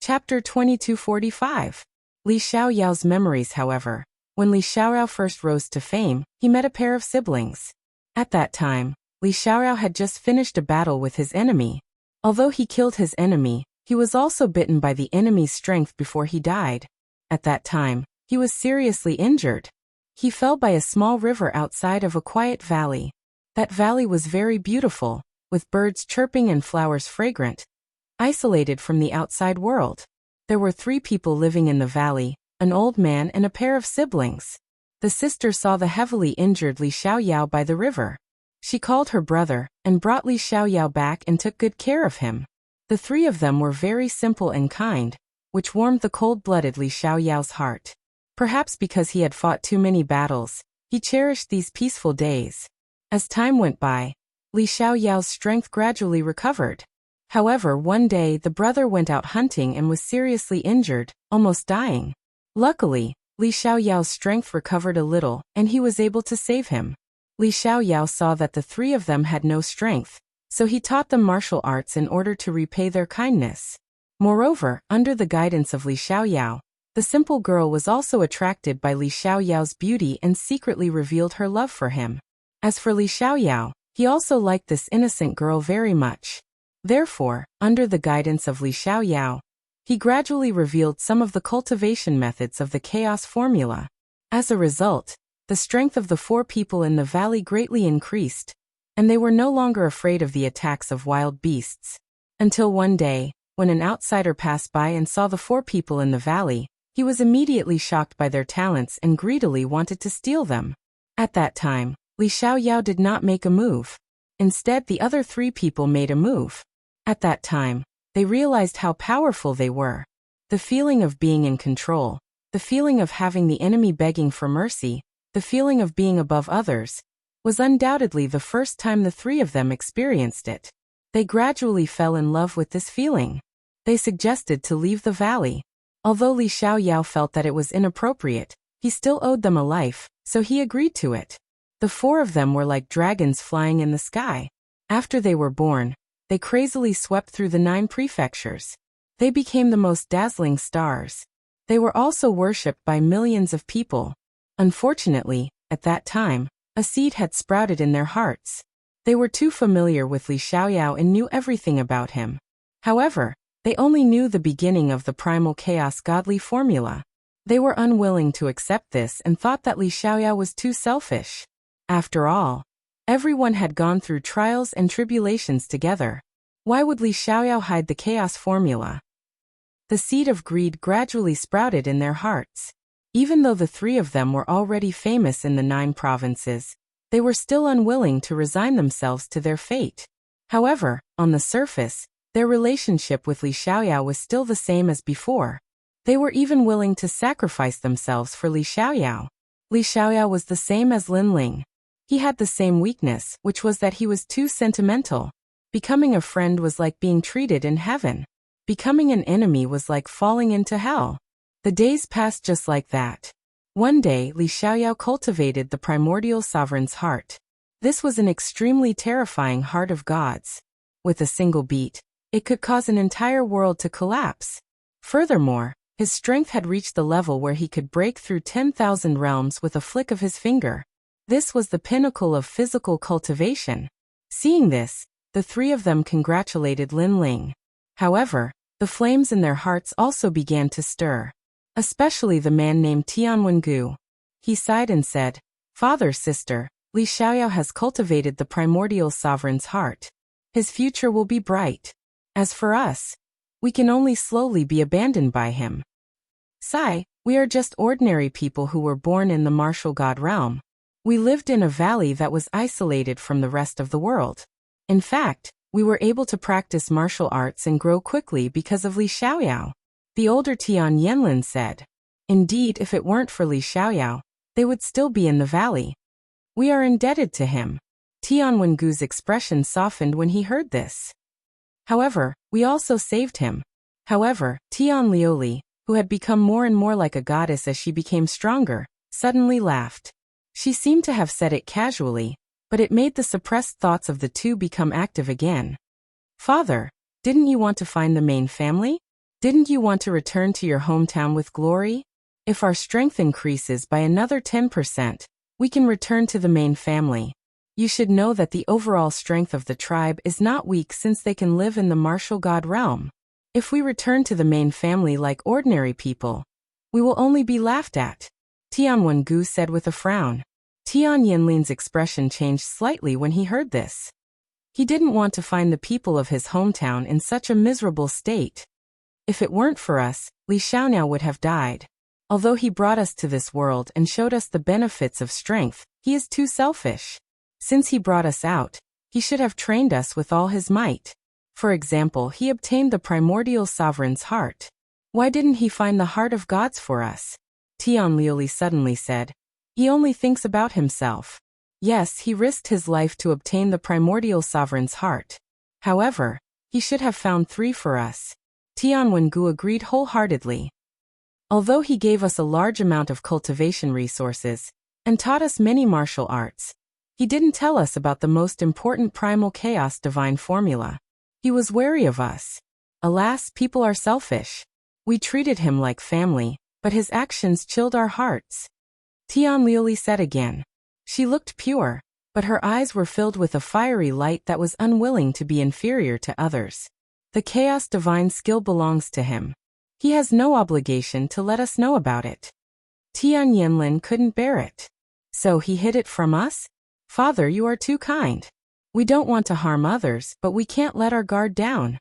Chapter 2245. Li Xiaoyao's memories. However, when Li Xiaoyao first rose to fame, he met a pair of siblings. At that time, Li Xiaoyao had just finished a battle with his enemy. Although he killed his enemy, he was also bitten by the enemy's strength before he died. At that time, he was seriously injured. He fell by a small river outside of a quiet valley. That valley was very beautiful, with birds chirping and flowers fragrant. Isolated from the outside world, there were 3 people living in the valley, an old man and a pair of siblings. The sister saw the heavily injured Li Xiaoyao by the river. She called her brother, and brought Li Xiaoyao back and took good care of him. The 3 of them were very simple and kind, which warmed the cold-blooded Li Xiaoyao's heart. Perhaps because he had fought too many battles, he cherished these peaceful days. As time went by, Li Xiaoyao's strength gradually recovered. However, one day the brother went out hunting and was seriously injured, almost dying. Luckily, Li Xiaoyao's strength recovered a little, and he was able to save him. Li Xiaoyao saw that the 3 of them had no strength, so he taught them martial arts in order to repay their kindness. Moreover, under the guidance of Li Xiaoyao, the simple girl was also attracted by Li Xiaoyao's beauty and secretly revealed her love for him. As for Li Xiaoyao, he also liked this innocent girl very much. Therefore, under the guidance of Li Xiaoyao, he gradually revealed some of the cultivation methods of the chaos formula. As a result, the strength of the 4 people in the valley greatly increased, and they were no longer afraid of the attacks of wild beasts. Until one day, when an outsider passed by and saw the 4 people in the valley, he was immediately shocked by their talents and greedily wanted to steal them. At that time, Li Xiaoyao did not make a move. Instead, the other 3 people made a move. At that time, they realized how powerful they were. The feeling of being in control, the feeling of having the enemy begging for mercy, the feeling of being above others, was undoubtedly the first time the 3 of them experienced it. They gradually fell in love with this feeling. They suggested to leave the valley. Although Li Xiaoyao felt that it was inappropriate, he still owed them a life, so he agreed to it. The 4 of them were like dragons flying in the sky. After they were born, they crazily swept through the 9 prefectures. They became the most dazzling stars. They were also worshipped by millions of people. Unfortunately, at that time, a seed had sprouted in their hearts. They were too familiar with Li Xiaoyao and knew everything about him. However, they only knew the beginning of the primal chaos godly formula. They were unwilling to accept this and thought that Li Xiaoyao was too selfish. After all, everyone had gone through trials and tribulations together. Why would Li Xiaoyao hide the chaos formula? The seed of greed gradually sprouted in their hearts. Even though the 3 of them were already famous in the 9 provinces, they were still unwilling to resign themselves to their fate. However, on the surface, their relationship with Li Xiaoyao was still the same as before. They were even willing to sacrifice themselves for Li Xiaoyao. Li Xiaoyao was the same as Lin Ling. He had the same weakness, which was that he was too sentimental. Becoming a friend was like being treated in heaven. Becoming an enemy was like falling into hell. The days passed just like that. One day, Li Xiaoyao cultivated the primordial sovereign's heart. This was an extremely terrifying heart of gods. With a single beat, it could cause an entire world to collapse. Furthermore, his strength had reached the level where he could break through 10,000 realms with a flick of his finger. This was the pinnacle of physical cultivation. Seeing this, the 3 of them congratulated Lin Ling. However, the flames in their hearts also began to stir. Especially the man named Tianwengu. He sighed and said, "Father, sister, Li Xiaoyao has cultivated the primordial sovereign's heart. His future will be bright. As for us, we can only slowly be abandoned by him. Sai, we are just ordinary people who were born in the martial god realm. We lived in a valley that was isolated from the rest of the world. In fact, we were able to practice martial arts and grow quickly because of Li Xiaoyao." The older Tian Yanlin said, "Indeed, if it weren't for Li Xiaoyao, they would still be in the valley. We are indebted to him." Tian Wengu's expression softened when he heard this. "However, we also saved him." However, Tian Liuli, who had become more and more like a goddess as she became stronger, suddenly laughed. She seemed to have said it casually, but it made the suppressed thoughts of the 2 become active again. "Father, didn't you want to find the main family? Didn't you want to return to your hometown with glory? If our strength increases by another 10%, we can return to the main family. You should know that the overall strength of the tribe is not weak since they can live in the martial god realm. If we return to the main family like ordinary people, we will only be laughed at, Tian Wengu said with a frown. Tian Yanlin's expression changed slightly when he heard this. He didn't want to find the people of his hometown in such a miserable state. If it weren't for us, Li Xiaoniao would have died. Although he brought us to this world and showed us the benefits of strength, he is too selfish. Since he brought us out, he should have trained us with all his might. For example, he obtained the primordial sovereign's heart. Why didn't he find the heart of gods for us? Tian Liuli suddenly said. He only thinks about himself. Yes, he risked his life to obtain the primordial sovereign's heart. However, he should have found 3 for us. Tian Wengu agreed wholeheartedly. Although he gave us a large amount of cultivation resources and taught us many martial arts, he didn't tell us about the most important primal chaos divine formula. He was wary of us. Alas, people are selfish. We treated him like family, but his actions chilled our hearts. Tian Liuli said again. She looked pure, but her eyes were filled with a fiery light that was unwilling to be inferior to others. The chaos divine skill belongs to him. He has no obligation to let us know about it. Tian Yanlin couldn't bear it. So he hid it from us? Father, you are too kind. We don't want to harm others, but we can't let our guard down.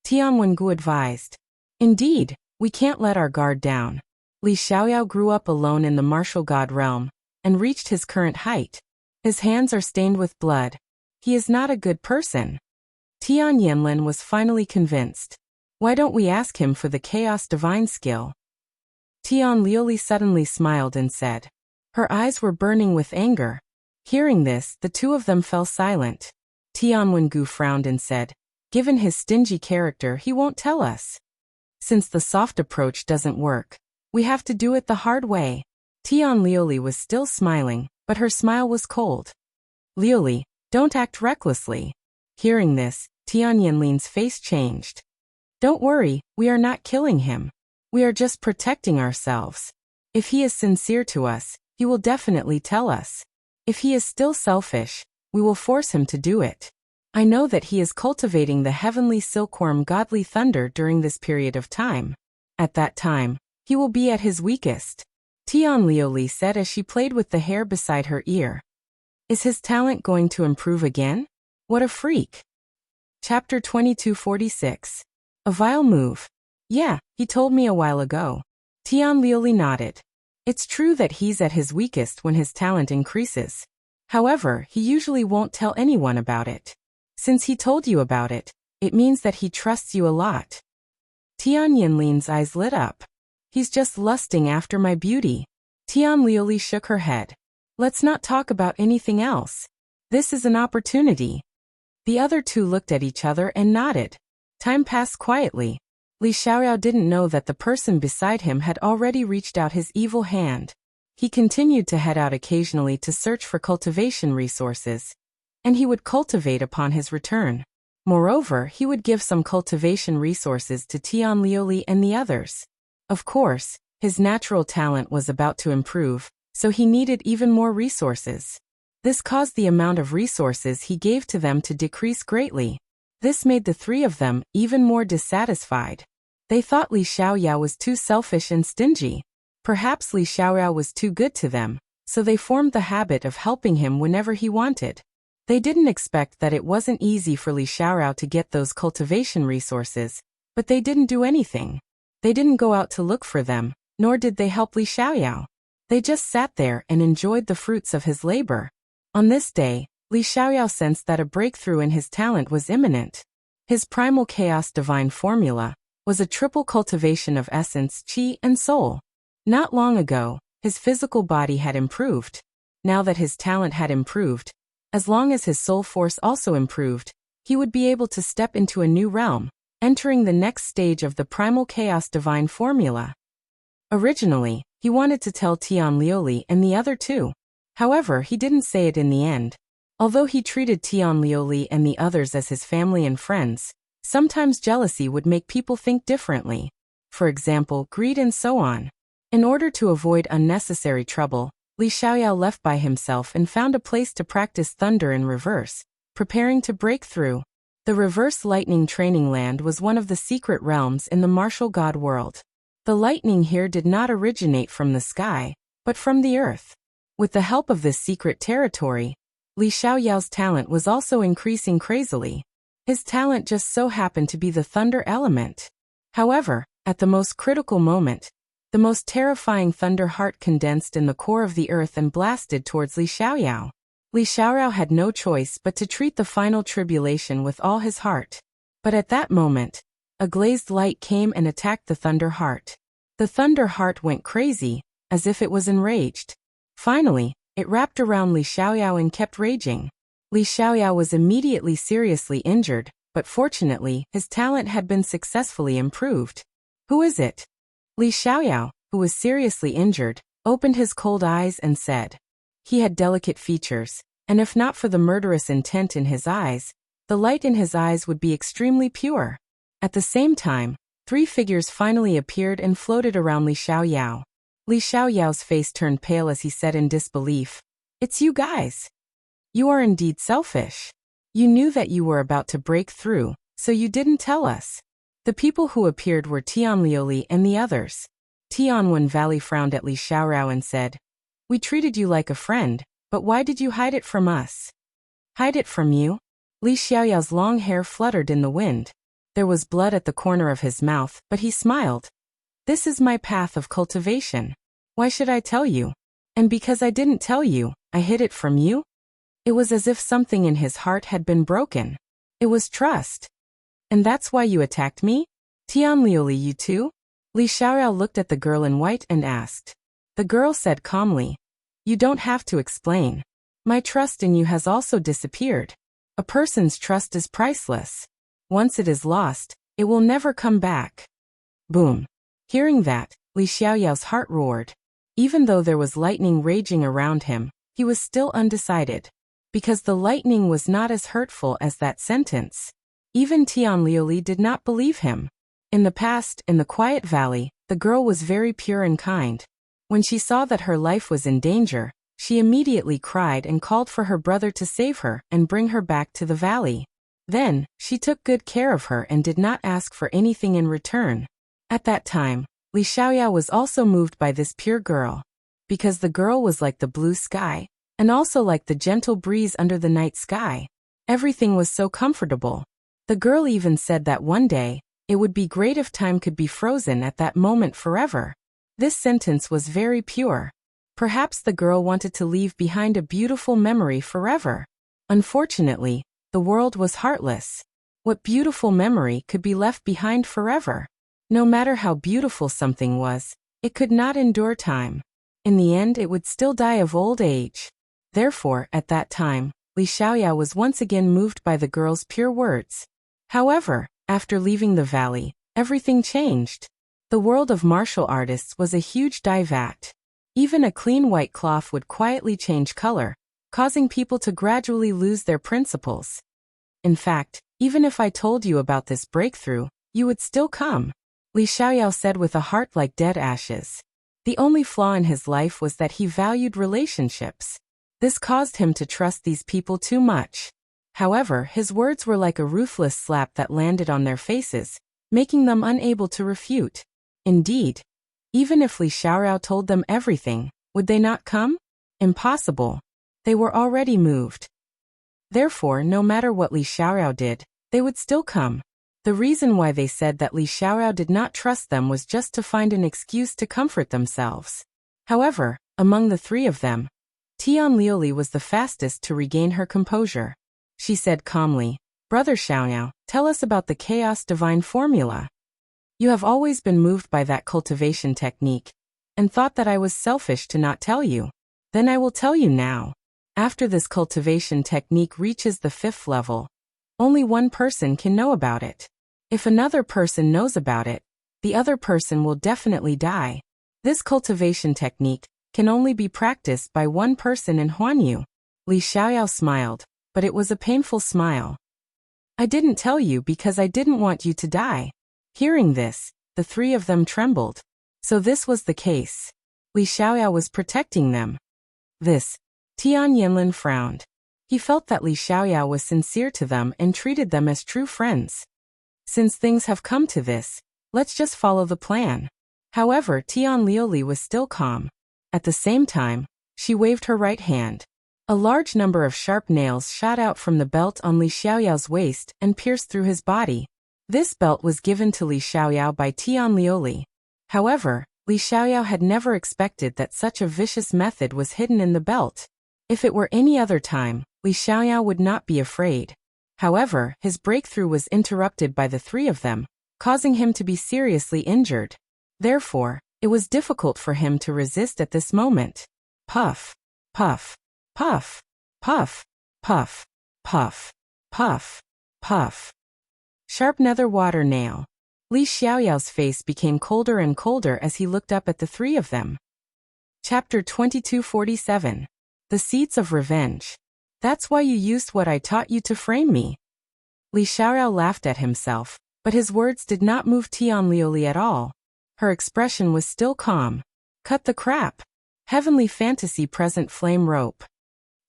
Tian Wengu advised. Indeed, we can't let our guard down. Li Xiaoyao grew up alone in the martial god realm and reached his current height. His hands are stained with blood. He is not a good person. Tian Yanlin was finally convinced. Why don't we ask him for the chaos divine skill? Tian Liuli suddenly smiled and said. Her eyes were burning with anger. Hearing this, the 2 of them fell silent. Tian Wengu frowned and said, given his stingy character, he won't tell us. Since the soft approach doesn't work, we have to do it the hard way. Tian Liuli was still smiling, but her smile was cold. Liuli, don't act recklessly. Hearing this, Tian Yanlin's face changed. Don't worry, we are not killing him. We are just protecting ourselves. If he is sincere to us, he will definitely tell us. If he is still selfish, we will force him to do it. I know that he is cultivating the heavenly silkworm godly thunder during this period of time. At that time, he will be at his weakest. Tian Liuli said as she played with the hair beside her ear. Is his talent going to improve again? What a freak. Chapter 2246. A vile move. Yeah, he told me a while ago. Tian Liuli nodded. It's true that he's at his weakest when his talent increases. However, he usually won't tell anyone about it. Since he told you about it, it means that he trusts you a lot. Tian Yanlin's eyes lit up. He's just lusting after my beauty. Tian Liuli shook her head. Let's not talk about anything else. This is an opportunity. The other 2 looked at each other and nodded. Time passed quietly. Li Xiaoyao didn't know that the person beside him had already reached out his evil hand. He continued to head out occasionally to search for cultivation resources, and he would cultivate upon his return. Moreover, he would give some cultivation resources to Tian Liuli and the others. Of course, his natural talent was about to improve, so he needed even more resources. This caused the amount of resources he gave to them to decrease greatly. This made the 3 of them even more dissatisfied. They thought Li Xiaoyao was too selfish and stingy. Perhaps Li Xiaoyao was too good to them, so they formed the habit of helping him whenever he wanted. They didn't expect that it wasn't easy for Li Xiaoyao to get those cultivation resources, but they didn't do anything. They didn't go out to look for them, nor did they help Li Xiaoyao. They just sat there and enjoyed the fruits of his labor. On this day, Li Xiaoyao sensed that a breakthrough in his talent was imminent. His primal chaos divine formula was a triple cultivation of essence, qi, and soul. Not long ago, his physical body had improved. Now that his talent had improved, as long as his soul force also improved, he would be able to step into a new realm, entering the next stage of the primal chaos divine formula. Originally, he wanted to tell Tian Liuli and the other 2. However, he didn't say it in the end. Although he treated Tian Liuli and the others as his family and friends, Sometimes jealousy would make people think differently. For example, greed and so on. In order to avoid unnecessary trouble, Li Xiaoyao left by himself and found a place to practice thunder in reverse, preparing to break through. The reverse lightning training land was one of the secret realms in the martial god world. The lightning here did not originate from the sky, but from the earth. With the help of this secret territory, Li Xiaoyao's talent was also increasing crazily. His talent just so happened to be the thunder element. However, at the most critical moment, the most terrifying thunder heart condensed in the core of the earth and blasted towards Li Xiaoyao. Li Xiaoyao had no choice but to treat the final tribulation with all his heart. But at that moment, a glazed light came and attacked the thunder heart. The thunder heart went crazy, as if it was enraged. Finally, it wrapped around Li Xiaoyao and kept raging. Li Xiaoyao was immediately seriously injured, but fortunately, his talent had been successfully improved. Who is it? Li Xiaoyao, who was seriously injured, opened his cold eyes and said. He had delicate features, and if not for the murderous intent in his eyes, the light in his eyes would be extremely pure. At the same time, 3 figures finally appeared and floated around Li Xiaoyao. Li Xiaoyao's face turned pale as he said in disbelief, "It's you guys. You are indeed selfish. You knew that you were about to break through, so you didn't tell us." The people who appeared were Tianliuli and the others. Tianwen Valley frowned at Li Xiaoyao and said, "We treated you like a friend, but why did you hide it from us?" "Hide it from you?" Li Xiaoyao's long hair fluttered in the wind. There was blood at the corner of his mouth, but he smiled. "This is my path of cultivation. Why should I tell you? And because I didn't tell you, I hid it from you?" It was as if something in his heart had been broken. It was trust. "And that's why you attacked me? Tianliuli, you too?" Li Xiaoyao looked at the girl in white and asked. The girl said calmly, "You don't have to explain. My trust in you has also disappeared. A person's trust is priceless. Once it is lost, it will never come back." Boom. Hearing that, Li Xiaoyao's heart roared. Even though there was lightning raging around him, he was still undecided. Because the lightning was not as hurtful as that sentence. Even Tianliuli did not believe him. In the past, in the quiet valley, the girl was very pure and kind. When she saw that her life was in danger, she immediately cried and called for her brother to save her and bring her back to the valley. Then, she took good care of her and did not ask for anything in return. At that time, Li Xiaoyao was also moved by this pure girl. Because the girl was like the blue sky, and also like the gentle breeze under the night sky. Everything was so comfortable. The girl even said that one day, it would be great if time could be frozen at that moment forever. This sentence was very pure. Perhaps the girl wanted to leave behind a beautiful memory forever. Unfortunately, the world was heartless. What beautiful memory could be left behind forever? No matter how beautiful something was, it could not endure time. In the end, it would still die of old age. Therefore, at that time, Li Xiaoyao was once again moved by the girl's pure words. However, after leaving the valley, everything changed. The world of martial artists was a huge dye vat. Even a clean white cloth would quietly change color, causing people to gradually lose their principles. In fact, even if I told you about this breakthrough, you would still come. Li Xiaoyao said with a heart like dead ashes. The only flaw in his life was that he valued relationships. This caused him to trust these people too much. However, his words were like a ruthless slap that landed on their faces, making them unable to refute. Indeed, even if Li Xiaoyao told them everything, would they not come? Impossible. They were already moved. Therefore, no matter what Li Xiaoyao did, they would still come. The reason why they said that Li Xiaoyao did not trust them was just to find an excuse to comfort themselves. However, among the 3 of them, Tianliuli was the fastest to regain her composure. She said calmly, "Brother Xiaoyao, tell us about the chaos divine formula. You have always been moved by that cultivation technique, and thought that I was selfish to not tell you. Then I will tell you now. After this cultivation technique reaches the 5th level, only one person can know about it. If another person knows about it, the other person will definitely die. This cultivation technique can only be practiced by one person in Huanyu." Li Xiaoyao smiled, but it was a painful smile. I didn't tell you because I didn't want you to die. Hearing this, the three of them trembled. So this was the case. Li Xiaoyao was protecting them. This. Tian Yinlin frowned. He felt that Li Xiaoyao was sincere to them and treated them as true friends. Since things have come to this, let's just follow the plan. However, Tian Liuli was still calm. At the same time, she waved her right hand. A large number of sharp nails shot out from the belt on Li Xiaoyao's waist and pierced through his body. This belt was given to Li Xiaoyao by Tian Liuli. However, Li Xiaoyao had never expected that such a vicious method was hidden in the belt. If it were any other time, Li Xiaoyao would not be afraid. However, his breakthrough was interrupted by the three of them, causing him to be seriously injured. Therefore, it was difficult for him to resist at this moment. Puff, puff, puff, puff, puff, puff, puff, puff. Sharp nether water nail. Li Xiaoyao's face became colder and colder as he looked up at the three of them. Chapter 2247. The Seeds of Revenge. That's why you used what I taught you to frame me. Li Xiaoyao laughed at himself, but his words did not move Tian Liuli at all. Her expression was still calm. Cut the crap. Heavenly fantasy present flame rope.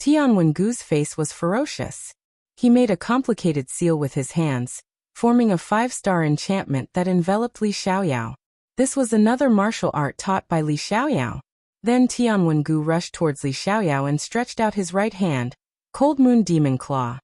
Tian Wengu's face was ferocious. He made a complicated seal with his hands, forming a 5-star enchantment that enveloped Li Xiaoyao. This was another martial art taught by Li Xiaoyao. Then Tian Wengu rushed towards Li Xiaoyao and stretched out his right hand. Cold Moon Demon Claw.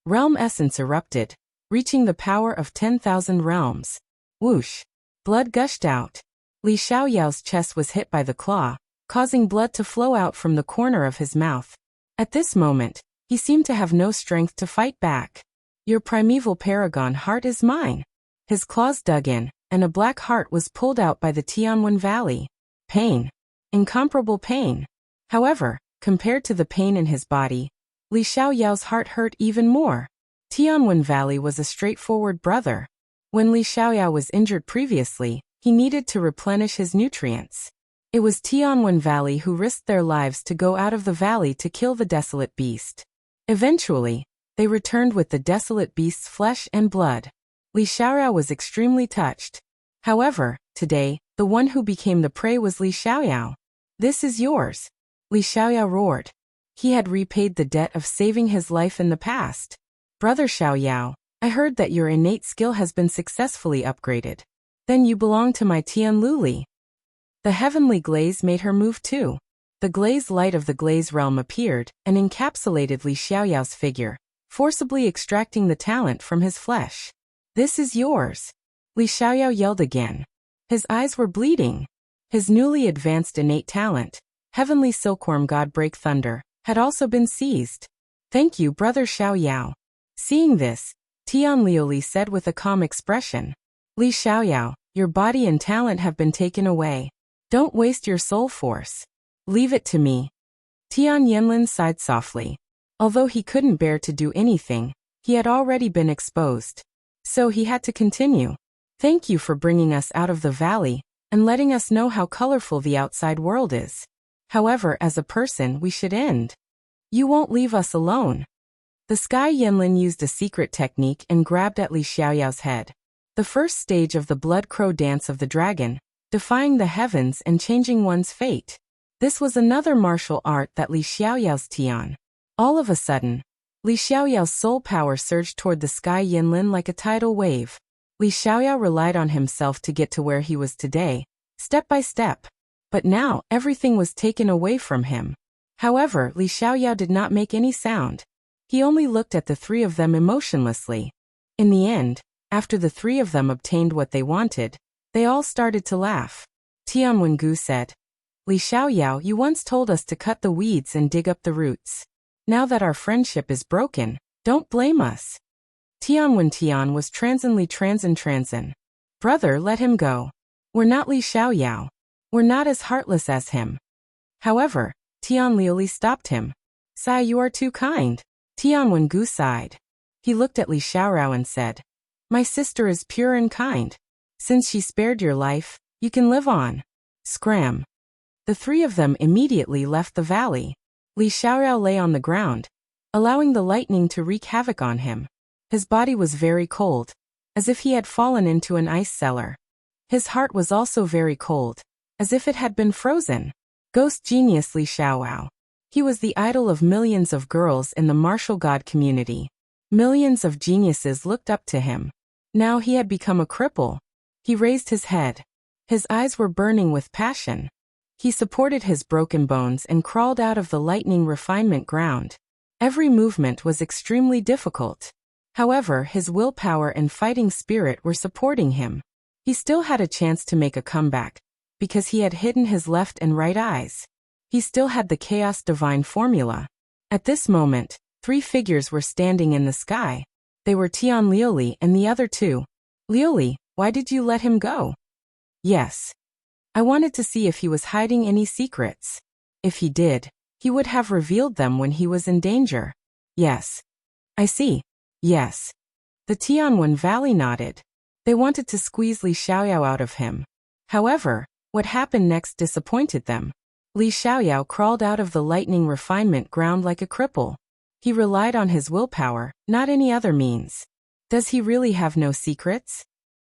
Realm essence erupted, reaching the power of 10,000 realms. Whoosh. Blood gushed out. Li Xiaoyao's chest was hit by the claw, causing blood to flow out from the corner of his mouth. At this moment, he seemed to have no strength to fight back. Your primeval paragon heart is mine. His claws dug in, and a black heart was pulled out by the Tianwen Valley. Pain. Incomparable pain. However, compared to the pain in his body, Li Xiaoyao's heart hurt even more. Tianwen Valley was a straightforward brother. When Li Xiaoyao was injured previously, he needed to replenish his nutrients. It was Tianwen Valley who risked their lives to go out of the valley to kill the desolate beast. Eventually, they returned with the desolate beast's flesh and blood. Li Xiaoyao was extremely touched. However, today, the one who became the prey was Li Xiaoyao. This is yours. Li Xiaoyao roared. He had repaid the debt of saving his life in the past. Brother Xiaoyao, I heard that your innate skill has been successfully upgraded. Then you belong to my Tian Luli. The heavenly glaze made her move too. The glaze light of the glaze realm appeared and encapsulated Li Xiaoyao's figure, forcibly extracting the talent from his flesh. This is yours. Li Xiaoyao yelled again. His eyes were bleeding. His newly advanced innate talent, Heavenly Silkworm God Break Thunder, had also been seized. Thank you, Brother Xiaoyao. Seeing this, Tian Liuli said with a calm expression. Li Xiaoyao, your body and talent have been taken away. Don't waste your soul force. Leave it to me. Tian Yinlin sighed softly. Although he couldn't bear to do anything, he had already been exposed. So he had to continue. Thank you for bringing us out of the valley and letting us know how colorful the outside world is. However, as a person, we should end. You won't leave us alone. The Sky Yinlin used a secret technique and grabbed at Li Xiaoyao's head. The first stage of the Blood Crow Dance of the Dragon, defying the heavens and changing one's fate. This was another martial art that Li Xiaoyao's Tian. All of a sudden, Li Xiaoyao's soul power surged toward the Sky Yinlin like a tidal wave. Li Xiaoyao relied on himself to get to where he was today, step by step. But now, everything was taken away from him. However, Li Xiaoyao did not make any sound. He only looked at the three of them emotionlessly. In the end, after the three of them obtained what they wanted, they all started to laugh. Tian Wengu said, Li Xiaoyao, you once told us to cut the weeds and dig up the roots. Now that our friendship is broken, don't blame us. Tian was transin. Brother, let him go. We're not Li Xiaoyao. We're not as heartless as him. However, Tian Liuli stopped him. Sai, you are too kind. Tian Wengu sighed. He looked at Li Xiaorao and said, my sister is pure and kind. Since she spared your life, you can live on. Scram. The three of them immediately left the valley. Li Xiaorao lay on the ground, allowing the lightning to wreak havoc on him. His body was very cold, as if he had fallen into an ice cellar. His heart was also very cold, as if it had been frozen. Ghost genius Li Xiaoyao. He was the idol of millions of girls in the martial god community. Millions of geniuses looked up to him. Now he had become a cripple. He raised his head. His eyes were burning with passion. He supported his broken bones and crawled out of the lightning refinement ground. Every movement was extremely difficult. However, his willpower and fighting spirit were supporting him. He still had a chance to make a comeback, because he had hidden his left and right eyes. He still had the Chaos Divine formula. At this moment, 3 figures were standing in the sky. They were Tian Liuli and the other 2. Liuli, why did you let him go? Yes. I wanted to see if he was hiding any secrets. If he did, he would have revealed them when he was in danger. Yes. I see. Yes. The Tianwen Valley nodded. They wanted to squeeze Li Xiaoyao out of him. However, what happened next disappointed them. Li Xiaoyao crawled out of the lightning refinement ground like a cripple. He relied on his willpower, not any other means. Does he really have no secrets?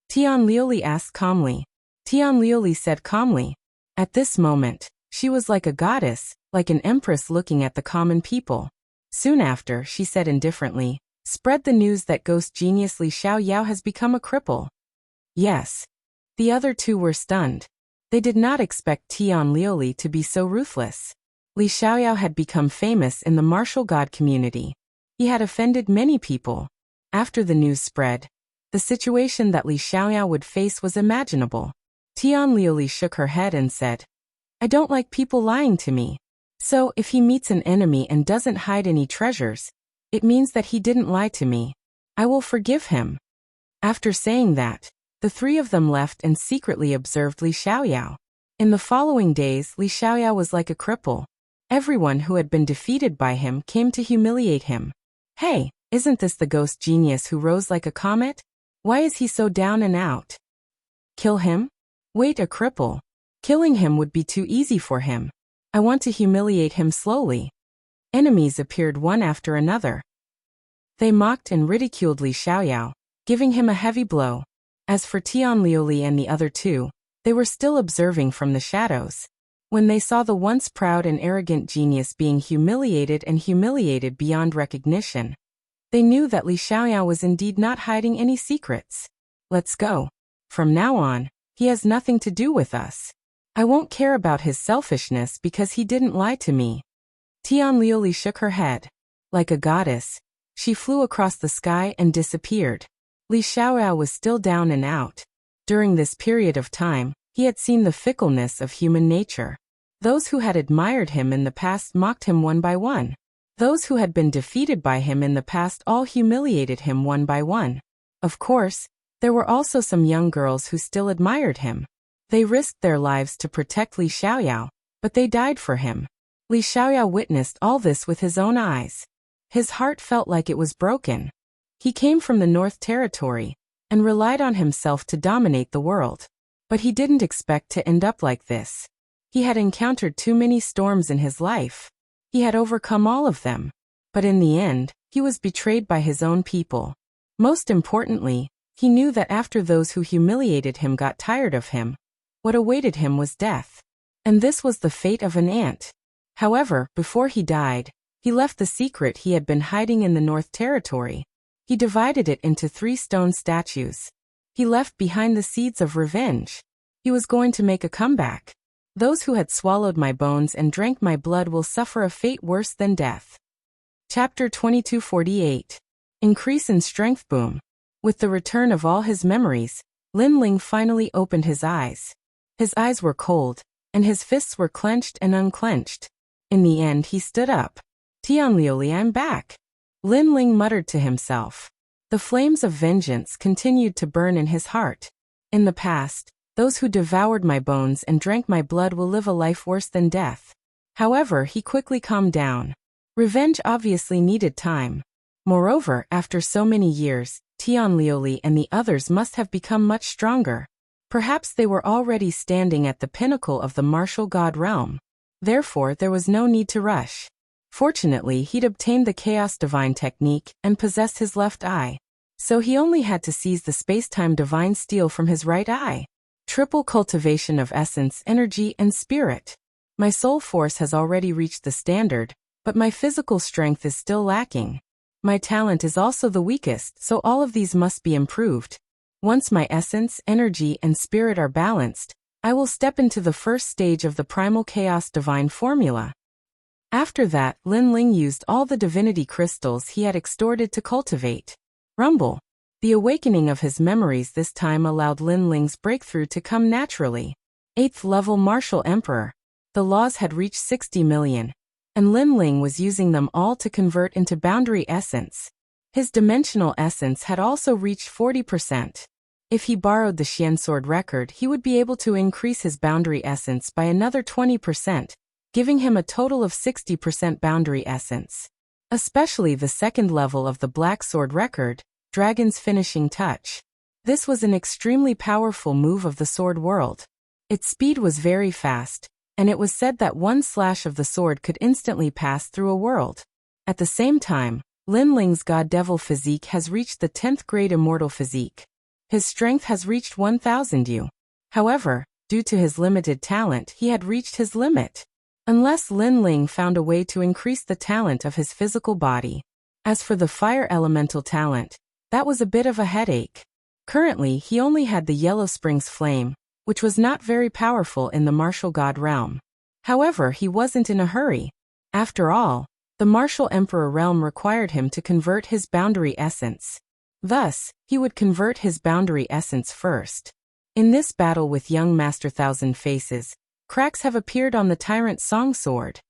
Tian Liuli asked calmly. Tian Liuli said calmly. At this moment, she was like a goddess, like an empress looking at the common people. Soon after, she said indifferently, spread the news that ghost genius Li Xiaoyao has become a cripple. Yes. The other 2 were stunned. They did not expect Tian Liuli to be so ruthless. Li Xiaoyao had become famous in the martial god community. He had offended many people. After the news spread, the situation that Li Xiaoyao would face was imaginable. Tian Liuli shook her head and said, I don't like people lying to me. So, if he meets an enemy and doesn't hide any treasures, it means that he didn't lie to me. I will forgive him. After saying that, the 3 of them left and secretly observed Li Xiaoyao. In the following days, Li Xiaoyao was like a cripple. Everyone who had been defeated by him came to humiliate him. Hey, isn't this the ghost genius who rose like a comet? Why is he so down and out? Kill him? Wait, a cripple. Killing him would be too easy for him. I want to humiliate him slowly. Enemies appeared one after another. They mocked and ridiculed Li Xiaoyao, giving him a heavy blow. As for Tian Liuli and the other 2, they were still observing from the shadows. When they saw the once proud and arrogant genius being humiliated and humiliated beyond recognition, they knew that Li Xiaoyao was indeed not hiding any secrets. Let's go. From now on, he has nothing to do with us. I won't care about his selfishness because he didn't lie to me. Tian Liuli shook her head. Like a goddess, she flew across the sky and disappeared. Li Xiaoyao was still down and out. During this period of time, he had seen the fickleness of human nature. Those who had admired him in the past mocked him one by one. Those who had been defeated by him in the past all humiliated him one by one. Of course, there were also some young girls who still admired him. They risked their lives to protect Li Xiaoyao, but they died for him. Li Xiaoyao witnessed all this with his own eyes. His heart felt like it was broken. He came from the North Territory and relied on himself to dominate the world. But he didn't expect to end up like this. He had encountered too many storms in his life. He had overcome all of them. But in the end, he was betrayed by his own people. Most importantly, he knew that after those who humiliated him got tired of him, what awaited him was death. And this was the fate of an ant. However, before he died, he left the secret he had been hiding in the North Territory. He divided it into 3 stone statues. He left behind the seeds of revenge. He was going to make a comeback. Those who had swallowed my bones and drank my blood will suffer a fate worse than death. Chapter 2248. Increase in strength boom. With the return of all his memories, Lin Ling finally opened his eyes. His eyes were cold, and his fists were clenched and unclenched. In the end he stood up. Tian Liuli, I'm back. Lin Ling muttered to himself. The flames of vengeance continued to burn in his heart. In the past, those who devoured my bones and drank my blood will live a life worse than death. However, he quickly calmed down. Revenge obviously needed time. Moreover, after so many years, Tian Liuli and the others must have become much stronger. Perhaps they were already standing at the pinnacle of the martial god realm. Therefore, there was no need to rush. Fortunately, he'd obtained the Chaos Divine technique and possessed his left eye. So he only had to seize the space-time divine steel from his right eye. Triple cultivation of essence, energy, and spirit. My soul force has already reached the standard, but my physical strength is still lacking. My talent is also the weakest, so all of these must be improved. Once my essence, energy, and spirit are balanced, I will step into the first stage of the primal chaos divine formula. After that, Lin Ling used all the divinity crystals he had extorted to cultivate. Rumble. The awakening of his memories this time allowed Lin Ling's breakthrough to come naturally. 8th level Martial Emperor. The laws had reached 60 million, and Lin Ling was using them all to convert into boundary essence. His dimensional essence had also reached 40%. If he borrowed the Xian sword record, he would be able to increase his boundary essence by another 20%, giving him a total of 60% boundary essence. Especially the second level of the Black Sword record, Dragon's Finishing Touch. This was an extremely powerful move of the sword world. Its speed was very fast, and it was said that one slash of the sword could instantly pass through a world. At the same time, Lin Ling's God Devil physique has reached the 10th grade Immortal physique. His strength has reached 1000 U. However, due to his limited talent, he had reached his limit. Unless Lin Ling found a way to increase the talent of his physical body. As for the fire elemental talent, that was a bit of a headache. Currently, he only had the Yellow Springs Flame, which was not very powerful in the martial god realm. However, he wasn't in a hurry. After all, the Martial Emperor realm required him to convert his boundary essence. Thus, he would convert his boundary essence first. In this battle with young Master Thousand Faces, cracks have appeared on the Tyrant Song Sword.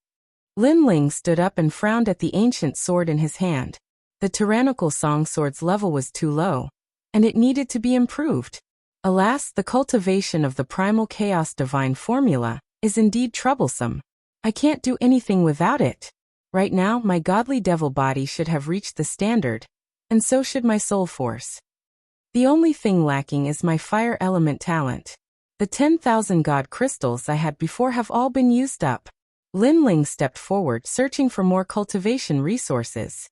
Lin Ling stood up and frowned at the ancient sword in his hand. The tyrannical Song Sword's level was too low, and it needed to be improved. Alas, the cultivation of the primal chaos divine formula is indeed troublesome. I can't do anything without it. Right now, my godly devil body should have reached the standard, and so should my soul force. The only thing lacking is my fire element talent. The 10,000 god crystals I had before have all been used up. Lin Ling stepped forward, searching for more cultivation resources.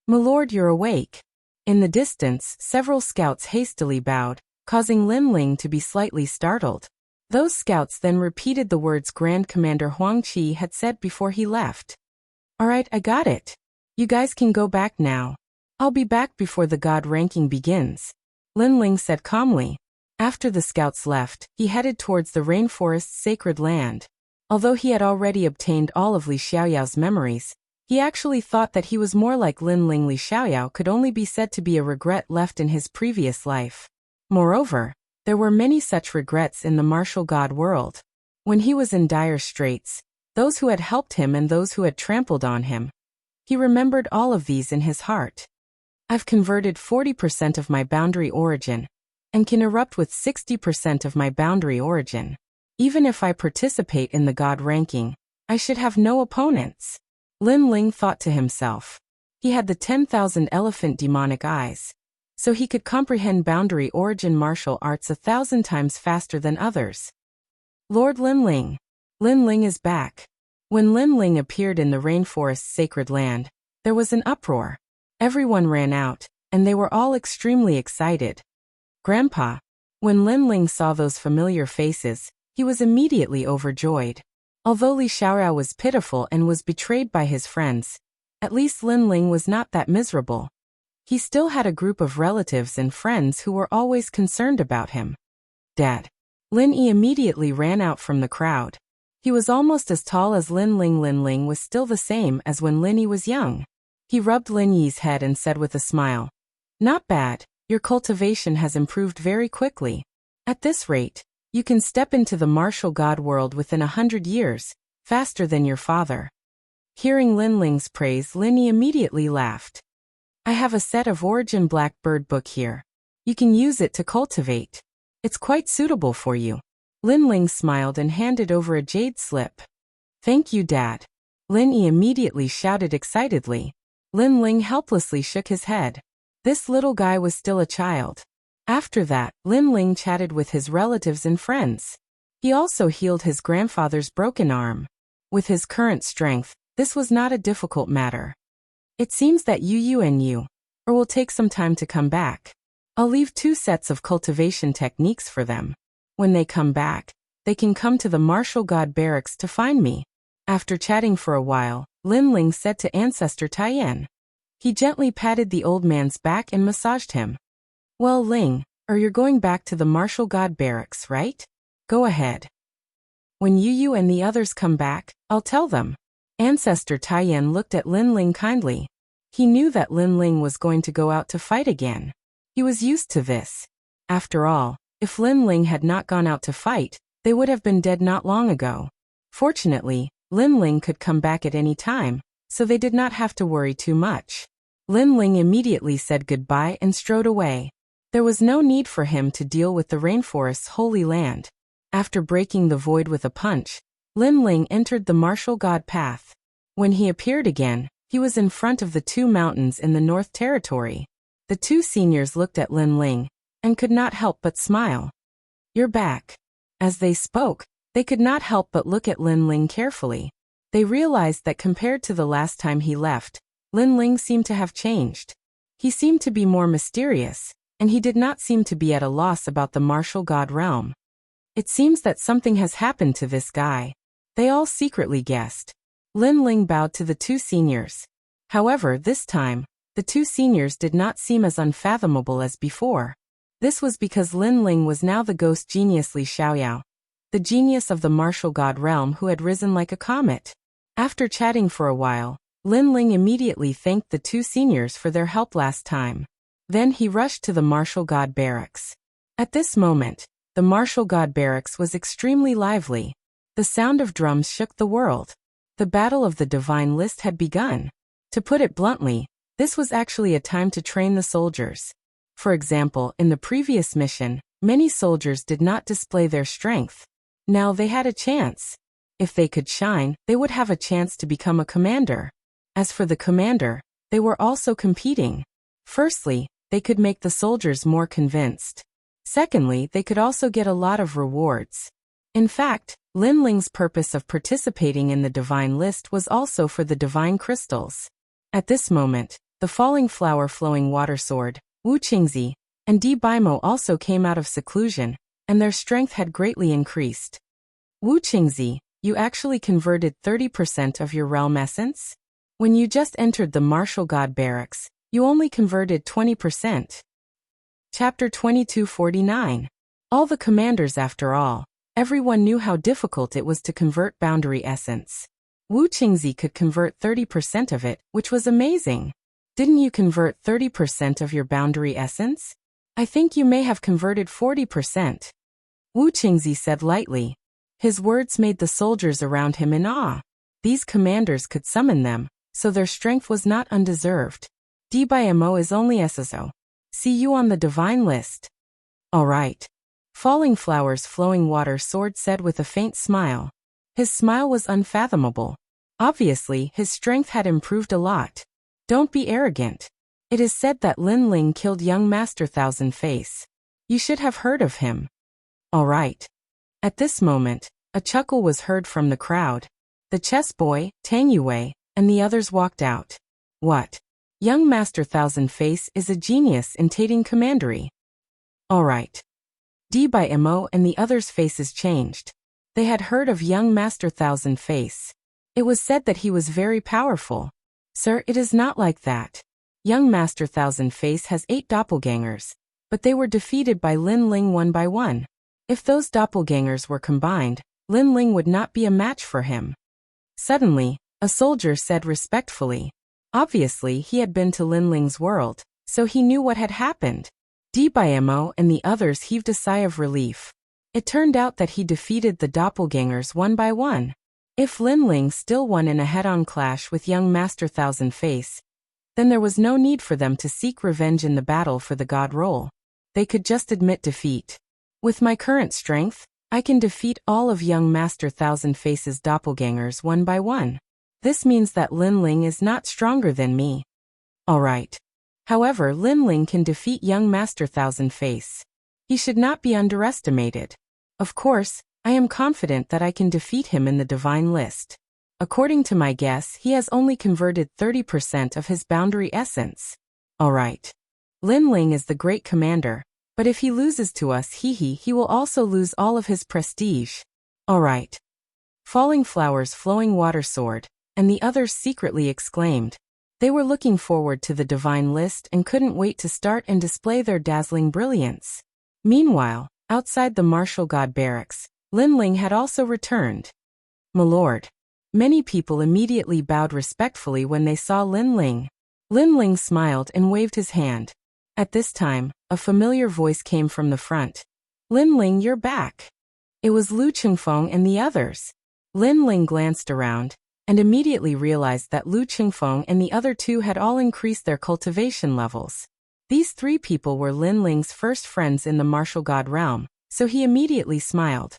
"My lord, you're awake." In the distance, several scouts hastily bowed, causing Lin Ling to be slightly startled. Those scouts then repeated the words Grand Commander Huang Qi had said before he left. "Alright, I got it. You guys can go back now. I'll be back before the god ranking begins," Lin Ling said calmly. After the scouts left, he headed towards the rainforest's sacred land. Although he had already obtained all of Li Xiaoyao's memories, he actually thought that he was more like Lin Ling. Li Xiaoyao could only be said to be a regret left in his previous life. Moreover, there were many such regrets in the martial god world. When he was in dire straits, those who had helped him and those who had trampled on him, he remembered all of these in his heart. I've converted 40% of my boundary origin, and can erupt with 60% of my boundary origin. Even if I participate in the god ranking, I should have no opponents. Lin Ling thought to himself. He had the 10,000 elephant demonic eyes, so he could comprehend boundary origin martial arts 1,000 times faster than others. Lord Lin Ling. Lin Ling is back. When Lin Ling appeared in the rainforest's sacred land, there was an uproar. Everyone ran out, and they were all extremely excited. Grandpa. When Lin Ling saw those familiar faces, he was immediately overjoyed. Although Li Xiaorao was pitiful and was betrayed by his friends, at least Lin Ling was not that miserable. He still had a group of relatives and friends who were always concerned about him. Dad. Lin Yi immediately ran out from the crowd. He was almost as tall as Lin Ling. Lin Ling was still the same as when Lin Yi was young. He rubbed Lin Yi's head and said with a smile, "Not bad. Your cultivation has improved very quickly. At this rate, you can step into the martial god world within 100 years, faster than your father." Hearing Lin Ling's praise, Lin Yi immediately laughed. "I have a set of Origin Blackbird book here. You can use it to cultivate. It's quite suitable for you." Lin Ling smiled and handed over a jade slip. "Thank you, Dad." Lin Yi immediately shouted excitedly. Lin Ling helplessly shook his head. This little guy was still a child. After that, Lin Ling chatted with his relatives and friends. He also healed his grandfather's broken arm. With his current strength, this was not a difficult matter. It seems that Yu and you, or will take some time to come back. I'll leave 2 sets of cultivation techniques for them. When they come back, they can come to the martial god barracks to find me. After chatting for a while, Lin Ling said to Ancestor Taiyan. He gently patted the old man's back and massaged him. Well, Ling, you're going back to the martial god barracks, right? Go ahead. When Yu and the others come back, I'll tell them. Ancestor Taiyan looked at Lin Ling kindly. He knew that Lin Ling was going to go out to fight again. He was used to this. After all, if Lin Ling had not gone out to fight, they would have been dead not long ago. Fortunately, Lin Ling could come back at any time, so they did not have to worry too much. Lin Ling immediately said goodbye and strode away. There was no need for him to deal with the rainforest's holy land. After breaking the void with a punch, Lin Ling entered the martial god path. When he appeared again, he was in front of the 2 mountains in the North Territory. The 2 seniors looked at Lin Ling and could not help but smile. You're back. As they spoke, they could not help but look at Lin Ling carefully. They realized that compared to the last time he left, Lin Ling seemed to have changed. He seemed to be more mysterious, and he did not seem to be at a loss about the martial god realm. It seems that something has happened to this guy. They all secretly guessed. Lin Ling bowed to the 2 seniors. However, this time, the 2 seniors did not seem as unfathomable as before. This was because Lin Ling was now the ghost genius Li Xiaoyao, the genius of the martial god realm who had risen like a comet. After chatting for a while, Lin Ling immediately thanked the 2 seniors for their help last time. Then he rushed to the martial god barracks. At this moment, the martial god barracks was extremely lively. The sound of drums shook the world. The battle of the divine list had begun. To put it bluntly, this was actually a time to train the soldiers. For example, in the previous mission, many soldiers did not display their strength. Now they had a chance. If they could shine, they would have a chance to become a commander. As for the commander, they were also competing. Firstly, they could make the soldiers more convinced. Secondly, they could also get a lot of rewards. In fact, Lin Ling's purpose of participating in the divine list was also for the divine crystals. At this moment, the falling flower flowing water sword, Wu Qingzi, and Di Baimo also came out of seclusion, and their strength had greatly increased. Wu Qingzi, you actually converted 30% of your realm essence? When you just entered the martial god barracks, you only converted 20%. Chapter 2249. All the commanders after all. Everyone knew how difficult it was to convert boundary essence. Wu Qingzi could convert 30% of it, which was amazing. Didn't you convert 30% of your boundary essence? I think you may have converted 40%. Wu Qingzi said lightly. His words made the soldiers around him in awe. These commanders could summon them, so their strength was not undeserved. Di Baimo is only SSO. See you on the divine list. All right. Falling Flowers Flowing Water Sword said with a faint smile. His smile was unfathomable. Obviously, his strength had improved a lot. Don't be arrogant. It is said that Lin Ling killed young Master Thousand Face. You should have heard of him. All right. At this moment, a chuckle was heard from the crowd. The chess boy, Tang Yue, and the others walked out. What? Young Master Thousand Face is a genius in tating commandery. All right. Di Baimo and the others' faces changed. They had heard of young Master Thousand Face. It was said that he was very powerful. Sir, it is not like that. Young Master Thousand Face has 8 doppelgangers, but they were defeated by Lin Ling one by one. If those doppelgangers were combined, Lin Ling would not be a match for him. Suddenly, a soldier said respectfully. Obviously, he had been to Lin Ling's world, so he knew what had happened. Di Baimo and the others heaved a sigh of relief. It turned out that he defeated the doppelgangers one by one. If Lin Ling still won in a head-on clash with young Master Thousand Face, then there was no need for them to seek revenge in the battle for the god role. They could just admit defeat. With my current strength, I can defeat all of young Master Thousand Face's doppelgangers one by one. This means that Lin Ling is not stronger than me. All right. However, Lin Ling can defeat young Master Thousand Face. He should not be underestimated. Of course, I am confident that I can defeat him in the divine list. According to my guess, he has only converted 30% of his boundary essence. All right. Lin Ling is the great commander, but if he loses to us, he will also lose all of his prestige. All right. Falling Flowers Flowing Water Sword, and the others secretly exclaimed. They were looking forward to the divine list and couldn't wait to start and display their dazzling brilliance. Meanwhile, outside the martial god barracks, Lin Ling had also returned. My lord. Many people immediately bowed respectfully when they saw Lin Ling. Lin Ling smiled and waved his hand. At this time, a familiar voice came from the front. Lin Ling, you're back. It was Lu Qingfeng and the others. Lin Ling glanced around, and immediately realized that Lu Qingfeng and the other two had all increased their cultivation levels. These three people were Lin Ling's first friends in the martial god realm, so he immediately smiled.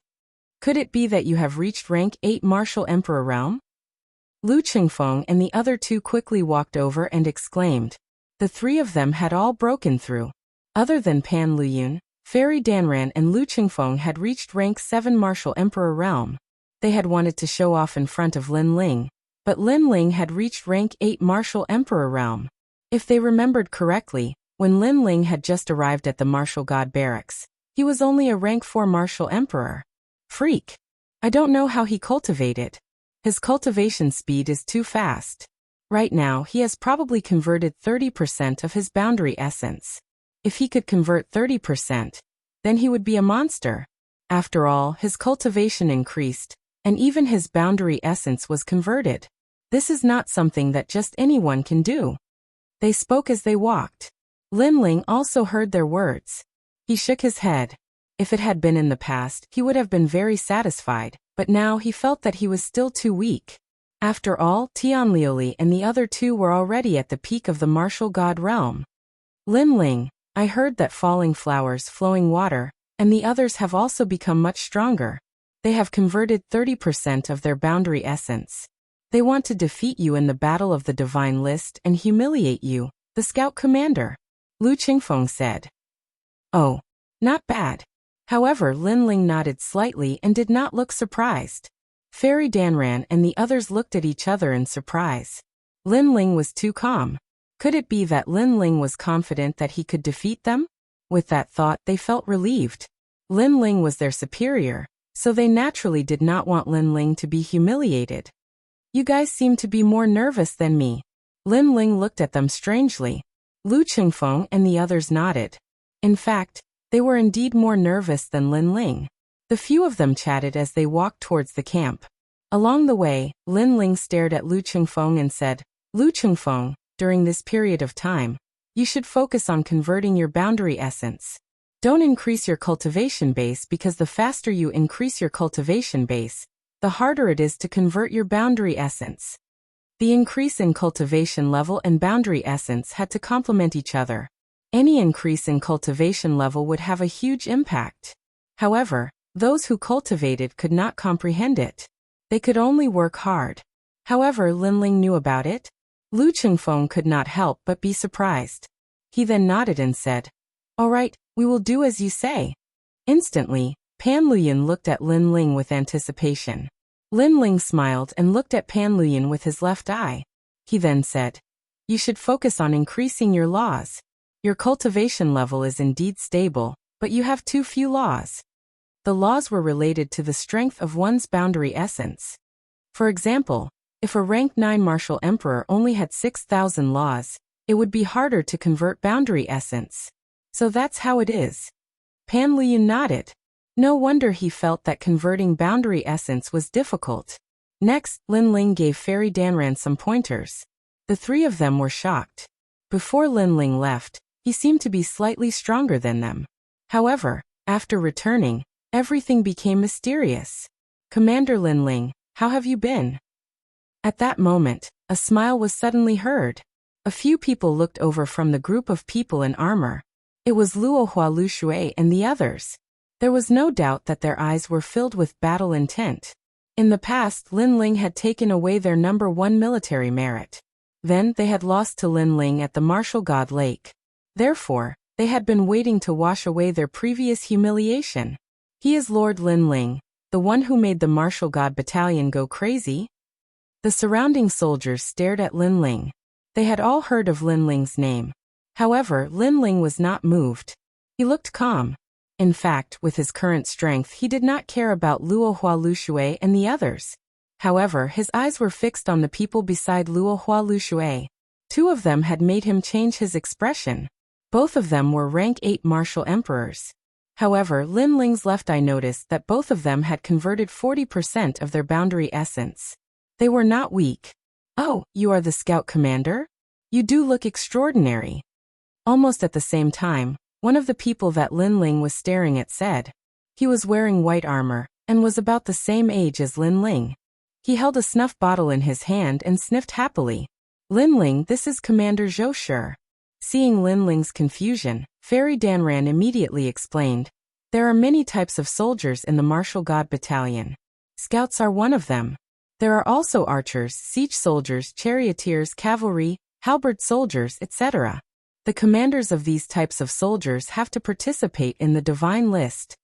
Could it be that you have reached rank 8 martial emperor realm? Lu Qingfeng and the other two quickly walked over and exclaimed. The three of them had all broken through. Other than Pan Luyun, Fairy Danran and Lu Qingfeng had reached rank 7 martial emperor realm. They had wanted to show off in front of Lin Ling, but Lin Ling had reached rank 8 martial emperor realm. If they remembered correctly, when Lin Ling had just arrived at the martial god barracks, he was only a rank 4 martial emperor. Freak. I don't know how he cultivated. His cultivation speed is too fast. Right now he has probably converted 30% of his boundary essence. If he could convert 30%, then he would be a monster. After all, his cultivation increased, and even his boundary essence was converted. This is not something that just anyone can do. They spoke as they walked. Lin Ling also heard their words. He shook his head. If it had been in the past, he would have been very satisfied, but now he felt that he was still too weak. After all, Tianliuli and the other two were already at the peak of the martial god realm. Lin Ling, I heard that Falling Flowers Flowing Water, and the others have also become much stronger. They have converted 30% of their boundary essence. They want to defeat you in the battle of the divine list and humiliate you, the scout commander. Lu Qingfeng said. Oh, not bad. However, Lin Ling nodded slightly and did not look surprised. Fairy Danran and the others looked at each other in surprise. Lin Ling was too calm. Could it be that Lin Ling was confident that he could defeat them? With that thought, they felt relieved. Lin Ling was their superior, so they naturally did not want Lin Ling to be humiliated. You guys seem to be more nervous than me. Lin Ling looked at them strangely. Lu Qingfeng and the others nodded. In fact, they were indeed more nervous than Lin Ling. The few of them chatted as they walked towards the camp. Along the way, Lin Ling stared at Lu Qingfeng and said, Lu Qingfeng, during this period of time, you should focus on converting your boundary essence. Don't increase your cultivation base because the faster you increase your cultivation base, the harder it is to convert your boundary essence. The increase in cultivation level and boundary essence had to complement each other. Any increase in cultivation level would have a huge impact. However, those who cultivated could not comprehend it. They could only work hard. However, Lin Ling knew about it. Lu Qingfeng could not help but be surprised. He then nodded and said, All right, we will do as you say. Instantly, Pan Luyun looked at Lin Ling with anticipation. Lin Ling smiled and looked at Pan Luyun with his left eye. He then said, You should focus on increasing your laws. Your cultivation level is indeed stable, but you have too few laws. The laws were related to the strength of one's boundary essence. For example, if a rank 9 martial emperor only had 6,000 laws, it would be harder to convert boundary essence. So that's how it is. Pan Luyun nodded. No wonder he felt that converting boundary essence was difficult. Next, Lin Ling gave Fairy Danran some pointers. The three of them were shocked. Before Lin Ling left, he seemed to be slightly stronger than them. However, after returning, everything became mysterious. Commander Lin Ling, how have you been? At that moment, a smile was suddenly heard. A few people looked over from the group of people in armor. It was Luohua Lu Shui and the others. There was no doubt that their eyes were filled with battle intent. In the past, Lin Ling had taken away their number 1 military merit. Then, they had lost to Lin Ling at the Martial God Lake. Therefore, they had been waiting to wash away their previous humiliation. He is Lord Lin Ling, the one who made the Martial God Battalion go crazy? The surrounding soldiers stared at Lin Ling. They had all heard of Lin Ling's name. However, Lin Ling was not moved. He looked calm. In fact, with his current strength, he did not care about Luo Hua Lushui and the others. However, his eyes were fixed on the people beside Luo Hua Lushui. Two of them had made him change his expression. Both of them were rank 8 martial emperors. However, Lin Ling's left eye noticed that both of them had converted 40% of their boundary essence. They were not weak. "Oh, you are the scout commander? You do look extraordinary." Almost at the same time, one of the people that Lin Ling was staring at said. He was wearing white armor, and was about the same age as Lin Ling. He held a snuff bottle in his hand and sniffed happily. "Lin Ling, this is Commander Zhou Shi." Seeing Lin Ling's confusion, Fairy Danran immediately explained. "There are many types of soldiers in the Martial God Battalion. Scouts are one of them. There are also archers, siege soldiers, charioteers, cavalry, halberd soldiers, etc. The commanders of these types of soldiers have to participate in the divine list."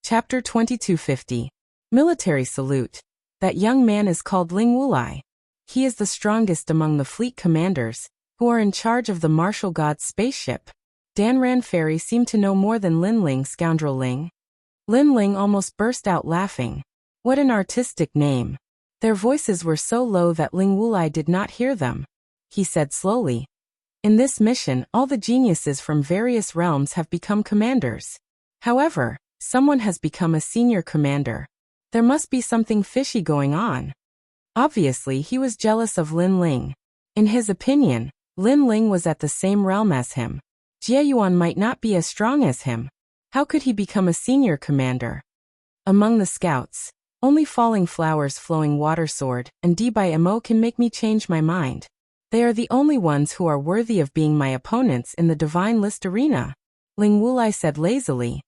Chapter 2250. Military Salute. That young man is called Ling Wulai. He is the strongest among the fleet commanders, who are in charge of the martial god's spaceship. Danran Fairy seemed to know more than Lin Ling. Scoundrel Ling. Lin Ling almost burst out laughing. What an artistic name. Their voices were so low that Ling Wulai did not hear them. He said slowly. "In this mission, all the geniuses from various realms have become commanders. However, someone has become a senior commander. There must be something fishy going on." Obviously, he was jealous of Lin Ling. In his opinion, Lin Ling was at the same realm as him. Jie Yuan might not be as strong as him. How could he become a senior commander? Among the scouts, only Falling Flowers Flowing Water Sword and D by Mo can make me change my mind. They are the only ones who are worthy of being my opponents in the Divine List arena. Ling Wulai said lazily.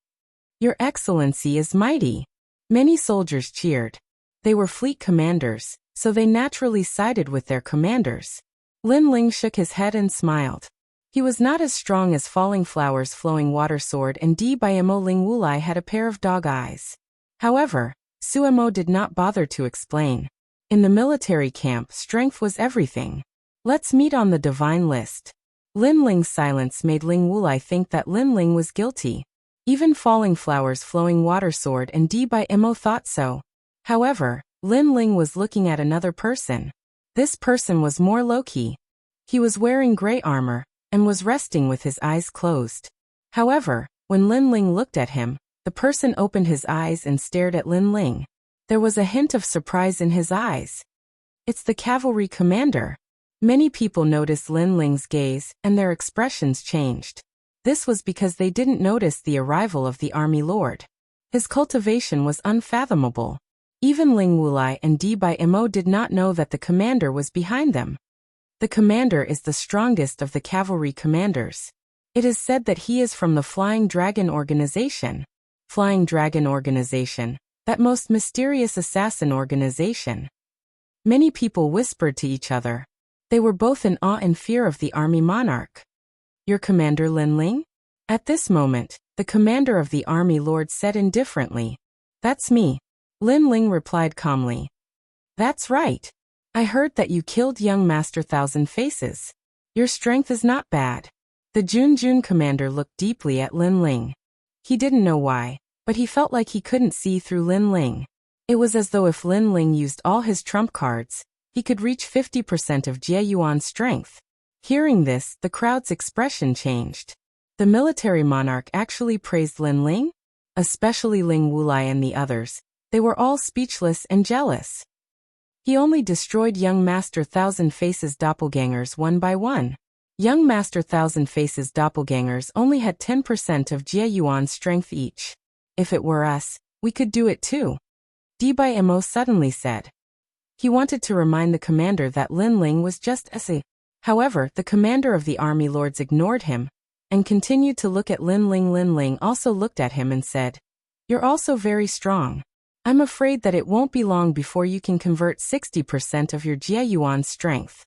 "Your Excellency is mighty." Many soldiers cheered. They were fleet commanders, so they naturally sided with their commanders. Lin Ling shook his head and smiled. He was not as strong as Falling Flowers Flowing Water Sword and D by Mo. Ling Wulai had a pair of dog eyes. However, Suemo did not bother to explain. In the military camp, strength was everything. "Let's meet on the divine list." Lin Ling's silence made Ling Wulai think that Lin Ling was guilty. Even Falling Flowers Flowing Water Sword and D by Mo thought so. However, Lin Ling was looking at another person. This person was more low-key. He was wearing gray armor, and was resting with his eyes closed. However, when Lin Ling looked at him, the person opened his eyes and stared at Lin Ling. There was a hint of surprise in his eyes. "It's the cavalry commander." Many people noticed Lin Ling's gaze, and their expressions changed. This was because they didn't notice the arrival of the army lord. His cultivation was unfathomable. Even Ling Wulai and D by Mo did not know that the commander was behind them. The commander is the strongest of the cavalry commanders. It is said that he is from the Flying Dragon Organization. Flying Dragon Organization, that most mysterious assassin organization. Many people whispered to each other. They were both in awe and fear of the army monarch. "Your commander Lin Ling?" At this moment, the commander of the army lord said indifferently. "That's me." Lin Ling replied calmly. "That's right. I heard that you killed young Master Thousand Faces. Your strength is not bad." The Jun commander looked deeply at Lin Ling. He didn't know why, but he felt like he couldn't see through Lin Ling. It was as though if Lin Ling used all his trump cards, he could reach 50% of Jie Yuan's strength. Hearing this, the crowd's expression changed. The military monarch actually praised Lin Ling? Especially Ling Wulai and the others. They were all speechless and jealous. He only destroyed young Master Thousand Faces doppelgangers one by one. Young Master Thousand Faces doppelgangers only had 10% of Jie Yuan's strength each. If it were us, we could do it too. D by Mo suddenly said. He wanted to remind the commander that Lin Ling was just a. However, the commander of the army lords ignored him, and continued to look at Lin Ling. Lin Ling also looked at him and said, "You're also very strong. I'm afraid that it won't be long before you can convert 60% of your Jie Yuan's strength."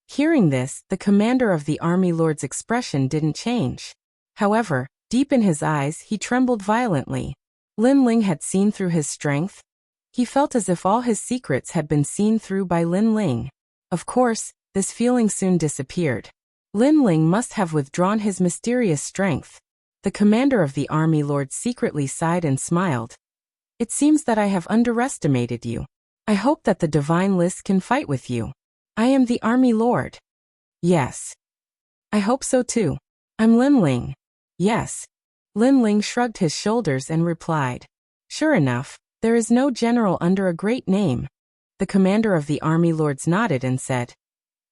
Hearing this, the commander of the army lord's expression didn't change. However, deep in his eyes, he trembled violently. Lin Ling had seen through his strength. He felt as if all his secrets had been seen through by Lin Ling. Of course, this feeling soon disappeared. Lin Ling must have withdrawn his mysterious strength. The commander of the army lords secretly sighed and smiled. It seems that I have underestimated you. I hope that the divine list can fight with you. I am the army lord. Yes. I hope so too. I'm Lin Ling. Yes. Lin Ling shrugged his shoulders and replied. Sure enough, there is no general under a great name. The commander of the army lords nodded and said,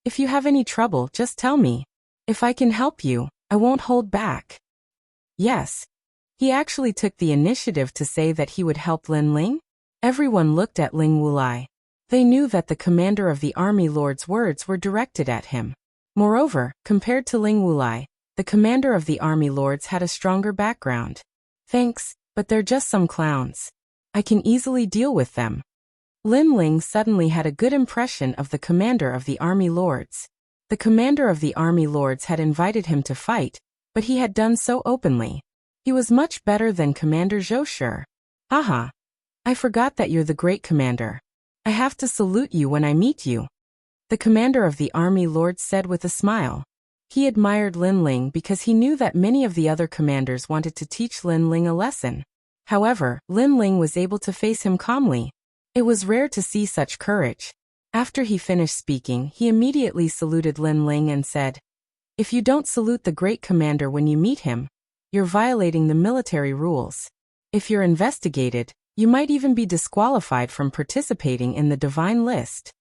If you have any trouble, just tell me. If I can help you, I won't hold back. Yes. He actually took the initiative to say that he would help Lin Ling. Everyone looked at Ling Wulai. They knew that the commander of the army lord's words were directed at him. Moreover, compared to Ling Wulai, the commander of the army lords had a stronger background. Thanks, but they're just some clowns. I can easily deal with them. Lin Ling suddenly had a good impression of the commander of the army lords. The commander of the army lords had invited him to fight, but he had done so openly. He was much better than Commander Zhou Shi. Haha. I forgot that you're the great commander. I have to salute you when I meet you. The commander of the army lords said with a smile. He admired Lin Ling because he knew that many of the other commanders wanted to teach Lin Ling a lesson. However, Lin Ling was able to face him calmly. It was rare to see such courage. After he finished speaking, he immediately saluted Lin Ling and said, If you don't salute the great commander when you meet him, you're violating the military rules. If you're investigated, you might even be disqualified from participating in the divine list.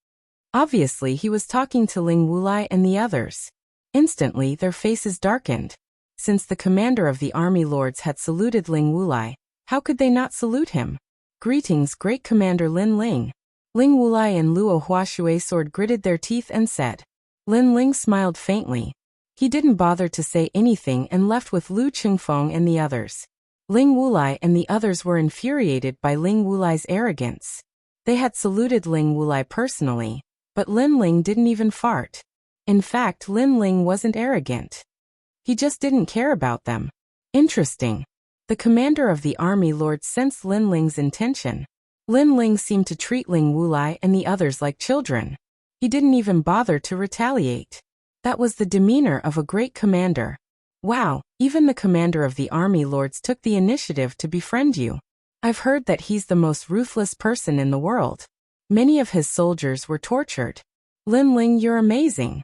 Obviously, he was talking to Ling Wulai and the others. Instantly, their faces darkened. Since the commander of the army lords had saluted Ling Wulai, how could they not salute him? Greetings, great commander Lin Ling. Ling Wulai and Luo Huashui sword gritted their teeth and said. Lin Ling smiled faintly. He didn't bother to say anything and left with Lu Qingfeng and the others. Ling Wulai and the others were infuriated by Ling Wulai's arrogance. They had saluted Ling Wulai personally, but Lin Ling didn't even fart. In fact, Lin Ling wasn't arrogant. He just didn't care about them. Interesting. The commander of the army lord sensed Lin Ling's intention. Lin Ling seemed to treat Ling Wulai and the others like children. He didn't even bother to retaliate. That was the demeanor of a great commander. Wow, even the commander of the army lords took the initiative to befriend you. I've heard that he's the most ruthless person in the world. Many of his soldiers were tortured. Lin Ling, you're amazing.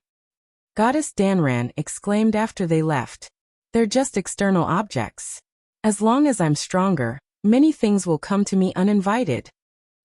Goddess Danran exclaimed after they left. They're just external objects. As long as I'm stronger, many things will come to me uninvited.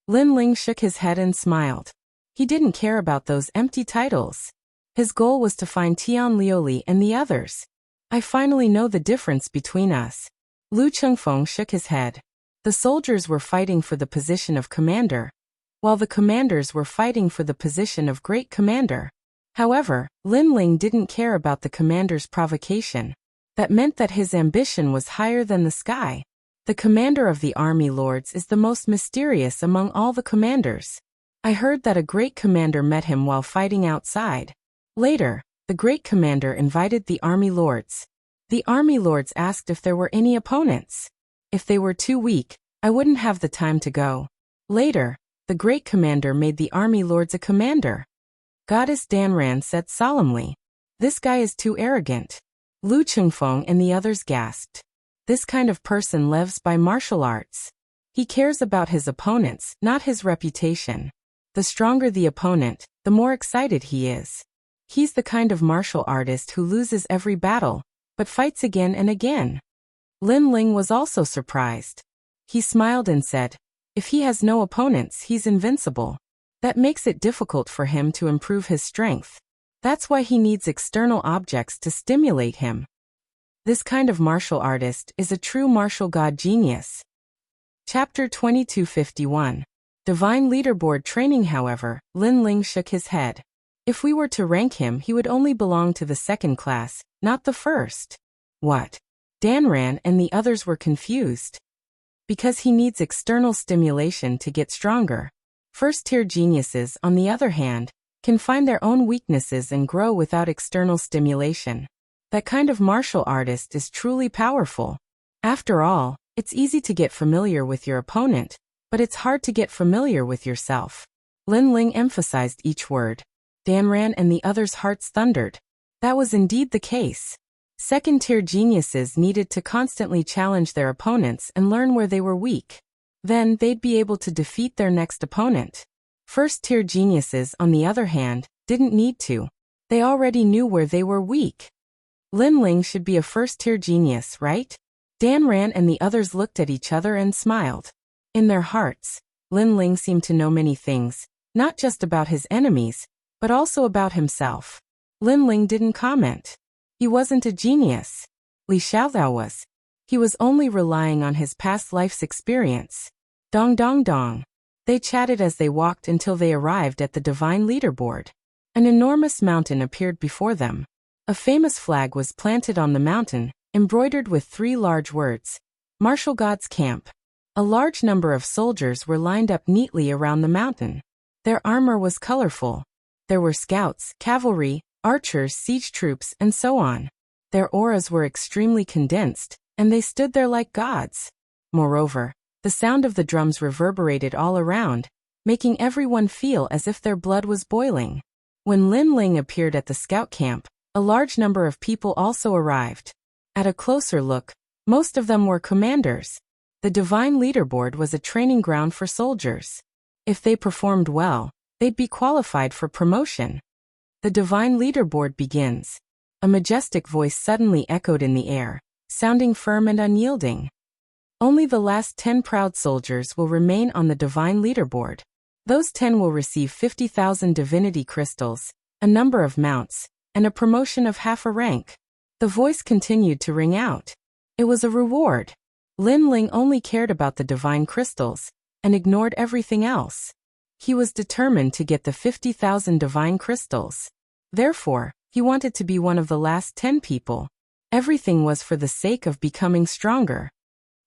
Lin Ling shook his head and smiled. He didn't care about those empty titles. His goal was to find Tian Liuli and the others. I finally know the difference between us. Lu Qingfeng shook his head. The soldiers were fighting for the position of commander, while the commanders were fighting for the position of great commander. However, Lin Ling didn't care about the commander's provocation. That meant that his ambition was higher than the sky. The commander of the army lords is the most mysterious among all the commanders. I heard that a great commander met him while fighting outside. Later, the great commander invited the army lords. The army lords asked if there were any opponents. If they were too weak, I wouldn't have the time to go. Later, the great commander made the army lords a commander. Goddess Danran said solemnly. This guy is too arrogant. Lu Qingfeng and the others gasped. This kind of person lives by martial arts. He cares about his opponents, not his reputation. The stronger the opponent, the more excited he is. He's the kind of martial artist who loses every battle, but fights again and again. Lin Ling was also surprised. He smiled and said, if he has no opponents, he's invincible. That makes it difficult for him to improve his strength. That's why he needs external objects to stimulate him. This kind of martial artist is a true martial god genius. Chapter 2251. Divine Leaderboard Training. However, Lin Ling shook his head. If we were to rank him, he would only belong to the second class, not the first. What? Danran and the others were confused. Because he needs external stimulation to get stronger. First-tier geniuses, on the other hand, can find their own weaknesses and grow without external stimulation. That kind of martial artist is truly powerful. After all, it's easy to get familiar with your opponent, but it's hard to get familiar with yourself. Lin Ling emphasized each word. Danran and the others' hearts thundered. That was indeed the case. Second-tier geniuses needed to constantly challenge their opponents and learn where they were weak. Then, they'd be able to defeat their next opponent. First-tier geniuses, on the other hand, didn't need to. They already knew where they were weak. Lin Ling should be a first-tier genius, right? Dan Ran and the others looked at each other and smiled. In their hearts, Lin Ling seemed to know many things, not just about his enemies, but also about himself. Lin Ling didn't comment. He wasn't a genius. Li Xiaoyao was. He was only relying on his past life's experience. Dong dong dong. They chatted as they walked until they arrived at the divine leaderboard. An enormous mountain appeared before them. A famous flag was planted on the mountain, embroidered with 3 large words. Martial God's Camp. A large number of soldiers were lined up neatly around the mountain. Their armor was colorful. There were scouts, cavalry, archers, siege troops, and so on. Their auras were extremely condensed, and they stood there like gods. Moreover, the sound of the drums reverberated all around, making everyone feel as if their blood was boiling. When Lin Ling appeared at the scout camp, a large number of people also arrived. At a closer look, most of them were commanders. The divine leaderboard was a training ground for soldiers. If they performed well, they'd be qualified for promotion. The divine leaderboard begins. A majestic voice suddenly echoed in the air, sounding firm and unyielding. Only the last 10 proud soldiers will remain on the divine leaderboard. Those 10 will receive 50,000 divinity crystals, a number of mounts, and a promotion of half a rank. The voice continued to ring out. It was a reward. Lin Ling only cared about the divine crystals, and ignored everything else. He was determined to get the 50,000 divine crystals. Therefore, he wanted to be one of the last 10 people. Everything was for the sake of becoming stronger.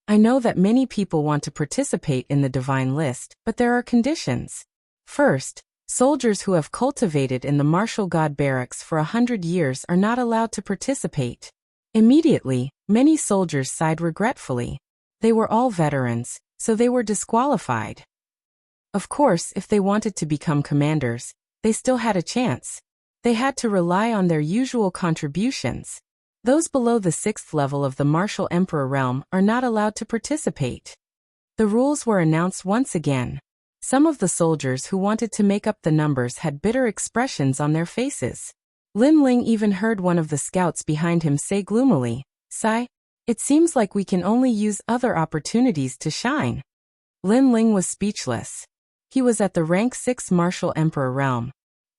I know that many people want to participate in the divine list, but there are conditions. First, soldiers who have cultivated in the martial god barracks for 100 years are not allowed to participate. Immediately, many soldiers sighed regretfully. They were all veterans, so they were disqualified. Of course, if they wanted to become commanders, they still had a chance. They had to rely on their usual contributions. Those below the 6th level of the martial emperor realm are not allowed to participate. The rules were announced once again. Some of the soldiers who wanted to make up the numbers had bitter expressions on their faces. Lin Ling even heard one of the scouts behind him say gloomily, "Sigh, it seems like we can only use other opportunities to shine." Lin Ling was speechless. He was at the rank 6 martial emperor realm.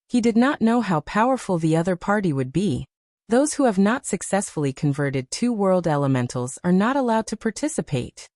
He did not know how powerful the other party would be. Those who have not successfully converted 2 world elementals are not allowed to participate.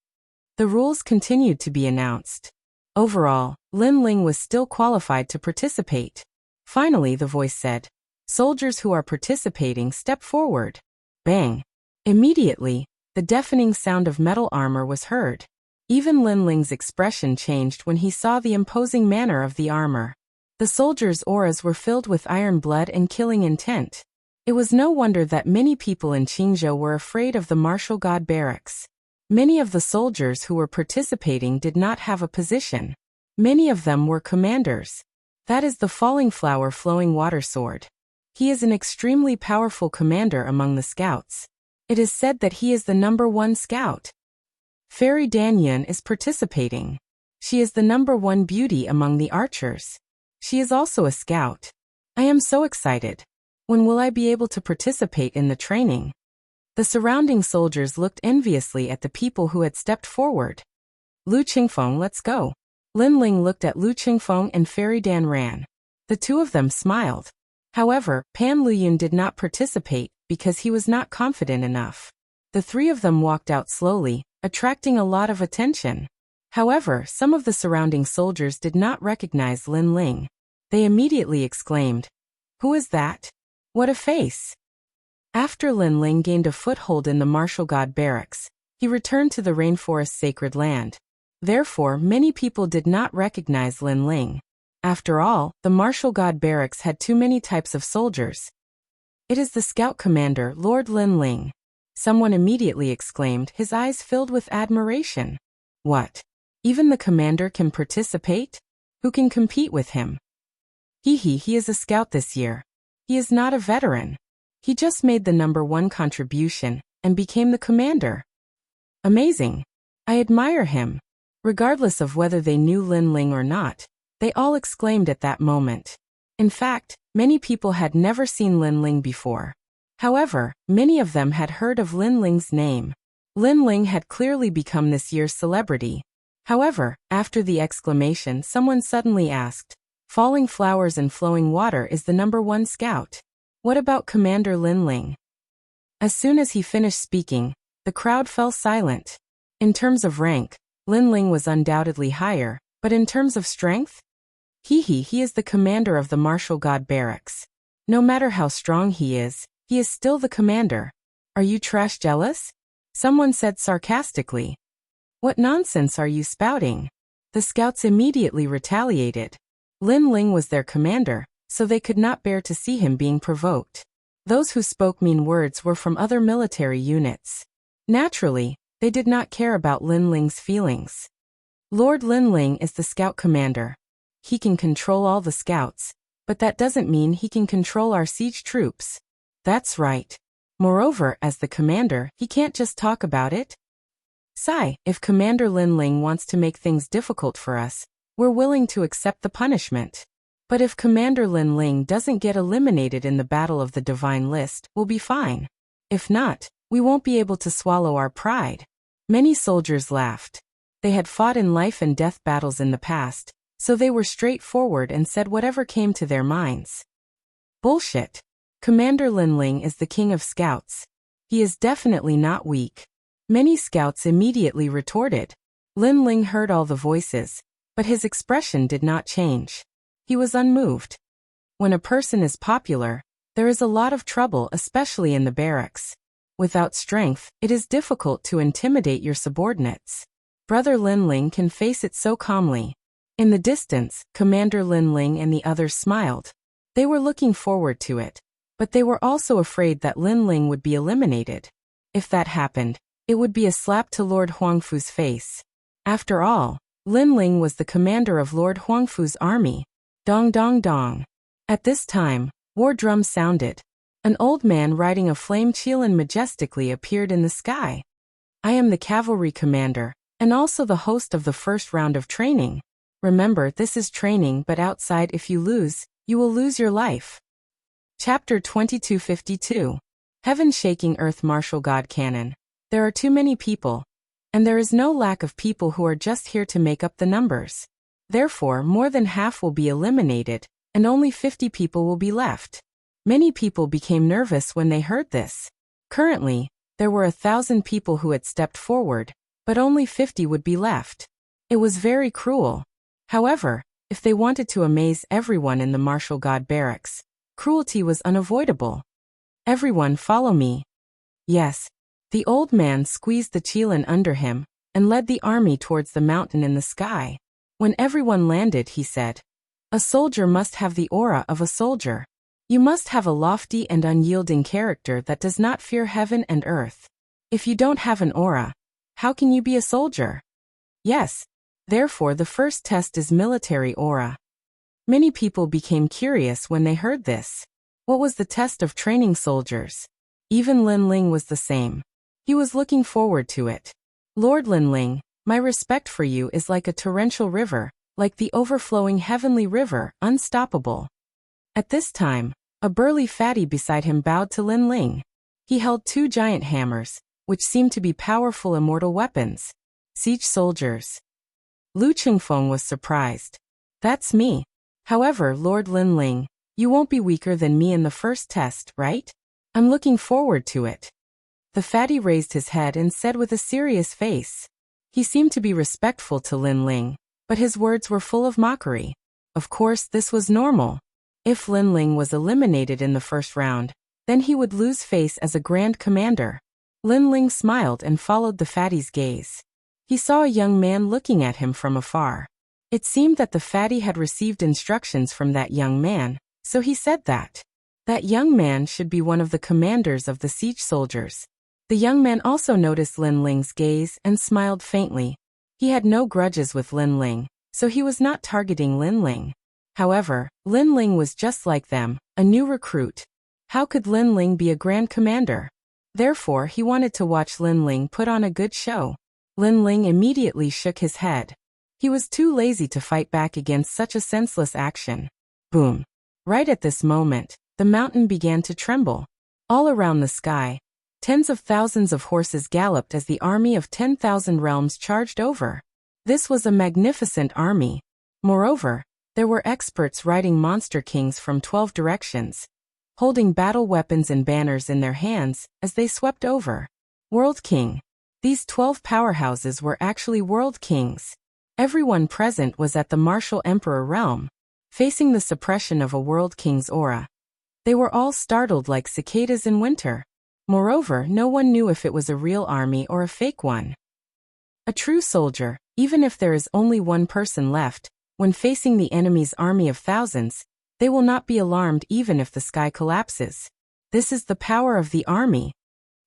The rules continued to be announced. Overall, Lin Ling was still qualified to participate. Finally, the voice said, "Soldiers who are participating, step forward." Bang! Immediately, the deafening sound of metal armor was heard. Even Lin Ling's expression changed when he saw the imposing manner of the armor. The soldiers' auras were filled with iron blood and killing intent. It was no wonder that many people in Qingzhou were afraid of the martial god barracks. Many of the soldiers who were participating did not have a position. Many of them were commanders. That is the falling flower flowing water sword. He is an extremely powerful commander among the scouts. It is said that he is the #1 scout. Fairy Danyan is participating. She is the #1 beauty among the archers. She is also a scout. I am so excited. When will I be able to participate in the training? The surrounding soldiers looked enviously at the people who had stepped forward. Lu Qingfeng, let's go. Lin Ling looked at Lu Qingfeng and Fairy Dan Ran. The two of them smiled. However, Pan Luyun did not participate because he was not confident enough. The 3 of them walked out slowly, attracting a lot of attention. However, some of the surrounding soldiers did not recognize Lin Ling. They immediately exclaimed, "Who is that? What a face!" After Lin Ling gained a foothold in the martial god barracks, he returned to the rainforest sacred land. Therefore, many people did not recognize Lin Ling. After all, the martial god barracks had too many types of soldiers. "It is the scout commander, Lord Lin Ling." Someone immediately exclaimed, his eyes filled with admiration. "What? Even the commander can participate? Who can compete with him?" He is a scout this year. He is not a veteran. He just made the #1 contribution and became the commander. Amazing. I admire him. Regardless of whether they knew Lin Ling or not, they all exclaimed at that moment. In fact, many people had never seen Lin Ling before. However, many of them had heard of Lin Ling's name. Lin Ling had clearly become this year's celebrity. However, after the exclamation, someone suddenly asked, "Falling flowers and flowing water is the #1 scout. What about Commander Lin Ling?" As soon as he finished speaking, the crowd fell silent. In terms of rank, Lin Ling was undoubtedly higher, but in terms of strength? He is the commander of the martial god barracks. No matter how strong he is still the commander. Are you trash jealous? Someone said sarcastically. What nonsense are you spouting? The scouts immediately retaliated. Lin Ling was their commander, so they could not bear to see him being provoked. Those who spoke mean words were from other military units. Naturally, they did not care about Lin Ling's feelings. Lord Lin Ling is the scout commander. He can control all the scouts, but that doesn't mean he can control our siege troops. That's right. Moreover, as the commander, he can't just talk about it. Sigh, if Commander Lin Ling wants to make things difficult for us, we're willing to accept the punishment. But if Commander Lin Ling doesn't get eliminated in the Battle of the Divine List, we'll be fine. If not, we won't be able to swallow our pride. Many soldiers laughed. They had fought in life and death battles in the past, so they were straightforward and said whatever came to their minds. Bullshit. Commander Lin Ling is the king of scouts. He is definitely not weak. Many scouts immediately retorted. Lin Ling heard all the voices, but his expression did not change. He was unmoved. When a person is popular, there is a lot of trouble, especially in the barracks. Without strength, it is difficult to intimidate your subordinates. Brother Lin Ling can face it so calmly. In the distance, Commander Lin Ling and the others smiled. They were looking forward to it, but they were also afraid that Lin Ling would be eliminated. If that happened, it would be a slap to Lord Huangfu's face. After all, Lin Ling was the commander of Lord Huangfu's army. Dong dong dong. At this time, war drums sounded. An old man riding a flame chelan majestically appeared in the sky. I am the cavalry commander, and also the host of the first round of training. Remember, this is training, but outside if you lose, you will lose your life. Chapter 2252. Heaven Shaking Earth Martial God Canon. There are too many people. And there is no lack of people who are just here to make up the numbers. Therefore, more than half will be eliminated, and only 50 people will be left. Many people became nervous when they heard this. Currently, there were 1,000 people who had stepped forward, but only 50 would be left. It was very cruel. However, if they wanted to amaze everyone in the martial god barracks, cruelty was unavoidable. Everyone follow me. Yes. The old man squeezed the chelan under him and led the army towards the mountain in the sky. When everyone landed, he said, "A soldier must have the aura of a soldier. You must have a lofty and unyielding character that does not fear heaven and earth. If you don't have an aura, how can you be a soldier?" Yes. Therefore, the first test is military aura. Many people became curious when they heard this. What was the test of training soldiers? Even Lin Ling was the same. He was looking forward to it. Lord Lin Ling, my respect for you is like a torrential river, like the overflowing heavenly river, unstoppable. At this time, a burly fatty beside him bowed to Lin Ling. He held 2 giant hammers, which seemed to be powerful immortal weapons. Siege soldiers. Lu Qingfeng was surprised. That's me. However, Lord Lin Ling, you won't be weaker than me in the first test, right? I'm looking forward to it. The fatty raised his head and said with a serious face. He seemed to be respectful to Lin Ling, but his words were full of mockery. Of course, this was normal. If Lin Ling was eliminated in the first round, then he would lose face as a grand commander. Lin Ling smiled and followed the fatty's gaze. He saw a young man looking at him from afar. It seemed that the fatty had received instructions from that young man, so he said that young man should be one of the commanders of the siege soldiers. The young man also noticed Lin Ling's gaze and smiled faintly. He had no grudges with Lin Ling, so he was not targeting Lin Ling. However, Lin Ling was just like them, a new recruit. How could Lin Ling be a grand commander? Therefore, he wanted to watch Lin Ling put on a good show. Lin Ling immediately shook his head. He was too lazy to fight back against such a senseless action. Boom. Right at this moment, the mountain began to tremble. All around the sky, tens of thousands of horses galloped as the army of 10,000 realms charged over. This was a magnificent army. Moreover, there were experts riding monster kings from 12 directions, holding battle weapons and banners in their hands as they swept over. World King. These 12 powerhouses were actually world kings. Everyone present was at the martial emperor realm, facing the suppression of a world king's aura. They were all startled like cicadas in winter. Moreover, no one knew if it was a real army or a fake one. A true soldier, even if there is only one person left, when facing the enemy's army of thousands, they will not be alarmed even if the sky collapses. This is the power of the army.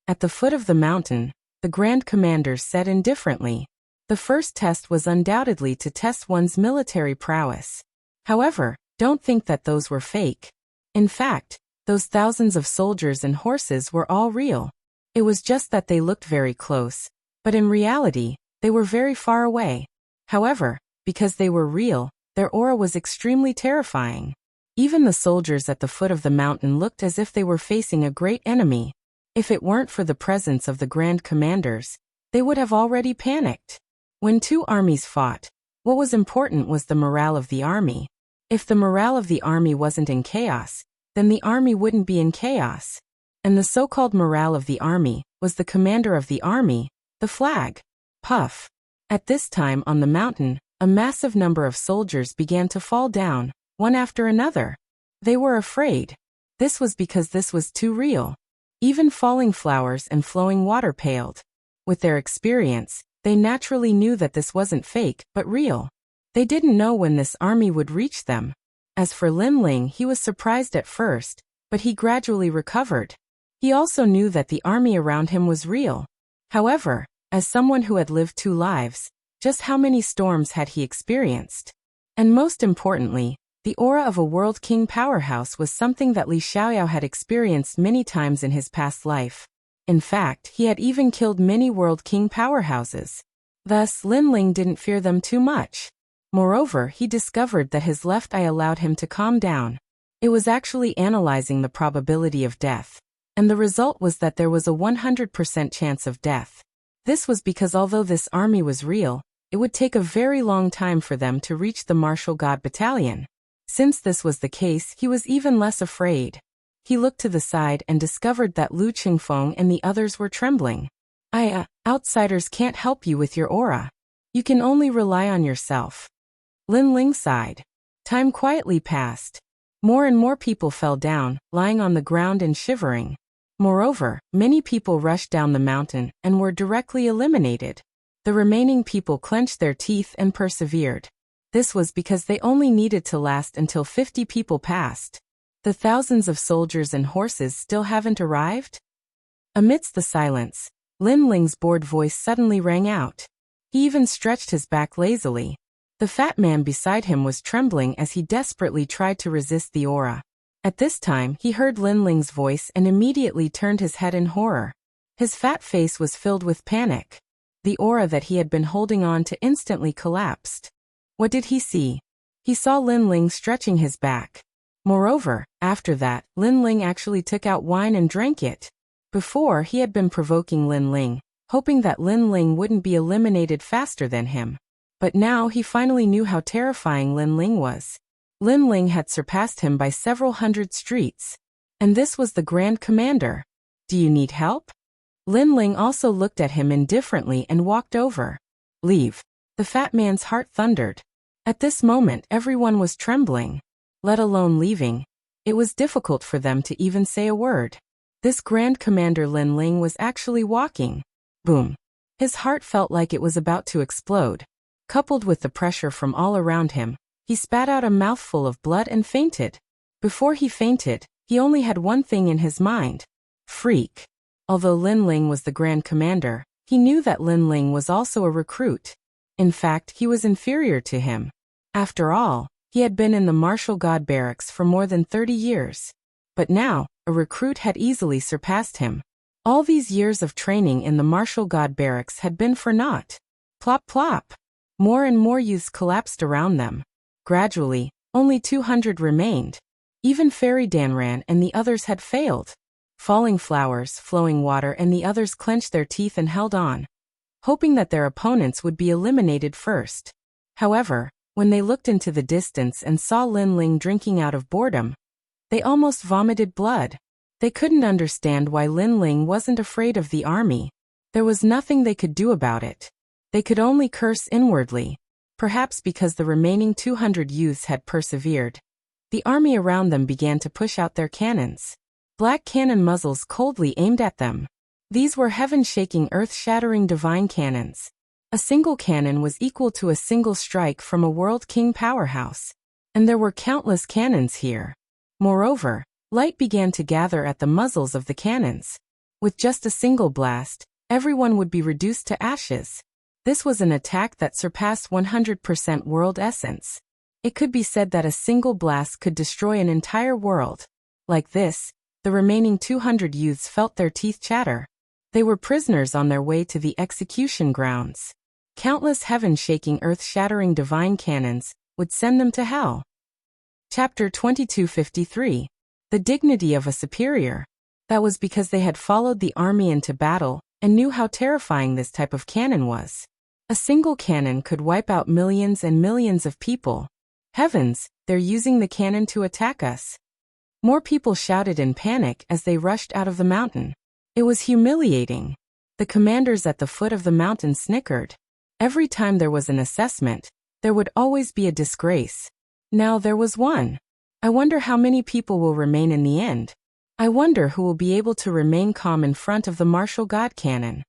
At the foot of the mountain, the Grand Commanders said indifferently. The first test was undoubtedly to test one's military prowess. However, don't think that those were fake. In fact, those thousands of soldiers and horses were all real. It was just that they looked very close, but in reality, they were very far away. However, because they were real, their aura was extremely terrifying. Even the soldiers at the foot of the mountain looked as if they were facing a great enemy. If it weren't for the presence of the Grand Commanders, they would have already panicked. When two armies fought, what was important was the morale of the army. If the morale of the army wasn't in chaos, then the army wouldn't be in chaos. And the so-called morale of the army was the commander of the army, the flag. Puff. At this time on the mountain, a massive number of soldiers began to fall down, one after another. They were afraid. This was because this was too real. Even falling flowers and flowing water paled. With their experience, they naturally knew that this wasn't fake, but real. They didn't know when this army would reach them. As for Lin Ling, he was surprised at first, but he gradually recovered. He also knew that the army around him was real. However, as someone who had lived 2 lives, just how many storms had he experienced? And most importantly, the aura of a world king powerhouse was something that Li Xiaoyao had experienced many times in his past life. In fact, he had even killed many world king powerhouses. Thus, Lin Ling didn't fear them too much. Moreover, he discovered that his left eye allowed him to calm down. It was actually analyzing the probability of death. And the result was that there was a 100% chance of death. This was because although this army was real, it would take a very long time for them to reach the martial god battalion. Since this was the case, he was even less afraid. He looked to the side and discovered that Lu Qingfeng and the others were trembling. Outsiders can't help you with your aura. You can only rely on yourself. Lin Ling sighed. Time quietly passed. More and more people fell down, lying on the ground and shivering. Moreover, many people rushed down the mountain and were directly eliminated. The remaining people clenched their teeth and persevered. This was because they only needed to last until 50 people passed. The thousands of soldiers and horses still haven't arrived? Amidst the silence, Lin Ling's bored voice suddenly rang out. He even stretched his back lazily. The fat man beside him was trembling as he desperately tried to resist the aura. At this time, he heard Lin Ling's voice and immediately turned his head in horror. His fat face was filled with panic. The aura that he had been holding on to instantly collapsed. What did he see? He saw Lin Ling stretching his back. Moreover, after that, Lin Ling actually took out wine and drank it. Before, he had been provoking Lin Ling, hoping that Lin Ling wouldn't be eliminated faster than him. But now he finally knew how terrifying Lin Ling was. Lin Ling had surpassed him by several hundred streets. And this was the Grand Commander. Do you need help? Lin Ling also looked at him indifferently and walked over. Leave. The fat man's heart thundered. At this moment everyone was trembling. Let alone leaving. It was difficult for them to even say a word. This Grand Commander Lin Ling was actually walking. Boom. His heart felt like it was about to explode. Coupled with the pressure from all around him, he spat out a mouthful of blood and fainted. Before he fainted, he only had one thing in his mind. Freak. Although Lin Ling was the Grand Commander, he knew that Lin Ling was also a recruit. In fact, he was inferior to him. After all, he had been in the martial god barracks for more than 30 years. But now, a recruit had easily surpassed him. All these years of training in the martial god barracks had been for naught. Plop plop. More and more youths collapsed around them. Gradually, only 200 remained. Even Fairy Danran and the others had failed. Falling flowers, flowing water, and the others clenched their teeth and held on, hoping that their opponents would be eliminated first. However, when they looked into the distance and saw Lin Ling drinking out of boredom, they almost vomited blood. They couldn't understand why Lin Ling wasn't afraid of the army. There was nothing they could do about it. They could only curse inwardly. Perhaps because the remaining 200 youths had persevered, the army around them began to push out their cannons. Black cannon muzzles coldly aimed at them. These were heaven-shaking, earth-shattering divine cannons. A single cannon was equal to a single strike from a world king powerhouse. And there were countless cannons here. Moreover, light began to gather at the muzzles of the cannons. With just a single blast, everyone would be reduced to ashes. This was an attack that surpassed 100% world essence. It could be said that a single blast could destroy an entire world. Like this, the remaining 200 youths felt their teeth chatter. They were prisoners on their way to the execution grounds. Countless heaven-shaking, earth-shattering divine cannons would send them to hell. Chapter 2253. The dignity of a superior. That was because they had followed the army into battle and knew how terrifying this type of cannon was. A single cannon could wipe out millions and millions of people. Heavens, they're using the cannon to attack us. More people shouted in panic as they rushed out of the mountain. It was humiliating. The commanders at the foot of the mountain snickered. Every time there was an assessment, there would always be a disgrace. Now there was one. I wonder how many people will remain in the end. I wonder who will be able to remain calm in front of the martial god cannon.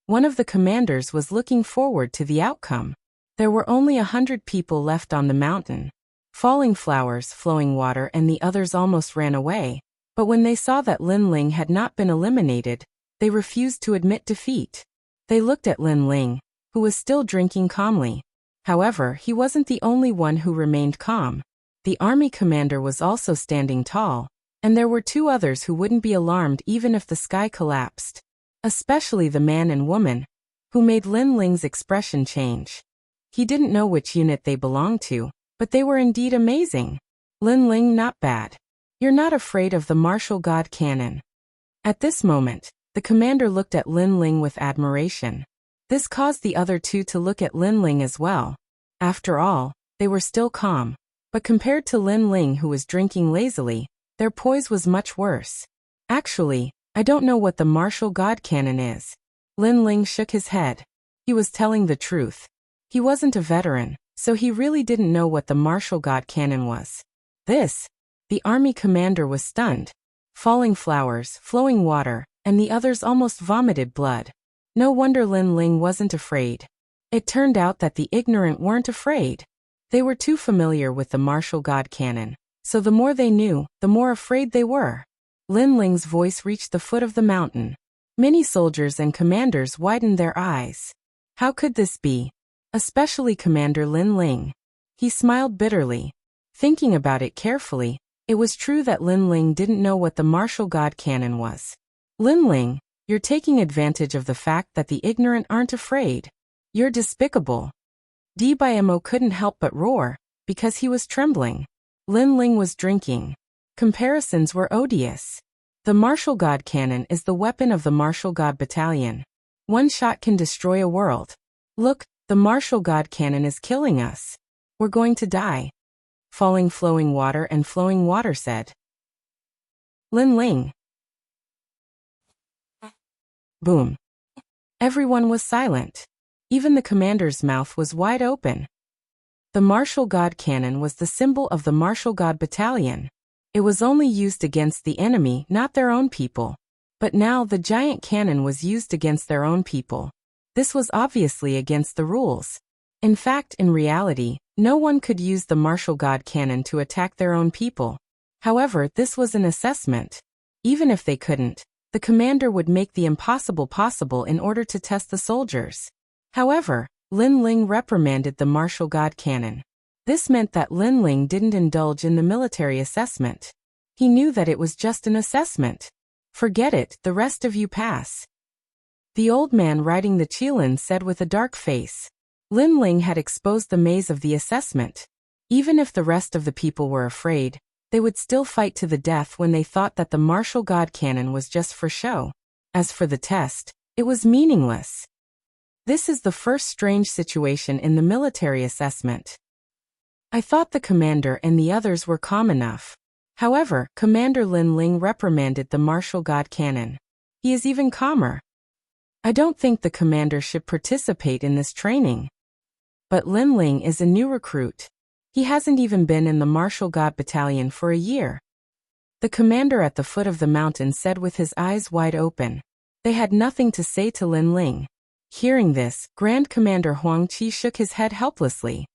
One of the commanders was looking forward to the outcome. There were only 100 people left on the mountain. Falling flowers, flowing water, and the others almost ran away. But when they saw that Lin Ling had not been eliminated, they refused to admit defeat. They looked at Lin Ling, who was still drinking calmly. However, he wasn't the only one who remained calm. The army commander was also standing tall, and there were two others who wouldn't be alarmed even if the sky collapsed. Especially the man and woman, who made Lin Ling's expression change. He didn't know which unit they belonged to, but they were indeed amazing. Lin Ling, not bad. You're not afraid of the martial god cannon. At this moment, the commander looked at Lin Ling with admiration. This caused the other two to look at Lin Ling as well. After all, they were still calm, but compared to Lin Ling, who was drinking lazily, their poise was much worse. Actually, I don't know what the martial god cannon is. Lin Ling shook his head. He was telling the truth. He wasn't a veteran, so he really didn't know what the martial god cannon was. The army commander was stunned. Falling flowers, flowing water, and the others almost vomited blood. No wonder Lin Ling wasn't afraid. It turned out that the ignorant weren't afraid. They were too familiar with the martial god cannon, so the more they knew, the more afraid they were. Lin Ling's voice reached the foot of the mountain. Many soldiers and commanders widened their eyes. How could this be? Especially Commander Lin Ling. He smiled bitterly. Thinking about it carefully, it was true that Lin Ling didn't know what the martial god cannon was. Lin Ling, you're taking advantage of the fact that the ignorant aren't afraid. You're despicable. Dbymo couldn't help but roar, because he was trembling. Lin Ling was drinking. Comparisons were odious. The martial god cannon is the weapon of the martial god battalion. One shot can destroy a world. Look, the martial god cannon is killing us. We're going to die. Falling flowing water and flowing water said. Lin Ling. Boom. Everyone was silent. Even the commander's mouth was wide open. The martial god cannon was the symbol of the martial god battalion. It was only used against the enemy, not their own people. But now the giant cannon was used against their own people. This was obviously against the rules. In fact, in reality, no one could use the martial god cannon to attack their own people. However, this was an assessment. Even if they couldn't, the commander would make the impossible possible in order to test the soldiers. However, Lin Ling reprimanded the martial god cannon. This meant that Lin Ling didn't indulge in the military assessment. He knew that it was just an assessment. Forget it, the rest of you pass. The old man riding the Qilin said with a dark face. Lin Ling had exposed the maze of the assessment. Even if the rest of the people were afraid, they would still fight to the death when they thought that the martial god cannon was just for show. As for the test, it was meaningless. This is the first strange situation in the military assessment. I thought the commander and the others were calm enough. However, Commander Lin Ling reprimanded the martial god cannon. He is even calmer. I don't think the commander should participate in this training. But Lin Ling is a new recruit. He hasn't even been in the martial god battalion for a year. The commander at the foot of the mountain said with his eyes wide open. They had nothing to say to Lin Ling. Hearing this, Grand Commander Huang Qi shook his head helplessly.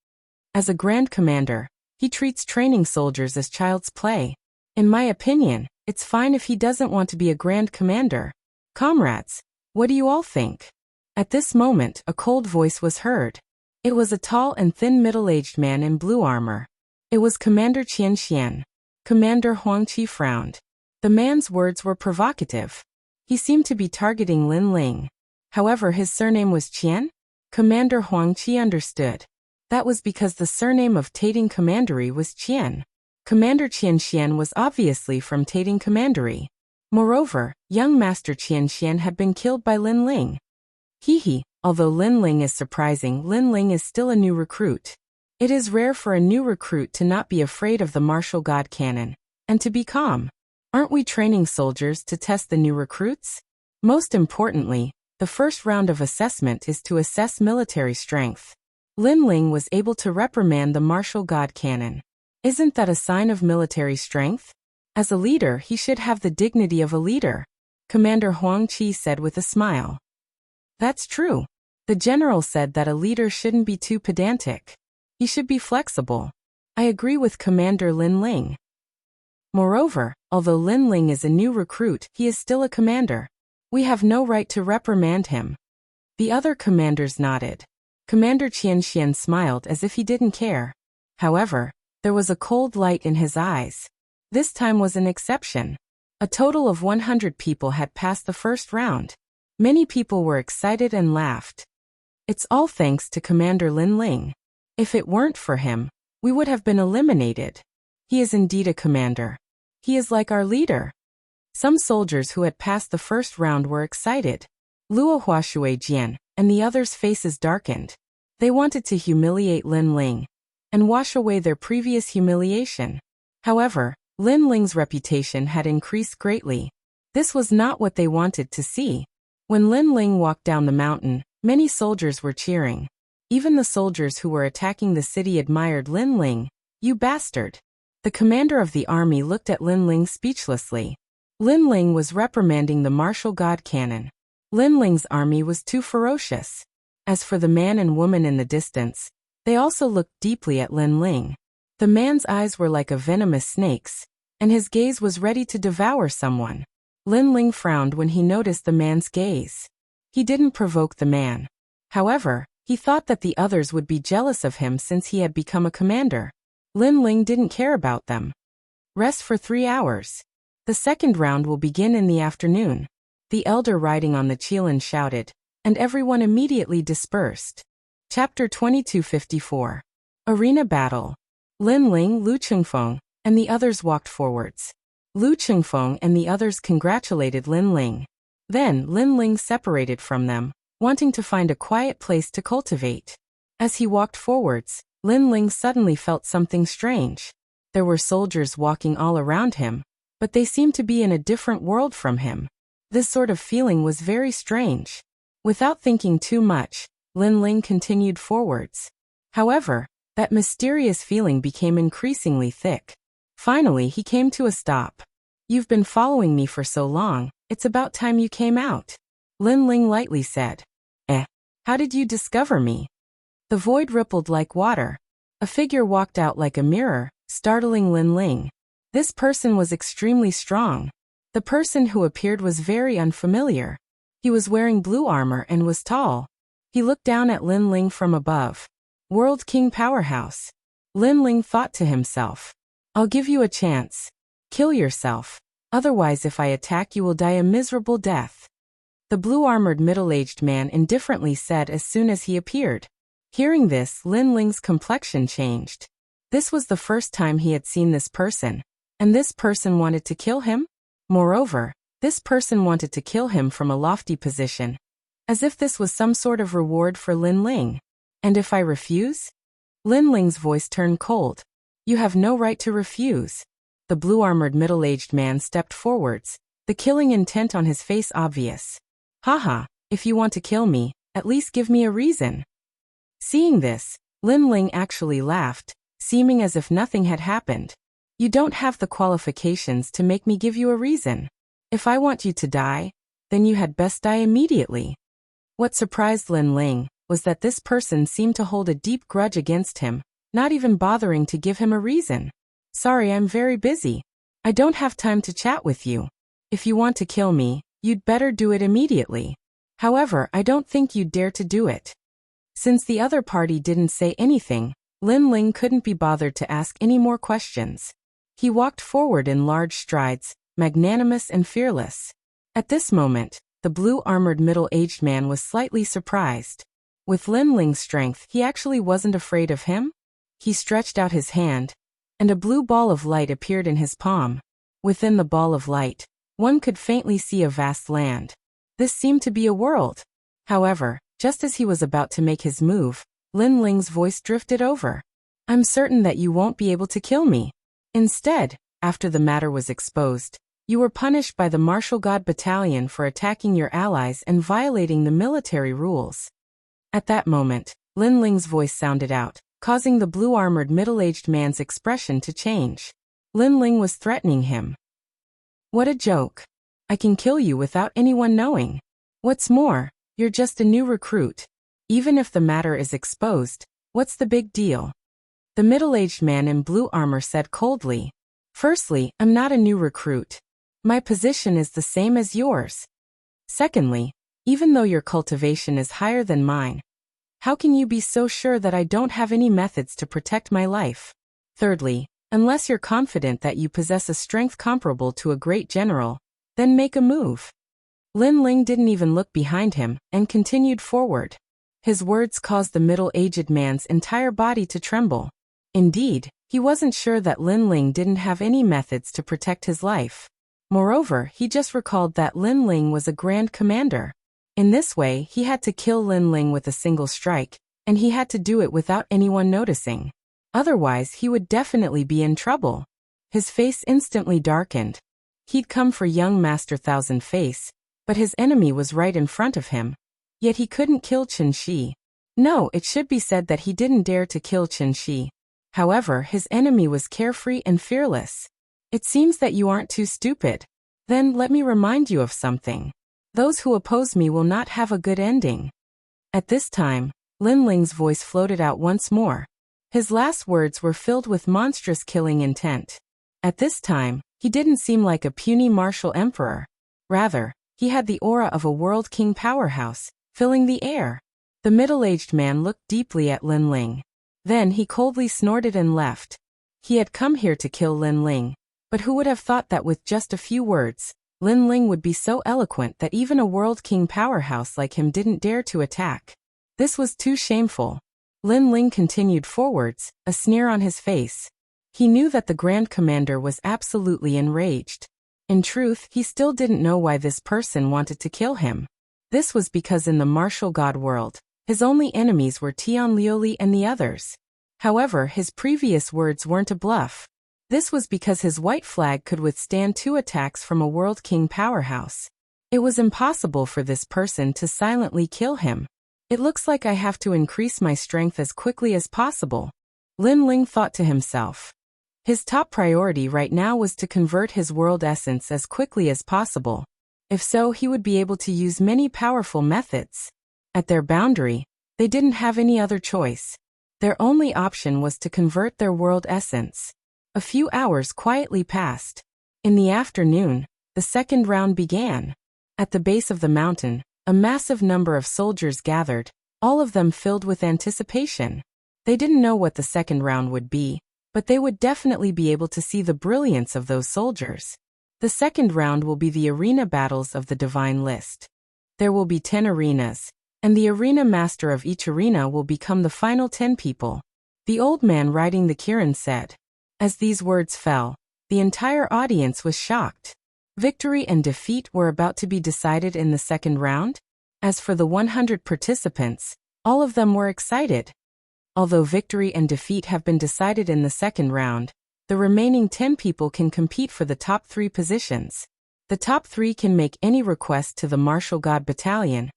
As a Grand Commander, he treats training soldiers as child's play. In my opinion, it's fine if he doesn't want to be a Grand Commander. Comrades, what do you all think? At this moment, a cold voice was heard. It was a tall and thin middle-aged man in blue armor. It was Commander Qian Xian. Commander Huang Qi frowned. The man's words were provocative. He seemed to be targeting Lin Ling. However, his surname was Qian? Commander Huang Qi understood. That was because the surname of Tating Commandery was Qian. Commander Qian Xian was obviously from Tating Commandery. Moreover, young Master Qian Xian had been killed by Lin Ling. Although Lin Ling is surprising, Lin Ling is still a new recruit. It is rare for a new recruit to not be afraid of the martial god cannon, and to be calm. Aren't we training soldiers to test the new recruits? Most importantly, the first round of assessment is to assess military strength. Lin Ling was able to reprimand the martial god cannon. Isn't that a sign of military strength? As a leader, he should have the dignity of a leader, Commander Huang Qi said with a smile. That's true. The general said that a leader shouldn't be too pedantic. He should be flexible. I agree with Commander Lin Ling. Moreover, although Lin Ling is a new recruit, he is still a commander. We have no right to reprimand him. The other commanders nodded. Commander Qian Xian smiled as if he didn't care. However, there was a cold light in his eyes. This time was an exception. A total of 100 people had passed the first round. Many people were excited and laughed. It's all thanks to Commander Lin Ling. If it weren't for him, we would have been eliminated. He is indeed a commander. He is like our leader. Some soldiers who had passed the first round were excited. Luo Huashui Jian and the others' faces darkened. They wanted to humiliate Lin Ling and wash away their previous humiliation. However, Lin Ling's reputation had increased greatly. This was not what they wanted to see. When Lin Ling walked down the mountain, many soldiers were cheering. Even the soldiers who were attacking the city admired Lin Ling. You bastard. The commander of the army looked at Lin Ling speechlessly. Lin Ling was reprimanding the martial god cannon. Lin Ling's army was too ferocious. As for the man and woman in the distance, they also looked deeply at Lin Ling. The man's eyes were like a venomous snake's, and his gaze was ready to devour someone. Lin Ling frowned when he noticed the man's gaze. He didn't provoke the man. However, he thought that the others would be jealous of him since he had become a commander. Lin Ling didn't care about them. Rest for 3 hours. The second round will begin in the afternoon. The elder riding on the Qilin shouted, and everyone immediately dispersed. Chapter 2254. Arena Battle. Lin Ling, Lu Chengfeng, and the others walked forwards. Lu Chengfeng and the others congratulated Lin Ling. Then Lin Ling separated from them, wanting to find a quiet place to cultivate. As he walked forwards, Lin Ling suddenly felt something strange. There were soldiers walking all around him, but they seemed to be in a different world from him. This sort of feeling was very strange. Without thinking too much, Lin Ling continued forwards. However, that mysterious feeling became increasingly thick. Finally, he came to a stop. You've been following me for so long, it's about time you came out. Lin Ling lightly said. How did you discover me? The void rippled like water. A figure walked out like a mirror, startling Lin Ling. This person was extremely strong. The person who appeared was very unfamiliar. He was wearing blue armor and was tall. He looked down at Lin Ling from above. World King Powerhouse. Lin Ling thought to himself. I'll give you a chance. Kill yourself. Otherwise, if I attack, you will die a miserable death. The blue-armored middle-aged man indifferently said as soon as he appeared. Hearing this, Lin Ling's complexion changed. This was the first time he had seen this person, and this person wanted to kill him? Moreover, this person wanted to kill him from a lofty position, as if this was some sort of reward for Lin Ling. And if I refuse? Lin Ling's voice turned cold. You have no right to refuse. The blue-armored middle-aged man stepped forwards, the killing intent on his face obvious. Haha, if you want to kill me, at least give me a reason. Seeing this, Lin Ling actually laughed, seeming as if nothing had happened. You don't have the qualifications to make me give you a reason. If I want you to die, then you had best die immediately. What surprised Lin Ling was that this person seemed to hold a deep grudge against him, not even bothering to give him a reason. Sorry, I'm very busy. I don't have time to chat with you. If you want to kill me, you'd better do it immediately. However, I don't think you'd dare to do it. Since the other party didn't say anything, Lin Ling couldn't be bothered to ask any more questions. He walked forward in large strides, magnanimous and fearless. At this moment, the blue-armored middle-aged man was slightly surprised. With Lin Ling's strength, he actually wasn't afraid of him. He stretched out his hand, and a blue ball of light appeared in his palm. Within the ball of light, one could faintly see a vast land. This seemed to be a world. However, just as he was about to make his move, Lin Ling's voice drifted over. I'm certain that you won't be able to kill me. Instead, after the matter was exposed, you were punished by the Martial God Battalion for attacking your allies and violating the military rules. At that moment, Lin Ling's voice sounded out, causing the blue-armored middle-aged man's expression to change. Lin Ling was threatening him. What a joke. I can kill you without anyone knowing. What's more, you're just a new recruit. Even if the matter is exposed, what's the big deal? The middle-aged man in blue armor said coldly. Firstly, I'm not a new recruit. My position is the same as yours. Secondly, even though your cultivation is higher than mine, how can you be so sure that I don't have any methods to protect my life? Thirdly, unless you're confident that you possess a strength comparable to a great general, then make a move. Lin Ling didn't even look behind him and continued forward. His words caused the middle-aged man's entire body to tremble. Indeed, he wasn't sure that Lin Ling didn't have any methods to protect his life. Moreover, he just recalled that Lin Ling was a grand commander. In this way, he had to kill Lin Ling with a single strike, and he had to do it without anyone noticing. Otherwise, he would definitely be in trouble. His face instantly darkened. He'd come for young Master Thousand Face, but his enemy was right in front of him. Yet he couldn't kill Qin Shi. No, it should be said that he didn't dare to kill Qin Shi. However, his enemy was carefree and fearless. It seems that you aren't too stupid. Then let me remind you of something. Those who oppose me will not have a good ending. At this time, Lin Ling's voice floated out once more. His last words were filled with monstrous killing intent. At this time, he didn't seem like a puny martial emperor. Rather, he had the aura of a world king powerhouse, filling the air. The middle-aged man looked deeply at Lin Ling. Then he coldly snorted and left. He had come here to kill Lin Ling, but who would have thought that with just a few words, Lin Ling would be so eloquent that even a world king powerhouse like him didn't dare to attack. This was too shameful. Lin Ling continued forwards, a sneer on his face. He knew that the Grand Commander was absolutely enraged. In truth, he still didn't know why this person wanted to kill him. This was because in the martial god world, his only enemies were Tian Liuli and the others. However, his previous words weren't a bluff. This was because his white flag could withstand 2 attacks from a world king powerhouse. It was impossible for this person to silently kill him. It looks like I have to increase my strength as quickly as possible. Lin Ling thought to himself. His top priority right now was to convert his world essence as quickly as possible. If so, he would be able to use many powerful methods. At their boundary, they didn't have any other choice. Their only option was to convert their world essence. A few hours quietly passed. In the afternoon, the second round began. At the base of the mountain, a massive number of soldiers gathered, all of them filled with anticipation. They didn't know what the second round would be, but they would definitely be able to see the brilliance of those soldiers. The second round will be the arena battles of the divine list. There will be 10 arenas, and the arena master of each arena will become the final 10 people. The old man riding the Kirin said. As these words fell, the entire audience was shocked. Victory and defeat were about to be decided in the second round? As for the 100 participants, all of them were excited. Although victory and defeat have been decided in the second round, the remaining 10 people can compete for the top 3 positions. The top 3 can make any request to the Martial God Battalion,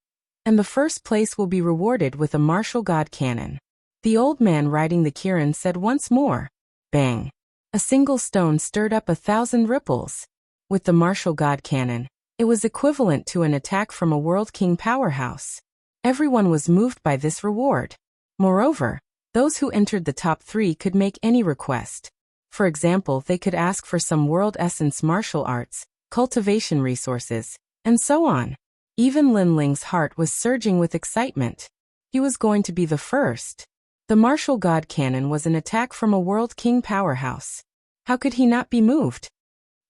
and the first place will be rewarded with a Martial God cannon. The old man riding the Kirin said once more. Bang! A single stone stirred up 1,000 ripples. With the Martial God cannon, it was equivalent to an attack from a World King powerhouse. Everyone was moved by this reward. Moreover, those who entered the top 3 could make any request. For example, they could ask for some world essence martial arts, cultivation resources, and so on. Even Lin Ling's heart was surging with excitement. He was going to be the first. The Martial God Cannon was an attack from a World King powerhouse. How could he not be moved?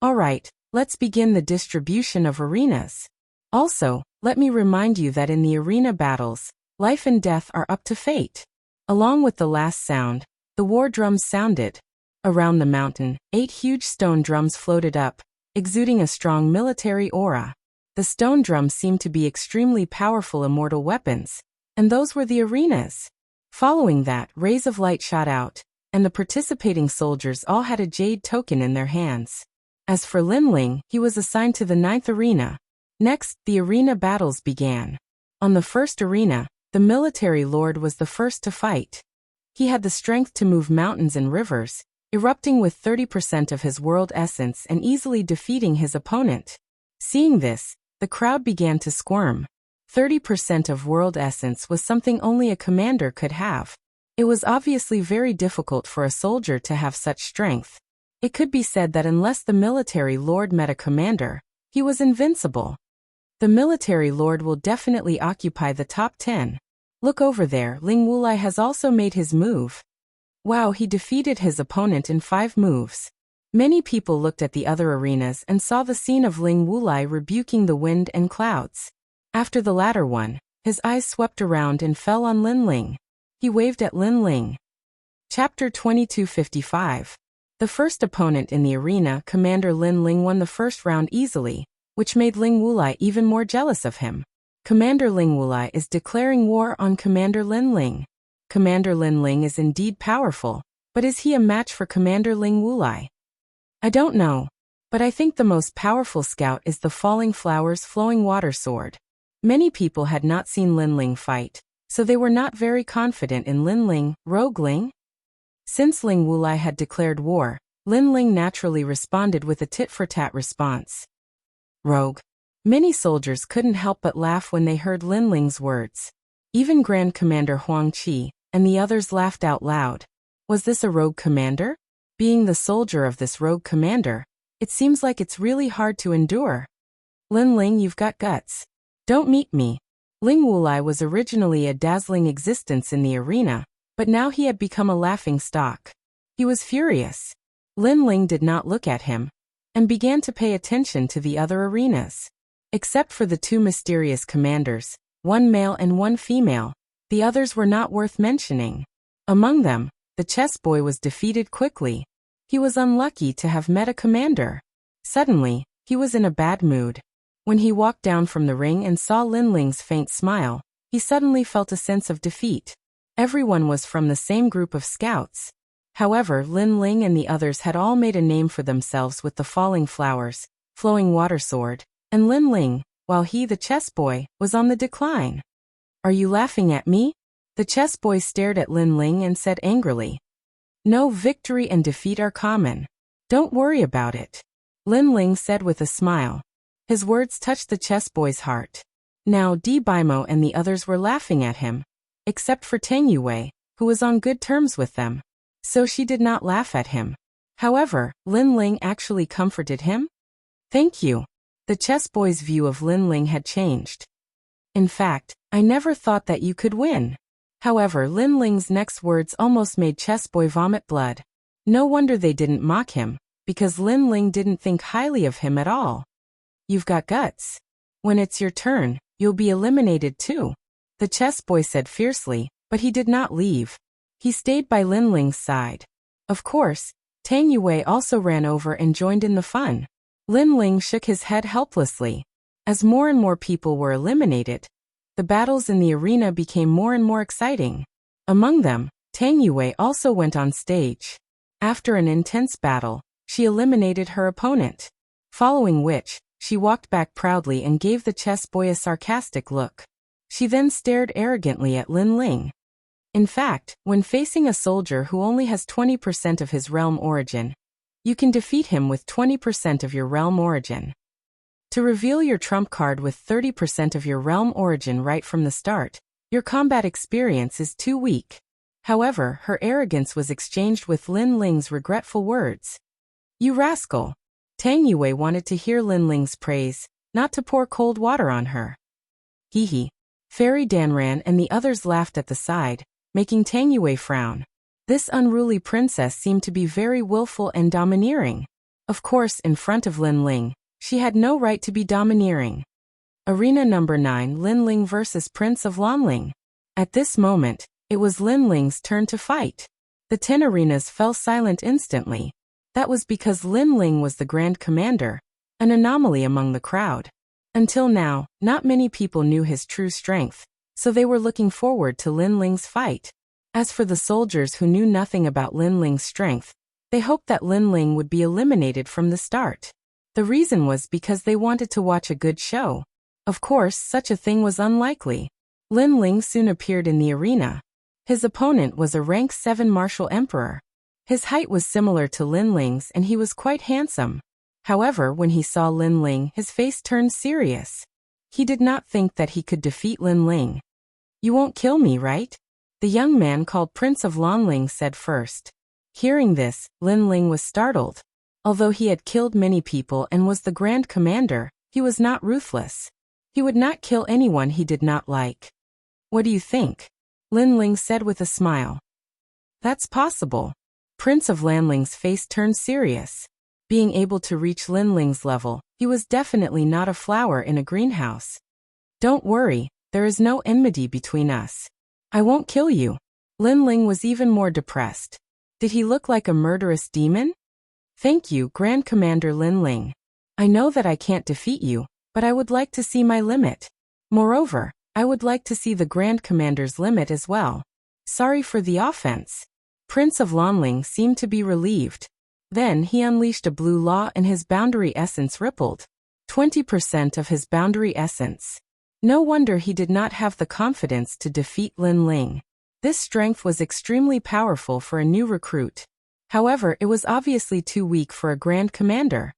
Alright, let's begin the distribution of arenas. Also, let me remind you that in the arena battles, life and death are up to fate. Along with the last sound, the war drums sounded. Around the mountain, 8 huge stone drums floated up, exuding a strong military aura. The stone drums seemed to be extremely powerful immortal weapons, and those were the arenas. Following that, rays of light shot out, and the participating soldiers all had a jade token in their hands. As for Lin Ling, he was assigned to the 9th arena. Next, the arena battles began. On the first arena, the military lord was the first to fight. He had the strength to move mountains and rivers, erupting with 30% of his world essence and easily defeating his opponent. Seeing this, the crowd began to squirm. 30% of world essence was something only a commander could have. It was obviously very difficult for a soldier to have such strength. It could be said that unless the military lord met a commander, he was invincible. The military lord will definitely occupy the top 10. Look over there, Ling Wulai has also made his move. Wow, he defeated his opponent in 5 moves. Many people looked at the other arenas and saw the scene of Ling Wulai rebuking the wind and clouds. After the latter one, his eyes swept around and fell on Lin Ling. He waved at Lin Ling. Chapter 2255. The first opponent in the arena, Commander Lin Ling, won the first round easily, which made Ling Wulai even more jealous of him. Commander Ling Wulai is declaring war on Commander Lin Ling. Commander Lin Ling is indeed powerful, but is he a match for Commander Ling Wulai? I don't know, but I think the most powerful scout is the Falling Flowers Flowing Water Sword. Many people had not seen Lin Ling fight, so they were not very confident in Lin Ling. Rogue Ling? Since Ling Wulai had declared war, Lin Ling naturally responded with a tit-for-tat response. Rogue. Many soldiers couldn't help but laugh when they heard Lin Ling's words. Even Grand Commander Huang Qi and the others laughed out loud. Was this a rogue commander? Being the soldier of this rogue commander, it seems like it's really hard to endure. Lin Ling, you've got guts. Don't meet me. Ling Wulai was originally a dazzling existence in the arena, but now he had become a laughing stock. He was furious. Lin Ling did not look at him, and began to pay attention to the other arenas. Except for the 2 mysterious commanders, 1 male and 1 female, the others were not worth mentioning. Among them, the chess boy was defeated quickly. He was unlucky to have met a commander. Suddenly, he was in a bad mood. When he walked down from the ring and saw Lin Ling's faint smile, he suddenly felt a sense of defeat. Everyone was from the same group of scouts. However, Lin Ling and the others had all made a name for themselves with the Falling Flowers, Flowing Water Sword, and Lin Ling, while he, the chess boy, was on the decline. Are you laughing at me? The chess boy stared at Lin Ling and said angrily. No, victory and defeat are common. Don't worry about it. Lin Ling said with a smile. His words touched the chess boy's heart. Now Di Baimo and the others were laughing at him, except for Tang Yue, who was on good terms with them. So she did not laugh at him. However, Lin Ling actually comforted him. Thank you. The chess boy's view of Lin Ling had changed. In fact, I never thought that you could win. However, Lin Ling's next words almost made chess boy vomit blood. No wonder they didn't mock him, because Lin Ling didn't think highly of him at all. You've got guts. When it's your turn, you'll be eliminated too, the chess boy said fiercely, but he did not leave. He stayed by Lin Ling's side. Of course, Tang Yue also ran over and joined in the fun. Lin Ling shook his head helplessly. As more and more people were eliminated, the battles in the arena became more and more exciting. Among them, Tang Yue also went on stage. After an intense battle, she eliminated her opponent. Following which, she walked back proudly and gave the chess boy a sarcastic look. She then stared arrogantly at Lin Ling. In fact, when facing a soldier who only has 20% of his realm origin, you can defeat him with 20% of your realm origin. To reveal your trump card with 30% of your realm origin right from the start, your combat experience is too weak. However, her arrogance was exchanged with Lin Ling's regretful words. You rascal! Tang Yue wanted to hear Lin Ling's praise, not to pour cold water on her. Hee hee. Fairy Danran and the others laughed at the side, making Tang Yue frown. This unruly princess seemed to be very willful and domineering. Of course, in front of Lin Ling, she had no right to be domineering. Arena number 9, Lin Ling versus Prince of Lanling. At this moment, it was Lin Ling's turn to fight. The 10 arenas fell silent instantly. That was because Lin Ling was the Grand Commander, an anomaly among the crowd. Until now, not many people knew his true strength, so they were looking forward to Lin Ling's fight. As for the soldiers who knew nothing about Lin Ling's strength, they hoped that Lin Ling would be eliminated from the start. The reason was because they wanted to watch a good show. Of course, such a thing was unlikely. Lin Ling soon appeared in the arena. His opponent was a rank 7 martial emperor. His height was similar to Lin Ling's and he was quite handsome. However, when he saw Lin Ling, his face turned serious. He did not think that he could defeat Lin Ling. You won't kill me, right? The young man called Prince of Lanling said first. Hearing this, Lin Ling was startled. Although he had killed many people and was the Grand Commander, he was not ruthless. He would not kill anyone he did not like. What do you think? Lin Ling said with a smile. That's possible. Prince of Lanling's face turned serious. Being able to reach Lin Ling's level, he was definitely not a flower in a greenhouse. Don't worry, there is no enmity between us. I won't kill you. Lin Ling was even more depressed. Did he look like a murderous demon? Thank you, Grand Commander Lin Ling. I know that I can't defeat you, but I would like to see my limit. Moreover, I would like to see the Grand Commander's limit as well. Sorry for the offense. Prince of Lanling seemed to be relieved. Then he unleashed a blue law and his boundary essence rippled. 20% of his boundary essence. No wonder he did not have the confidence to defeat Lin Ling. This strength was extremely powerful for a new recruit. However, it was obviously too weak for a Grand Commander.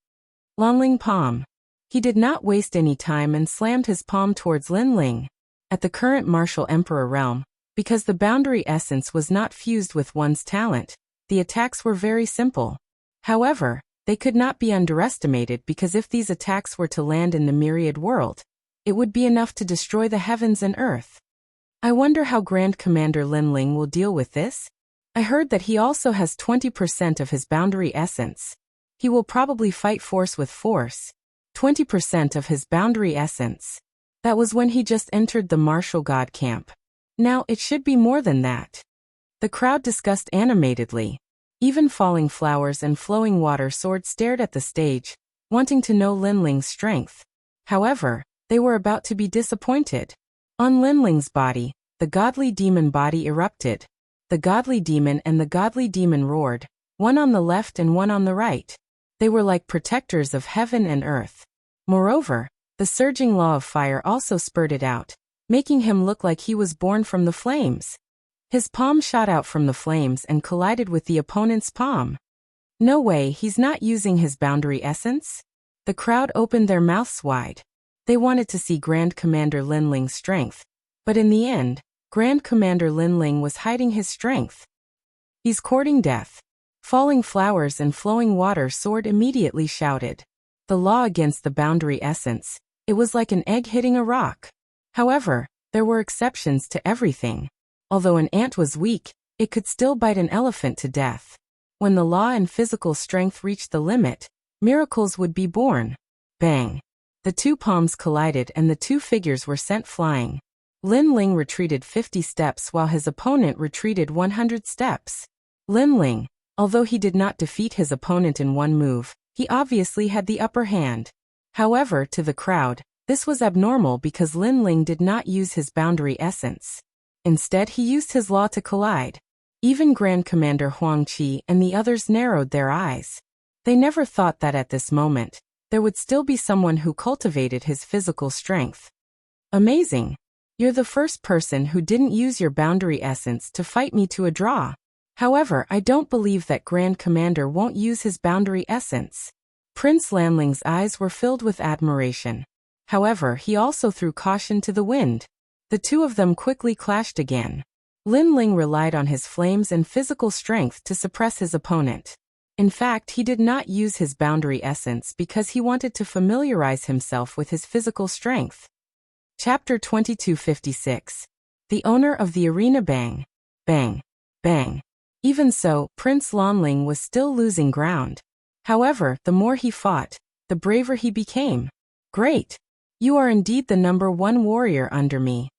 Lanling palm. He did not waste any time and slammed his palm towards Lin Ling. At the current martial emperor realm, because the boundary essence was not fused with one's talent, the attacks were very simple. However, they could not be underestimated because if these attacks were to land in the myriad world, it would be enough to destroy the heavens and earth. I wonder how Grand Commander Lin Ling will deal with this. I heard that he also has 20% of his boundary essence. He will probably fight force with force. 20% of his boundary essence. That was when he just entered the martial god camp. Now it should be more than that. The crowd discussed animatedly. Even Falling Flowers and Flowing Water Sword stared at the stage, wanting to know Lin Ling's strength. However, they were about to be disappointed. On Lin Ling's body, the godly demon body erupted. The godly demon and the godly demon roared, one on the left and one on the right. They were like protectors of heaven and earth. Moreover, the surging law of fire also spurted out, making him look like he was born from the flames. His palm shot out from the flames and collided with the opponent's palm. No way, he's not using his boundary essence? The crowd opened their mouths wide. They wanted to see Grand Commander Lin Ling's strength. But in the end, Grand Commander Lin Ling was hiding his strength. He's courting death. Falling Flowers and Flowing Water Sword immediately shouted. The law against the boundary essence. It was like an egg hitting a rock. However, there were exceptions to everything. Although an ant was weak, it could still bite an elephant to death. When the law and physical strength reached the limit, miracles would be born. Bang! The two palms collided and the two figures were sent flying. Lin Ling retreated 50 steps while his opponent retreated 100 steps. Lin Ling, although he did not defeat his opponent in one move, he obviously had the upper hand. However, to the crowd, this was abnormal because Lin Ling did not use his boundary essence. Instead, he used his law to collide. Even Grand Commander Huang Qi and the others narrowed their eyes. They never thought that at this moment, there would still be someone who cultivated his physical strength. Amazing! You're the first person who didn't use your boundary essence to fight me to a draw. However, I don't believe that Grand Commander won't use his boundary essence. Prince Lanling's eyes were filled with admiration. However, he also threw caution to the wind. The two of them quickly clashed again. Lin Ling relied on his flames and physical strength to suppress his opponent. In fact, he did not use his boundary essence because he wanted to familiarize himself with his physical strength. Chapter 2256. The owner of the arena. Bang! Bang! Bang! Even so, Prince Lanling was still losing ground. However, the more he fought, the braver he became. Great! You are indeed the #1 warrior under me.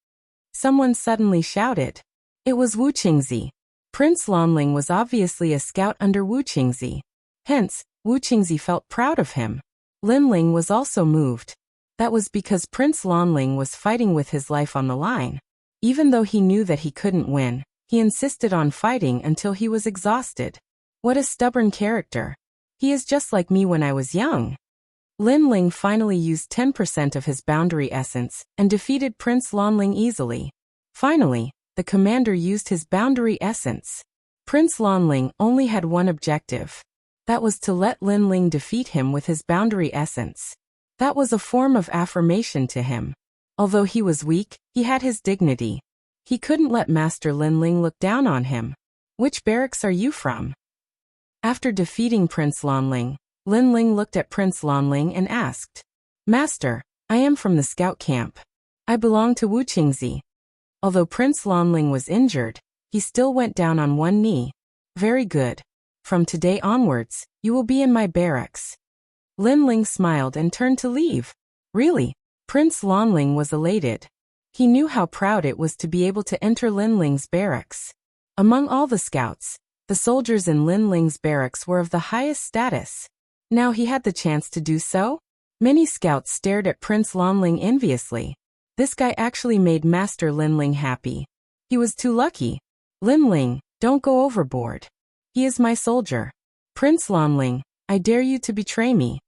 Someone suddenly shouted. It was Wu Qingzi. Prince Lanling was obviously a scout under Wu Qingzi. Hence, Wu Qingzi felt proud of him. Lin Ling was also moved. That was because Prince Lanling was fighting with his life on the line. Even though he knew that he couldn't win, he insisted on fighting until he was exhausted. What a stubborn character. He is just like me when I was young. Lin Ling finally used 10% of his boundary essence and defeated Prince Lanling easily. Finally, the commander used his boundary essence. Prince Lanling only had one objective. That was to let Lin Ling defeat him with his boundary essence. That was a form of affirmation to him. Although he was weak, he had his dignity. He couldn't let Master Lin Ling look down on him. Which barracks are you from? After defeating Prince Lanling, Lin Ling looked at Prince Lanling and asked, Master, I am from the scout camp. I belong to Wu Qingzi. Although Prince Lanling was injured, he still went down on one knee. Very good. From today onwards, you will be in my barracks. Lin Ling smiled and turned to leave. Really? Prince Lanling was elated. He knew how proud it was to be able to enter Lin Ling's barracks. Among all the scouts, the soldiers in Lin Ling's barracks were of the highest status. Now he had the chance to do so? Many scouts stared at Prince Lanling enviously. This guy actually made Master Lin Ling happy. He was too lucky. Lin Ling, don't go overboard. He is my soldier. Prince Lanling, I dare you to betray me.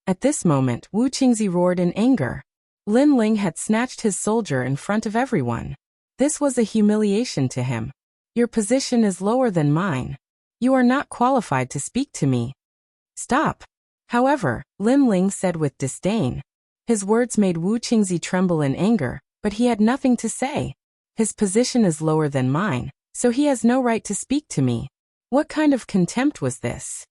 At this moment, Wu Qingzi roared in anger. Lin Ling had snatched his soldier in front of everyone. This was a humiliation to him. Your position is lower than mine. You are not qualified to speak to me. Stop. However, Lin Ling said with disdain. His words made Wu Qingzi tremble in anger, but he had nothing to say. His position is lower than mine, so he has no right to speak to me. What kind of contempt was this?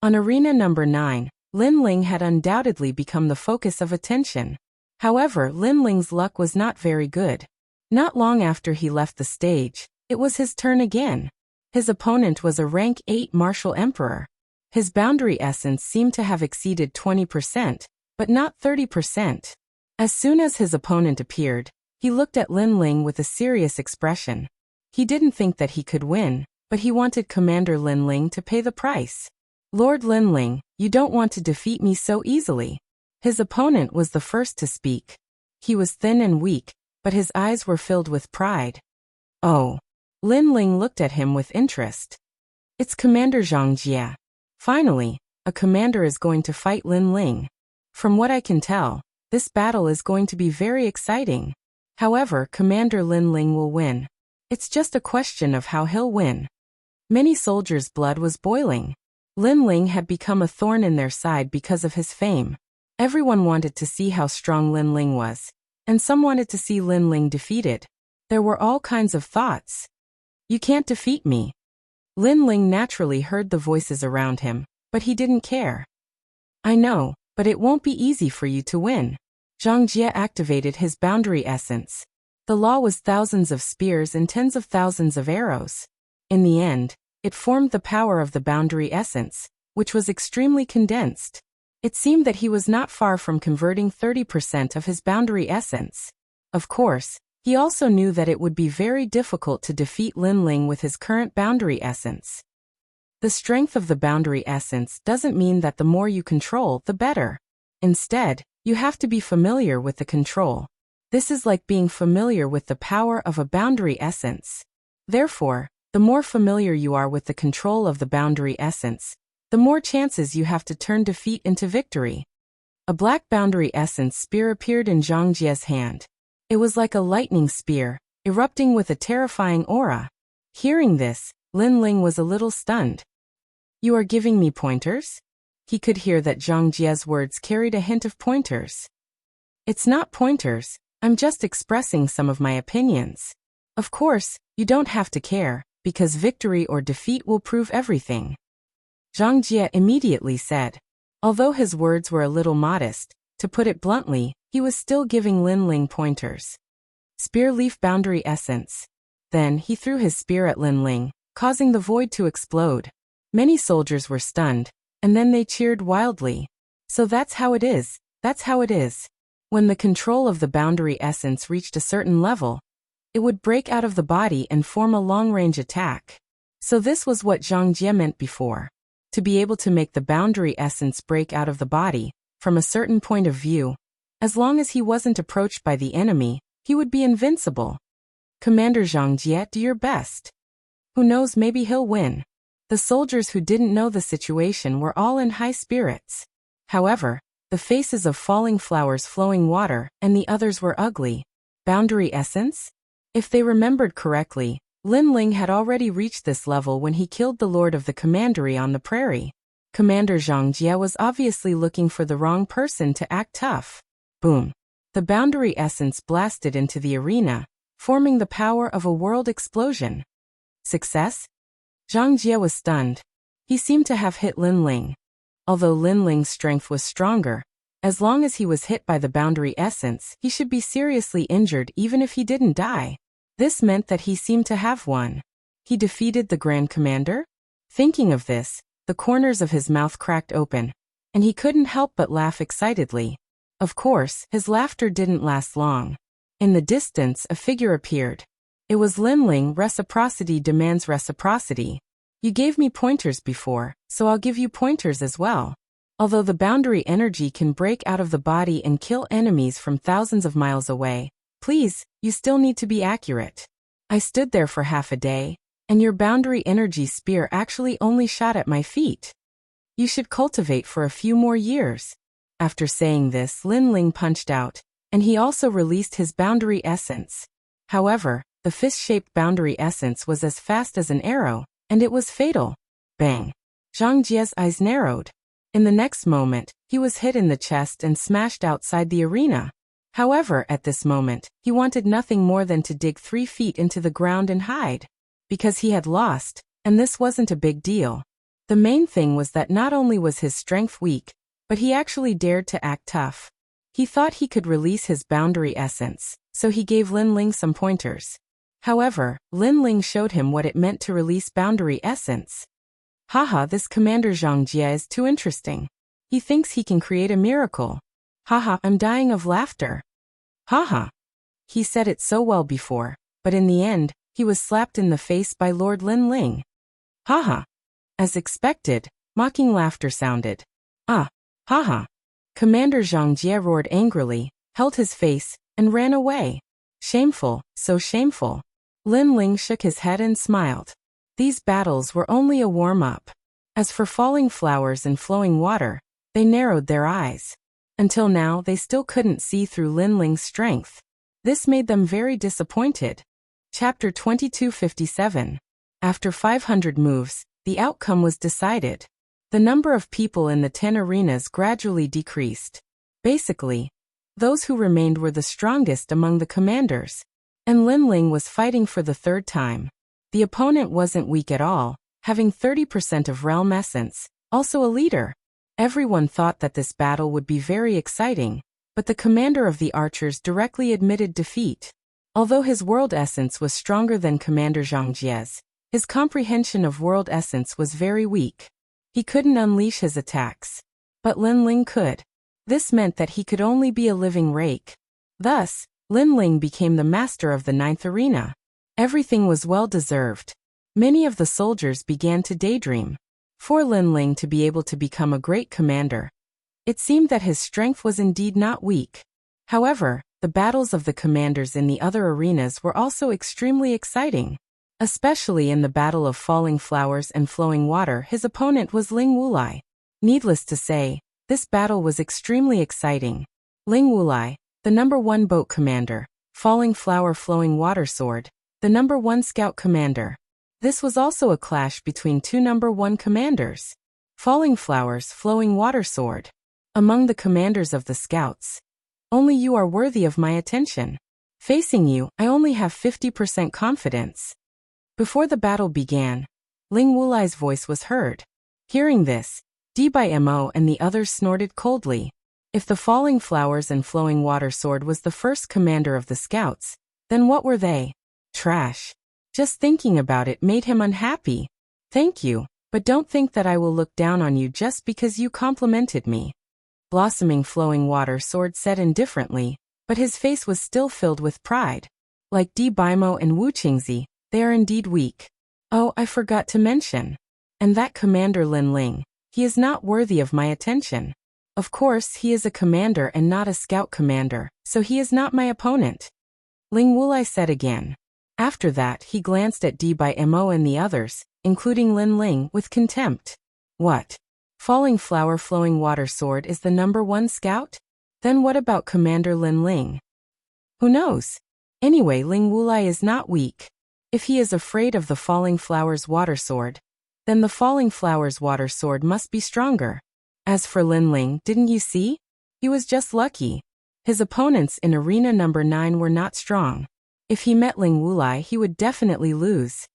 On arena number 9, Lin Ling had undoubtedly become the focus of attention. However, Lin Ling's luck was not very good. Not long after he left the stage, it was his turn again. His opponent was a rank 8 martial emperor. His boundary essence seemed to have exceeded 20%, but not 30%. As soon as his opponent appeared, he looked at Lin Ling with a serious expression. He didn't think that he could win, but he wanted Commander Lin Ling to pay the price. Lord Lin Ling, you don't want to defeat me so easily. His opponent was the first to speak. He was thin and weak, but his eyes were filled with pride. Oh. Lin Ling looked at him with interest. It's Commander Zhang Jia. Finally, a commander is going to fight Lin Ling. From what I can tell, this battle is going to be very exciting. However, Commander Lin Ling will win. It's just a question of how he'll win. Many soldiers' blood was boiling. Lin Ling had become a thorn in their side because of his fame. Everyone wanted to see how strong Lin Ling was, and some wanted to see Lin Ling defeated. There were all kinds of thoughts. You can't defeat me. Lin Ling naturally heard the voices around him, but he didn't care. I know, but it won't be easy for you to win. Zhang Jie activated his boundary essence. The law was thousands of spears and tens of thousands of arrows. In the end, It formed the power of the boundary essence, which was extremely condensed. It seemed that he was not far from converting 30% of his boundary essence. Of course, he also knew that it would be very difficult to defeat Lin Ling with his current boundary essence. The strength of the boundary essence doesn't mean that the more you control, the better. Instead, you have to be familiar with the control. This is like being familiar with the power of a boundary essence. Therefore, the more familiar you are with the control of the boundary essence, the more chances you have to turn defeat into victory. A black boundary essence spear appeared in Zhang Jie's hand. It was like a lightning spear, erupting with a terrifying aura. Hearing this, Lin Ling was a little stunned. "You are giving me pointers?" He could hear that Zhang Jie's words carried a hint of pointers. "It's not pointers, I'm just expressing some of my opinions. Of course, you don't have to care, because victory or defeat will prove everything." Zhang Jie immediately said. Although his words were a little modest, to put it bluntly, he was still giving Lin Ling pointers. Spear leaf boundary essence. Then he threw his spear at Lin Ling, causing the void to explode. Many soldiers were stunned, and then they cheered wildly. So that's how it is, that's how it is. When the control of the boundary essence reached a certain level, it would break out of the body and form a long-range attack. So this was what Zhang Jie meant before. To be able to make the boundary essence break out of the body, from a certain point of view, as long as he wasn't approached by the enemy, he would be invincible. "Commander Zhang Jie, do your best. Who knows, maybe he'll win." The soldiers who didn't know the situation were all in high spirits. However, the faces of falling flowers flowing water and the others were ugly. Boundary essence? If they remembered correctly, Lin Ling had already reached this level when he killed the Lord of the Commandery on the prairie. Commander Zhang Jie was obviously looking for the wrong person to act tough. Boom. The boundary essence blasted into the arena, forming the power of a world explosion. Success? Zhang Jie was stunned. He seemed to have hit Lin Ling. Although Lin Ling's strength was stronger, as long as he was hit by the boundary essence, he should be seriously injured even if he didn't die. This meant that he seemed to have won. He defeated the Grand Commander? Thinking of this, the corners of his mouth cracked open, and he couldn't help but laugh excitedly. Of course, his laughter didn't last long. In the distance, a figure appeared. It was Lin Ling. Reciprocity demands reciprocity. You gave me pointers before, so I'll give you pointers as well. Although the boundary energy can break out of the body and kill enemies from thousands of miles away, please, you still need to be accurate. I stood there for half a day, and your boundary energy spear actually only shot at my feet. You should cultivate for a few more years. After saying this, Lin Ling punched out, and he also released his boundary essence. However, the fist-shaped boundary essence was as fast as an arrow, and it was fatal. Bang! Zhang Jie's eyes narrowed. In the next moment, he was hit in the chest and smashed outside the arena. However, at this moment, he wanted nothing more than to dig 3 feet into the ground and hide. Because he had lost, and this wasn't a big deal. The main thing was that not only was his strength weak, but he actually dared to act tough. He thought he could release his boundary essence, so he gave Lin Ling some pointers. However, Lin Ling showed him what it meant to release boundary essence. Haha, this Commander Zhang Jie is too interesting. He thinks he can create a miracle. Haha, I'm dying of laughter. Haha. He said it so well before, but in the end, he was slapped in the face by Lord Lin Ling. Haha. As expected, mocking laughter sounded. Ah, haha. Commander Zhang Jie roared angrily, held his face, and ran away. Shameful, so shameful. Lin Ling shook his head and smiled. These battles were only a warm-up. As for falling flowers and flowing water, they narrowed their eyes. Until now, they still couldn't see through Lin Ling's strength. This made them very disappointed. Chapter 2257. After 500 moves, the outcome was decided. The number of people in the 10 arenas gradually decreased. Basically, those who remained were the strongest among the commanders. And Lin Ling was fighting for the 3rd time. The opponent wasn't weak at all, having 30% of realm essence, also a leader. Everyone thought that this battle would be very exciting, but the commander of the archers directly admitted defeat. Although his world essence was stronger than Commander Zhang Jie's, His comprehension of world essence was very weak. He couldn't unleash his attacks. But Lin Ling could. This meant that he could only be a living rake. Thus, Lin Ling became the master of the 9th arena. Everything was well deserved. Many of the soldiers began to daydream. For Lin Ling to be able to become a great commander, it seemed that his strength was indeed not weak. However, the battles of the commanders in the other arenas were also extremely exciting. Especially in the Battle of Falling Flowers and Flowing Water, his opponent was Ling Wulai. Needless to say, this battle was extremely exciting. Ling Wulai, the number 1 boat commander, Falling Flower Flowing Water Sword, the number 1 scout commander. This was also a clash between 2 number 1 commanders. Falling Flowers Flowing Water Sword. Among the commanders of the scouts, only you are worthy of my attention. Facing you, I only have 50% confidence. Before the battle began, Ling Wulai's voice was heard. Hearing this, Mo and the others snorted coldly. If the Falling Flowers and Flowing Water Sword was the first commander of the scouts, then what were they? Trash. Just thinking about it made him unhappy. Thank you, but don't think that I will look down on you just because you complimented me. Blossoming Flowing Water Sword said indifferently, but his face was still filled with pride. Like Mo and Wu Qingzi, they are indeed weak. Oh, I forgot to mention. And that Commander Lin Ling, he is not worthy of my attention. Of course, he is a commander and not a scout commander, so he is not my opponent. Ling Wulai said again. After that, he glanced at Mo and the others, including Lin Ling, with contempt. What? Falling Flower Flowing Water Sword is the number 1 scout? Then what about Commander Lin Ling? Who knows? Anyway, Ling Wulai is not weak. If he is afraid of the Falling Flowers Water Sword, then the Falling Flowers Water Sword must be stronger. As for Lin Ling, didn't you see? He was just lucky. His opponents in arena number 9 were not strong. If he met Ling Wulai, he would definitely lose.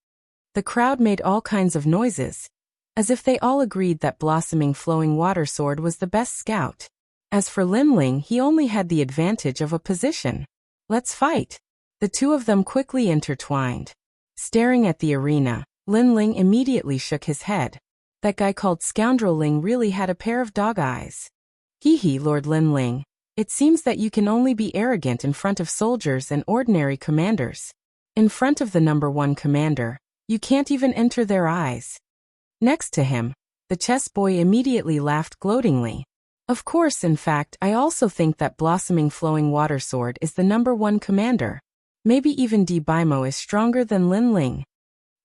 The crowd made all kinds of noises, as if they all agreed that Blossoming Flowing Water Sword was the best scout. As for Lin Ling, he only had the advantage of a position. Let's fight. The two of them quickly intertwined. Staring at the arena, Lin Ling immediately shook his head. That guy called Scoundrel Ling really had a pair of dog eyes. Hee, Lord Lin Ling. It seems that you can only be arrogant in front of soldiers and ordinary commanders. In front of the number 1 commander, you can't even enter their eyes. Next to him, the chess boy immediately laughed gloatingly. Of course, in fact, I also think that Blossoming Flowing Water Sword is the number 1 commander. Maybe even Mo is stronger than Lin Ling.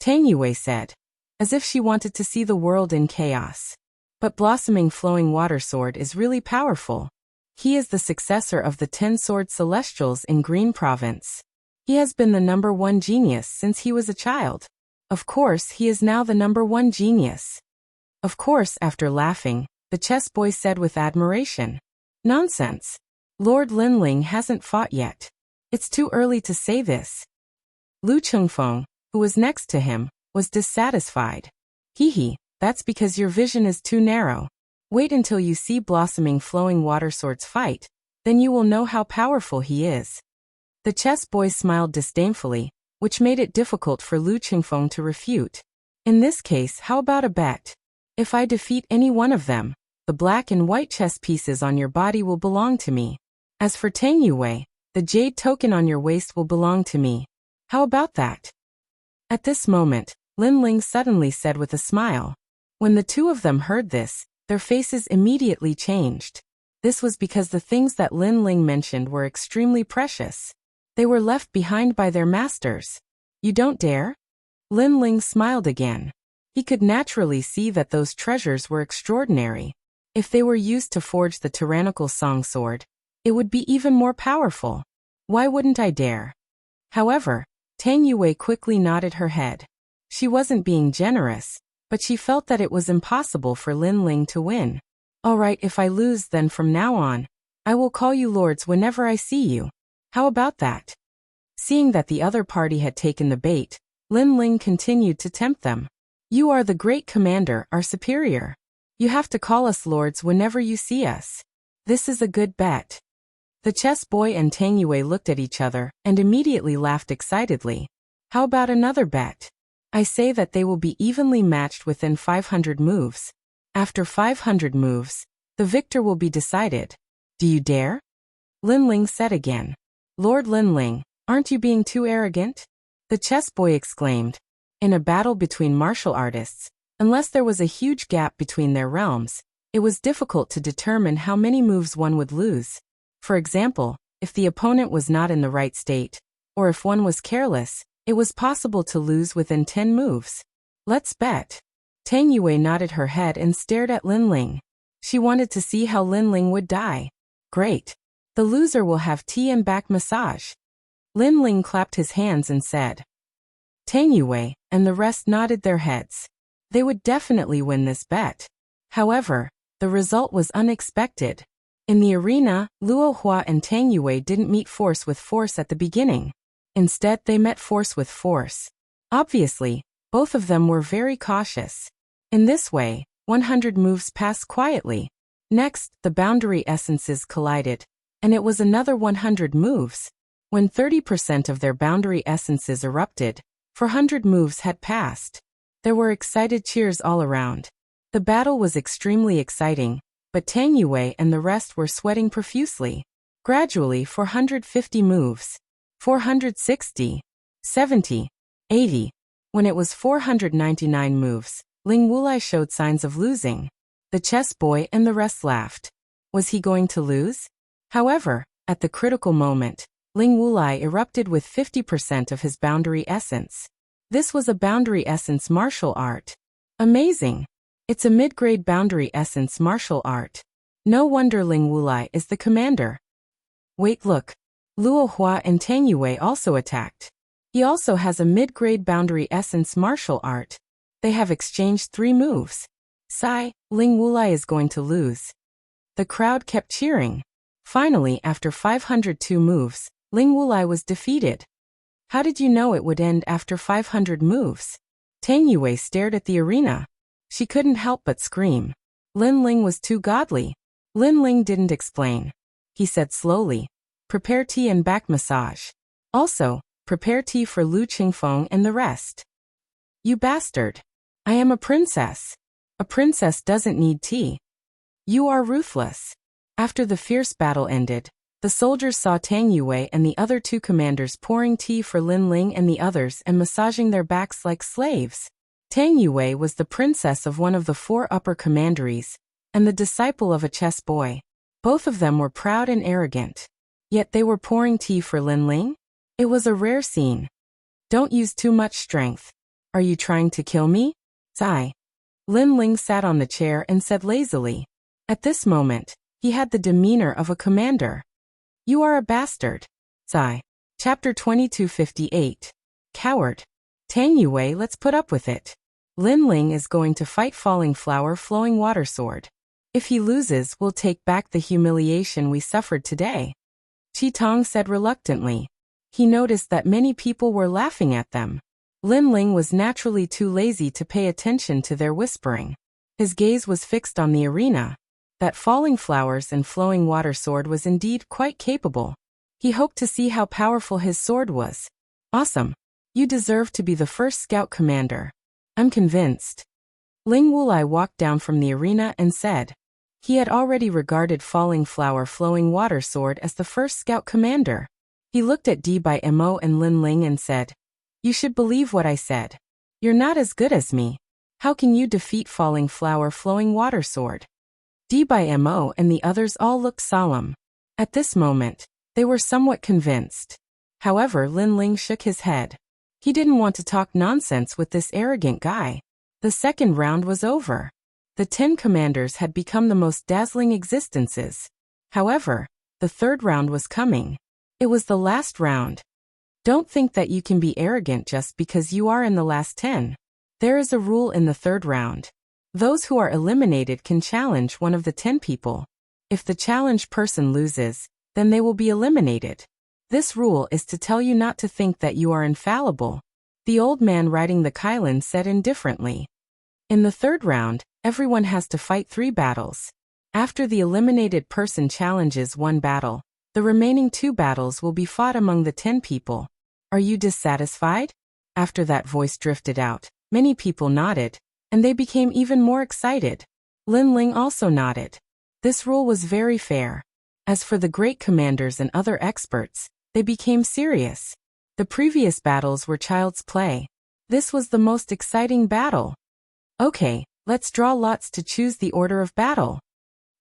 Tang Yue said, as if she wanted to see the world in chaos. But Blossoming Flowing Water Sword is really powerful. He is the successor of the 10 Sword Celestials in Green Province. He has been the number 1 genius since he was a child. Of course, he is now the number 1 genius. Of course, after laughing, the chess boy said with admiration. Nonsense. Lord Lin Ling hasn't fought yet. It's too early to say this. Lu Chengfeng, who was next to him, was dissatisfied. Hee, that's because your vision is too narrow. Wait until you see Blossoming Flowing Water Sword's fight, then you will know how powerful he is. The chess boy smiled disdainfully, which made it difficult for Lu Qingfeng to refute. In this case, how about a bet? If I defeat any one of them, the black and white chess pieces on your body will belong to me. As for Tang Yue, the jade token on your waist will belong to me. How about that? At this moment, Lin Ling suddenly said with a smile. When the two of them heard this, their faces immediately changed. This was because the things that Lin Ling mentioned were extremely precious. They were left behind by their masters. You don't dare? Lin Ling smiled again. He could naturally see that those treasures were extraordinary. If they were used to forge the tyrannical song sword, it would be even more powerful. Why wouldn't I dare? However, Tang Yue quickly nodded her head. She wasn't being generous, but she felt that it was impossible for Lin Ling to win. All right, if I lose, then from now on, I will call you lords whenever I see you. How about that? Seeing that the other party had taken the bait, Lin Ling continued to tempt them. You are the great commander, our superior. You have to call us lords whenever you see us. This is a good bet. The chess boy and Tang Yue looked at each other and immediately laughed excitedly. How about another bet? I say that they will be evenly matched within 500 moves. After 500 moves, the victor will be decided. Do you dare? Lin Ling said again. Lord Lin Ling, aren't you being too arrogant? The chess boy exclaimed. In a battle between martial artists, unless there was a huge gap between their realms, it was difficult to determine how many moves one would lose. For example, if the opponent was not in the right state, or if one was careless, it was possible to lose within 10 moves. Let's bet. Tang Yue nodded her head and stared at Lin Ling. She wanted to see how Lin Ling would die. Great. The loser will have tea and back massage. Lin Ling clapped his hands and said. Tang Yue and the rest nodded their heads. They would definitely win this bet. However, the result was unexpected. In the arena, Luo Hua and Tang Yue didn't meet force with force at the beginning. Instead, they met force with force. Obviously, both of them were very cautious. In this way, 100 moves passed quietly. Next, the boundary essences collided, and it was another 100 moves. When 30% of their boundary essences erupted, 400 moves had passed. There were excited cheers all around. The battle was extremely exciting, but Tang Yue and the rest were sweating profusely. Gradually, 450 moves. 460. 70. 80. When it was 499 moves, Ling Wulai showed signs of losing. The chess boy and the rest laughed. Was he going to lose? However, at the critical moment, Ling Wulai erupted with 50% of his boundary essence. This was a boundary essence martial art. Amazing! It's a mid-grade boundary essence martial art. No wonder Ling Wulai is the commander. Wait, look. Luo Hua and Tang Yue also attacked. He also has a mid-grade boundary essence martial art. They have exchanged 3 moves. Sigh, Ling Wulai is going to lose. The crowd kept cheering. Finally, after 502 moves, Ling Wulai was defeated. How did you know it would end after 500 moves? Tang Yue stared at the arena. She couldn't help but scream. Lin Ling was too godly. Lin Ling didn't explain. He said slowly, prepare tea and back massage. Also, prepare tea for Lu Qingfeng and the rest. You bastard. I am a princess. A princess doesn't need tea. You are ruthless. After the fierce battle ended, the soldiers saw Tang Yue and the other 2 commanders pouring tea for Lin Ling and the others and massaging their backs like slaves. Tang Yue was the princess of one of the 4 upper commanderies, and the disciple of a chess boy. Both of them were proud and arrogant. Yet they were pouring tea for Lin Ling? It was a rare scene. Don't use too much strength. Are you trying to kill me? Sigh. Lin Ling sat on the chair and said lazily. At this moment, he had the demeanor of a commander. You are a bastard. Sigh. Chapter 2258. Coward. Tang Yue, let's put up with it. Lin Ling is going to fight Falling Flower Flowing Water Sword. If he loses, we'll take back the humiliation we suffered today. Qi Tong said reluctantly. He noticed that many people were laughing at them. Lin Ling was naturally too lazy to pay attention to their whispering. His gaze was fixed on the arena. That Falling Flowers and Flowing Water Sword was indeed quite capable. He hoped to see how powerful his sword was. Awesome. You deserve to be the first scout commander. I'm convinced. Ling Wulai walked down from the arena and said. He had already regarded Falling Flower Flowing Water Sword as the first scout commander. He looked at Di by Mo and Lin Ling and said, you should believe what I said. You're not as good as me. How can you defeat Falling Flower Flowing Water Sword? Di by Mo and the others all looked solemn. At this moment, they were somewhat convinced. However, Lin Ling shook his head. He didn't want to talk nonsense with this arrogant guy. The second round was over. The 10 commanders had become the most dazzling existences. However, the third round was coming. It was the last round. Don't think that you can be arrogant just because you are in the last 10. There is a rule in the third round. Those who are eliminated can challenge one of the 10 people. If the challenged person loses, then they will be eliminated. This rule is to tell you not to think that you are infallible. The old man riding the Kylan said indifferently. In the third round, everyone has to fight 3 battles. After the eliminated person challenges 1 battle, the remaining 2 battles will be fought among the 10 people. Are you dissatisfied? After that voice drifted out, many people nodded, and they became even more excited. Lin Ling also nodded. This rule was very fair. As for the great commanders and other experts, they became serious. The previous battles were child's play. This was the most exciting battle. Okay, let's draw lots to choose the order of battle.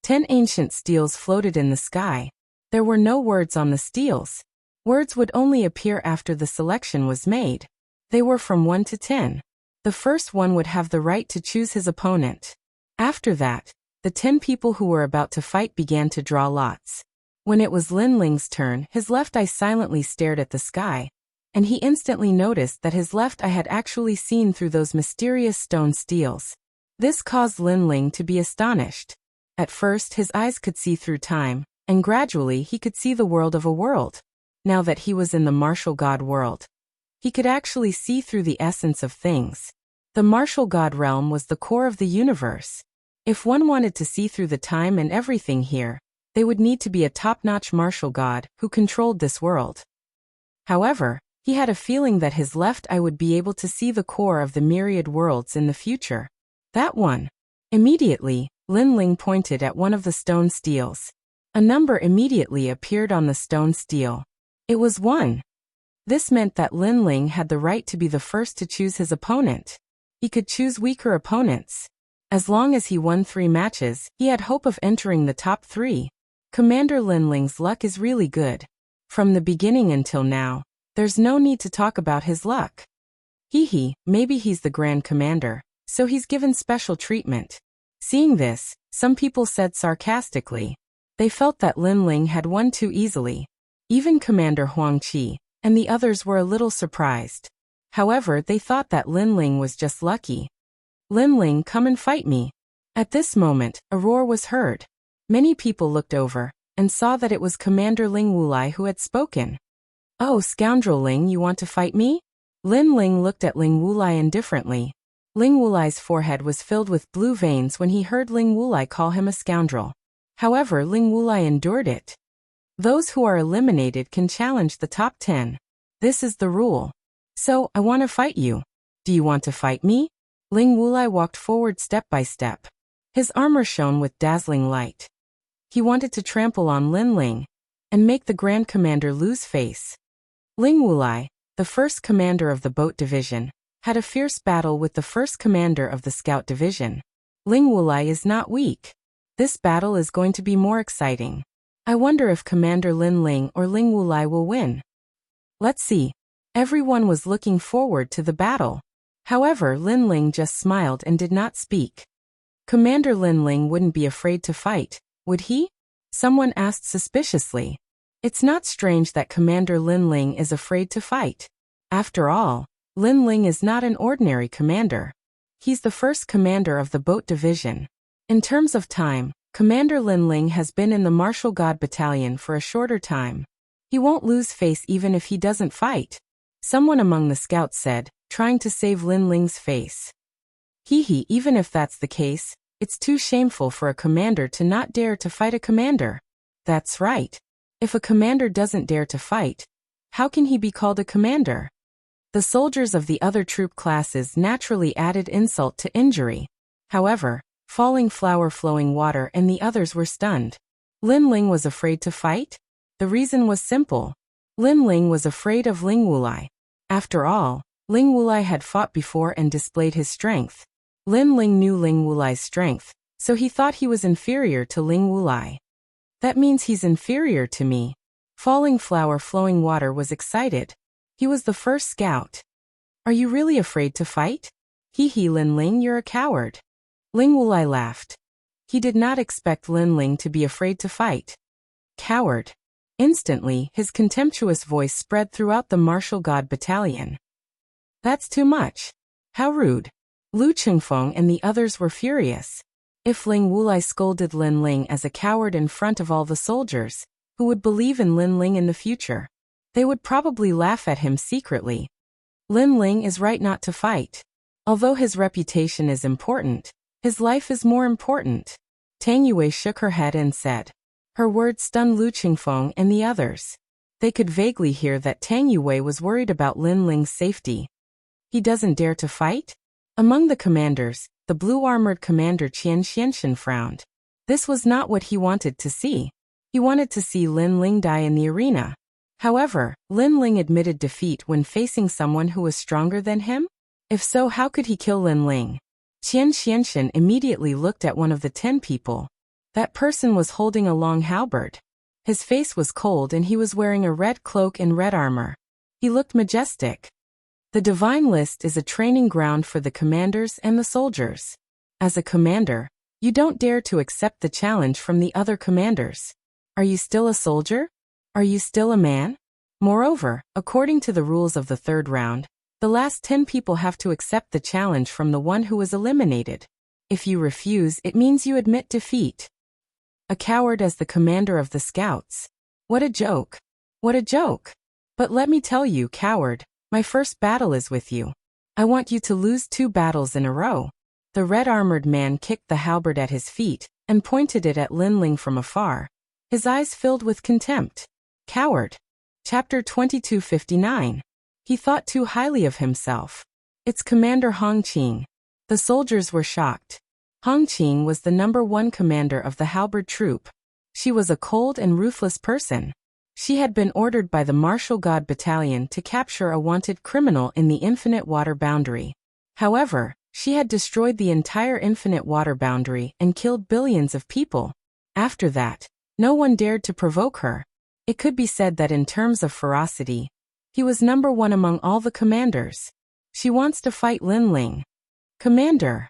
10 ancient steels floated in the sky. There were no words on the steels. Words would only appear after the selection was made. They were from 1 to 10. The first one would have the right to choose his opponent. After that, the 10 people who were about to fight began to draw lots. When it was Lin Ling's turn, his left eye silently stared at the sky, and he instantly noticed that his left eye had actually seen through those mysterious stone steels. This caused Lin Ling to be astonished. At first, his eyes could see through time, and gradually he could see the world of a world. Now that he was in the martial god world, he could actually see through the essence of things. The martial god realm was the core of the universe. If one wanted to see through the time and everything here, they would need to be a top-notch martial god who controlled this world. However, he had a feeling that his left eye would be able to see the core of the myriad worlds in the future. That one. Immediately, Lin Ling pointed at one of the stone steels. A number immediately appeared on the stone steel. It was 1. This meant that Lin Ling had the right to be the first to choose his opponent. He could choose weaker opponents. As long as he won 3 matches, he had hope of entering the top 3. Commander Lin Ling's luck is really good. From the beginning until now, there's no need to talk about his luck. Maybe he's the Grand Commander, so he's given special treatment. Seeing this, some people said sarcastically. They felt that Lin Ling had won too easily. Even Commander Huang Qi and the others were a little surprised. However, they thought that Lin Ling was just lucky. Lin Ling, come and fight me. At this moment, a roar was heard. Many people looked over and saw that it was Commander Ling Wulai who had spoken. Oh, scoundrel Ling, you want to fight me? Lin Ling looked at Ling Wulai indifferently. Ling Wulai's forehead was filled with blue veins when he heard Ling Wulai call him a scoundrel. However, Ling Wulai endured it. Those who are eliminated can challenge the top 10. This is the rule. So, I want to fight you. Do you want to fight me? Ling Wulai walked forward step by step. His armor shone with dazzling light. He wanted to trample on Lin Ling and make the Grand Commander lose face. Ling Wulai, the first commander of the boat division, had a fierce battle with the first commander of the scout division. Ling Wulai is not weak. This battle is going to be more exciting. I wonder if Commander Lin Ling or Ling Wulai will win. Let's see. Everyone was looking forward to the battle. However, Lin Ling just smiled and did not speak. Commander Lin Ling wouldn't be afraid to fight, would he? Someone asked suspiciously. It's not strange that Commander Lin Ling is afraid to fight. After all, Lin Ling is not an ordinary commander. He's the first commander of the boat division. In terms of time, Commander Lin Ling has been in the Martial God Battalion for a shorter time. He won't lose face even if he doesn't fight. Someone among the scouts said, trying to save Lin Ling's face. Even if that's the case, it's too shameful for a commander to not dare to fight a commander. That's right. If a commander doesn't dare to fight, how can he be called a commander? The soldiers of the other troop classes naturally added insult to injury. However, Falling Flower, Flowing Water and the others were stunned. Lin Ling was afraid to fight? The reason was simple. Lin Ling was afraid of Ling Wulai. After all, Ling Wulai had fought before and displayed his strength. Lin Ling knew Ling Wulai's strength, so he thought he was inferior to Ling Wulai. That means he's inferior to me. Falling Flower, Flowing Water was excited. He was the first scout. Are you really afraid to fight? Lin Ling, you're a coward. Ling Wulai laughed. He did not expect Lin Ling to be afraid to fight. Coward. Instantly, his contemptuous voice spread throughout the Martial God Battalion. That's too much. How rude. Lu Chengfeng and the others were furious. If Ling Wulai scolded Lin Ling as a coward in front of all the soldiers, who would believe in Lin Ling in the future? They would probably laugh at him secretly. Lin Ling is right not to fight. Although his reputation is important, his life is more important. Tang Yue shook her head and said. Her words stunned Lu Chengfeng and the others. They could vaguely hear that Tang Yue was worried about Lin Ling's safety. He doesn't dare to fight? Among the commanders, the blue-armored commander Qian Xianxian frowned. This was not what he wanted to see. He wanted to see Lin Ling die in the arena. However, Lin Ling admitted defeat when facing someone who was stronger than him? If so, how could he kill Lin Ling? Qian Xianxian immediately looked at one of the 10 people. That person was holding a long halberd. His face was cold and he was wearing a red cloak and red armor. He looked majestic. The Divine List is a training ground for the commanders and the soldiers. As a commander, you don't dare to accept the challenge from the other commanders. Are you still a soldier? Are you still a man? Moreover, according to the rules of the 3rd round, the last 10 people have to accept the challenge from the one who was eliminated. If you refuse, it means you admit defeat. A coward as the commander of the scouts. What a joke. What a joke. But let me tell you, coward, my first battle is with you. I want you to lose 2 battles in a row. The red-armored man kicked the halberd at his feet and pointed it at Lin Ling from afar. His eyes filled with contempt. Coward. Chapter 2259. He thought too highly of himself. It's Commander Hong Qing. The soldiers were shocked. Hong Qing was the #1 commander of the halberd troop. She was a cold and ruthless person. She had been ordered by the Martial God Battalion to capture a wanted criminal in the Infinite Water Boundary. However, she had destroyed the entire Infinite Water Boundary and killed billions of people. After that, no one dared to provoke her. It could be said that in terms of ferocity, he was #1 among all the commanders. She wants to fight Lin Ling. Commander.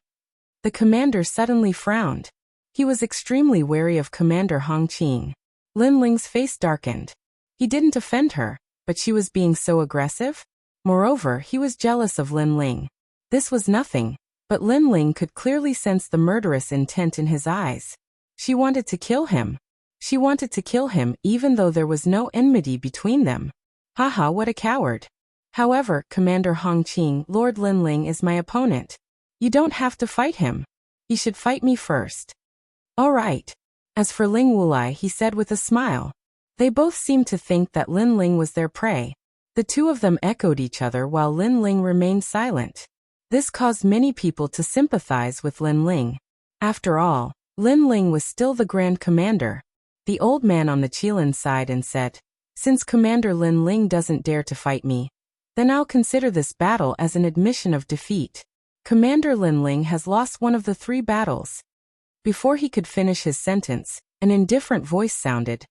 The commander suddenly frowned. He was extremely wary of Commander Hong Qing. Lin Ling's face darkened. He didn't offend her, but she was being so aggressive. Moreover, he was jealous of Lin Ling. This was nothing, but Lin Ling could clearly sense the murderous intent in his eyes. She wanted to kill him. She wanted to kill him even though there was no enmity between them. Haha, what a coward. However, Commander Hong Qing, Lord Lin Ling is my opponent. You don't have to fight him. He should fight me first. All right. As for Ling Wulai, he said with a smile. They both seemed to think that Lin Ling was their prey. The two of them echoed each other while Lin Ling remained silent. This caused many people to sympathize with Lin Ling. After all, Lin Ling was still the Grand Commander. The old man on the Qilin sighed and said, since Commander Lin Ling doesn't dare to fight me, then I'll consider this battle as an admission of defeat. Commander Lin Ling has lost one of the 3 battles. Before he could finish his sentence, an indifferent voice sounded.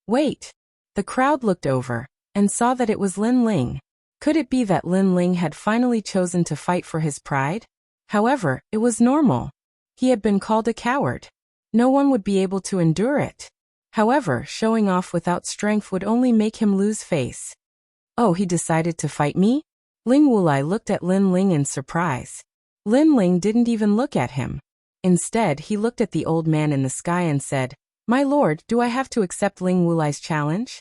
Wait. The crowd looked over and saw that it was Lin Ling. Could it be that Lin Ling had finally chosen to fight for his pride? However, it was normal. He had been called a coward. No one would be able to endure it. However, showing off without strength would only make him lose face. Oh, he decided to fight me? Ling Wulai looked at Lin Ling in surprise. Lin Ling didn't even look at him. Instead, he looked at the old man in the sky and said, My lord, do I have to accept Ling Wulai's challenge?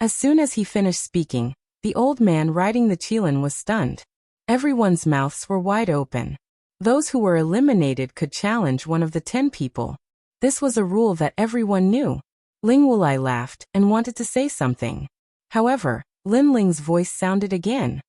As soon as he finished speaking, the old man riding the Qilin was stunned. Everyone's mouths were wide open. Those who were eliminated could challenge one of the 10 people. This was a rule that everyone knew. Ling Wulai laughed and wanted to say something. However, Lin Ling's voice sounded again.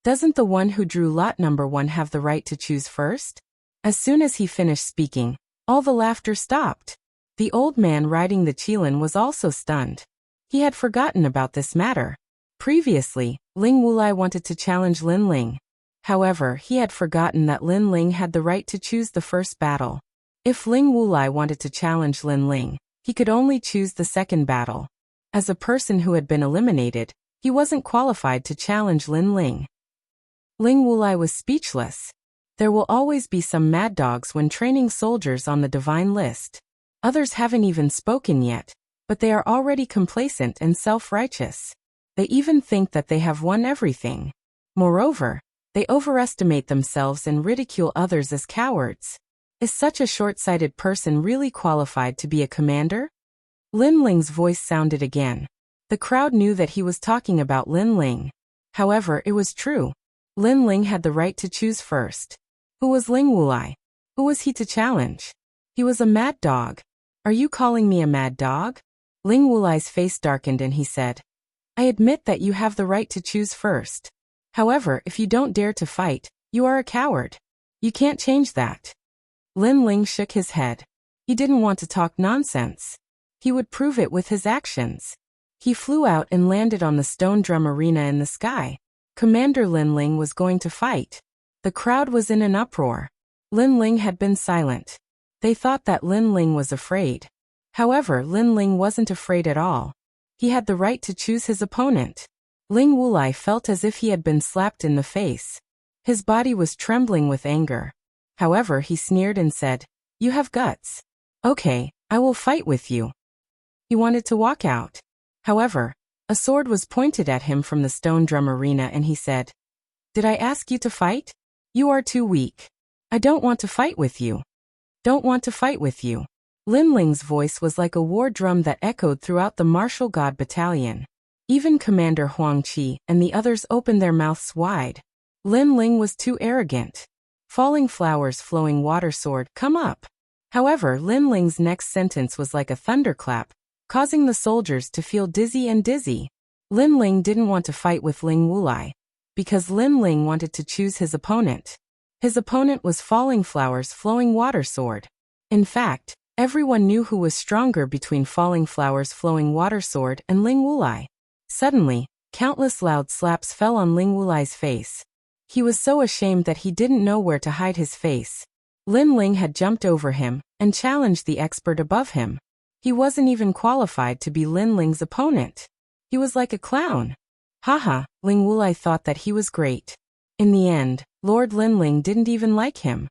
Doesn't the one who drew lot #1 have the right to choose first? As soon as he finished speaking, all the laughter stopped. The old man riding the Qilin was also stunned. He had forgotten about this matter. Previously, Ling Wulai wanted to challenge Lin Ling. However, he had forgotten that Lin Ling had the right to choose the first battle. If Ling Wulai wanted to challenge Lin Ling, he could only choose the second battle. As a person who had been eliminated, he wasn't qualified to challenge Lin Ling. Ling Wulai was speechless. There will always be some mad dogs when training soldiers on the Divine List. Others haven't even spoken yet, but they are already complacent and self-righteous. They even think that they have won everything. Moreover, they overestimate themselves and ridicule others as cowards. Is such a short-sighted person really qualified to be a commander? Lin Ling's voice sounded again. The crowd knew that he was talking about Lin Ling. However, it was true. Lin Ling had the right to choose first. Who was Ling Wulai? Who was he to challenge? He was a mad dog. Are you calling me a mad dog? Ling Wulai's face darkened and he said, I admit that you have the right to choose first. However, if you don't dare to fight, you are a coward. You can't change that. Lin Ling shook his head. He didn't want to talk nonsense. He would prove it with his actions. He flew out and landed on the stone drum arena in the sky. Commander Lin Ling was going to fight. The crowd was in an uproar. Lin Ling had been silent. They thought that Lin Ling was afraid. However, Lin Ling wasn't afraid at all. He had the right to choose his opponent. Ling Wulai felt as if he had been slapped in the face. His body was trembling with anger. However, he sneered and said, "You have guts. Okay, I will fight with you." He wanted to walk out. However, a sword was pointed at him from the stone drum arena and he said, "Did I ask you to fight? You are too weak. I don't want to fight with you. Don't want to fight with you." Lin Ling's voice was like a war drum that echoed throughout the martial god battalion. Even Commander Huang Qi and the others opened their mouths wide. Lin Ling was too arrogant. Falling flowers, flowing water sword, come up. However, Lin Ling's next sentence was like a thunderclap, causing the soldiers to feel dizzy and dizzy. Lin Ling didn't want to fight with Ling Wulai, because Lin Ling wanted to choose his opponent. His opponent was Falling Flowers, Flowing Water Sword. In fact, everyone knew who was stronger between Falling Flowers, Flowing Water Sword and Ling Wulai. Suddenly, countless loud slaps fell on Ling Wulai's face. He was so ashamed that he didn't know where to hide his face. Lin Ling had jumped over him and challenged the expert above him. He wasn't even qualified to be Lin Ling's opponent. He was like a clown. Haha, Ling Wulai thought that he was great. In the end, Lord Lin Ling didn't even like him.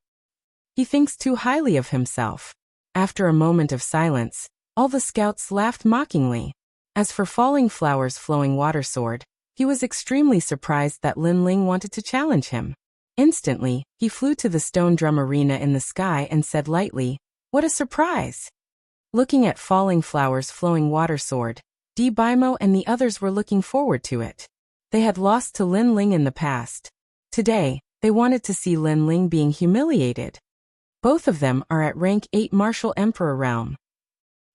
He thinks too highly of himself. After a moment of silence, all the scouts laughed mockingly. As for Falling Flowers, Flowing Water Sword, he was extremely surprised that Lin Ling wanted to challenge him. Instantly, he flew to the stone drum arena in the sky and said lightly, "What a surprise!" Looking at Falling Flowers, Flowing Water Sword, Di Baimo and the others were looking forward to it. They had lost to Lin Ling in the past. Today, they wanted to see Lin Ling being humiliated. Both of them are at rank 8 Martial Emperor realm.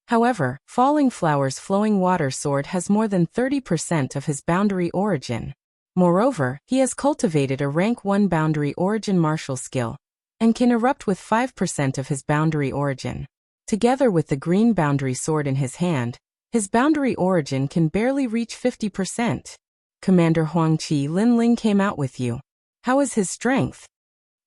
However, Falling Flowers, Flowing Water Sword has more than 30% of his boundary origin. Moreover, he has cultivated a rank 1 boundary origin martial skill, and can erupt with 5% of his boundary origin. Together with the green boundary sword in his hand, his boundary origin can barely reach 50%. Commander Huang Qi, Lin Ling came out with you. How is his strength?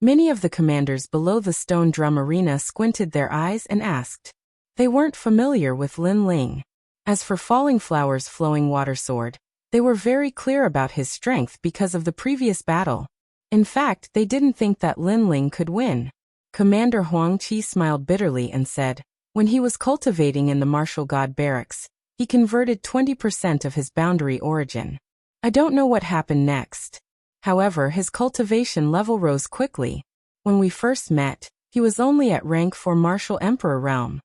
Many of the commanders below the stone drum arena squinted their eyes and asked. They weren't familiar with Lin Ling. As for Falling Flowers, Flowing Water Sword, they were very clear about his strength because of the previous battle. In fact, they didn't think that Lin Ling could win. Commander Huang Qi smiled bitterly and said, when he was cultivating in the martial god barracks, he converted 20% of his boundary origin. I don't know what happened next. However, his cultivation level rose quickly. When we first met, he was only at rank 4 Martial Emperor realm.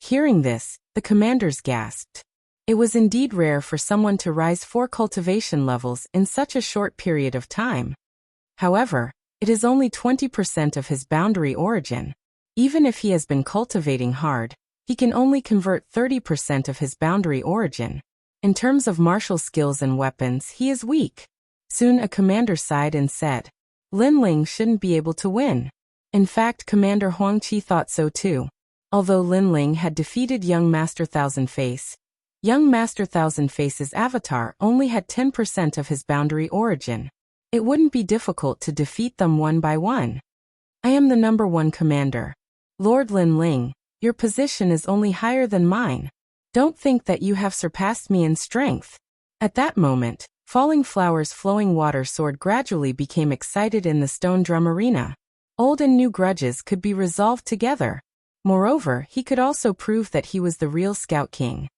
Hearing this, the commanders gasped. It was indeed rare for someone to rise 4 cultivation levels in such a short period of time. However, it is only 20% of his boundary origin. Even if he has been cultivating hard, he can only convert 30% of his boundary origin. In terms of martial skills and weapons, he is weak. Soon a commander sighed and said, Lin Ling shouldn't be able to win. In fact, Commander Huang Qi thought so too. Although Lin Ling had defeated Young Master Thousand Face, Young Master Thousand Face's avatar only had 10% of his boundary origin. It wouldn't be difficult to defeat them one by one. I am the number 1 commander. Lord Lin Ling, your position is only higher than mine. Don't think that you have surpassed me in strength. At that moment, Falling Flowers, Flowing Water Sword gradually became excited in the stone drum arena. Old and new grudges could be resolved together. Moreover, he could also prove that he was the real Scout King.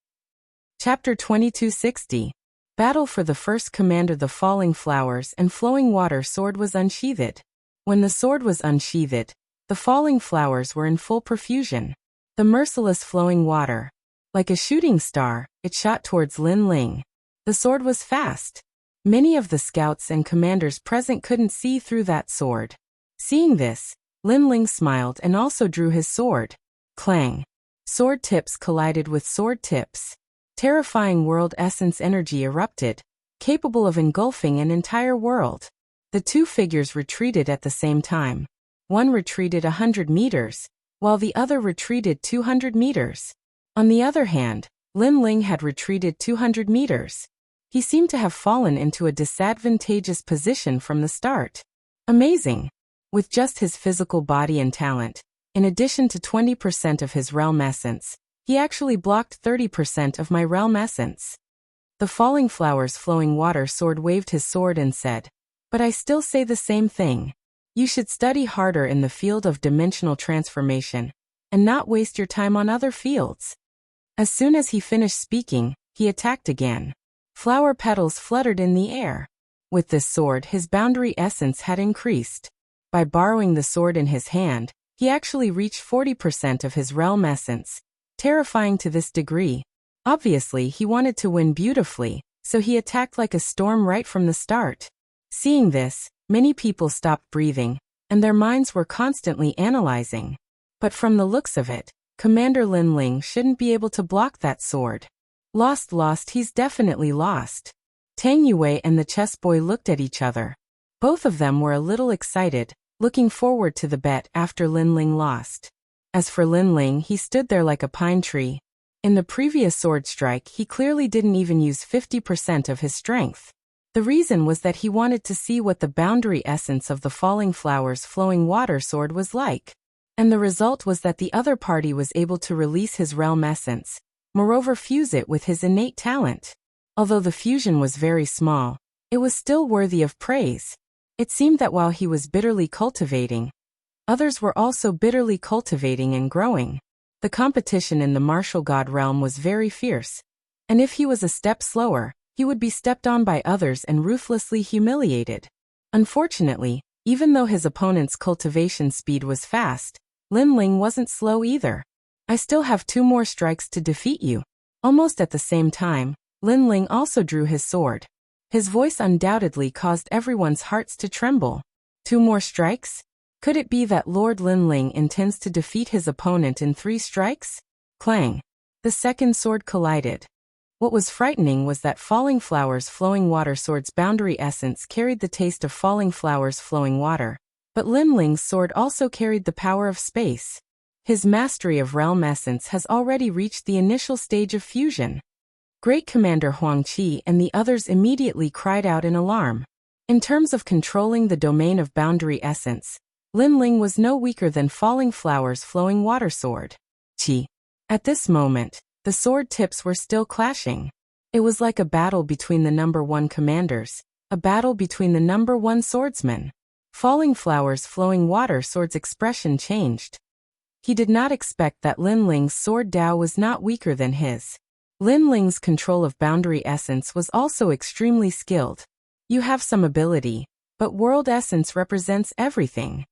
Chapter 2260. Battle for the first commander. The Falling Flowers and Flowing Water Sword was unsheathed. When the sword was unsheathed, the falling flowers were in full profusion. The merciless flowing water. Like a shooting star, it shot towards Lin Ling. The sword was fast. Many of the scouts and commanders present couldn't see through that sword. Seeing this, Lin Ling smiled and also drew his sword. Clang. Sword tips collided with sword tips. Terrifying world essence energy erupted. capable of engulfing an entire world. The two figures retreated at the same time. One retreated 100 meters, while the other retreated 200 meters. On the other hand, Lin Ling had retreated 200 meters. He seemed to have fallen into a disadvantageous position from the start. Amazing! With just his physical body and talent, in addition to 20% of his realm essence, he actually blocked 30% of my realm essence. The falling flowers flowing water sword waved his sword and said, "But I still say the same thing. You should study harder in the field of dimensional transformation, and not waste your time on other fields." As soon as he finished speaking, he attacked again. Flower petals fluttered in the air. With this sword, his boundary essence had increased. By borrowing the sword in his hand, he actually reached 40% of his realm essence, terrifying to this degree. Obviously, he wanted to win beautifully, so he attacked like a storm right from the start. Seeing this, many people stopped breathing, and their minds were constantly analyzing. But from the looks of it, Commander Lin Ling shouldn't be able to block that sword. Lost, he's definitely lost. Tang Yue and the chess boy looked at each other. Both of them were a little excited, looking forward to the bet after Lin Ling lost. As for Lin Ling, he stood there like a pine tree. In the previous sword strike, he clearly didn't even use 50% of his strength. The reason was that he wanted to see what the boundary essence of the falling flowers flowing water sword was like. And the result was that the other party was able to release his realm essence, moreover fuse it with his innate talent. Although the fusion was very small, it was still worthy of praise. It seemed that while he was bitterly cultivating, others were also bitterly cultivating and growing. The competition in the martial god realm was very fierce, and if he was a step slower, he would be stepped on by others and ruthlessly humiliated. Unfortunately, even though his opponent's cultivation speed was fast, Lin Ling wasn't slow either. "I still have 2 more strikes to defeat you." Almost at the same time, Lin Ling also drew his sword. His voice undoubtedly caused everyone's hearts to tremble. 2 more strikes? Could it be that Lord Lin Ling intends to defeat his opponent in 3 strikes? Clang! The second sword collided. What was frightening was that Falling Flowers Flowing Water sword's boundary essence carried the taste of falling flowers flowing water, but Lin Ling's sword also carried the power of space. His mastery of realm essence has already reached the initial stage of fusion. Great Commander Huang Qi and the others immediately cried out in alarm. In terms of controlling the domain of boundary essence, Lin Ling was no weaker than Falling Flowers Flowing Water sword. Qi. At this moment, the sword tips were still clashing. It was like a battle between the number 1 commanders, a battle between the number 1 swordsmen. Falling Flowers Flowing Water sword's expression changed. He did not expect that Lin Ling's sword Dao was not weaker than his. Lin Ling's control of boundary essence was also extremely skilled. "You have some ability, but world essence represents everything."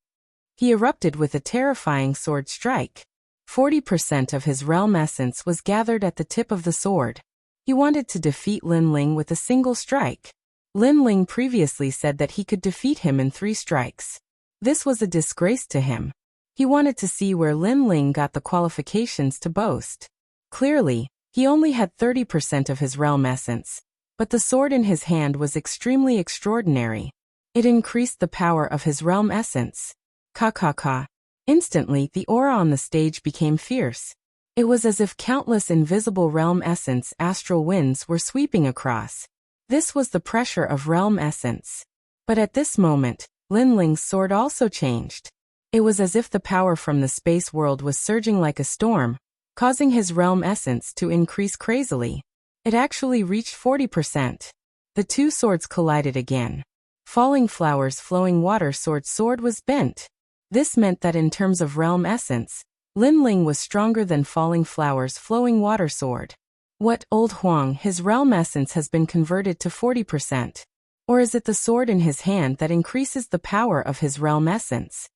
He erupted with a terrifying sword strike. 40% of his realm essence was gathered at the tip of the sword. He wanted to defeat Lin Ling with a single strike. Lin Ling previously said that he could defeat him in 3 strikes. This was a disgrace to him. He wanted to see where Lin Ling got the qualifications to boast. Clearly, he only had 30% of his realm essence, but the sword in his hand was extremely extraordinary. It increased the power of his realm essence. Ka. Instantly, the aura on the stage became fierce. It was as if countless invisible realm essence astral winds were sweeping across. This was the pressure of realm essence. But at this moment, Lin Ling's sword also changed. It was as if the power from the space world was surging like a storm, causing his realm essence to increase crazily. It actually reached 40%. The 2 swords collided again. Falling Flowers Flowing Water sword was bent. This meant that in terms of realm essence, Lin Ling was stronger than Falling Flowers Flowing Water sword. What, old Huang, his realm essence has been converted to 40%? Or is it the sword in his hand that increases the power of his realm essence?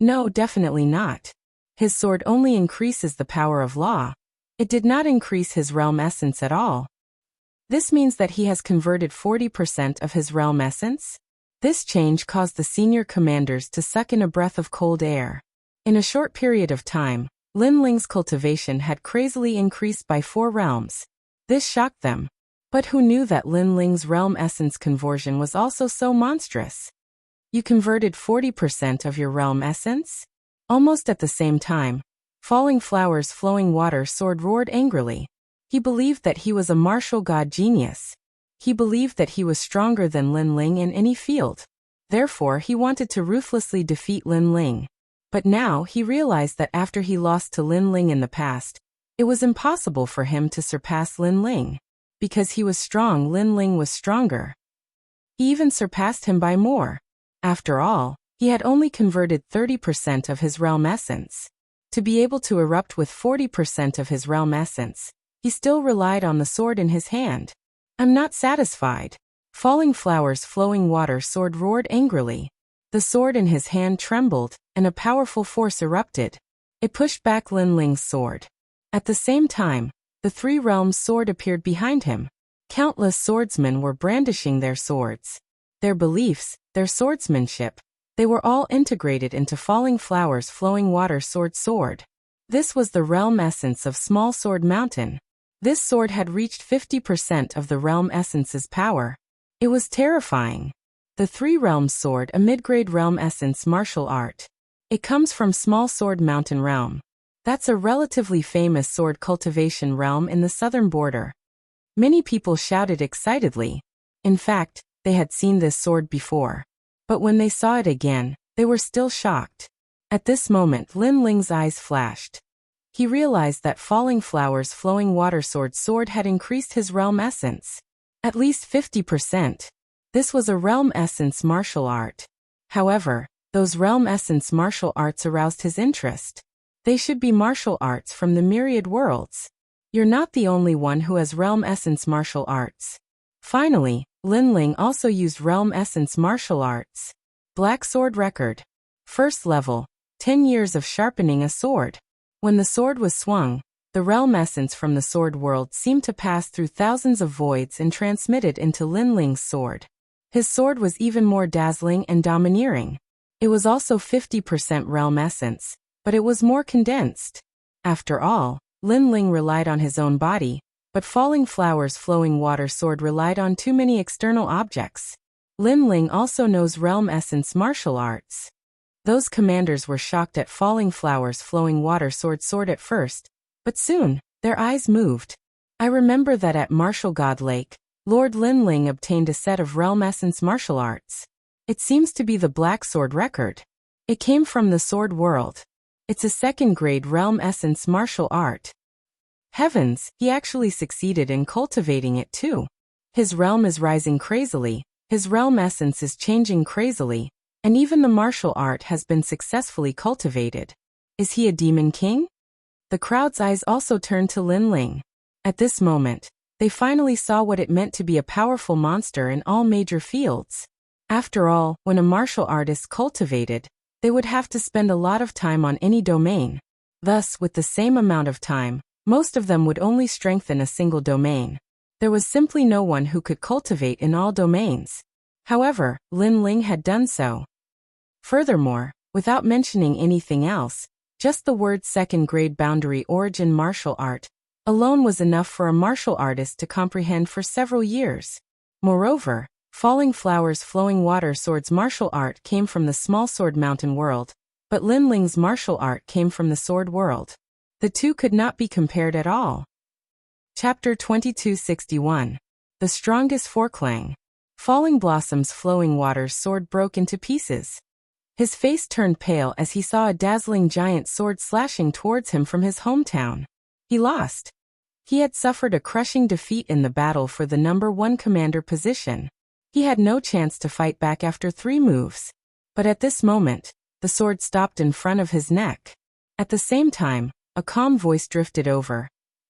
No, definitely not. His sword only increases the power of law. It did not increase his realm essence at all. This means that he has converted 40% of his realm essence? This change caused the senior commanders to suck in a breath of cold air. In a short period of time, Lin Ling's cultivation had crazily increased by 4 realms. This shocked them. But who knew that Lin Ling's realm essence conversion was also so monstrous? You converted 40% of your realm essence? Almost at the same time, Falling Flower's flowing water sword roared angrily. He believed that he was a martial god genius. He believed that he was stronger than Lin Ling in any field. Therefore, he wanted to ruthlessly defeat Lin Ling. But now he realized that after he lost to Lin Ling in the past, it was impossible for him to surpass Lin Ling. Because he was strong, Lin Ling was stronger. He even surpassed him by more. After all, he had only converted 30% of his realm essence. To be able to erupt with 40% of his realm essence, he still relied on the sword in his hand. I'm not satisfied. Falling Flower's flowing water sword roared angrily. The sword in his hand trembled, and a powerful force erupted. It pushed back Lin Ling's sword. At the same time, the Three Realms sword appeared behind him. Countless swordsmen were brandishing their swords. Their beliefs, their swordsmanship, they were all integrated into Falling Flower's flowing water sword. This was the realm essence of Small Sword Mountain. This sword had reached 50% of the realm essence's power. It was terrifying. The Three Realms sword, a mid-grade realm essence martial art. It comes from Small Sword Mountain realm. That's a relatively famous sword cultivation realm in the southern border. Many people shouted excitedly. In fact, they had seen this sword before. But when they saw it again, they were still shocked. At this moment, Lin Ling's eyes flashed. He realized that Falling Flower's flowing water sword had increased his realm essence. At least 50%. This was a realm essence martial art. However, those realm essence martial arts aroused his interest. They should be martial arts from the myriad worlds. You're not the only one who has realm essence martial arts. Finally, Lin Ling also used realm essence martial arts. Black Sword Record. First level, 10 years of sharpening a sword. When the sword was swung, the realm essence from the sword world seemed to pass through thousands of voids and transmitted into Lin Ling's sword. His sword was even more dazzling and domineering. It was also 50% realm essence, but it was more condensed. After all, Lin Ling relied on his own body, but Falling Flower's flowing water sword relied on too many external objects. Lin Ling also knows realm essence martial arts. Those commanders were shocked at Falling Flower's flowing water sword at first, but soon, their eyes moved. I remember that at Martial God Lake, Lord Lin Ling obtained a set of realm essence martial arts. It seems to be the Black Sword Record. It came from the sword world. It's a second-grade realm essence martial art. Heavens, he actually succeeded in cultivating it too. His realm is rising crazily, his realm essence is changing crazily, and even the martial art has been successfully cultivated. Is he a demon king? The crowd's eyes also turned to Lin Ling. At this moment, they finally saw what it meant to be a powerful monster in all major fields. After all, when a martial art is cultivated, they would have to spend a lot of time on any domain. Thus, with the same amount of time, most of them would only strengthen a single domain. There was simply no one who could cultivate in all domains. However, Lin Ling had done so. Furthermore, without mentioning anything else, just the word second-grade boundary origin martial art alone was enough for a martial artist to comprehend for several years. Moreover, Falling Flower's flowing water sword's martial art came from the Small Sword Mountain world, but Lin Ling's martial art came from the sword world. The two could not be compared at all. Chapter 2261. The Strongest Foreclang. Falling Blossom's flowing water's sword broke into pieces. His face turned pale as he saw a dazzling giant sword slashing towards him from his hometown. He lost. He had suffered a crushing defeat in the battle for the number 1 commander position. He had no chance to fight back after 3 moves. But at this moment, the sword stopped in front of his neck. At the same time, a calm voice drifted over.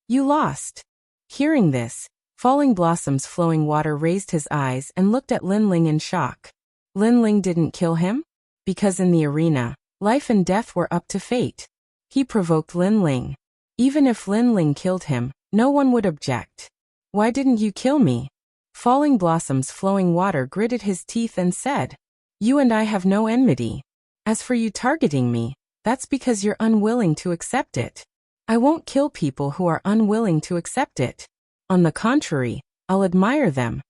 You lost. Hearing this, Falling Blossom's flowing water raised his eyes and looked at Lin Ling in shock. Lin Ling didn't kill him? Because in the arena, life and death were up to fate. He provoked Lin Ling. Even if Lin Ling killed him, no one would object. Why didn't you kill me? Falling Blossom's flowing water gritted his teeth and said, You and I have no enmity. As for you targeting me, that's because you're unwilling to accept it. I won't kill people who are unwilling to accept it. On the contrary, I'll admire them.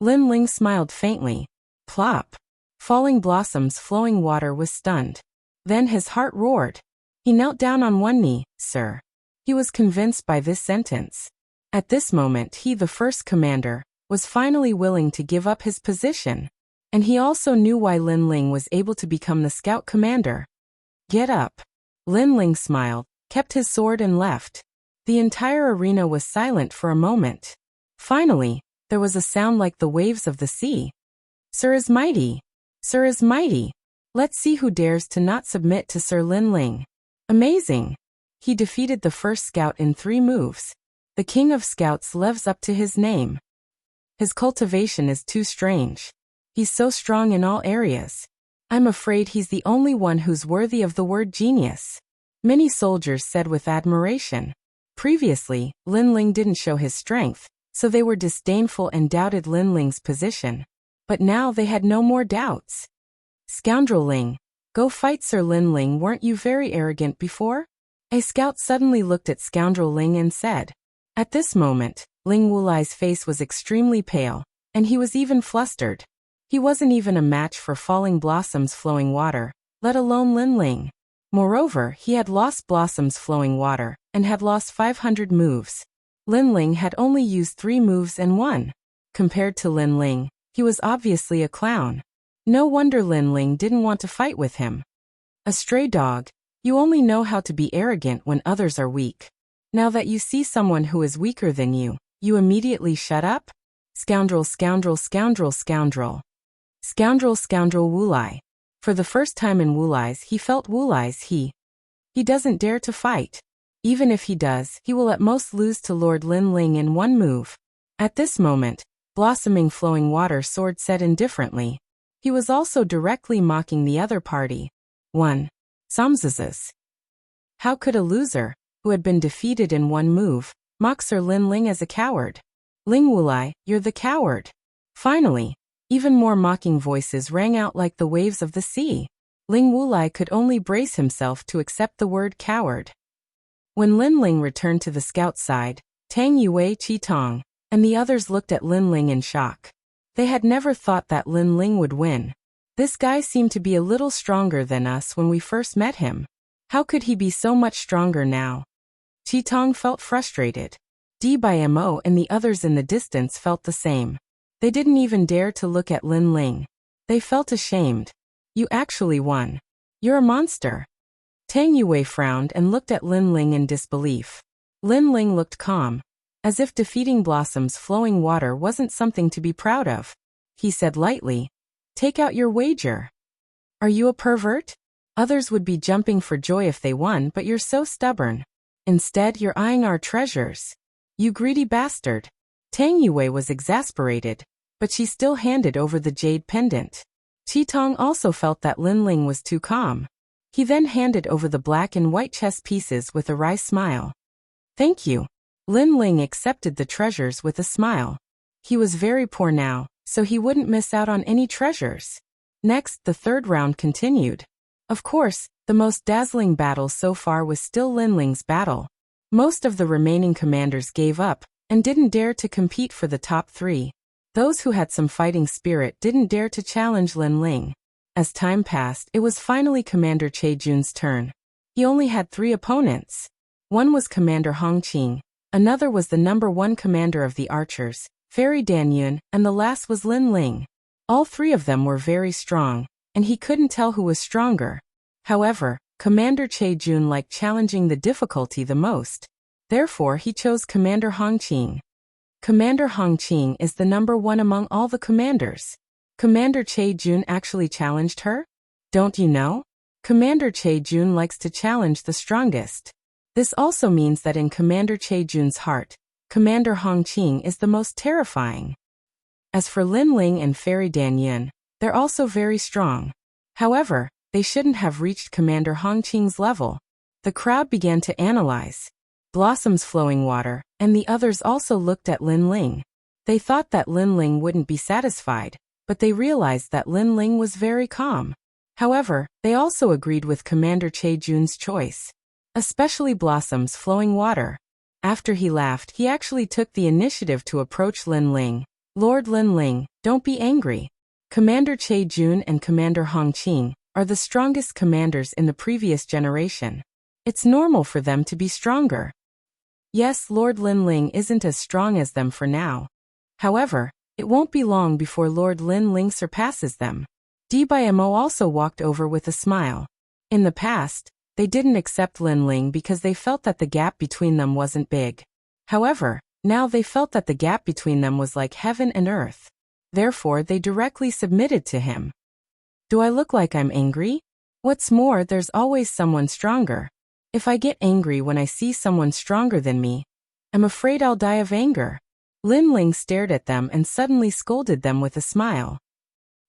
Lin Ling smiled faintly. Plop. Falling blossoms flowing water was stunned. Then his heart roared. He knelt down on one knee. Sir. He was convinced by this sentence. At this moment he, the first commander, was finally willing to give up his position. And he also knew why Lin Ling was able to become the scout commander. Get up. Lin Ling smiled, kept his sword and left. The entire arena was silent for a moment. Finally, there was a sound like the waves of the sea. Sir is mighty. Sir is mighty. Let's see who dares to not submit to Sir Lin Ling. Amazing. He defeated the first scout in 3 moves. The king of scouts lives up to his name. His cultivation is too strange. He's so strong in all areas. I'm afraid he's the only one who's worthy of the word genius. Many soldiers said with admiration. Previously, Lin Ling didn't show his strength, so they were disdainful and doubted Lin Ling's position. But now they had no more doubts. Scoundrel Ling, go fight Sir Lin Ling. Weren't you very arrogant before? A scout suddenly looked at Scoundrel Ling and said. At this moment, Ling Wulai's face was extremely pale, and he was even flustered. He wasn't even a match for falling blossoms flowing water, let alone Lin Ling. Moreover, he had lost blossoms flowing water, and had lost 500 moves. Lin Ling had only used 3 moves and won. Compared to Lin Ling, he was obviously a clown. No wonder Lin Ling didn't want to fight with him. A stray dog, you only know how to be arrogant when others are weak. Now that you see someone who is weaker than you immediately shut up? Scoundrel, scoundrel, scoundrel, scoundrel. Scoundrel, scoundrel Wulai. For the first time in Wulai's he felt Wulai's he doesn't dare to fight. Even if he does, he will at most lose to Lord Lin Ling in 1 move. At this moment, blossoming flowing water sword said indifferently. He was also directly mocking the other party. 1. Samzazas. How could a loser, who had been defeated in 1 move, mock Sir Lin Ling as a coward? Ling Wulai, you're the coward. Finally, even more mocking voices rang out like the waves of the sea. Ling Wulai could only brace himself to accept the word coward. When Lin Ling returned to the scout side, Tang Yue, Qi Tong, and the others looked at Lin Ling in shock. They had never thought that Lin Ling would win. This guy seemed to be a little stronger than us when we first met him. How could he be so much stronger now? Qi Tong felt frustrated. Dmo and the others in the distance felt the same. They didn't even dare to look at Lin Ling. They felt ashamed. You actually won. You're a monster. Tang Yue frowned and looked at Lin Ling in disbelief. Lin Ling looked calm, as if defeating blossoms flowing water wasn't something to be proud of. He said lightly, take out your wager. Are you a pervert? Others would be jumping for joy if they won, but you're so stubborn. Instead, you're eyeing our treasures. You greedy bastard. Tang Yue was exasperated, but she still handed over the jade pendant. Qi Tong also felt that Lin Ling was too calm. He then handed over the black and white chess pieces with a wry smile. Thank you. Lin Ling accepted the treasures with a smile. He was very poor now, so he wouldn't miss out on any treasures. Next, the 3rd round continued. Of course, the most dazzling battle so far was still Lin Ling's battle. Most of the remaining commanders gave up, and didn't dare to compete for the top 3. Those who had some fighting spirit didn't dare to challenge Lin Ling. As time passed, it was finally Commander Che Jun's turn. He only had 3 opponents. One was Commander Hong Qing, another was the number 1 commander of the archers, Fairy Dan Yun, and the last was Lin Ling. All 3 of them were very strong, and he couldn't tell who was stronger. However, Commander Che Jun liked challenging the difficulty the most. Therefore, he chose Commander Hong Qing. Commander Hong Qing is the number 1 among all the commanders. Commander Che Jun actually challenged her? Don't you know? Commander Che Jun likes to challenge the strongest. This also means that in Commander Che Jun's heart, Commander Hong Qing is the most terrifying. As for Lin Ling and Fairy Dan Yun, they're also very strong. However, they shouldn't have reached Commander Hong Qing's level. The crowd began to analyze. Blossoms flowing water, and the others also looked at Lin Ling. They thought that Lin Ling wouldn't be satisfied, but they realized that Lin Ling was very calm. However, they also agreed with Commander Che Jun's choice. Especially blossoms flowing water. After he laughed, he actually took the initiative to approach Lin Ling. Lord Lin Ling, don't be angry. Commander Che Jun and Commander Hong Qing are the strongest commanders in the previous generation. It's normal for them to be stronger. Yes, Lord Lin Ling isn't as strong as them for now. However, it won't be long before Lord Lin Ling surpasses them. Mo also walked over with a smile. In the past, they didn't accept Lin Ling because they felt that the gap between them wasn't big. However, now they felt that the gap between them was like heaven and earth. Therefore, they directly submitted to him. Do I look like I'm angry? What's more, there's always someone stronger. If I get angry when I see someone stronger than me, I'm afraid I'll die of anger. Lin Ling stared at them and suddenly scolded them with a smile.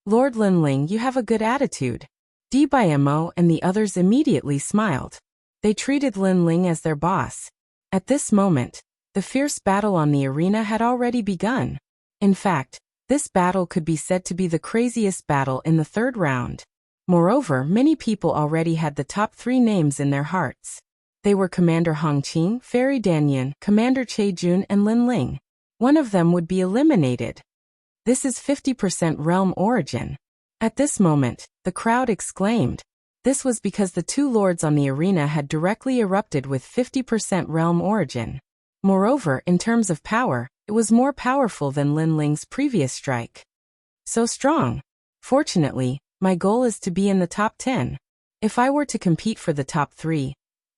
Lord Lin Ling, you have a good attitude. Mo and the others immediately smiled. They treated Lin Ling as their boss. At this moment, the fierce battle on the arena had already begun. In fact, this battle could be said to be the craziest battle in the third round. Moreover, many people already had the top 3 names in their hearts. They were Commander Hong Qing, Fairy Danyan, Commander Che Jun, and Lin Ling. One of them would be eliminated. This is 50% realm origin. At this moment, the crowd exclaimed. This was because the 2 lords on the arena had directly erupted with 50% realm origin. Moreover, in terms of power, it was more powerful than Lin Ling's previous strike. So strong. Fortunately, my goal is to be in the top 10. If I were to compete for the top 3,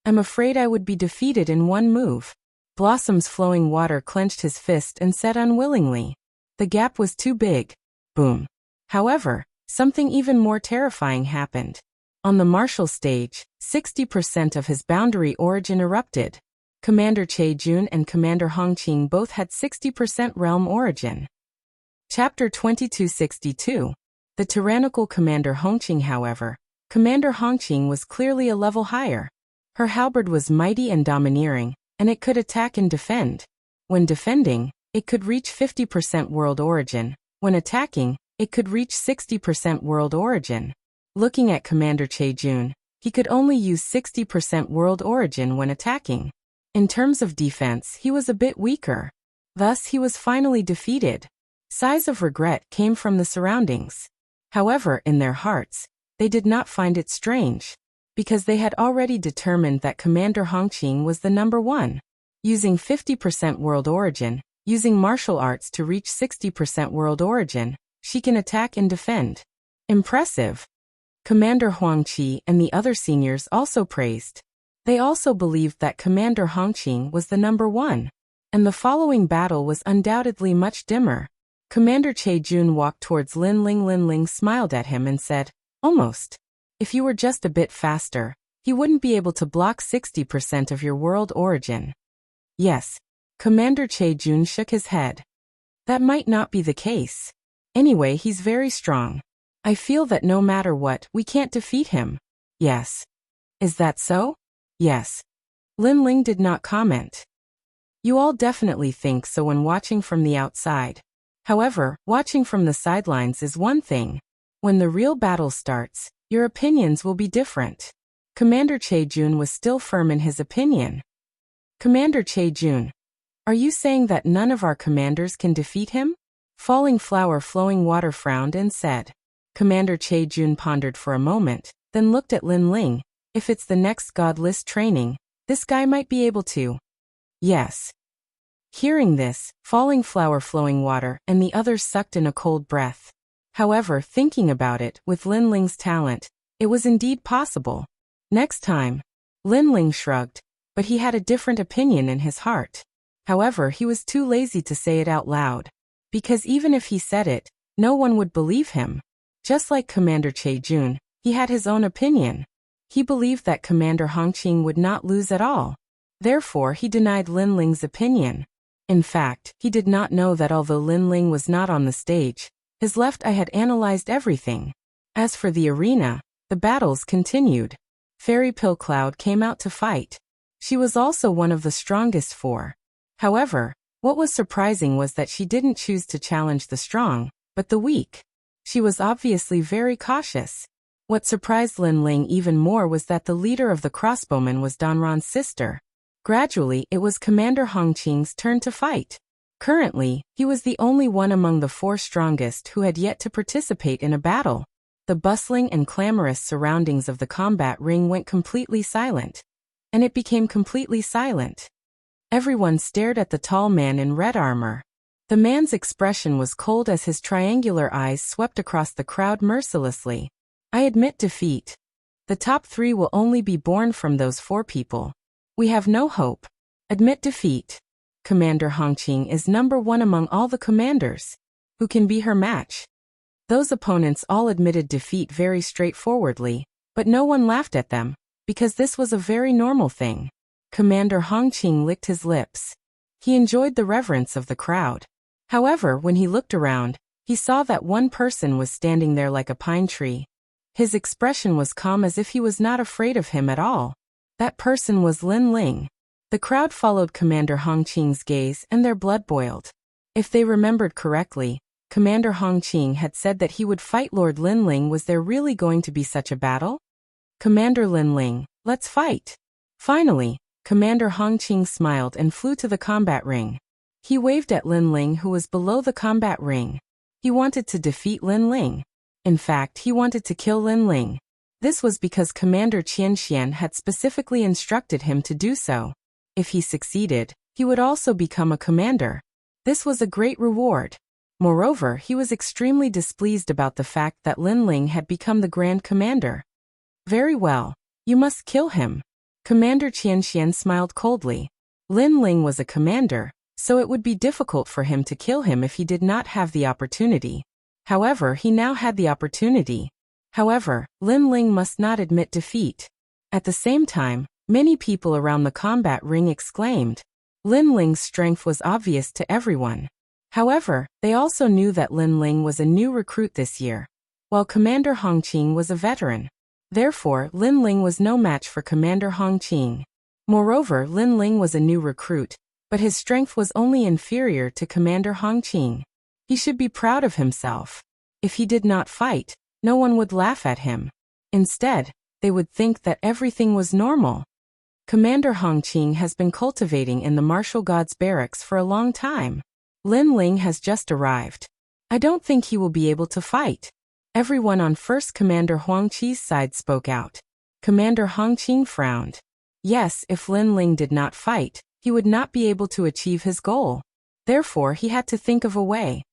I'm afraid I would be defeated in one move. Blossom's flowing water clenched his fist and said unwillingly. The gap was too big. Boom. However, something even more terrifying happened. On the martial stage, 60% of his boundary origin erupted. Commander Che Jun and Commander Hong Qing both had 60% realm origin. Chapter 2262. The tyrannical Commander Hong Qing, however, Commander Hong Qing was clearly a level higher. Her halberd was mighty and domineering, and it could attack and defend. When defending, it could reach 50% world origin. When attacking, it could reach 60% world origin. Looking at Commander Che Jun, he could only use 60% world origin when attacking. In terms of defense, he was a bit weaker. Thus, he was finally defeated. Sighs of regret came from the surroundings. However, in their hearts, they did not find it strange, because they had already determined that Commander Hong Qing was the number 1. Using 50% world origin, using martial arts to reach 60% world origin, she can attack and defend. Impressive. Commander Huang Qi and the other seniors also praised. They also believed that Commander Hong Qing was the number 1. And the following battle was undoubtedly much dimmer. Commander Che Jun walked towards Lin Ling. Lin Ling smiled at him and said, almost. If you were just a bit faster, he wouldn't be able to block 60% of your world origin. Yes. Commander Che Jun shook his head. That might not be the case. Anyway, he's very strong. I feel that no matter what, we can't defeat him. Yes. Is that so? Yes. Lin Ling did not comment. You all definitely think so when watching from the outside. However, watching from the sidelines is one thing. When the real battle starts, your opinions will be different. Commander Che Jun was still firm in his opinion. Commander Che Jun, are you saying that none of our commanders can defeat him? Falling Flower Flowing Water frowned and said. Commander Che Jun pondered for a moment, then looked at Lin Ling. If it's the next God list training, this guy might be able to. Yes. Hearing this, Falling Flower Flowing Water and the others sucked in a cold breath. However, thinking about it, with Lin Ling's talent, it was indeed possible. Next time. Lin Ling shrugged, but he had a different opinion in his heart. However, he was too lazy to say it out loud. Because even if he said it, no one would believe him. Just like Commander Che Jun, he had his own opinion. He believed that Commander Hong Qing would not lose at all. Therefore, he denied Lin Ling's opinion. In fact, he did not know that although Lin Ling was not on the stage, his left eye had analyzed everything. As for the arena, the battles continued. Fairy Pill Cloud came out to fight. She was also one of the strongest 4. However, what was surprising was that she didn't choose to challenge the strong, but the weak. She was obviously very cautious. What surprised Lin Ling even more was that the leader of the crossbowmen was Danron's sister. Gradually, it was Commander Hongqing's turn to fight. Currently, he was the only one among the 4 strongest who had yet to participate in a battle. The bustling and clamorous surroundings of the combat ring went completely silent. And it became completely silent. Everyone stared at the tall man in red armor. The man's expression was cold as his triangular eyes swept across the crowd mercilessly. I admit defeat. The top 3 will only be born from those 4 people. We have no hope. Admit defeat. Commander Hongqing is number 1 among all the commanders. Who can be her match? Those opponents all admitted defeat very straightforwardly, but no one laughed at them, because this was a very normal thing. Commander Hongqing licked his lips. He enjoyed the reverence of the crowd. However, when he looked around, he saw that one person was standing there like a pine tree. His expression was calm as if he was not afraid of him at all. That person was Lin Ling. The crowd followed Commander Hongqing's gaze and their blood boiled. If they remembered correctly, Commander Hongqing had said that he would fight Lord Lin Ling. Was there really going to be such a battle? Commander Lin Ling, let's fight. Finally, Commander Hongqing smiled and flew to the combat ring. He waved at Lin Ling, who was below the combat ring. He wanted to defeat Lin Ling. In fact, he wanted to kill Lin Ling. This was because Commander Qianxian had specifically instructed him to do so. If he succeeded, he would also become a commander. This was a great reward. Moreover, he was extremely displeased about the fact that Lin Ling had become the Grand Commander. Very well. You must kill him. Commander Qianxian smiled coldly. Lin Ling was a commander, so it would be difficult for him to kill him if he did not have the opportunity. However, he now had the opportunity. However, Lin Ling must not admit defeat. At the same time, many people around the combat ring exclaimed. Lin Ling's strength was obvious to everyone. However, they also knew that Lin Ling was a new recruit this year, while Commander Hongqing was a veteran. Therefore, Lin Ling was no match for Commander Hongqing. Moreover, Lin Ling was a new recruit, but his strength was only inferior to Commander Hongqing. He should be proud of himself. If he did not fight, no one would laugh at him. Instead, they would think that everything was normal. Commander Hongqing has been cultivating in the martial gods barracks for a long time. Lin Ling has just arrived. I don't think he will be able to fight. Everyone on First Commander Huangqi's side spoke out. Commander Hongqing frowned. Yes, if Lin Ling did not fight, he would not be able to achieve his goal. Therefore, he had to think of a way.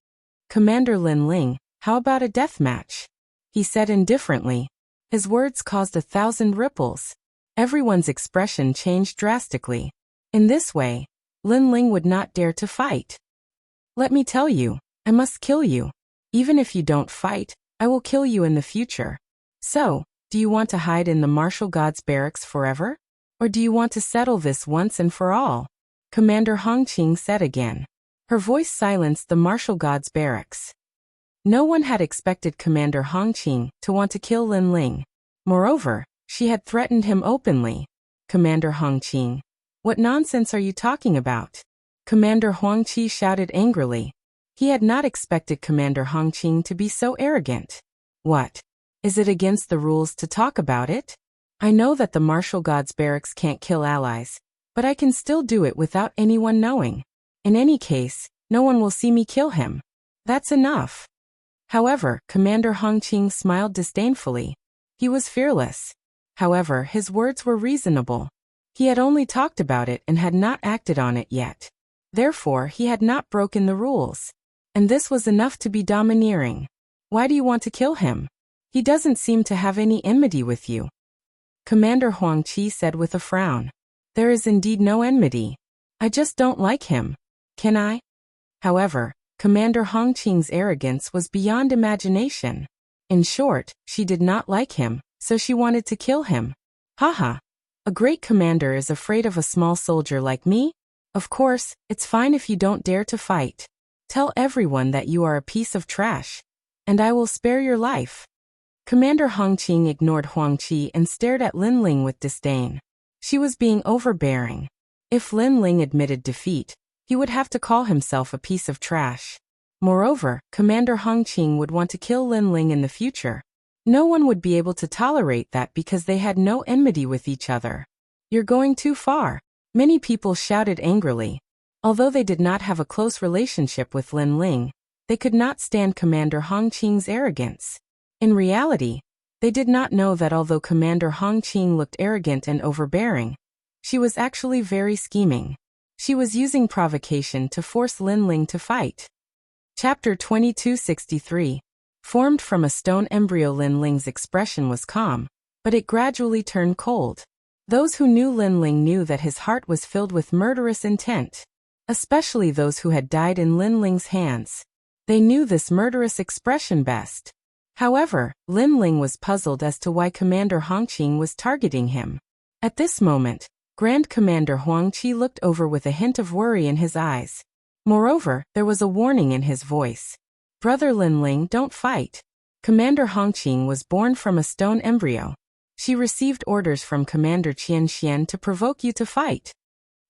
Commander Lin Ling, how about a death match? He said indifferently. His words caused 1,000 ripples. Everyone's expression changed drastically. In this way, Lin Ling would not dare to fight. Let me tell you, I must kill you. Even if you don't fight, I will kill you in the future. So, do you want to hide in the martial gods barracks forever? Or do you want to settle this once and for all? Commander Hongqing said again. Her voice silenced the martial gods barracks. No one had expected Commander Hongqing to want to kill Lin Ling. Moreover, she had threatened him openly. Commander Hongqing, what nonsense are you talking about? Commander Huangqi shouted angrily. He had not expected Commander Hongqing to be so arrogant. What? Is it against the rules to talk about it? I know that the martial gods barracks can't kill allies, but I can still do it without anyone knowing. In any case, no one will see me kill him. That's enough. However, Commander Hongqing smiled disdainfully. He was fearless. However, his words were reasonable. He had only talked about it and had not acted on it yet. Therefore, he had not broken the rules. And this was enough to be domineering. Why do you want to kill him? He doesn't seem to have any enmity with you. Commander Huangqi said with a frown. There is indeed no enmity. I just don't like him. Can I? However, Commander Hongqing's arrogance was beyond imagination. In short, she did not like him, so she wanted to kill him. Haha. A great commander is afraid of a small soldier like me? Of course, it's fine if you don't dare to fight. Tell everyone that you are a piece of trash, and I will spare your life. Commander Hongqing ignored Huangqi and stared at Lin Ling with disdain. She was being overbearing. If Lin Ling admitted defeat, he would have to call himself a piece of trash. Moreover, Commander Hongqing would want to kill Lin Ling in the future. No one would be able to tolerate that because they had no enmity with each other. You're going too far. Many people shouted angrily. Although they did not have a close relationship with Lin Ling, they could not stand Commander Hong Qing's arrogance. In reality, they did not know that although Commander Hong Qing looked arrogant and overbearing, she was actually very scheming. She was using provocation to force Lin Ling to fight. Chapter 2263. Formed from a stone embryo, Lin Ling's expression was calm, but it gradually turned cold. Those who knew Lin Ling knew that his heart was filled with murderous intent, especially those who had died in Lin Ling's hands. They knew this murderous expression best. However, Lin Ling was puzzled as to why Commander Hong Qing was targeting him. At this moment, Grand Commander Huang Qi looked over with a hint of worry in his eyes. Moreover, there was a warning in his voice. Brother Lin Ling, don't fight. Commander Hong Qing was born from a stone embryo. She received orders from Commander Qian Xian to provoke you to fight.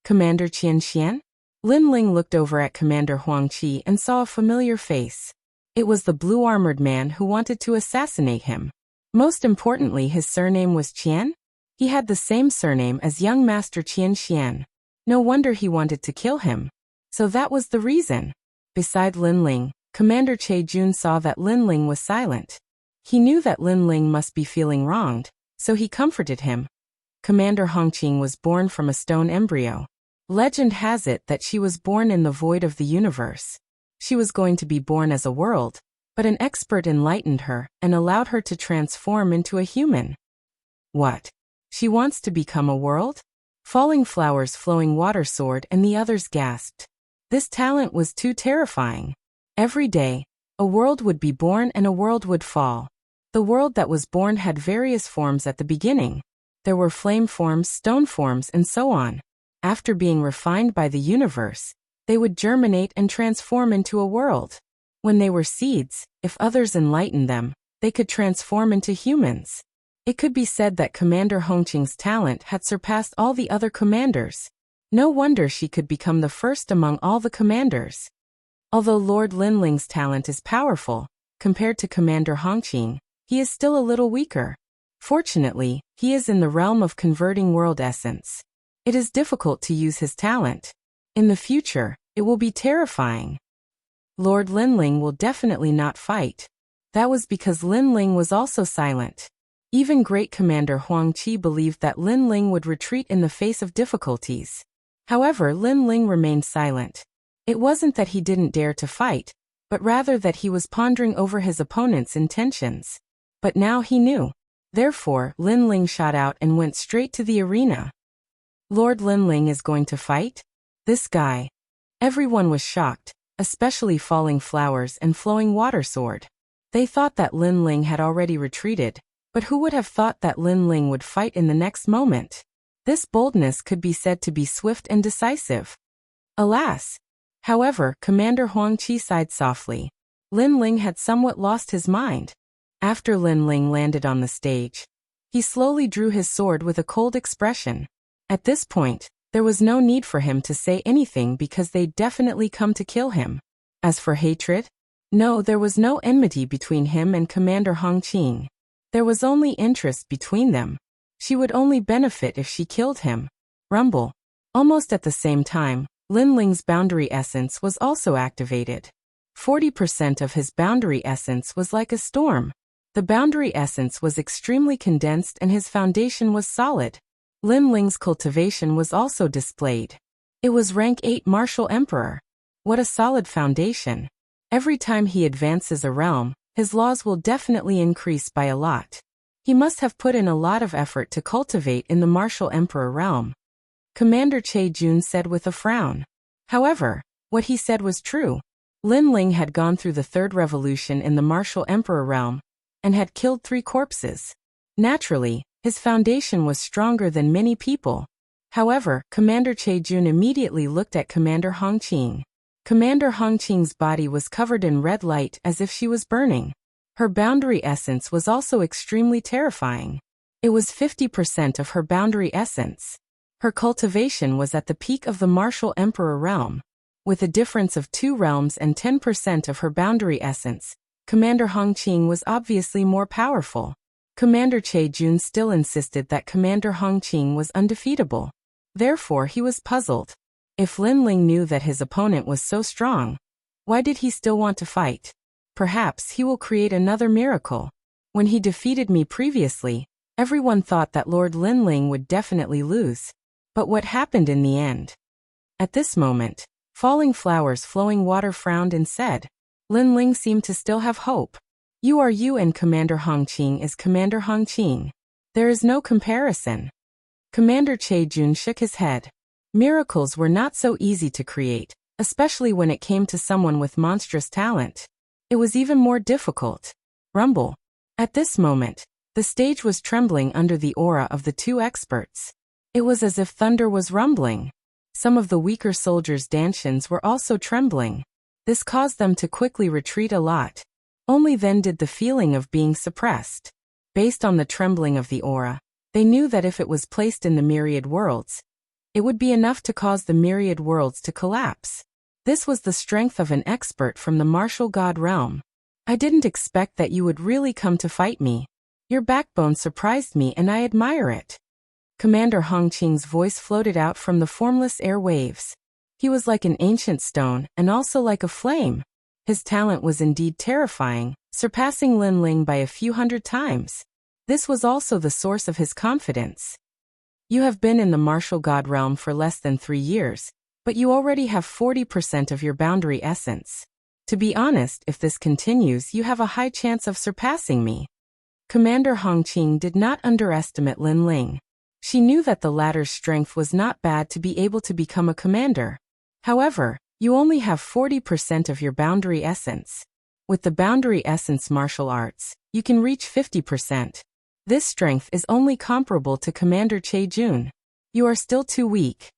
Commander Qian Xian? Lin Ling looked over at Commander Huang Qi and saw a familiar face. It was the blue-armored man who wanted to assassinate him. Most importantly, his surname was Qian? He had the same surname as young Master Qian Xian. No wonder he wanted to kill him. So that was the reason. Beside Lin Ling, Commander Che Jun saw that Lin Ling was silent. He knew that Lin Ling must be feeling wronged, so he comforted him. Commander Hong Qing was born from a stone embryo. Legend has it that she was born in the void of the universe. She was going to be born as a world, but an expert enlightened her and allowed her to transform into a human. What? She wants to become a world? Falling flowers, flowing water sword, and the others gasped. This talent was too terrifying. Every day, a world would be born and a world would fall. The world that was born had various forms at the beginning. There were flame forms, stone forms, and so on. After being refined by the universe, they would germinate and transform into a world. When they were seeds, if others enlightened them, they could transform into humans. It could be said that Commander Hong Qing's talent had surpassed all the other commanders. No wonder she could become the first among all the commanders. Although Lord Lin Ling's talent is powerful, compared to Commander Hong Qing, he is still a little weaker. Fortunately, he is in the realm of converting world essence. It is difficult to use his talent. In the future, it will be terrifying. Lord Lin Ling will definitely not fight. That was because Lin Ling was also silent. Even Great Commander Huang Qi believed that Lin Ling would retreat in the face of difficulties. However, Lin Ling remained silent. It wasn't that he didn't dare to fight, but rather that he was pondering over his opponent's intentions. But now he knew. Therefore, Lin Ling shot out and went straight to the arena. Lord Lin Ling is going to fight? This guy. Everyone was shocked, especially Falling Flowers and Flowing Water Sword. They thought that Lin Ling had already retreated, but who would have thought that Lin Ling would fight in the next moment? This boldness could be said to be swift and decisive. Alas! However, Commander Huang Qi sighed softly. Lin Ling had somewhat lost his mind. After Lin Ling landed on the stage, he slowly drew his sword with a cold expression. At this point, there was no need for him to say anything because they'd definitely come to kill him. As for hatred? No, there was no enmity between him and Commander Hong Qing. There was only interest between them. She would only benefit if she killed him. Rumble. Almost at the same time, Lin Ling's boundary essence was also activated. 40% of his boundary essence was like a storm. The boundary essence was extremely condensed and his foundation was solid. Lin Ling's cultivation was also displayed. It was rank 8 Martial Emperor. What a solid foundation. Every time he advances a realm, his laws will definitely increase by a lot. He must have put in a lot of effort to cultivate in the Martial Emperor realm. Commander Che Jun said with a frown. However, what he said was true. Lin Ling had gone through the third revolution in the Martial Emperor realm, and had killed 3 corpses. Naturally, his foundation was stronger than many people. However, Commander Che Jun immediately looked at Commander Hong Qing. Commander Hong Qing's body was covered in red light as if she was burning. Her boundary essence was also extremely terrifying. It was 50% of her boundary essence. Her cultivation was at the peak of the Martial Emperor realm. With a difference of 2 realms and 10% of her boundary essence, Commander Hong Qing was obviously more powerful. Commander Che Jun still insisted that Commander Hong Qing was undefeatable. Therefore he was puzzled. If Lin Ling knew that his opponent was so strong, why did he still want to fight? Perhaps he will create another miracle. When he defeated me previously, everyone thought that Lord Lin Ling would definitely lose. But what happened in the end? At this moment, Falling Flowers Flowing Water frowned and said, Lin Ling seemed to still have hope. You are you and Commander Hongqing is Commander Hongqing. There is no comparison. Commander Che-jun shook his head. Miracles were not so easy to create, especially when it came to someone with monstrous talent. It was even more difficult. Rumble. At this moment, the stage was trembling under the aura of the two experts. It was as if thunder was rumbling. Some of the weaker soldiers' dantians were also trembling. This caused them to quickly retreat a lot. Only then did the feeling of being suppressed. Based on the trembling of the aura, they knew that if it was placed in the myriad worlds, it would be enough to cause the myriad worlds to collapse. This was the strength of an expert from the martial god realm. I didn't expect that you would really come to fight me. Your backbone surprised me and I admire it. Commander Hongqing's voice floated out from the formless air waves. He was like an ancient stone and also like a flame. His talent was indeed terrifying, surpassing Lin Ling by a few hundred times. This was also the source of his confidence. You have been in the martial god realm for less than 3 years, but you already have 40% of your boundary essence. To be honest, if this continues, you have a high chance of surpassing me. Commander Hongqing did not underestimate Lin Ling. She knew that the latter's strength was not bad to be able to become a commander. However, you only have 40% of your boundary essence. With the boundary essence martial arts, you can reach 50%. This strength is only comparable to Commander Che-jun. You are still too weak.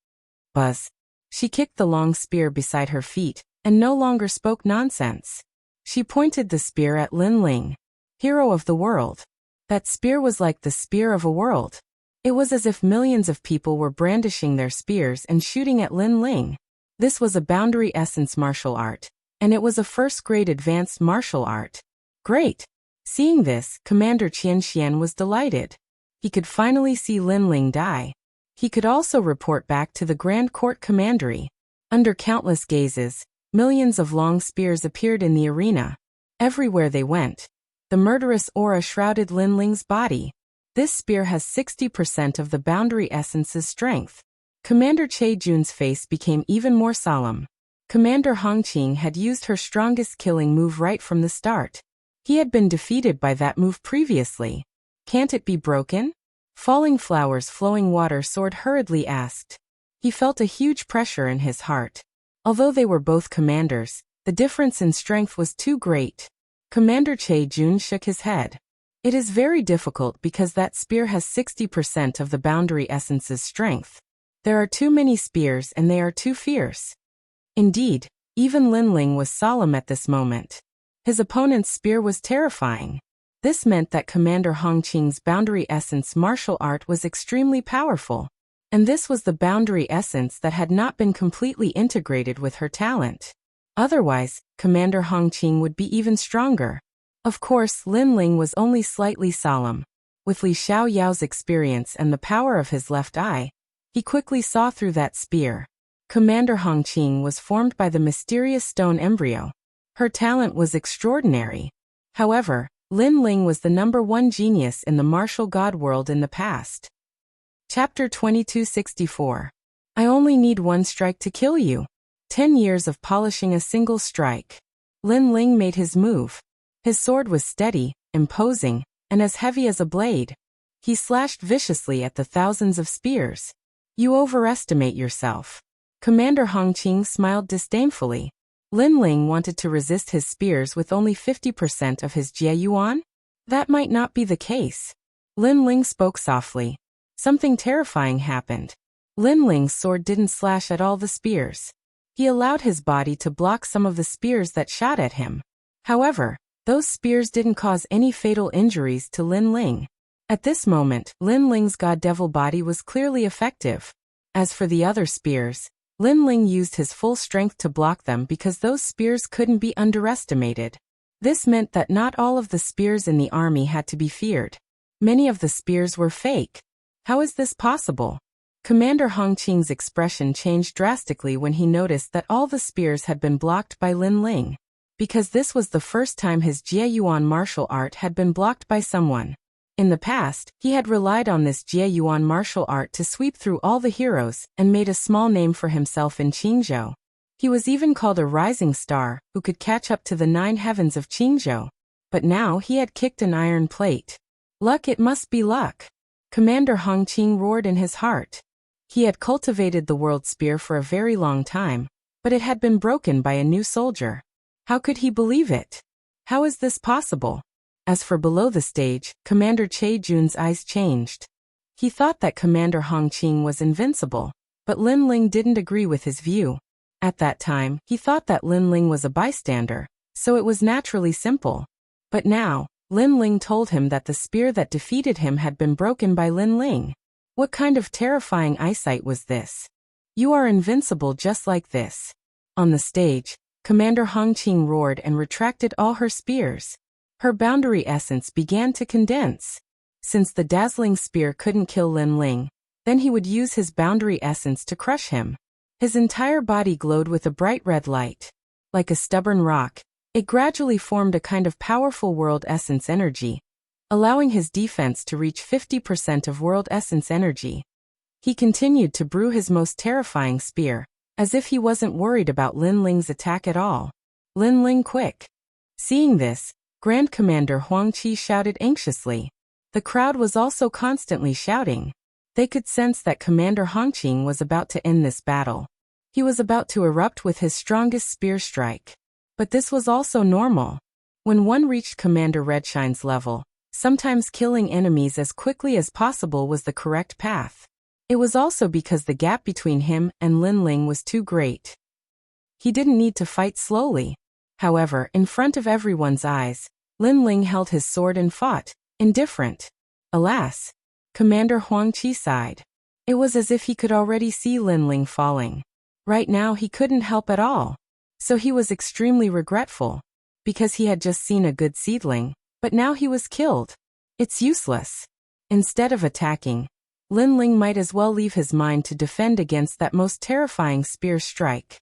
Buzz. She kicked the long spear beside her feet, and no longer spoke nonsense. She pointed the spear at Lin Ling. Hero of the world. That spear was like the spear of a world. It was as if millions of people were brandishing their spears and shooting at Lin Ling. This was a boundary essence martial art, and it was a first-grade advanced martial art. Great! Seeing this, Commander Qianxian was delighted. He could finally see Lin Ling die. He could also report back to the Grand Court Commandery. Under countless gazes, millions of long spears appeared in the arena. Everywhere they went, the murderous aura shrouded Lin Ling's body. This spear has 60% of the boundary essence's strength. Commander Che-jun's face became even more solemn. Commander Hongqing had used her strongest killing move right from the start. He had been defeated by that move previously. Can't it be broken? Falling Flowers Flowing Water Sword hurriedly asked. He felt a huge pressure in his heart. Although they were both commanders, the difference in strength was too great. Commander Che-jun shook his head. It is very difficult because that spear has 60% of the boundary essence's strength. There are too many spears and they are too fierce. Indeed, even Lin Ling was solemn at this moment. His opponent's spear was terrifying. This meant that Commander Hongqing's boundary essence martial art was extremely powerful. And this was the boundary essence that had not been completely integrated with her talent. Otherwise, Commander Hongqing would be even stronger. Of course, Lin Ling was only slightly solemn. With Li Xiaoyao's experience and the power of his left eye, he quickly saw through that spear. Commander Hongqing was formed by the mysterious stone embryo. Her talent was extraordinary. However, Lin Ling was the #1 genius in the martial god world in the past. Chapter 2264. I only need one strike to kill you. 10 years of polishing a single strike. Lin Ling made his move. His sword was steady, imposing, and as heavy as a blade. He slashed viciously at the thousands of spears. You overestimate yourself. Commander Hongqing smiled disdainfully. Lin Ling wanted to resist his spears with only 50% of his Jie Yuan? That might not be the case. Lin Ling spoke softly. Something terrifying happened. Lin Ling's sword didn't slash at all the spears. He allowed his body to block some of the spears that shot at him. However, those spears didn't cause any fatal injuries to Lin Ling. At this moment, Lin Ling's god devil body was clearly effective. As for the other spears, Lin Ling used his full strength to block them because those spears couldn't be underestimated. This meant that not all of the spears in the army had to be feared. Many of the spears were fake. How is this possible? Commander Hongqing's expression changed drastically when he noticed that all the spears had been blocked by Lin Ling. Because this was the first time his Jieyuan martial art had been blocked by someone. In the past, he had relied on this Jieyuan martial art to sweep through all the heroes and made a small name for himself in Qingzhou. He was even called a rising star who could catch up to the 9 heavens of Qingzhou. But now he had kicked an iron plate. Luck, it must be luck. Commander Hongqing roared in his heart. He had cultivated the world spear for a very long time, but it had been broken by a new soldier. How could he believe it? How is this possible? As for below the stage, Commander Che Jun's eyes changed. He thought that Commander Hongqing was invincible, but Lin Ling didn't agree with his view. At that time, he thought that Lin Ling was a bystander, so it was naturally simple. But now, Lin Ling told him that the spear that defeated him had been broken by Lin Ling. What kind of terrifying eyesight was this? You are invincible just like this. On the stage, Commander Hongqing roared and retracted all her spears. Her boundary essence began to condense. Since the dazzling spear couldn't kill Lin Ling, then he would use his boundary essence to crush him. His entire body glowed with a bright red light. Like a stubborn rock, it gradually formed a kind of powerful world essence energy, allowing his defense to reach 50% of world essence energy. He continued to brew his most terrifying spear, as if he wasn't worried about Lin Ling's attack at all. Lin Ling, quick! Seeing this, Grand Commander Huang Qi shouted anxiously. The crowd was also constantly shouting. They could sense that Commander Hongqing was about to end this battle. He was about to erupt with his strongest spear strike. But this was also normal. When one reached Commander Redshine's level, sometimes killing enemies as quickly as possible was the correct path. It was also because the gap between him and Lin Ling was too great. He didn't need to fight slowly. However, in front of everyone's eyes, Lin Ling held his sword and fought, indifferent. Alas! Commander Huang Qi sighed. It was as if he could already see Lin Ling falling. Right now he couldn't help at all. So he was extremely regretful. Because he had just seen a good seedling, but now he was killed. It's useless. Instead of attacking, Lin Ling might as well leave his mind to defend against that most terrifying spear strike.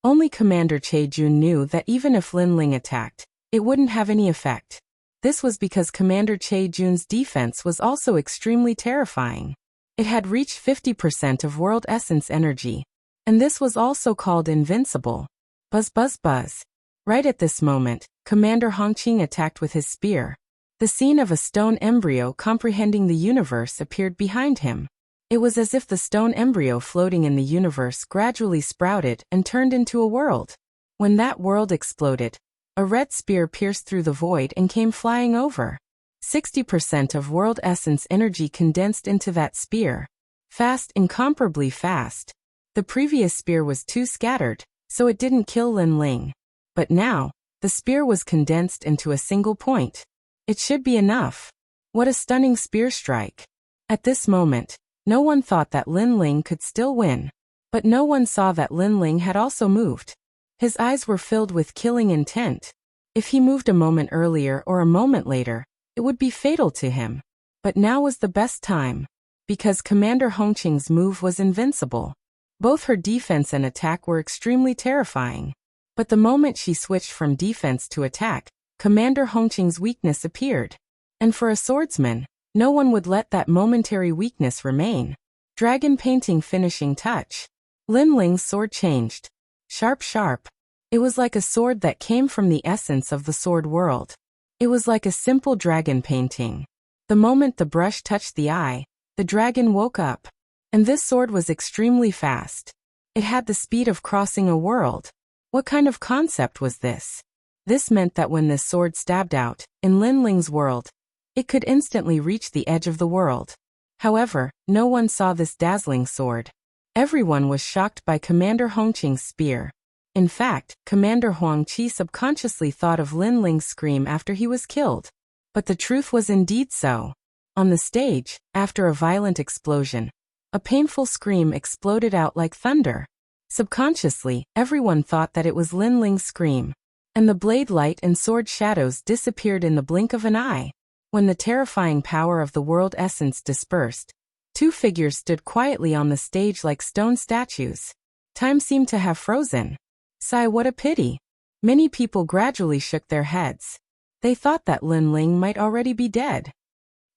Only Commander Che Jun knew that even if Lin Ling attacked, it wouldn't have any effect. This was because Commander Che Jun's defense was also extremely terrifying. It had reached 50% of world essence energy. And this was also called invincible. Buzz buzz buzz. Right at this moment, Commander Hongqing attacked with his spear. The scene of a stone embryo comprehending the universe appeared behind him. It was as if the stone embryo floating in the universe gradually sprouted and turned into a world. When that world exploded, a red spear pierced through the void and came flying over. 60% of world essence energy condensed into that spear. Fast, incomparably fast. The previous spear was too scattered, so it didn't kill Lin Ling. But now, the spear was condensed into a single point. It should be enough. What a stunning spear strike. At this moment, no one thought that Lin Ling could still win. But no one saw that Lin Ling had also moved. His eyes were filled with killing intent. If he moved a moment earlier or a moment later, it would be fatal to him. But now was the best time. Because Commander Hongqing's move was invincible. Both her defense and attack were extremely terrifying. But the moment she switched from defense to attack, Commander Hongqing's weakness appeared. And for a swordsman, no one would let that momentary weakness remain. Dragon painting finishing touch. Lin Ling's sword changed. Sharp sharp. It was like a sword that came from the essence of the sword world. It was like a simple dragon painting. The moment the brush touched the eye, the dragon woke up. And this sword was extremely fast. It had the speed of crossing a world. What kind of concept was this? This meant that when this sword stabbed out, in Lin Ling's world, it could instantly reach the edge of the world. However, no one saw this dazzling sword. Everyone was shocked by Commander Hongqing's spear. In fact, Commander Huang Qi subconsciously thought of Lin Ling's scream after he was killed. But the truth was indeed so. On the stage, after a violent explosion, a painful scream exploded out like thunder. Subconsciously, everyone thought that it was Lin Ling's scream. And the blade light and sword shadows disappeared in the blink of an eye. When the terrifying power of the world essence dispersed, Two figures stood quietly on the stage like stone statues. Time seemed to have frozen. Sigh, what a pity. Many people gradually shook their heads. They thought that Lin Ling might already be dead.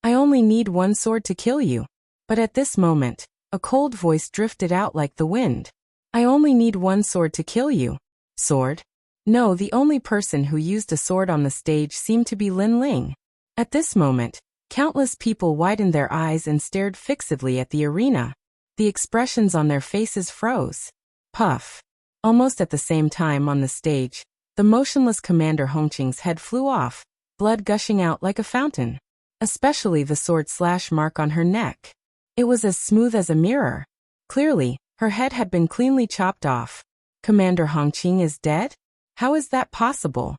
I only need one sword to kill you. But at this moment, a cold voice drifted out like the wind. I only need one sword to kill you. Sword? No, the only person who used a sword on the stage seemed to be Lin Ling. At this moment, countless people widened their eyes and stared fixedly at the arena. The expressions on their faces froze. Puff. Almost at the same time on the stage, the motionless Commander Hongqing's head flew off, blood gushing out like a fountain. Especially the sword/slash mark on her neck. It was as smooth as a mirror. Clearly, her head had been cleanly chopped off. Commander Hongqing is dead? How is that possible?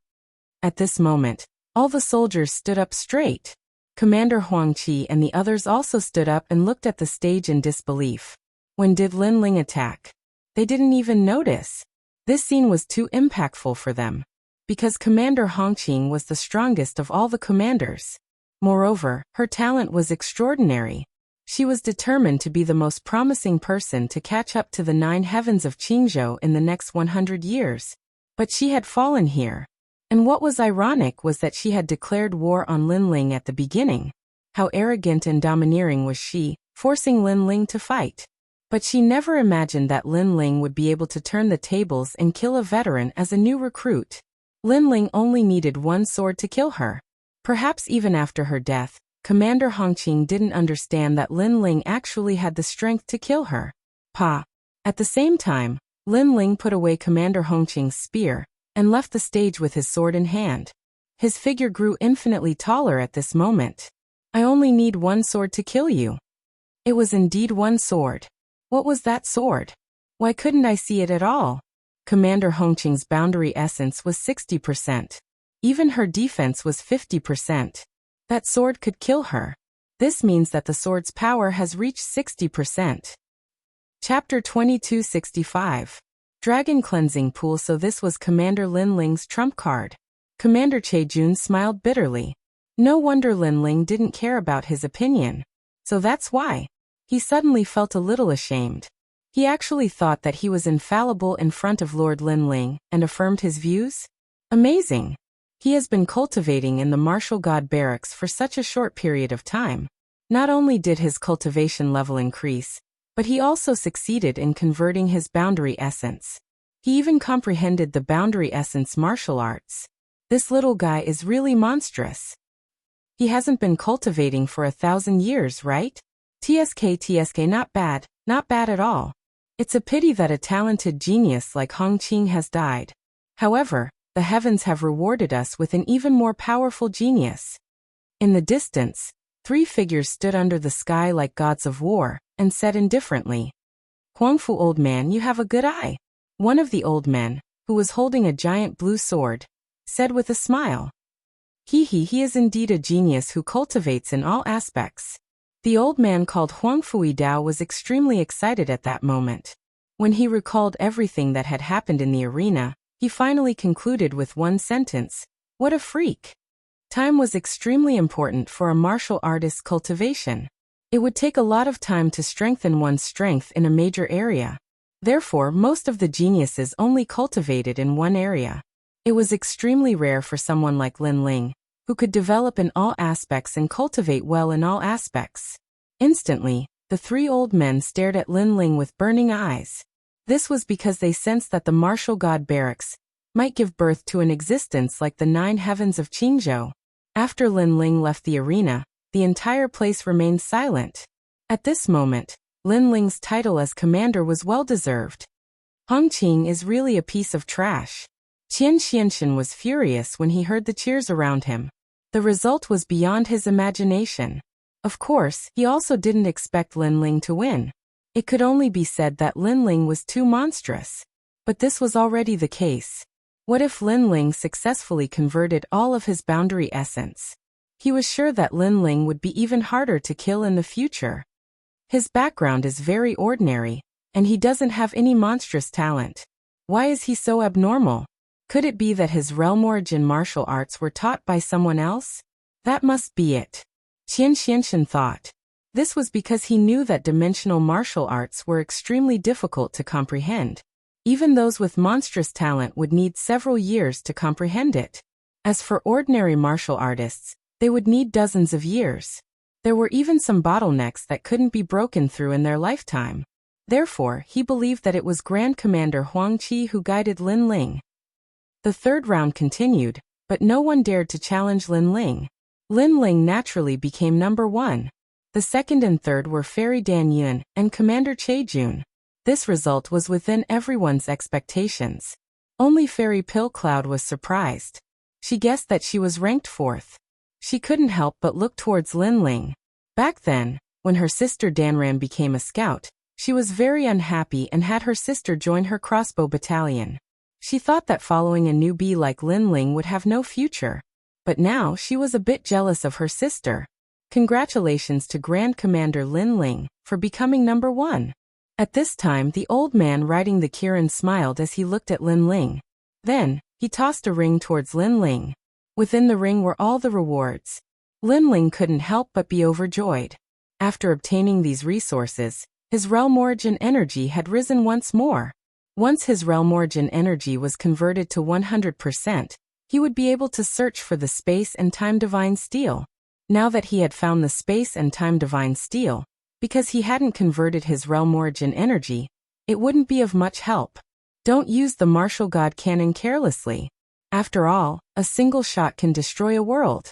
At this moment, all the soldiers stood up straight. Commander Huangqi and the others also stood up and looked at the stage in disbelief. When did Lin Ling attack? They didn't even notice. This scene was too impactful for them. Because Commander Hongqing was the strongest of all the commanders. Moreover, her talent was extraordinary. She was determined to be the most promising person to catch up to the 9 heavens of Qingzhou in the next 100 years. But she had fallen here. And what was ironic was that she had declared war on Lin Ling at the beginning. How arrogant and domineering was she, forcing Lin Ling to fight. But she never imagined that Lin Ling would be able to turn the tables and kill a veteran as a new recruit. Lin Ling only needed one sword to kill her. Perhaps even after her death, Commander Hongqing didn't understand that Lin Ling actually had the strength to kill her. Pa. At the same time, Lin Ling put away Commander Hongqing's spear and left the stage with his sword in hand. His figure grew infinitely taller at this moment. I only need one sword to kill you. It was indeed one sword. What was that sword? Why couldn't I see it at all? Commander Hongqing's boundary essence was 60%. Even her defense was 50%. That sword could kill her. This means that the sword's power has reached 60%. Chapter 2265. Dragon Cleansing Pool. So this was Commander Lin Ling's trump card. Commander Jun smiled bitterly. No wonder Lin Ling didn't care about his opinion. So that's why. He suddenly felt a little ashamed. He actually thought that he was infallible in front of Lord Lin Ling and affirmed his views? Amazing. He has been cultivating in the martial god barracks for such a short period of time. Not only did his cultivation level increase, but he also succeeded in converting his boundary essence. He even comprehended the boundary essence martial arts. This little guy is really monstrous. He hasn't been cultivating for 1,000 years, right? TSK, not bad at all. It's a pity that a talented genius like Hongqing has died. However, the heavens have rewarded us with an even more powerful genius. In the distance, 3 figures stood under the sky like gods of war, and said indifferently, Huangfu, old man, you have a good eye. One of the old men, who was holding a giant blue sword, said with a smile. He is indeed a genius who cultivates in all aspects. The old man called Huangfu Dao was extremely excited at that moment. When he recalled everything that had happened in the arena, he finally concluded with one sentence, what a freak. Time was extremely important for a martial artist's cultivation. It would take a lot of time to strengthen one's strength in a major area. Therefore, most of the geniuses only cultivated in one area. It was extremely rare for someone like Lin Ling, who could develop in all aspects and cultivate well in all aspects. Instantly, the 3 old men stared at Lin Ling with burning eyes. This was because they sensed that the martial god barracks might give birth to an existence like the 9 heavens of Qingzhou. After Lin Ling left the arena, the entire place remained silent. At this moment, Lin Ling's title as commander was well-deserved. Hongqing is really a piece of trash. Qian Xianxin was furious when he heard the cheers around him. The result was beyond his imagination. Of course, he also didn't expect Lin Ling to win. It could only be said that Lin Ling was too monstrous. But this was already the case. What if Lin Ling successfully converted all of his boundary essence? He was sure that Lin Ling would be even harder to kill in the future. His background is very ordinary, and he doesn't have any monstrous talent. Why is he so abnormal? Could it be that his realm origin martial arts were taught by someone else? That must be it. Qian Xianxin thought. This was because he knew that dimensional martial arts were extremely difficult to comprehend. Even those with monstrous talent would need several years to comprehend it. As for ordinary martial artists, they would need dozens of years. There were even some bottlenecks that couldn't be broken through in their lifetime. Therefore, he believed that it was Grand Commander Huang Qi who guided Lin Ling. The third round continued, but no one dared to challenge Lin Ling. Lin Ling naturally became number 1. The second and third were Fairy Dan Yun and Commander Che Jun. This result was within everyone's expectations. Only Fairy Pill Cloud was surprised. She guessed that she was ranked 4th. She couldn't help but look towards Lin Ling. Back then, when her sister Danran became a scout, she was very unhappy and had her sister join her crossbow battalion. She thought that following a newbie like Lin Ling would have no future. But now she was a bit jealous of her sister. Congratulations to Grand Commander Lin Ling for becoming number 1. At this time the old man riding the Kirin smiled as he looked at Lin Ling. Then, he tossed a ring towards Lin Ling. Within the ring were all the rewards. Lin Ling couldn't help but be overjoyed. After obtaining these resources, his realm origin energy had risen once more. Once his realm origin energy was converted to 100%, he would be able to search for the Space and Time Divine Steel. Now that he had found the Space and Time Divine Steel, because he hadn't converted his realm origin energy, it wouldn't be of much help. Don't use the martial god cannon carelessly. After all, a single shot can destroy a world.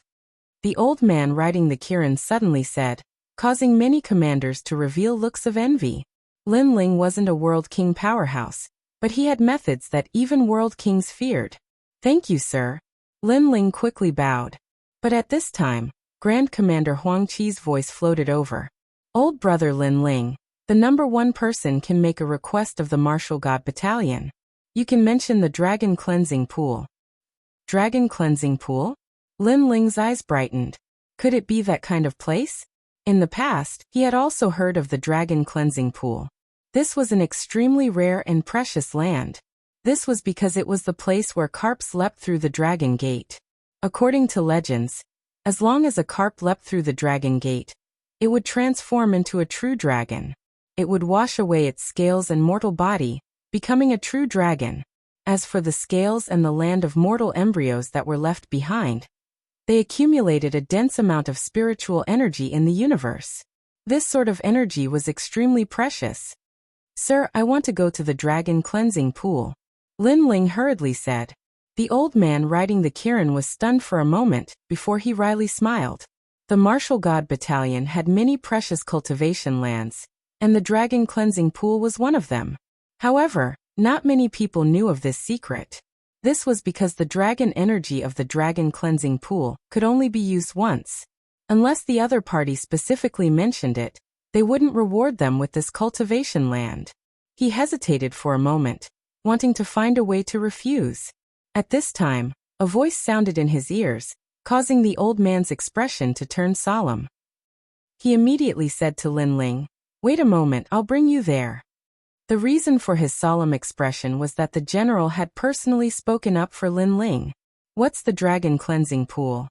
The old man riding the Kirin suddenly said, causing many commanders to reveal looks of envy. Lin Ling wasn't a world king powerhouse, but he had methods that even world kings feared. Thank you, sir. Lin Ling quickly bowed. But at this time, Grand Commander Huang Qi's voice floated over. Old brother Lin Ling, the number 1 person can make a request of the Martial God Battalion. You can mention the Dragon Cleansing Pool. Dragon Cleansing Pool? Lin Ling's eyes brightened. Could it be that kind of place? In the past, he had also heard of the Dragon Cleansing Pool. This was an extremely rare and precious land. This was because it was the place where carps leapt through the Dragon Gate. According to legends, as long as a carp leapt through the Dragon Gate, it would transform into a true dragon. It would wash away its scales and mortal body, becoming a true dragon. As for the scales and the land of mortal embryos that were left behind, they accumulated a dense amount of spiritual energy in the universe. This sort of energy was extremely precious. Sir, I want to go to the Dragon Cleansing Pool. Lin Ling hurriedly said. The old man riding the Kirin was stunned for a moment before he wryly smiled. The Martial God Battalion had many precious cultivation lands, and the Dragon Cleansing Pool was one of them. However, not many people knew of this secret. This was because the dragon energy of the Dragon Cleansing Pool could only be used once. Unless the other party specifically mentioned it, they wouldn't reward them with this cultivation land. He hesitated for a moment, wanting to find a way to refuse. At this time, a voice sounded in his ears, causing the old man's expression to turn solemn. He immediately said to Lin Ling, "Wait a moment, I'll bring you there." The reason for his solemn expression was that the general had personally spoken up for Lin Ling. What's the Dragon Cleansing Pool?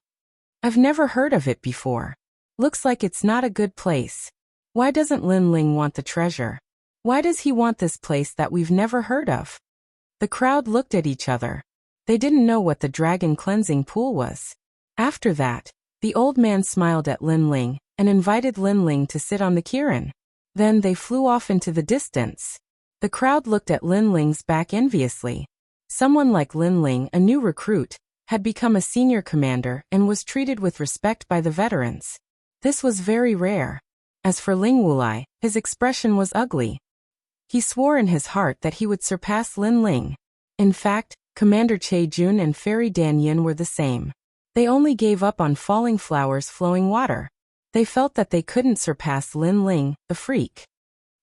I've never heard of it before. Looks like it's not a good place. Why doesn't Lin Ling want the treasure? Why does he want this place that we've never heard of? The crowd looked at each other. They didn't know what the Dragon Cleansing Pool was. After that, the old man smiled at Lin Ling and invited Lin Ling to sit on the Kirin. Then they flew off into the distance. The crowd looked at Lin Ling's back enviously. Someone like Lin Ling, a new recruit, had become a senior commander and was treated with respect by the veterans. This was very rare. As for Ling Wulai, his expression was ugly. He swore in his heart that he would surpass Lin Ling. In fact, Commander Che Jun and Fairy Dan Yun were the same. They only gave up on falling flowers flowing water. They felt that they couldn't surpass Lin Ling, the freak.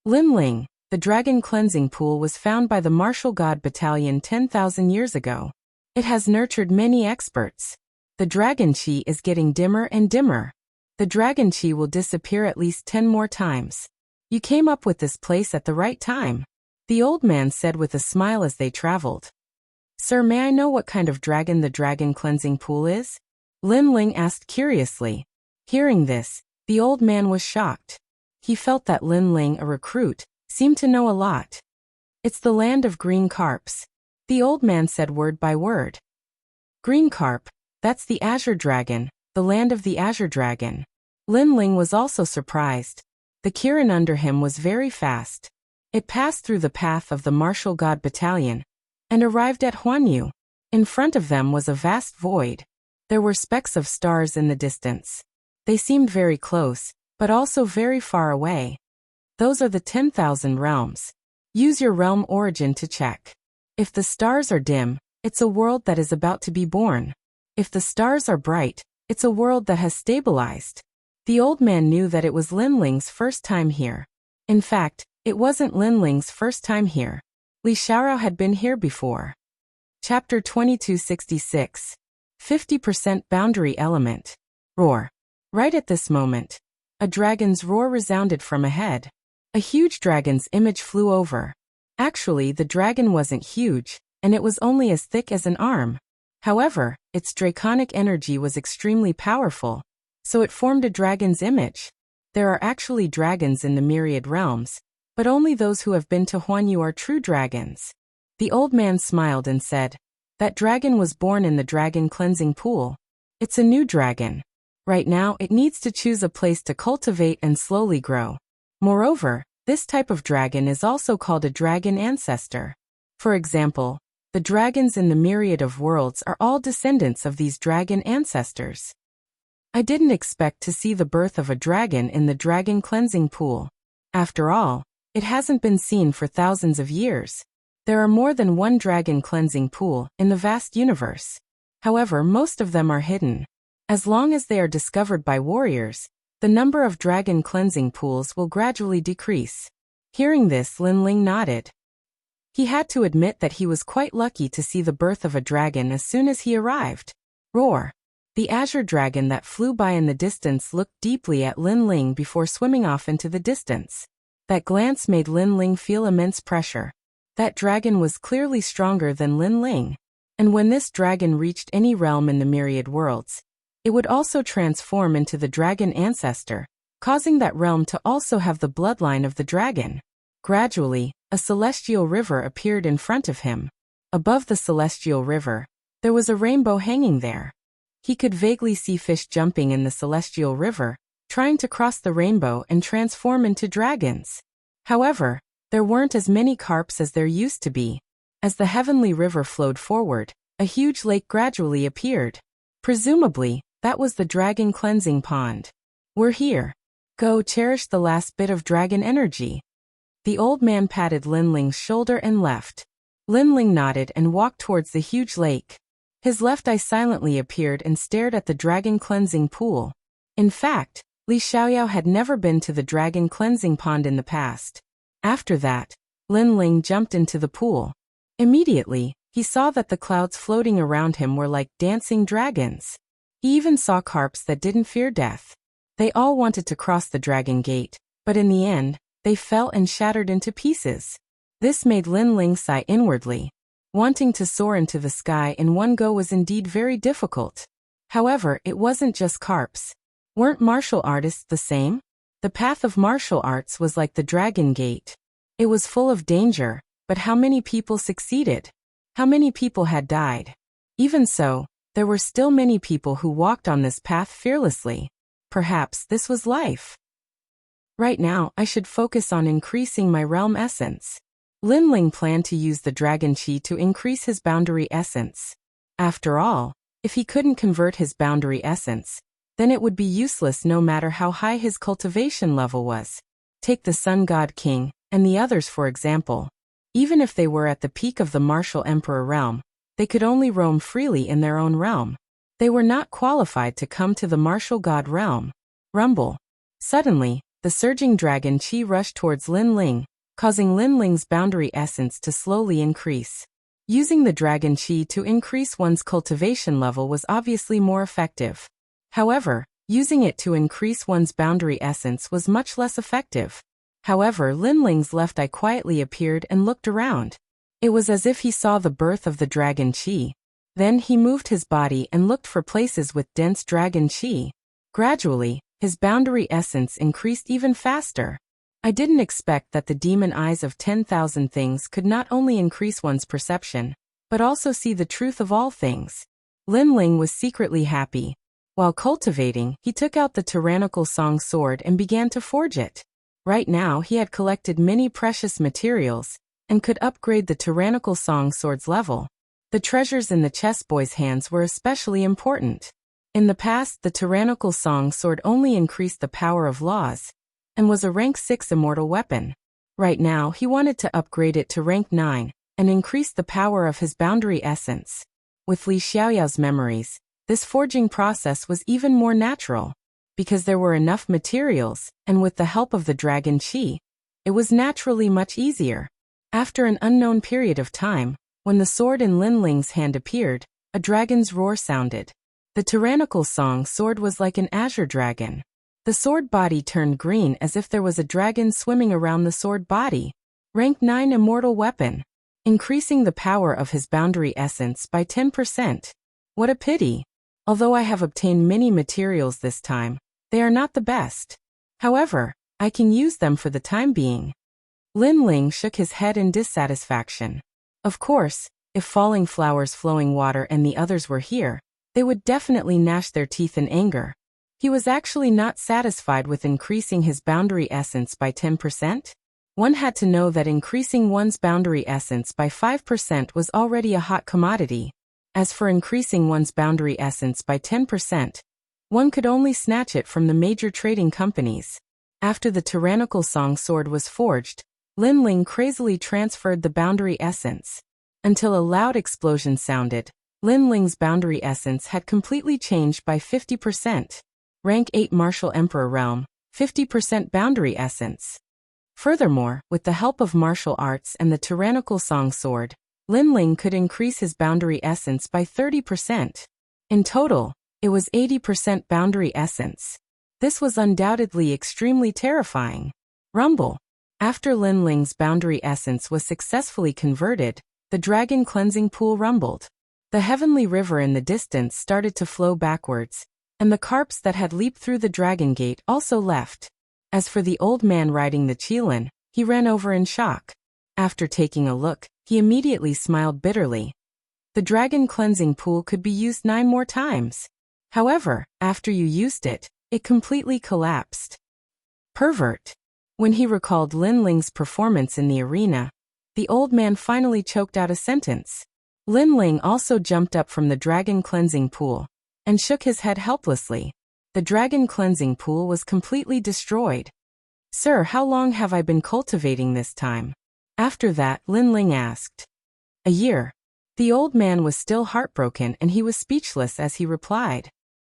Lin Ling, the Dragon Cleansing Pool, was found by the Martial God Battalion 10,000 years ago. It has nurtured many experts. The Dragon Chi is getting dimmer and dimmer. The Dragon Chi will disappear at least 10 more times. You came up with this place at the right time, the old man said with a smile as they traveled. Sir, may I know what kind of dragon the Dragon Cleansing Pool is? Lin Ling asked curiously. Hearing this, The old man was shocked. He felt that Lin Ling, a recruit, seemed to know a lot. It's the land of green carps. The old man said word by word. Green carp, that's the Azure Dragon, the land of the Azure Dragon. Lin Ling was also surprised. The Kirin under him was very fast. It passed through the path of the Martial God Battalion and arrived at Huanyu. In front of them was a vast void. There were specks of stars in the distance. They seemed very close, but also very far away. Those are the 10,000 realms. Use your realm origin to check. If the stars are dim, it's a world that is about to be born. If the stars are bright, it's a world that has stabilized. The old man knew that it was Lin Ling's first time here. In fact, it wasn't Lin Ling's first time here. Li Xiaorao had been here before. Chapter 2266. 50% Boundary Element. Roar. Right at this moment, a dragon's roar resounded from ahead. A huge dragon's image flew over. Actually, the dragon wasn't huge, and it was only as thick as an arm. However, its draconic energy was extremely powerful, so it formed a dragon's image. There are actually dragons in the myriad realms, but only those who have been to Huanyu are true dragons. The old man smiled and said, that dragon was born in the dragon cleansing pool. It's a new dragon. Right now, it needs to choose a place to cultivate and slowly grow. Moreover, this type of dragon is also called a dragon ancestor. For example, the dragons in the myriad of worlds are all descendants of these dragon ancestors. I didn't expect to see the birth of a dragon in the dragon cleansing pool. After all, it hasn't been seen for thousands of years. There are more than one dragon cleansing pool in the vast universe. However, most of them are hidden. As long as they are discovered by warriors, the number of dragon cleansing pools will gradually decrease. Hearing this, Lin Ling nodded. He had to admit that he was quite lucky to see the birth of a dragon as soon as he arrived. Roar. The Azure Dragon that flew by in the distance looked deeply at Lin Ling before swimming off into the distance. That glance made Lin Ling feel immense pressure. That dragon was clearly stronger than Lin Ling. And when this dragon reached any realm in the myriad worlds, it would also transform into the dragon ancestor, causing that realm to also have the bloodline of the dragon. Gradually, a celestial river appeared in front of him. Above the celestial river, there was a rainbow hanging there. He could vaguely see fish jumping in the celestial river, trying to cross the rainbow and transform into dragons. However, there weren't as many carps as there used to be. As the heavenly river flowed forward, a huge lake gradually appeared. Presumably, that was the dragon cleansing pond. We're here. Go cherish the last bit of dragon energy. The old man patted Lin Ling's shoulder and left. Lin Ling nodded and walked towards the huge lake. His left eye silently appeared and stared at the dragon cleansing pool. In fact, Li Xiaoyao had never been to the dragon cleansing pond in the past. After that, Lin Ling jumped into the pool. Immediately, he saw that the clouds floating around him were like dancing dragons. He even saw carps that didn't fear death. They all wanted to cross the dragon gate, but in the end, they fell and shattered into pieces. This made Lin Ling sigh inwardly. Wanting to soar into the sky in one go was indeed very difficult. However, it wasn't just carps. Weren't martial artists the same? The path of martial arts was like the dragon gate. It was full of danger, but how many people succeeded? How many people had died? Even so, there were still many people who walked on this path fearlessly. Perhaps this was life. Right now, I should focus on increasing my realm essence. Lin Ling planned to use the dragon chi to increase his boundary essence. After all, if he couldn't convert his boundary essence, then it would be useless no matter how high his cultivation level was. Take the Sun God King, and the others for example. Even if they were at the peak of the martial emperor realm, they could only roam freely in their own realm. They were not qualified to come to the martial god realm. Rumble. Suddenly, the surging dragon chi rushed towards Lin Ling, causing Lin Ling's boundary essence to slowly increase. Using the dragon chi to increase one's cultivation level was obviously more effective. However, using it to increase one's boundary essence was much less effective. However, Lin Ling's left eye quietly appeared and looked around. It was as if he saw the birth of the dragon chi. Then he moved his body and looked for places with dense dragon chi. Gradually, his boundary essence increased even faster. I didn't expect that the demon eyes of 10,000 things could not only increase one's perception, but also see the truth of all things. Lin Ling was secretly happy. While cultivating, he took out the tyrannical song sword and began to forge it. Right now he had collected many precious materials, and could upgrade the tyrannical song sword's level. The treasures in the chess boy's hands were especially important. In the past, the tyrannical song sword only increased the power of laws, and was a rank 6 immortal weapon. Right now he wanted to upgrade it to rank 9, and increase the power of his boundary essence. With Li Xiaoyao's memories, this forging process was even more natural. Because there were enough materials, and with the help of the dragon Qi, it was naturally much easier. After an unknown period of time, when the sword in Lin Ling's hand appeared, a dragon's roar sounded. The tyrannical song sword was like an azure dragon. The sword body turned green as if there was a dragon swimming around the sword body. Rank 9 immortal weapon. Increasing the power of his boundary essence by 10%. What a pity. Although I have obtained many materials this time, they are not the best. However, I can use them for the time being. Lin Ling shook his head in dissatisfaction. Of course, if Falling Flowers, Flowing Water and the others were here, they would definitely gnash their teeth in anger. He was actually not satisfied with increasing his boundary essence by 10%. One had to know that increasing one's boundary essence by 5% was already a hot commodity. As for increasing one's boundary essence by 10%, one could only snatch it from the major trading companies. After the tyrannical song sword was forged, Lin Ling crazily transferred the boundary essence. Until a loud explosion sounded, Lin Ling's boundary essence had completely changed by 50%. Rank 8 Martial Emperor Realm, 50% boundary essence. Furthermore, with the help of martial arts and the tyrannical song sword, Lin Ling could increase his boundary essence by 30%. In total, it was 80% boundary essence. This was undoubtedly extremely terrifying. Rumble. After Lin Ling's boundary essence was successfully converted, the dragon cleansing pool rumbled. The heavenly river in the distance started to flow backwards, and the carps that had leaped through the dragon gate also left. As for the old man riding the qilin, he ran over in shock. After taking a look, he immediately smiled bitterly. The dragon cleansing pool could be used 9 more times. However, after you used it, it completely collapsed. Pervert. When he recalled Lin Ling's performance in the arena, the old man finally choked out a sentence. Lin Ling also jumped up from the dragon cleansing pool and shook his head helplessly. The dragon cleansing pool was completely destroyed. Sir, how long have I been cultivating this time? After that, Lin Ling asked. A year. The old man was still heartbroken and he was speechless as he replied.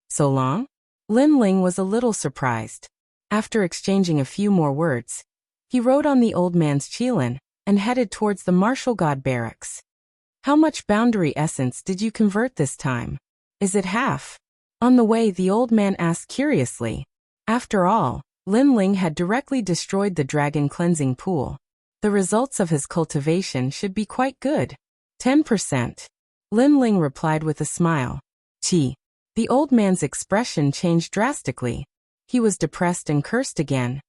So long? Lin Ling was a little surprised. After exchanging a few more words, he rode on the old man's qilin and headed towards the martial god barracks. How much boundary essence did you convert this time? Is it half? On the way, the old man asked curiously. After all, Lin Ling had directly destroyed the dragon cleansing pool. The results of his cultivation should be quite good. 10%. Lin Ling replied with a smile. Qi. The old man's expression changed drastically. He was depressed and cursed again.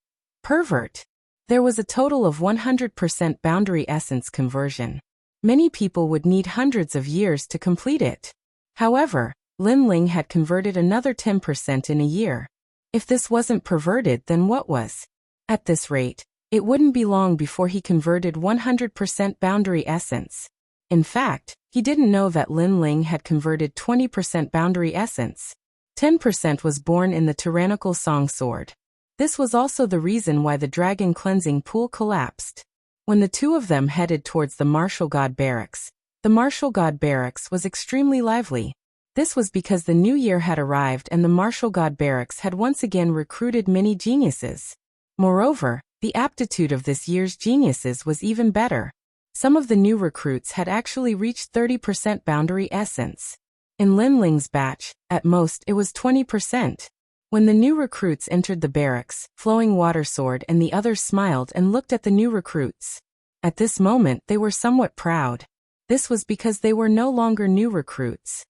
Pervert. There was a total of 100% boundary essence conversion. Many people would need hundreds of years to complete it. However, Lin Ling had converted another 10% in a year. If this wasn't perverted, then what was? At this rate, it wouldn't be long before he converted 100% boundary essence. In fact, he didn't know that Lin Ling had converted 20% boundary essence. 10% was born in the tyrannical song sword. This was also the reason why the dragon cleansing pool collapsed. When the two of them headed towards the martial god barracks, the martial god barracks was extremely lively. This was because the new year had arrived and the martial god barracks had once again recruited many geniuses. Moreover, the aptitude of this year's geniuses was even better. Some of the new recruits had actually reached 30% boundary essence. In Lin Ling's batch, at most it was 20%. When the new recruits entered the barracks, Flowing Water Sword and the others smiled and looked at the new recruits. At this moment they were somewhat proud. This was because they were no longer new recruits.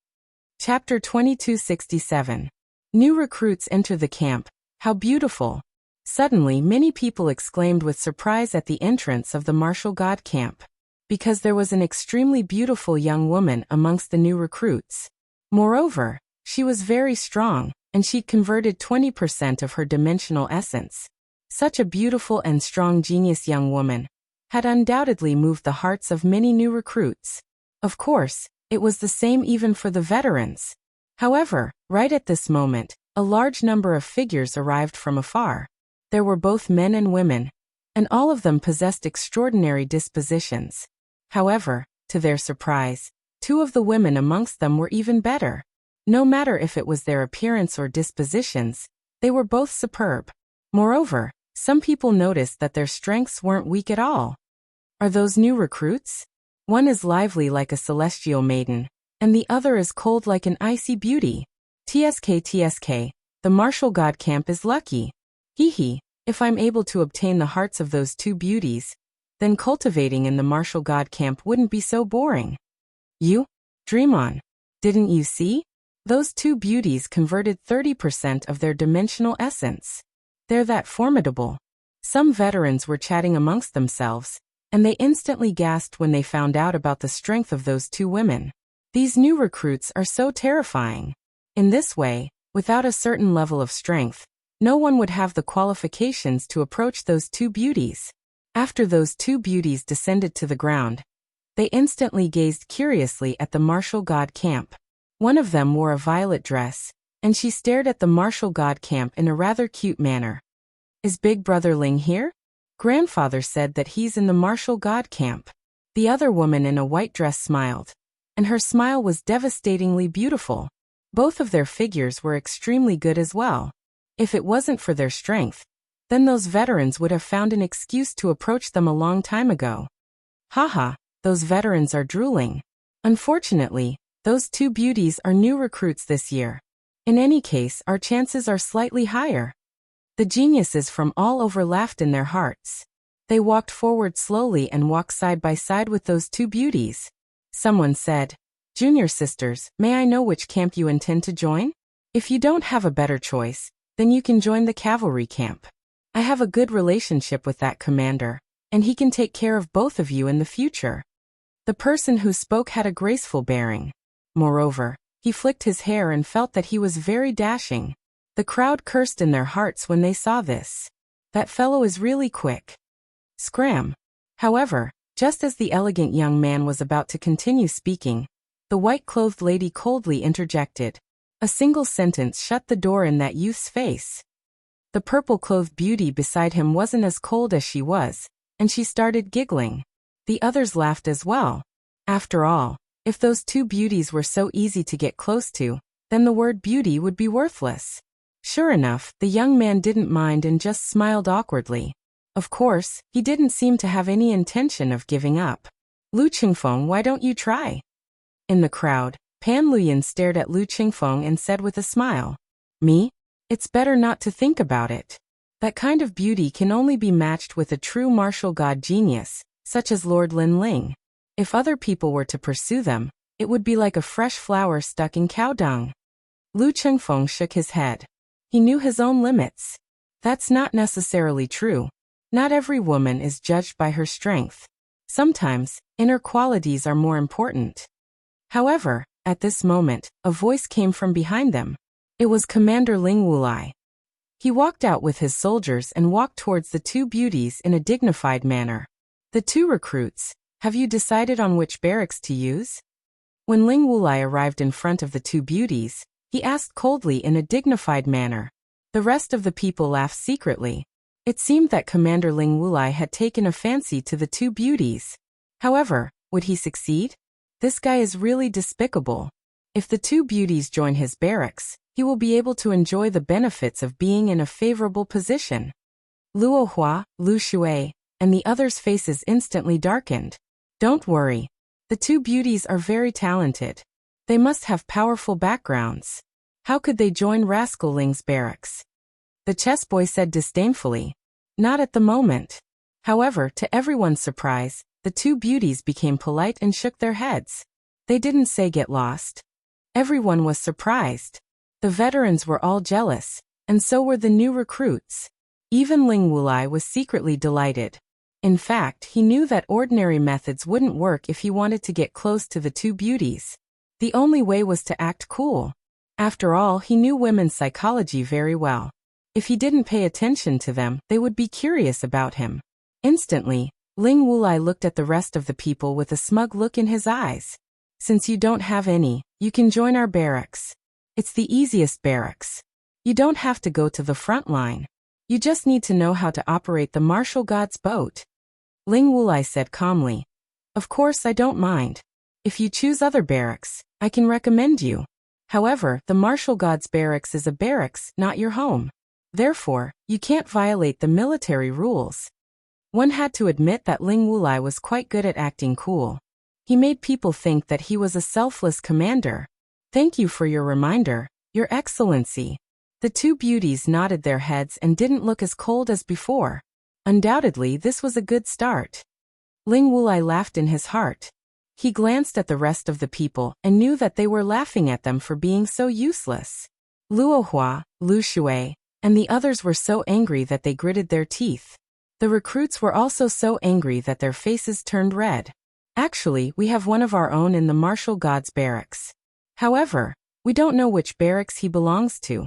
Chapter 2267. New recruits enter the camp. How beautiful! Suddenly, many people exclaimed with surprise at the entrance of the martial god camp, because there was an extremely beautiful young woman amongst the new recruits. Moreover, she was very strong, and she'd converted 20% of her dimensional essence. Such a beautiful and strong genius young woman had undoubtedly moved the hearts of many new recruits. Of course, it was the same even for the veterans. However, right at this moment, a large number of figures arrived from afar. There were both men and women, and all of them possessed extraordinary dispositions. However, to their surprise, two of the women amongst them were even better. No matter if it was their appearance or dispositions, they were both superb. Moreover, some people noticed that their strengths weren't weak at all. Are those new recruits? One is lively like a celestial maiden, and the other is cold like an icy beauty. TSK, the martial god camp is lucky. Hee, if I'm able to obtain the hearts of those two beauties, then cultivating in the martial god camp wouldn't be so boring. You? Dream on. Didn't you see? Those two beauties converted 30% of their dimensional essence. They're that formidable. Some veterans were chatting amongst themselves, and they instantly gasped when they found out about the strength of those two women. These new recruits are so terrifying. In this way, without a certain level of strength, no one would have the qualifications to approach those two beauties. After those two beauties descended to the ground, they instantly gazed curiously at the martial god camp. One of them wore a violet dress, and she stared at the martial god camp in a rather cute manner. Is Big Brother Ling here? Grandfather said that he's in the martial god camp. The other woman in a white dress smiled, and her smile was devastatingly beautiful. Both of their figures were extremely good as well. If it wasn't for their strength, then those veterans would have found an excuse to approach them a long time ago. Haha, those veterans are drooling. Unfortunately, those two beauties are new recruits this year. In any case, our chances are slightly higher. The geniuses from all over laughed in their hearts. They walked forward slowly and walked side by side with those two beauties. Someone said, "Junior sisters, may I know which camp you intend to join? If you don't have a better choice, then you can join the cavalry camp. I have a good relationship with that commander, and he can take care of both of you in the future." The person who spoke had a graceful bearing. Moreover, he flicked his hair and felt that he was very dashing. The crowd cursed in their hearts when they saw this. That fellow is really quick. Scram. However, just as the elegant young man was about to continue speaking, the white-clothed lady coldly interjected. A single sentence shut the door in that youth's face. The purple-clothed beauty beside him wasn't as cold as she was, and she started giggling. The others laughed as well. After all, if those two beauties were so easy to get close to, then the word beauty would be worthless. Sure enough, the young man didn't mind and just smiled awkwardly. Of course, he didn't seem to have any intention of giving up. Lu Qingfeng, why don't you try? In the crowd, Pan Luyan stared at Lu Qingfeng and said with a smile, "Me? It's better not to think about it. That kind of beauty can only be matched with a true martial god genius, such as Lord Lin Ling. If other people were to pursue them, it would be like a fresh flower stuck in cow dung." Lu Qingfeng shook his head. He knew his own limits. That's not necessarily true. Not every woman is judged by her strength. Sometimes, inner qualities are more important. However, at this moment, a voice came from behind them. It was Commander Ling Wulai. He walked out with his soldiers and walked towards the two beauties in a dignified manner. The two recruits, have you decided on which barracks to use? When Ling Wulai arrived in front of the two beauties, he asked coldly in a dignified manner. The rest of the people laughed secretly. It seemed that Commander Ling Wulai had taken a fancy to the two beauties. However, would he succeed? This guy is really despicable. If the two beauties join his barracks, he will be able to enjoy the benefits of being in a favorable position. Luo Hua, Lu Shui, and the others' faces instantly darkened. Don't worry. The two beauties are very talented. They must have powerful backgrounds. How could they join Rascal Ling's barracks? The chess boy said disdainfully. Not at the moment. However, to everyone's surprise, the two beauties became polite and shook their heads. They didn't say get lost. Everyone was surprised. The veterans were all jealous, and so were the new recruits. Even Ling Wulai was secretly delighted. In fact, he knew that ordinary methods wouldn't work if he wanted to get close to the two beauties. The only way was to act cool. After all, he knew women's psychology very well. If he didn't pay attention to them, they would be curious about him. Instantly, Ling Wulai looked at the rest of the people with a smug look in his eyes. Since you don't have any, you can join our barracks. It's the easiest barracks. You don't have to go to the front line. You just need to know how to operate the martial god's boat. Ling Wulai said calmly. Of course I don't mind. If you choose other barracks, I can recommend you. However, the martial god's barracks is a barracks, not your home. Therefore, you can't violate the military rules. One had to admit that Ling Wulai was quite good at acting cool. He made people think that he was a selfless commander. Thank you for your reminder, Your Excellency. The two beauties nodded their heads and didn't look as cold as before. Undoubtedly, this was a good start. Ling Wulai laughed in his heart. He glanced at the rest of the people and knew that they were laughing at them for being so useless. Luo Hua, Lu Shui, and the others were so angry that they gritted their teeth. The recruits were also so angry that their faces turned red. Actually, we have one of our own in the martial god's barracks. However, we don't know which barracks he belongs to.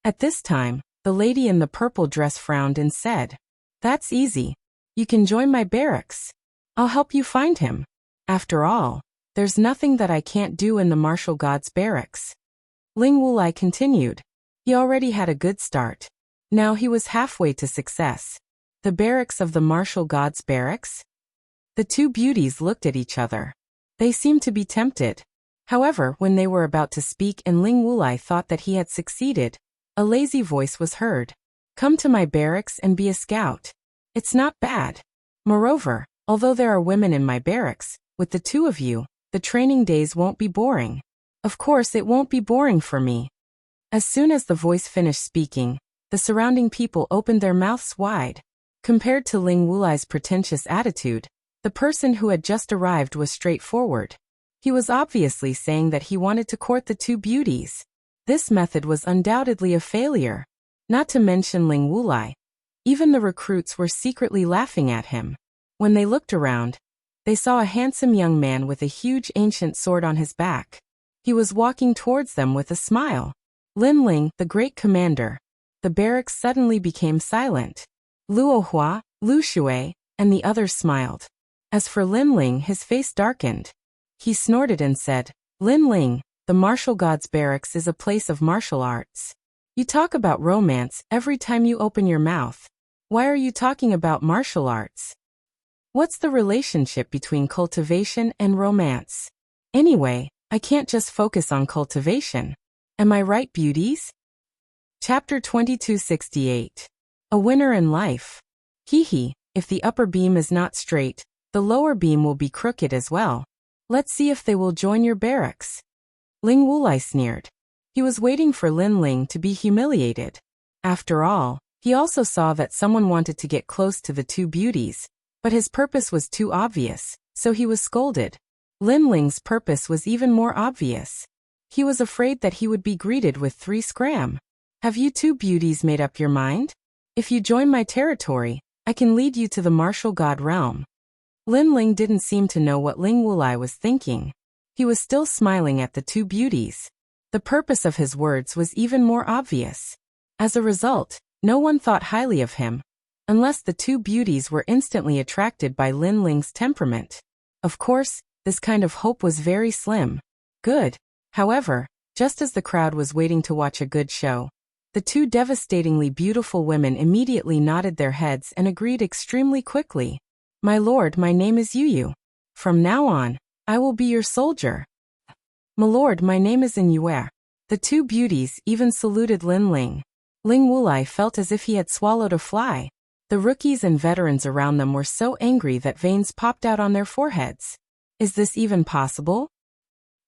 At this time, the lady in the purple dress frowned and said, That's easy. You can join my barracks. I'll help you find him. After all, there's nothing that I can't do in the martial god's barracks. Ling Wulai continued. He already had a good start. Now he was halfway to success. The barracks of the martial god's barracks? The two beauties looked at each other. They seemed to be tempted. However, when they were about to speak and Ling Wulai thought that he had succeeded, a lazy voice was heard. Come to my barracks and be a scout. It's not bad. Moreover, although there are women in my barracks, with the two of you, the training days won't be boring. Of course it won't be boring for me. As soon as the voice finished speaking, the surrounding people opened their mouths wide. Compared to Ling Wulai's pretentious attitude, the person who had just arrived was straightforward. He was obviously saying that he wanted to court the two beauties. This method was undoubtedly a failure. Not to mention Ling Wulai. Even the recruits were secretly laughing at him. When they looked around, they saw a handsome young man with a huge ancient sword on his back. He was walking towards them with a smile. Lin Ling, the great commander. The barracks suddenly became silent. Luo Hua, Lu Shui, and the others smiled. As for Lin Ling, his face darkened. He snorted and said, Lin Ling, the martial god's barracks is a place of martial arts. You talk about romance every time you open your mouth. Why are you talking about martial arts? What's the relationship between cultivation and romance? Anyway, I can't just focus on cultivation. Am I right, beauties? Chapter 2268. A winner in life. Hee, if the upper beam is not straight, the lower beam will be crooked as well. Let's see if they will join your barracks. Ling Wulai sneered. He was waiting for Lin Ling to be humiliated. After all, he also saw that someone wanted to get close to the two beauties, but his purpose was too obvious, so he was scolded. Lin Ling's purpose was even more obvious. He was afraid that he would be greeted with 3 scram. Have you two beauties made up your mind? If you join my territory, I can lead you to the martial god realm. Lin Ling didn't seem to know what Ling Wulai was thinking. He was still smiling at the two beauties. The purpose of his words was even more obvious. As a result, no one thought highly of him, unless the two beauties were instantly attracted by Lin Ling's temperament. Of course, this kind of hope was very slim. Good. However, just as the crowd was waiting to watch a good show, the two devastatingly beautiful women immediately nodded their heads and agreed extremely quickly. My lord, my name is Yu. From now on, I will be your soldier. My lord, my name is Yue. The two beauties even saluted Lin Ling. Ling Wulai felt as if he had swallowed a fly. The rookies and veterans around them were so angry that veins popped out on their foreheads. Is this even possible?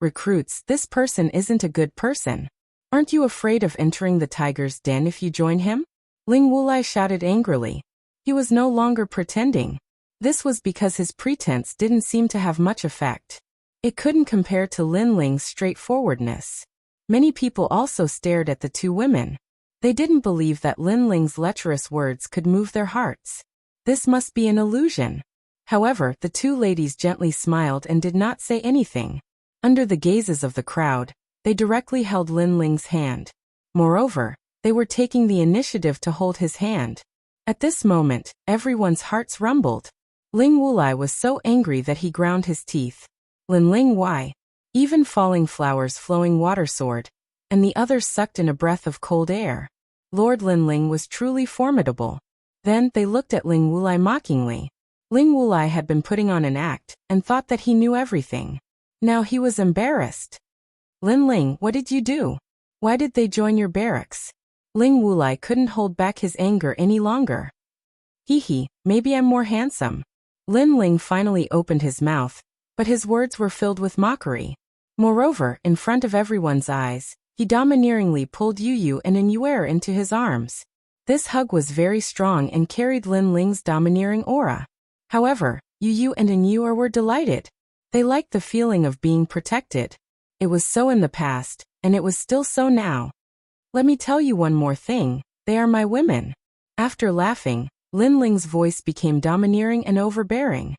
Recruits, this person isn't a good person. Aren't you afraid of entering the tiger's den if you join him? Ling Wulai shouted angrily. He was no longer pretending. This was because his pretense didn't seem to have much effect. It couldn't compare to Lin Ling's straightforwardness. Many people also stared at the two women. They didn't believe that Lin Ling's lecherous words could move their hearts. This must be an illusion. However, the two ladies gently smiled and did not say anything. Under the gazes of the crowd, they directly held Lin Ling's hand. Moreover, they were taking the initiative to hold his hand. At this moment, everyone's hearts rumbled. Ling Wulai was so angry that he ground his teeth. Lin Ling why? Even falling flowers flowing water sword, and the others sucked in a breath of cold air. Lord Lin Ling was truly formidable. Then they looked at Ling Wulai mockingly. Ling Wulai had been putting on an act and thought that he knew everything. Now he was embarrassed. Lin Ling, what did you do? Why did they join your barracks? Ling Wulai couldn't hold back his anger any longer. Hee, maybe I'm more handsome. Lin Ling finally opened his mouth, but his words were filled with mockery. Moreover, in front of everyone's eyes, he domineeringly pulled Yu and Yuer into his arms. This hug was very strong and carried Lin Ling's domineering aura. However, Yu and Yuer were delighted. They liked the feeling of being protected. It was so in the past, and it was still so now. Let me tell you one more thing, they are my women. After laughing, Lin Ling's voice became domineering and overbearing.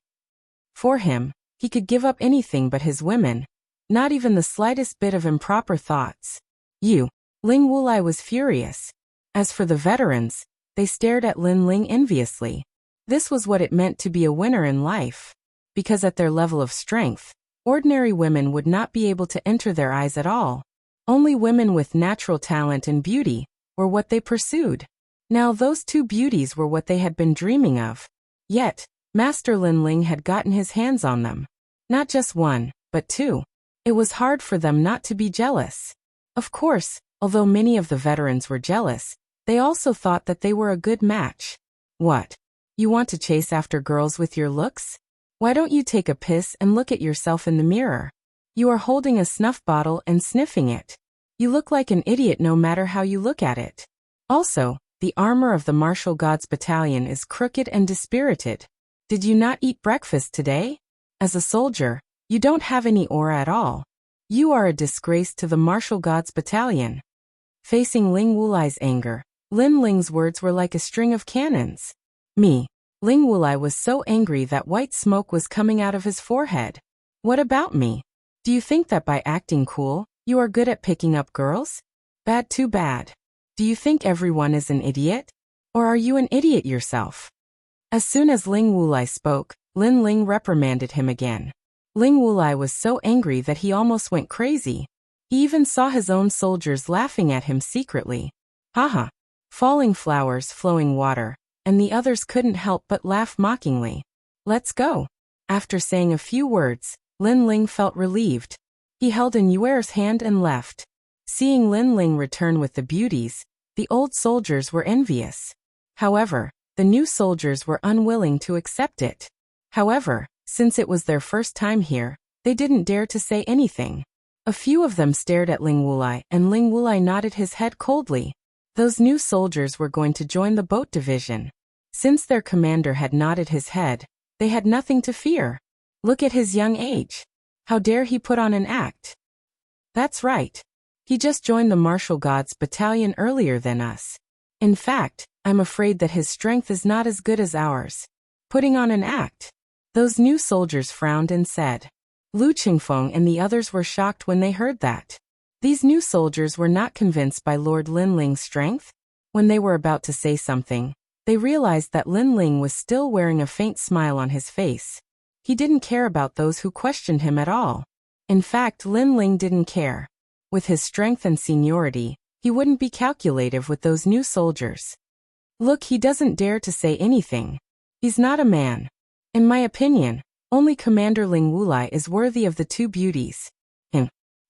For him, he could give up anything but his women, not even the slightest bit of improper thoughts. Ling Wulai was furious. As for the veterans, they stared at Lin Ling enviously. This was what it meant to be a winner in life. Because at their level of strength, ordinary women would not be able to enter their eyes at all. Only women with natural talent and beauty were what they pursued. Now those two beauties were what they had been dreaming of. Yet, Master Lin Ling had gotten his hands on them. Not just one, but two. It was hard for them not to be jealous. Of course, although many of the veterans were jealous, they also thought that they were a good match. What? You want to chase after girls with your looks? Why don't you take a piss and look at yourself in the mirror? You are holding a snuff bottle and sniffing it. You look like an idiot no matter how you look at it. Also, the armor of the Martial Gods Battalion is crooked and dispirited. Did you not eat breakfast today? As a soldier, you don't have any aura at all. You are a disgrace to the Martial Gods Battalion. Facing Ling Wulai's anger, Lin Ling's words were like a string of cannons. Ling Wulai was so angry that white smoke was coming out of his forehead. What about me? Do you think that by acting cool, you are good at picking up girls? Bad, too bad. Do you think everyone is an idiot? Or are you an idiot yourself? As soon as Ling Wulai spoke, Lin Ling reprimanded him again. Ling Wulai was so angry that he almost went crazy. He even saw his own soldiers laughing at him secretly. Haha. Falling flowers, flowing water, and the others couldn't help but laugh mockingly. Let's go. After saying a few words, Lin Ling felt relieved. He held in Yuer's hand and left. Seeing Lin Ling return with the beauties, the old soldiers were envious. However, the new soldiers were unwilling to accept it. However, since it was their first time here, they didn't dare to say anything. A few of them stared at Ling Wulai, and Ling Wulai nodded his head coldly. Those new soldiers were going to join the boat division. Since their commander had nodded his head, they had nothing to fear. Look at his young age. How dare he put on an act? That's right. He just joined the Martial Gods Battalion earlier than us. In fact, I'm afraid that his strength is not as good as ours. Putting on an act. Those new soldiers frowned and said. Lu Qingfeng and the others were shocked when they heard that. These new soldiers were not convinced by Lord Lin Ling's strength. When they were about to say something, they realized that Lin Ling was still wearing a faint smile on his face. He didn't care about those who questioned him at all. In fact, Lin Ling didn't care. With his strength and seniority, he wouldn't be calculative with those new soldiers. Look, he doesn't dare to say anything. He's not a man. In my opinion, only Commander Ling Wulai is worthy of the two beauties.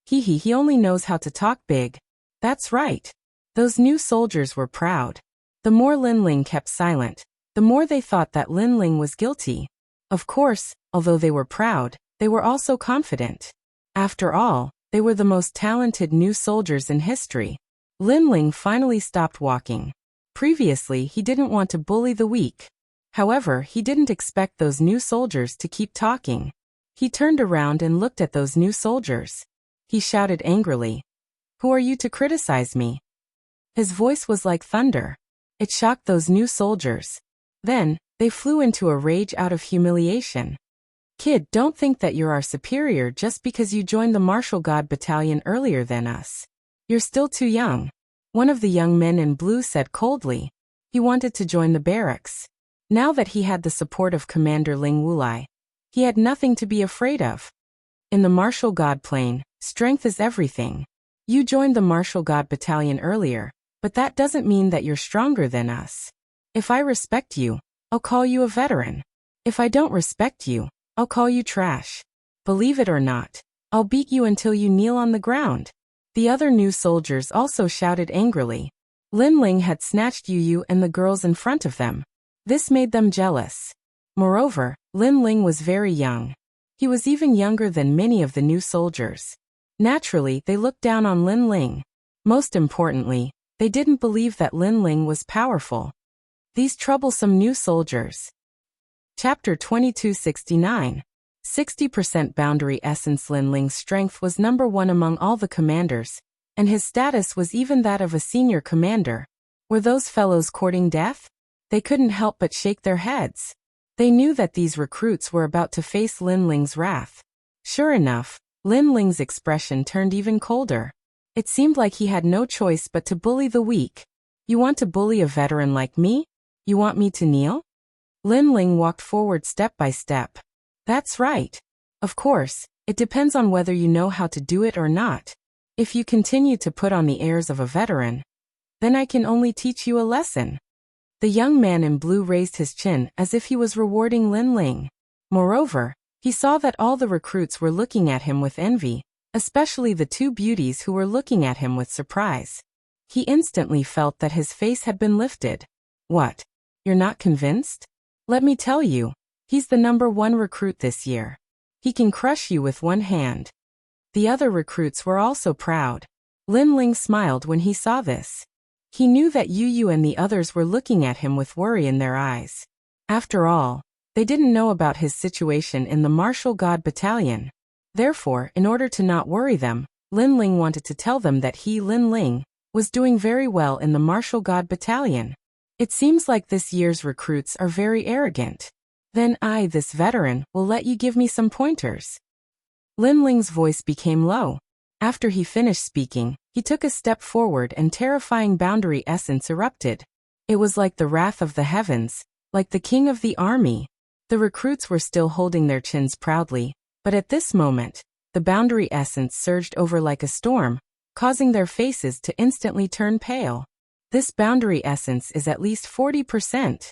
He only knows how to talk big. That's right. Those new soldiers were proud. The more Lin Ling kept silent, the more they thought that Lin Ling was guilty. Of course, although they were proud, they were also confident. After all, they were the most talented new soldiers in history. Lin Ling finally stopped walking. Previously, he didn't want to bully the weak. However, he didn't expect those new soldiers to keep talking. He turned around and looked at those new soldiers. He shouted angrily. Who are you to criticize me? His voice was like thunder. It shocked those new soldiers. Then, they flew into a rage out of humiliation. Kid, don't think that you're our superior just because you joined the martial god battalion earlier than us. You're still too young. One of the young men in blue said coldly. He wanted to join the barracks. Now that he had the support of Commander Ling Wulai, he had nothing to be afraid of. In the martial god plane, strength is everything. You joined the martial god battalion earlier, but that doesn't mean that you're stronger than us. If I respect you, I'll call you a veteran. If I don't respect you, I'll call you trash. Believe it or not, I'll beat you until you kneel on the ground. The other new soldiers also shouted angrily. Lin Ling had snatched Yu and the girls in front of them. This made them jealous. Moreover, Lin Ling was very young. He was even younger than many of the new soldiers. Naturally, they looked down on Lin Ling. Most importantly, they didn't believe that Lin Ling was powerful. These troublesome new soldiers. Chapter 2269. 60% boundary essence. Lin Ling's strength was number 1 among all the commanders, and his status was even that of a senior commander. Were those fellows courting death? They couldn't help but shake their heads. They knew that these recruits were about to face Lin Ling's wrath. Sure enough, Lin Ling's expression turned even colder. It seemed like he had no choice but to bully the weak. You want to bully a veteran like me? You want me to kneel? Lin Ling walked forward step by step. That's right. Of course, it depends on whether you know how to do it or not. If you continue to put on the airs of a veteran, then I can only teach you a lesson. The young man in blue raised his chin as if he was rewarding Lin Ling. Moreover, he saw that all the recruits were looking at him with envy, especially the two beauties who were looking at him with surprise. He instantly felt that his face had been lifted. What? You're not convinced? Let me tell you, he's the number 1 recruit this year. He can crush you with one hand. The other recruits were also proud. Lin Ling smiled when he saw this. He knew that Yu and the others were looking at him with worry in their eyes. After all, they didn't know about his situation in the martial god battalion. Therefore, in order to not worry them, Lin Ling wanted to tell them that he, Lin Ling, was doing very well in the martial god battalion. It seems like this year's recruits are very arrogant. Then I, this veteran, will let you give me some pointers. Lin Ling's voice became low. After he finished speaking, he took a step forward and terrifying boundary essence erupted. It was like the wrath of the heavens, like the king of the army. The recruits were still holding their chins proudly, but at this moment, the boundary essence surged over like a storm, causing their faces to instantly turn pale. This boundary essence is at least 40%.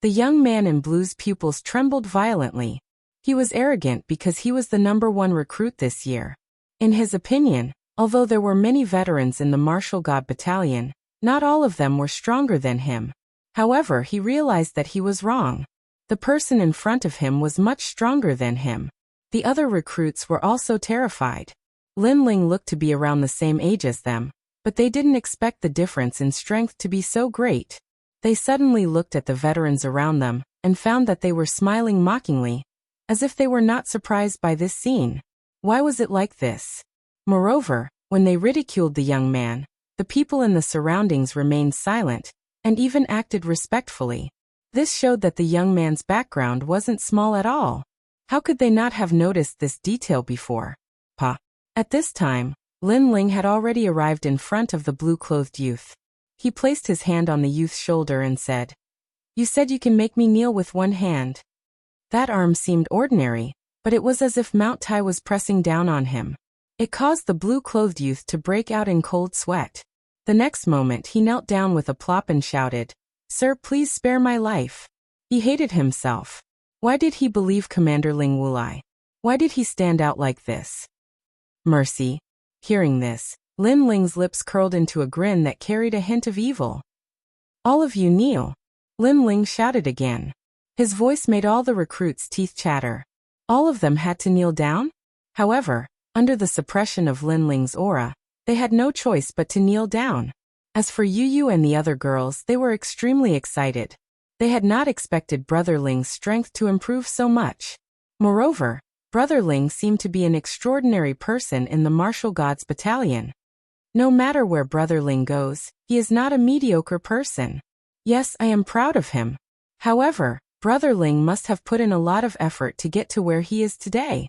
The young man in blue's pupils trembled violently. He was arrogant because he was the number 1 recruit this year. In his opinion, although there were many veterans in the martial god battalion, not all of them were stronger than him. However, he realized that he was wrong. The person in front of him was much stronger than him. The other recruits were also terrified. Lin Ling looked to be around the same age as them, but they didn't expect the difference in strength to be so great. They suddenly looked at the veterans around them and found that they were smiling mockingly, as if they were not surprised by this scene. Why was it like this? Moreover, when they ridiculed the young man, the people in the surroundings remained silent and even acted respectfully. This showed that the young man's background wasn't small at all. How could they not have noticed this detail before? At this time, Lin Ling had already arrived in front of the blue-clothed youth. He placed his hand on the youth's shoulder and said, "You said you can make me kneel with one hand." That arm seemed ordinary, but it was as if Mount Tai was pressing down on him. It caused the blue-clothed youth to break out in cold sweat. The next moment he knelt down with a plop and shouted, "Sir, please spare my life." He hated himself. Why did he believe Commander Ling Wulai? Why did he stand out like this? Mercy. Hearing this, Lin Ling's lips curled into a grin that carried a hint of evil. "All of you kneel." Lin Ling shouted again. His voice made all the recruits' teeth chatter. All of them had to kneel down? However, under the suppression of Lin Ling's aura, they had no choice but to kneel down. As for Yu and the other girls, they were extremely excited. They had not expected Brother Ling's strength to improve so much. Moreover, Brother Ling seemed to be an extraordinary person in the martial gods battalion. No matter where Brother Ling goes, he is not a mediocre person. Yes, I am proud of him. However, Brother Ling must have put in a lot of effort to get to where he is today.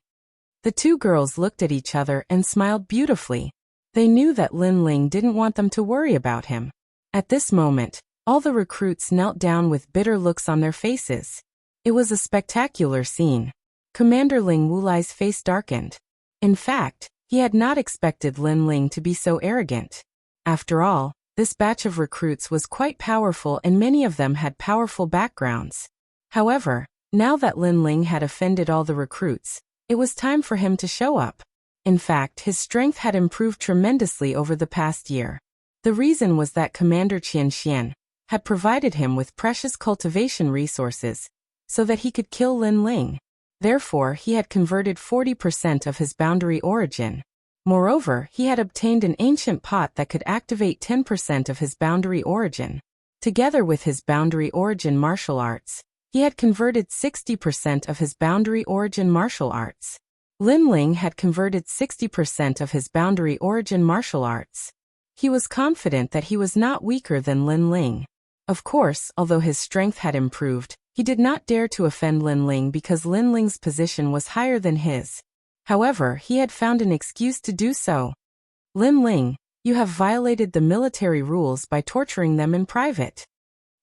The two girls looked at each other and smiled beautifully. They knew that Lin Ling didn't want them to worry about him. At this moment, all the recruits knelt down with bitter looks on their faces. It was a spectacular scene. Commander Ling Wulai's face darkened. In fact, he had not expected Lin Ling to be so arrogant. After all, this batch of recruits was quite powerful and many of them had powerful backgrounds. However, now that Lin Ling had offended all the recruits, it was time for him to show up. In fact, his strength had improved tremendously over the past year. The reason was that Commander Qian Xian had provided him with precious cultivation resources so that he could kill Lin Ling. Therefore, he had converted 40% of his boundary origin. Moreover, he had obtained an ancient pot that could activate 10% of his boundary origin. Together with his boundary origin martial arts, he had converted 60% of his boundary origin martial arts. Lin Ling had converted 60% of his boundary origin martial arts. He was confident that he was not weaker than Lin Ling. Of course, although his strength had improved, he did not dare to offend Lin Ling because Lin Ling's position was higher than his. However, he had found an excuse to do so. Lin Ling, you have violated the military rules by torturing them in private.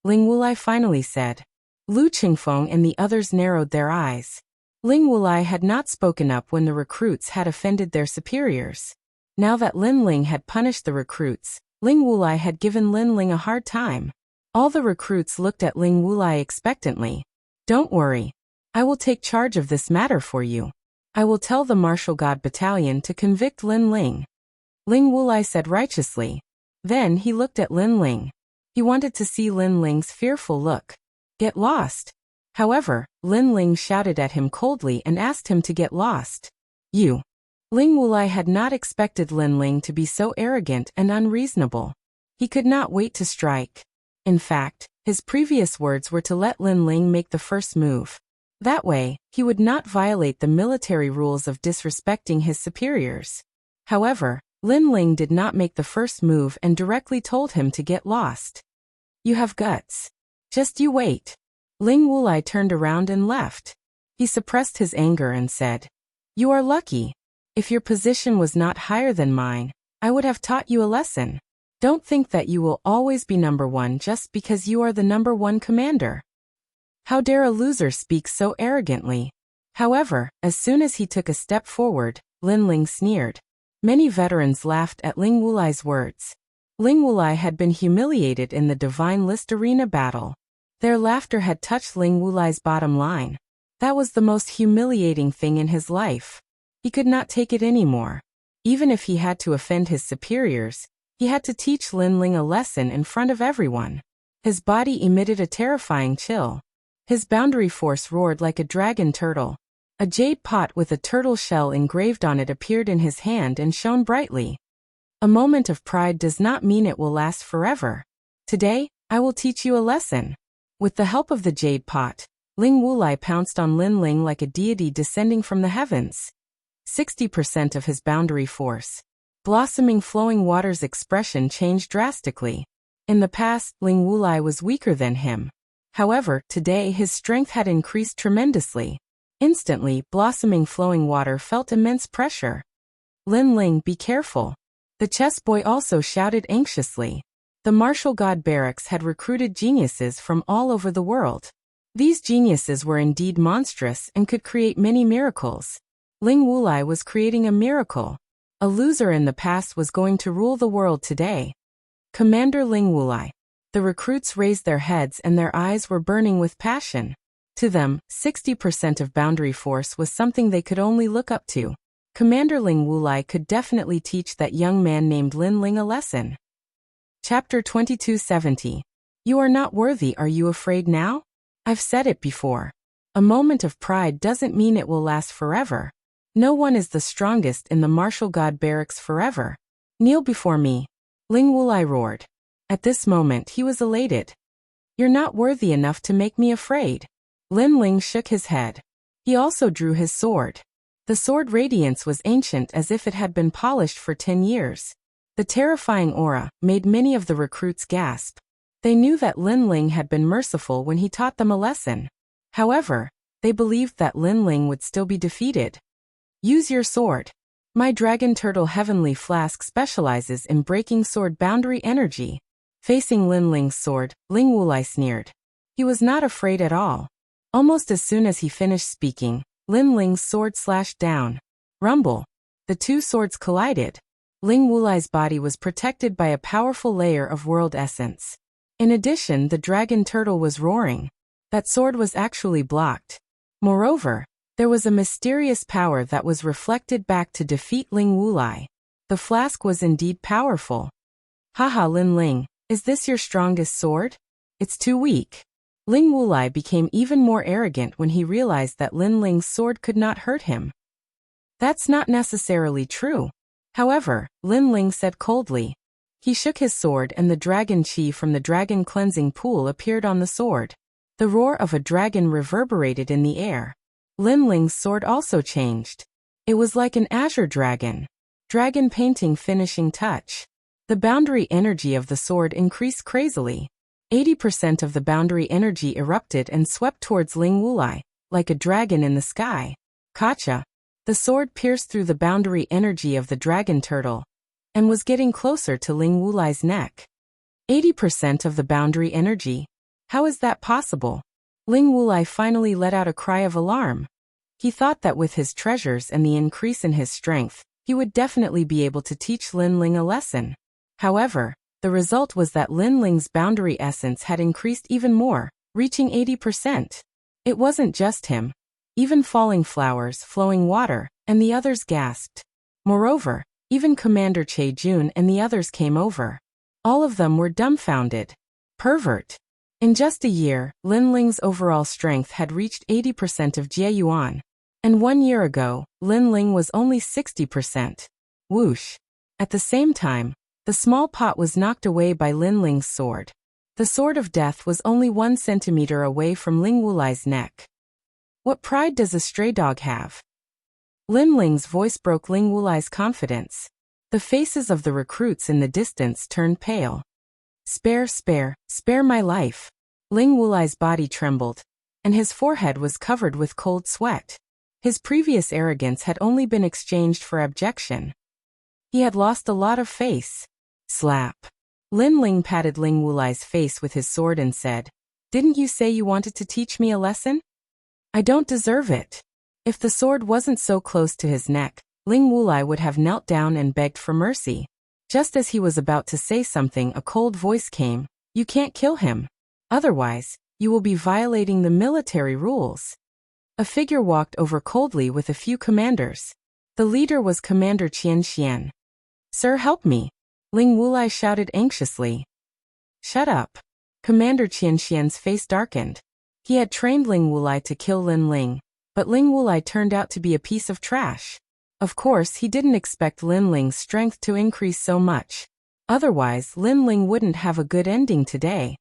Ling Wulai finally said. Lu Qingfeng and the others narrowed their eyes. Ling Wulai had not spoken up when the recruits had offended their superiors. Now that Lin Ling had punished the recruits, Ling Wulai had given Lin Ling a hard time. All the recruits looked at Ling Wulai expectantly. Don't worry. I will take charge of this matter for you. I will tell the Martial God Battalion to convict Lin Ling. Ling Wulai said righteously. Then he looked at Lin Ling. He wanted to see Lin Ling's fearful look. Get lost. However, Lin Ling shouted at him coldly and asked him to get lost. You. Ling Wulai had not expected Lin Ling to be so arrogant and unreasonable. He could not wait to strike. In fact, his previous words were to let Lin Ling make the first move. That way, he would not violate the military rules of disrespecting his superiors. However, Lin Ling did not make the first move and directly told him to get lost. You have guts. Just you wait. Ling Wulai turned around and left. He suppressed his anger and said, You are lucky. If your position was not higher than mine, I would have taught you a lesson. Don't think that you will always be number one just because you are the number one commander. How dare a loser speak so arrogantly? However, as soon as he took a step forward, Lin Ling sneered. Many veterans laughed at Ling Wulai's words. Ling Wulai had been humiliated in the Divine List Arena battle. Their laughter had touched Ling Wulai's bottom line. That was the most humiliating thing in his life. He could not take it anymore. Even if he had to offend his superiors, he had to teach Lin Ling a lesson in front of everyone. His body emitted a terrifying chill. His boundary force roared like a dragon turtle. A jade pot with a turtle shell engraved on it appeared in his hand and shone brightly. A moment of pride does not mean it will last forever. Today, I will teach you a lesson. With the help of the jade pot, Ling Wulai pounced on Lin Ling like a deity descending from the heavens. 60% of his boundary force. Blossoming flowing water's expression changed drastically. In the past, Ling Wulai was weaker than him. However, today his strength had increased tremendously. Instantly, blossoming flowing water felt immense pressure. Lin Ling, be careful. The chess boy also shouted anxiously. The martial god barracks had recruited geniuses from all over the world. These geniuses were indeed monstrous and could create many miracles. Ling Wulai was creating a miracle. A loser in the past was going to rule the world today. Commander Ling Wulai. The recruits raised their heads and their eyes were burning with passion. To them, 60% of boundary force was something they could only look up to. Commander Ling Wulai could definitely teach that young man named Lin Ling a lesson. Chapter 2270. You are not worthy. Are you afraid now? I've said it before. A moment of pride doesn't mean it will last forever. No one is the strongest in the martial god barracks forever. Kneel before me. Ling Wulai roared. At this moment he was elated. You're not worthy enough to make me afraid. Lin Ling shook his head. He also drew his sword. The sword radiance was ancient as if it had been polished for 10 years. The terrifying aura made many of the recruits gasp. They knew that Lin Ling had been merciful when he taught them a lesson. However, they believed that Lin Ling would still be defeated. Use your sword. My Dragon Turtle Heavenly Flask specializes in breaking sword boundary energy. Facing Lin Ling's sword, Ling Wulai sneered. He was not afraid at all. Almost as soon as he finished speaking, Lin Ling's sword slashed down. Rumble. The two swords collided. Ling Wulai's body was protected by a powerful layer of world essence. In addition, the dragon turtle was roaring. That sword was actually blocked. Moreover, there was a mysterious power that was reflected back to defeat Ling Wulai. The flask was indeed powerful. Haha, Lin Ling, is this your strongest sword? It's too weak. Ling Wulai became even more arrogant when he realized that Lin Ling's sword could not hurt him. That's not necessarily true. However, Lin Ling said coldly. He shook his sword and the dragon chi from the dragon cleansing pool appeared on the sword. The roar of a dragon reverberated in the air. Lin Ling's sword also changed. It was like an azure dragon. Dragon painting finishing touch. The boundary energy of the sword increased crazily. 80% of the boundary energy erupted and swept towards Ling Wulai, like a dragon in the sky. Kacha. The sword pierced through the boundary energy of the dragon turtle, and was getting closer to Ling Wulai's neck. 80% of the boundary energy? How is that possible? Ling Wulai finally let out a cry of alarm. He thought that with his treasures and the increase in his strength, he would definitely be able to teach Lin Ling a lesson. However, the result was that Lin Ling's boundary essence had increased even more, reaching 80%. It wasn't just him. Even falling flowers, flowing water, and the others gasped. Moreover, even Commander Che Jun and the others came over. All of them were dumbfounded. Pervert. In just a year, Lin Ling's overall strength had reached 80% of Jie Yuan. And 1 year ago, Lin Ling was only 60%. Whoosh. At the same time, the small pot was knocked away by Lin Ling's sword. The sword of death was only 1 centimeter away from Ling Wulai's neck. What pride does a stray dog have? Lin Ling's voice broke Ling Wulai's confidence. The faces of the recruits in the distance turned pale. Spare my life. Ling Wulai's body trembled, and his forehead was covered with cold sweat. His previous arrogance had only been exchanged for abjection. He had lost a lot of face. Slap. Lin Ling patted Ling Wulai's face with his sword and said, "Didn't you say you wanted to teach me a lesson? I don't deserve it." If the sword wasn't so close to his neck, Ling Wulai would have knelt down and begged for mercy. Just as he was about to say something, a cold voice came. "You can't kill him. Otherwise, you will be violating the military rules." A figure walked over coldly with a few commanders. The leader was Commander Qian Xian. "Sir, help me," Ling Wulai shouted anxiously. "Shut up." Commander Qian Xian's face darkened. He had trained Ling Wulai to kill Lin Ling, but Ling Wulai turned out to be a piece of trash. Of course, he didn't expect Lin Ling's strength to increase so much. Otherwise, Lin Ling wouldn't have a good ending today.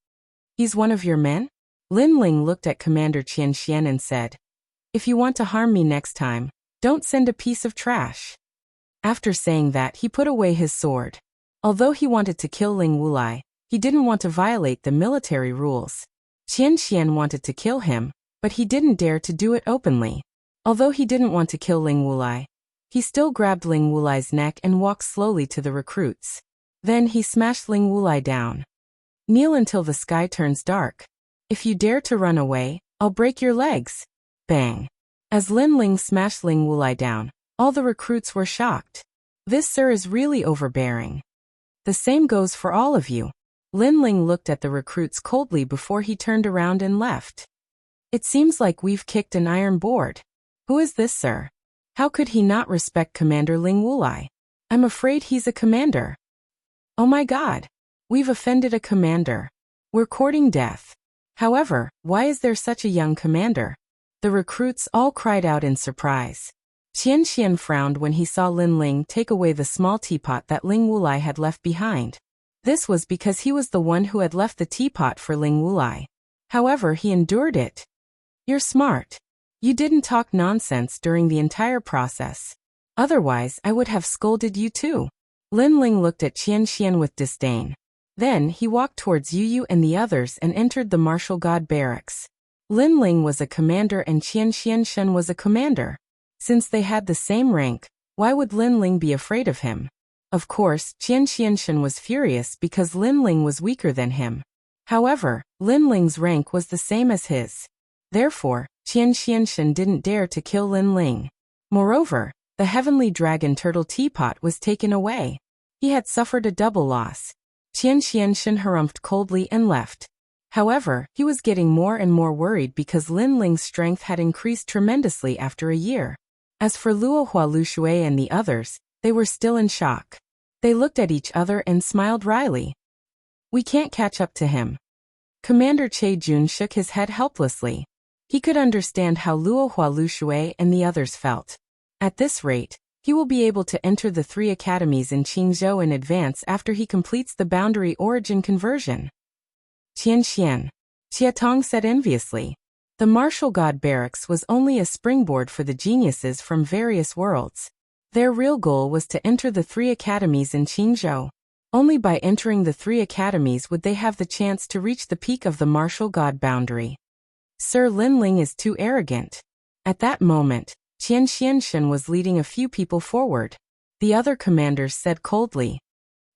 "He's one of your men?" Lin Ling looked at Commander Qian Xian and said, "If you want to harm me next time, don't send a piece of trash." After saying that, he put away his sword. Although he wanted to kill Ling Wulai, he didn't want to violate the military rules. Qian Xian wanted to kill him, but he didn't dare to do it openly. Although he didn't want to kill Ling Wulai, he still grabbed Ling Wulai's neck and walked slowly to the recruits. Then he smashed Ling Wulai down. "Kneel until the sky turns dark. If you dare to run away, I'll break your legs." Bang. As Lin Ling smashed Ling Wulai down, all the recruits were shocked. "This sir is really overbearing." "The same goes for all of you." Lin Ling looked at the recruits coldly before he turned around and left. "It seems like we've kicked an iron board. Who is this sir? How could he not respect Commander Ling Wulai? I'm afraid he's a commander. Oh my god. We've offended a commander. We're courting death. However, why is there such a young commander?" The recruits all cried out in surprise. Qian Xian frowned when he saw Lin Ling take away the small teapot that Ling Wulai had left behind. This was because he was the one who had left the teapot for Ling Wulai. However, he endured it. "You're smart. You didn't talk nonsense during the entire process. Otherwise, I would have scolded you too." Lin Ling looked at Qian Xian with disdain. Then he walked towards Yu Yu and the others and entered the martial god barracks. Lin Ling was a commander and Qian Xian was a commander. Since they had the same rank, why would Lin Ling be afraid of him? Of course, Qian Xian was furious because Lin Ling was weaker than him. However, Lin Ling's rank was the same as his. Therefore, Qian Xian didn't dare to kill Lin Ling. Moreover, the heavenly dragon turtle teapot was taken away. He had suffered a double loss. Qian Xian harumphed coldly and left. However, he was getting more and more worried because Lin Ling's strength had increased tremendously after a year. As for Luo Hualushui and the others, they were still in shock. They looked at each other and smiled wryly. We can't catch up to him. Commander Che Jun shook his head helplessly. He could understand how Luo Hualushui and the others felt. At this rate, he will be able to enter the 3 academies in Qingzhou in advance after he completes the boundary origin conversion. Qian Xian, Xia Tong said enviously. The martial god barracks was only a springboard for the geniuses from various worlds. Their real goal was to enter the 3 academies in Qingzhou. Only by entering the 3 academies would they have the chance to reach the peak of the martial god boundary. Sir Lin Ling is too arrogant. At that moment, Qian Xian was leading a few people forward. The other commanders said coldly.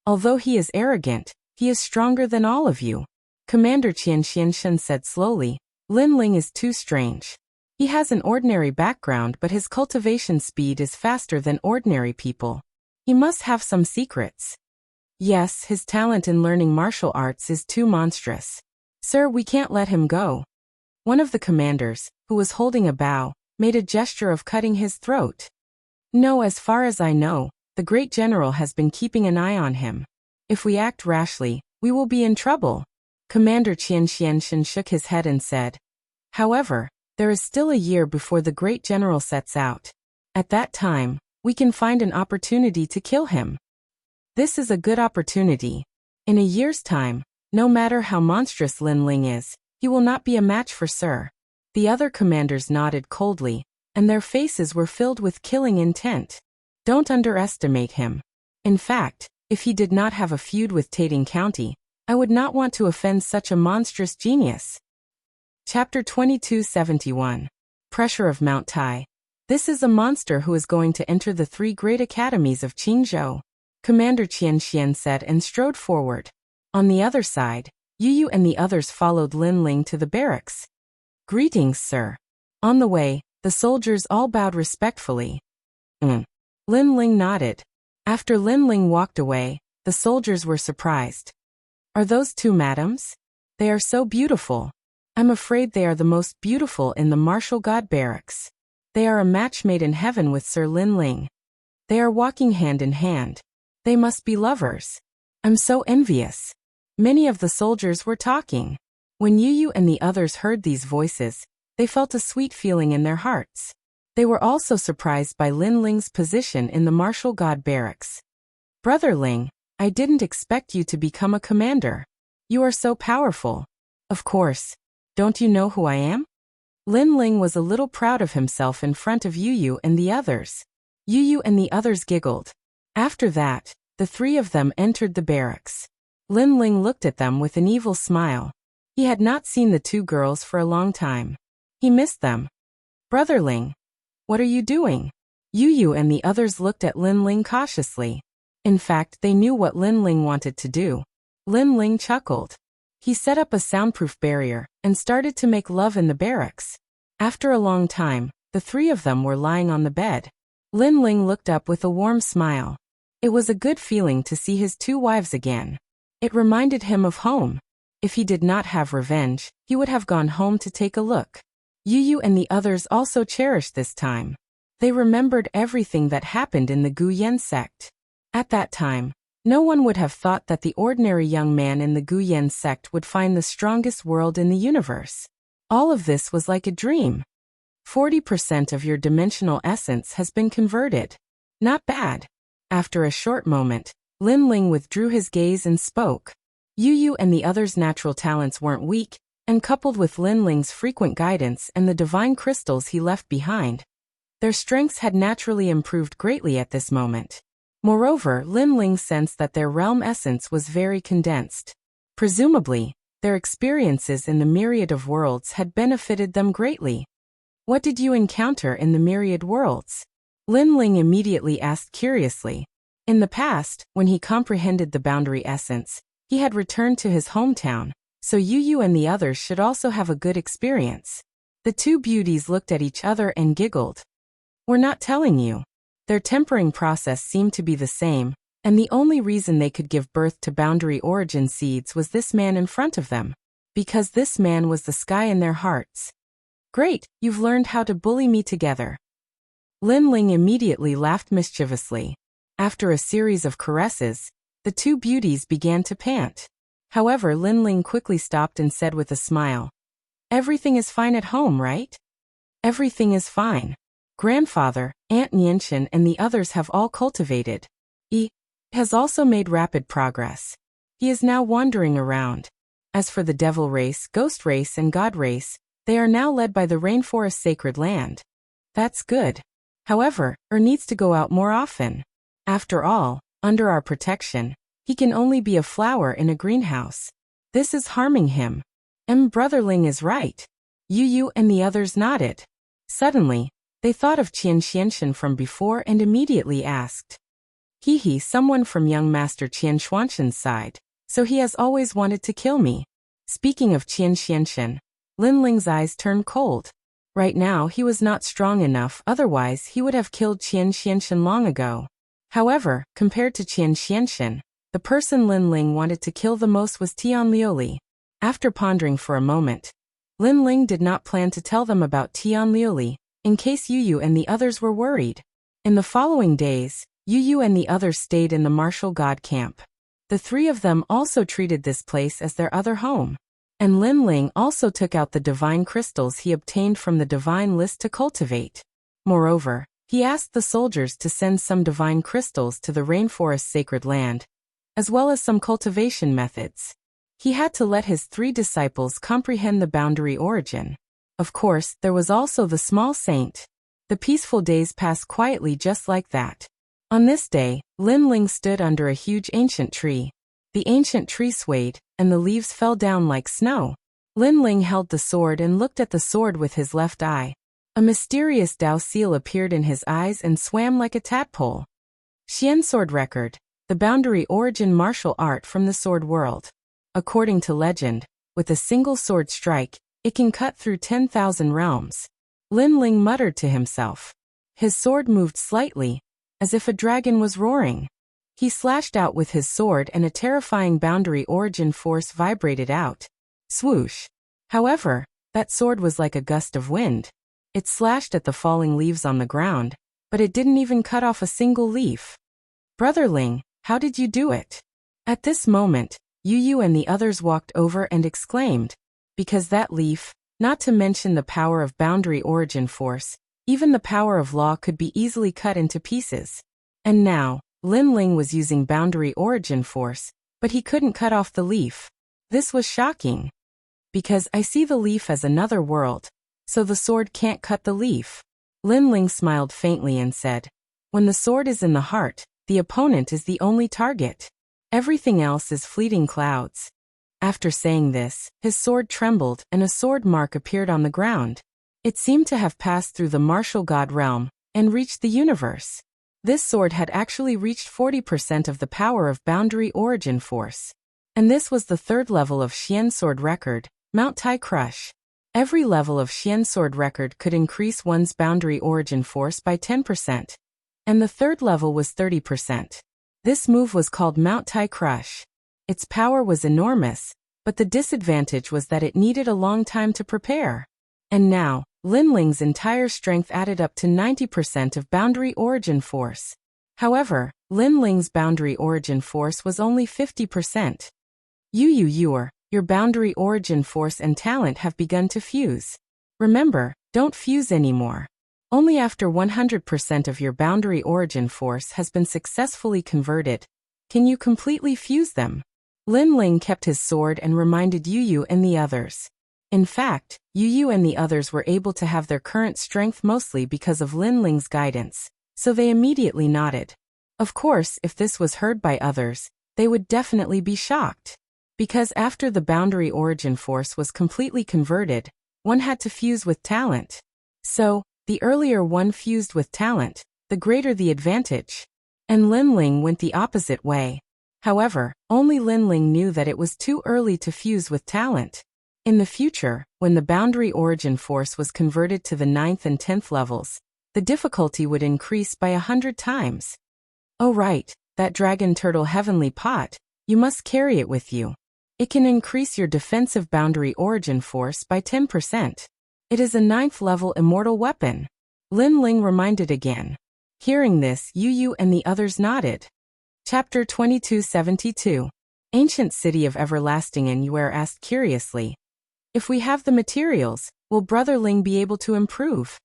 Although he is arrogant, he is stronger than all of you. Commander Qian Xian said slowly. Lin Ling is too strange. He has an ordinary background but his cultivation speed is faster than ordinary people. He must have some secrets. Yes, his talent in learning martial arts is too monstrous. Sir, we can't let him go. One of the commanders, who was holding a bow, made a gesture of cutting his throat. No, as far as I know, the great general has been keeping an eye on him. If we act rashly, we will be in trouble. Commander Qian Xian shook his head and said. However, there is still a year before the great general sets out. At that time, we can find an opportunity to kill him. This is a good opportunity. In a year's time, no matter how monstrous Lin Ling is, he will not be a match for Sir. The other commanders nodded coldly, and their faces were filled with killing intent. Don't underestimate him. In fact, if he did not have a feud with Tating County, I would not want to offend such a monstrous genius. Chapter 2271. Pressure of Mount Tai. This is a monster who is going to enter the 3 great academies of Qingzhou. Commander Qian Xian said and strode forward. On the other side, Yu Yu and the others followed Lin Ling to the barracks. Greetings, sir. On the way, the soldiers all bowed respectfully. Lin Ling nodded. After Lin Ling walked away, the soldiers were surprised. Are those 2 madams? They are so beautiful. I'm afraid they are the most beautiful in the martial god barracks. They are a match made in heaven with Sir Lin Ling. They are walking hand in hand. They must be lovers. I'm so envious. Many of the soldiers were talking. When Yu Yu and the others heard these voices, they felt a sweet feeling in their hearts. They were also surprised by Lin Ling's position in the martial god barracks. Brother Ling, I didn't expect you to become a commander. You are so powerful. Of course. Don't you know who I am? Lin Ling was a little proud of himself in front of Yu Yu and the others. Yu Yu and the others giggled. After that, the 3 of them entered the barracks. Lin Ling looked at them with an evil smile. He had not seen the 2 girls for a long time. He missed them. Brother Ling, what are you doing? Yu Yu and the others looked at Lin Ling cautiously. In fact, they knew what Lin Ling wanted to do. Lin Ling chuckled. He set up a soundproof barrier and started to make love in the barracks. After a long time, the 3 of them were lying on the bed. Lin Ling looked up with a warm smile. It was a good feeling to see his 2 wives again. It reminded him of home. If he did not have revenge, he would have gone home to take a look. Yu Yu and the others also cherished this time. They remembered everything that happened in the Gu Yan sect. At that time, no one would have thought that the ordinary young man in the Gu Yan sect would find the strongest world in the universe. All of this was like a dream. 40% of your dimensional essence has been converted. Not bad. After a short moment, Lin Ling withdrew his gaze and spoke. Yu Yu and the others' natural talents weren't weak, and coupled with Lin Ling's frequent guidance and the divine crystals he left behind, their strengths had naturally improved greatly at this moment. Moreover, Lin Ling sensed that their realm essence was very condensed. Presumably, their experiences in the myriad of worlds had benefited them greatly. What did you encounter in the myriad worlds? Lin Ling immediately asked curiously. In the past, when he comprehended the boundary essence, he had returned to his hometown, so Yu and the others should also have a good experience. The two beauties looked at each other and giggled. We're not telling you. Their tempering process seemed to be the same, and the only reason they could give birth to boundary origin seeds was this man in front of them. Because this man was the sky in their hearts. Great, you've learned how to bully me together. Lin Ling immediately laughed mischievously. After a series of caresses, the two beauties began to pant. However, Lin Ling quickly stopped and said with a smile, "Everything is fine at home, right?" "Everything is fine. Grandfather, Aunt Nianchen and the others have all cultivated. He has also made rapid progress. He is now wandering around. As for the devil race, ghost race and god race, they are now led by the rainforest sacred land. That's good. However, needs to go out more often. After all, under our protection, he can only be a flower in a greenhouse. This is harming him." Brother Ling is right. Yu and the others nodded. Suddenly, they thought of Qian Xianshan from before and immediately asked. Someone from young Master Qian Xuanshan's side, so he has always wanted to kill me. Speaking of Qian Xianshan, Lin Ling's eyes turned cold. Right now he was not strong enough, otherwise he would have killed Qian Xianshan long ago. However, compared to Qian Xianshan, the person Lin Ling wanted to kill the most was Tian Liuli. After pondering for a moment, Lin Ling did not plan to tell them about Tian Liuli, in case Yu and the others were worried. In the following days, Yu and the others stayed in the martial god camp. The three of them also treated this place as their other home. And Lin Ling also took out the divine crystals he obtained from the divine list to cultivate. Moreover, he asked the soldiers to send some divine crystals to the rainforest sacred land, as well as some cultivation methods. He had to let his three disciples comprehend the boundary origin. Of course, there was also the small saint. The peaceful days passed quietly just like that. On this day, Lin Ling stood under a huge ancient tree. The ancient tree swayed, and the leaves fell down like snow. Lin Ling held the sword and looked at the sword with his left eye. A mysterious Dao seal appeared in his eyes and swam like a tadpole. Xian Sword Record, the boundary origin martial art from the sword world. According to legend, with a single sword strike, it can cut through 10,000 realms. Lin Ling muttered to himself. His sword moved slightly, as if a dragon was roaring. He slashed out with his sword and a terrifying boundary origin force vibrated out. Swoosh. However, that sword was like a gust of wind. It slashed at the falling leaves on the ground, but it didn't even cut off a single leaf. Brother Ling, how did you do it? At this moment, Yu and the others walked over and exclaimed, because that leaf, not to mention the power of boundary origin force, even the power of law could be easily cut into pieces. And now, Lin Ling was using boundary origin force, but he couldn't cut off the leaf. This was shocking. Because I see the leaf as another world, so the sword can't cut the leaf. Lin Ling smiled faintly and said, when the sword is in the heart, the opponent is the only target. Everything else is fleeting clouds. After saying this, his sword trembled and a sword mark appeared on the ground. It seemed to have passed through the martial god realm and reached the universe. This sword had actually reached 40% of the power of boundary origin force. And this was the third level of Xian Sword Record, Mount Tai Crush. Every level of Xian Sword Record could increase one's boundary origin force by 10%. And the third level was 30%. This move was called Mount Tai Crush. Its power was enormous, but the disadvantage was that it needed a long time to prepare. And now, Lin Ling's entire strength added up to 90% of boundary origin force. However, Lin Ling's boundary origin force was only 50%. Your boundary origin force and talent have begun to fuse. Remember, don't fuse anymore. Only after 100% of your boundary origin force has been successfully converted can you completely fuse them. Lin Ling kept his sword and reminded Yu and the others. In fact, Yu and the others were able to have their current strength mostly because of Lin Ling's guidance, so they immediately nodded. Of course, if this was heard by others, they would definitely be shocked. Because after the boundary origin force was completely converted, one had to fuse with talent. So, the earlier one fused with talent, the greater the advantage. And Lin Ling went the opposite way. However, only Lin Ling knew that it was too early to fuse with talent. In the future, when the boundary origin force was converted to the 9th and 10th levels, the difficulty would increase by 100 times. Oh right, that dragon turtle heavenly pot, you must carry it with you. It can increase your defensive boundary origin force by 10%. It is a 9th level immortal weapon. Lin Ling reminded again. Hearing this, Yu and the others nodded. Chapter 2272. Ancient City of Everlasting. And Yue asked curiously. If we have the materials, will Brother Ling be able to improve?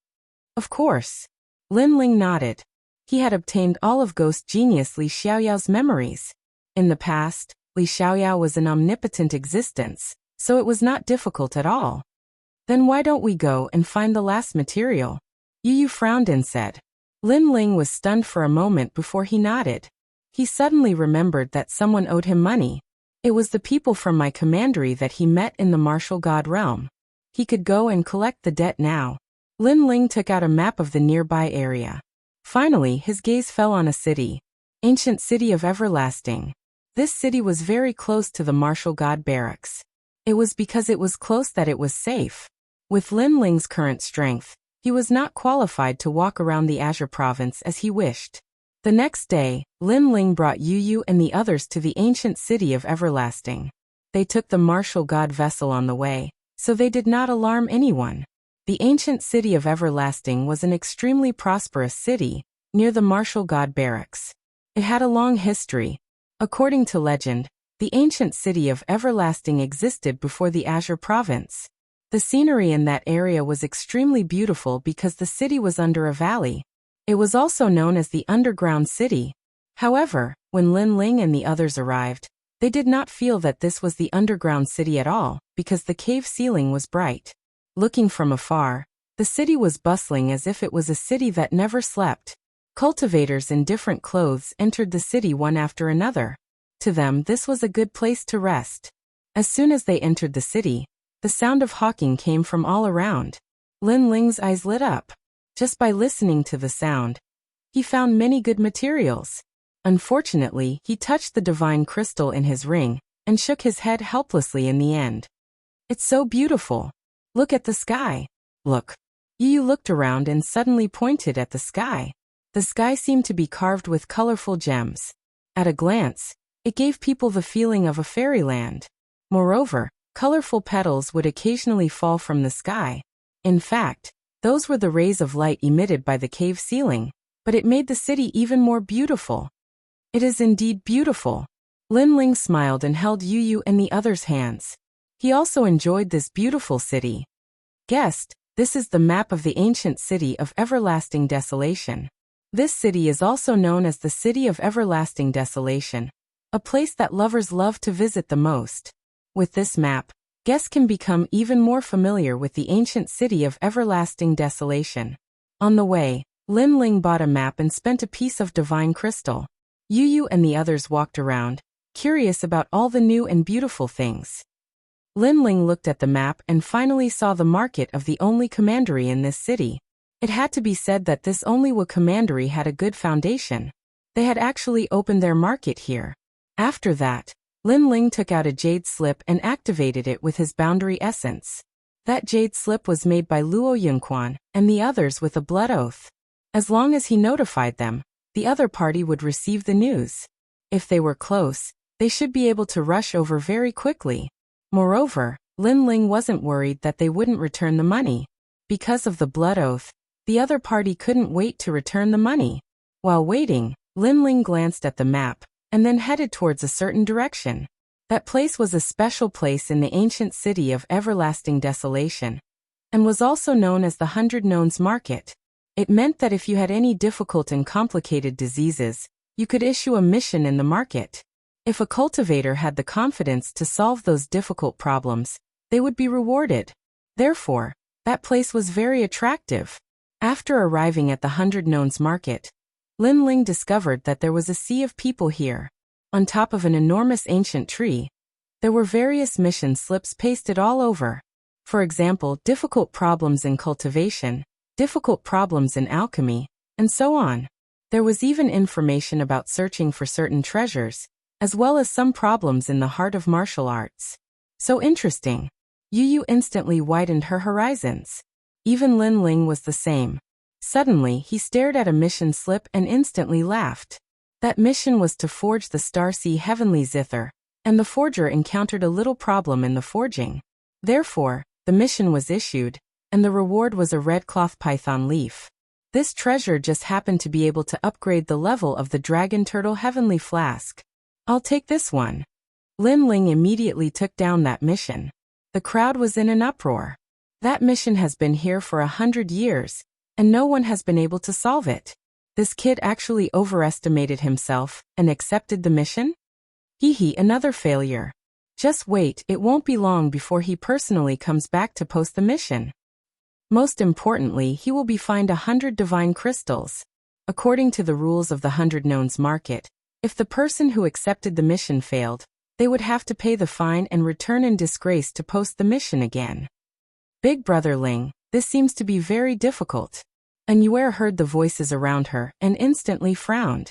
Of course. Lin Ling nodded. He had obtained all of Ghost Genius Li Xiaoyao's memories. In the past, Li Xiaoyao was an omnipotent existence, so it was not difficult at all. Then why don't we go and find the last material? Yu frowned and said. Lin Ling was stunned for a moment before he nodded. He suddenly remembered that someone owed him money. It was the people from my commandery that he met in the martial god realm. He could go and collect the debt now. Lin Ling took out a map of the nearby area. Finally, his gaze fell on a city. Ancient City of Everlasting. This city was very close to the martial god barracks. It was because it was close that it was safe. With Lin Ling's current strength, he was not qualified to walk around the Azure province as he wished. The next day, Lin Ling brought Yu and the others to the ancient City of Everlasting. They took the martial god vessel on the way, so they did not alarm anyone. The ancient City of Everlasting was an extremely prosperous city, near the martial god barracks. It had a long history. According to legend, the ancient City of Everlasting existed before the Azure province. The scenery in that area was extremely beautiful because the city was under a valley. It was also known as the Underground City. However, when Lin Ling and the others arrived, they did not feel that this was the Underground City at all, because the cave ceiling was bright. Looking from afar, the city was bustling as if it was a city that never slept. Cultivators in different clothes entered the city one after another. To them, this was a good place to rest. As soon as they entered the city, the sound of hawking came from all around. Lin Ling's eyes lit up. Just by listening to the sound, he found many good materials. Unfortunately, he touched the divine crystal in his ring and shook his head helplessly in the end. It's so beautiful. Look at the sky. Look. Yu looked around and suddenly pointed at the sky. The sky seemed to be carved with colorful gems. At a glance, it gave people the feeling of a fairyland. Moreover, colorful petals would occasionally fall from the sky. In fact, those were the rays of light emitted by the cave ceiling, but it made the city even more beautiful. It is indeed beautiful. Lin Ling smiled and held Yu and the others' hands. He also enjoyed this beautiful city. Guest, this is the map of the ancient City of Everlasting Desolation. This city is also known as the City of Everlasting Desolation, a place that lovers love to visit the most. With this map, guests can become even more familiar with the ancient City of Everlasting Desolation. On the way, Lin Ling bought a map and spent a piece of divine crystal. Yu and the others walked around, curious about all the new and beautiful things. Lin Ling looked at the map and finally saw the market of the only commandery in this city. It had to be said that this only commandery had a good foundation. They had actually opened their market here. After that, Lin Ling took out a jade slip and activated it with his boundary essence. That jade slip was made by Luo Yunquan and the others with a blood oath. As long as he notified them, the other party would receive the news. If they were close, they should be able to rush over very quickly. Moreover, Lin Ling wasn't worried that they wouldn't return the money. Because of the blood oath, the other party couldn't wait to return the money. While waiting, Lin Ling glanced at the map and then headed towards a certain direction. That place was a special place in the ancient City of Everlasting Desolation, and was also known as the 100 Nones Market. It meant that if you had any difficult and complicated diseases, you could issue a mission in the market. If a cultivator had the confidence to solve those difficult problems, they would be rewarded. Therefore, that place was very attractive. After arriving at the 100 Nones Market, Lin Ling discovered that there was a sea of people here. On top of an enormous ancient tree, there were various mission slips pasted all over. For example, difficult problems in cultivation, difficult problems in alchemy, and so on. There was even information about searching for certain treasures, as well as some problems in the heart of martial arts. So interesting. Yu Yu instantly widened her horizons. Even Lin Ling was the same. Suddenly, he stared at a mission slip and instantly laughed. That mission was to forge the Starsea Heavenly Zither, and the forger encountered a little problem in the forging. Therefore, the mission was issued, and the reward was a red cloth python leaf. This treasure just happened to be able to upgrade the level of the Dragon Turtle Heavenly Flask. I'll take this one. Lin Ling immediately took down that mission. The crowd was in an uproar. That mission has been here for 100 years, and no one has been able to solve it. This kid actually overestimated himself and accepted the mission? Hee, another failure. Just wait, it won't be long before he personally comes back to post the mission. Most importantly, he will be fined 100 divine crystals. According to the rules of the 100 Knowns market, if the person who accepted the mission failed, they would have to pay the fine and return in disgrace to post the mission again. Big Brother Ling, this seems to be very difficult. Anue heard the voices around her and instantly frowned.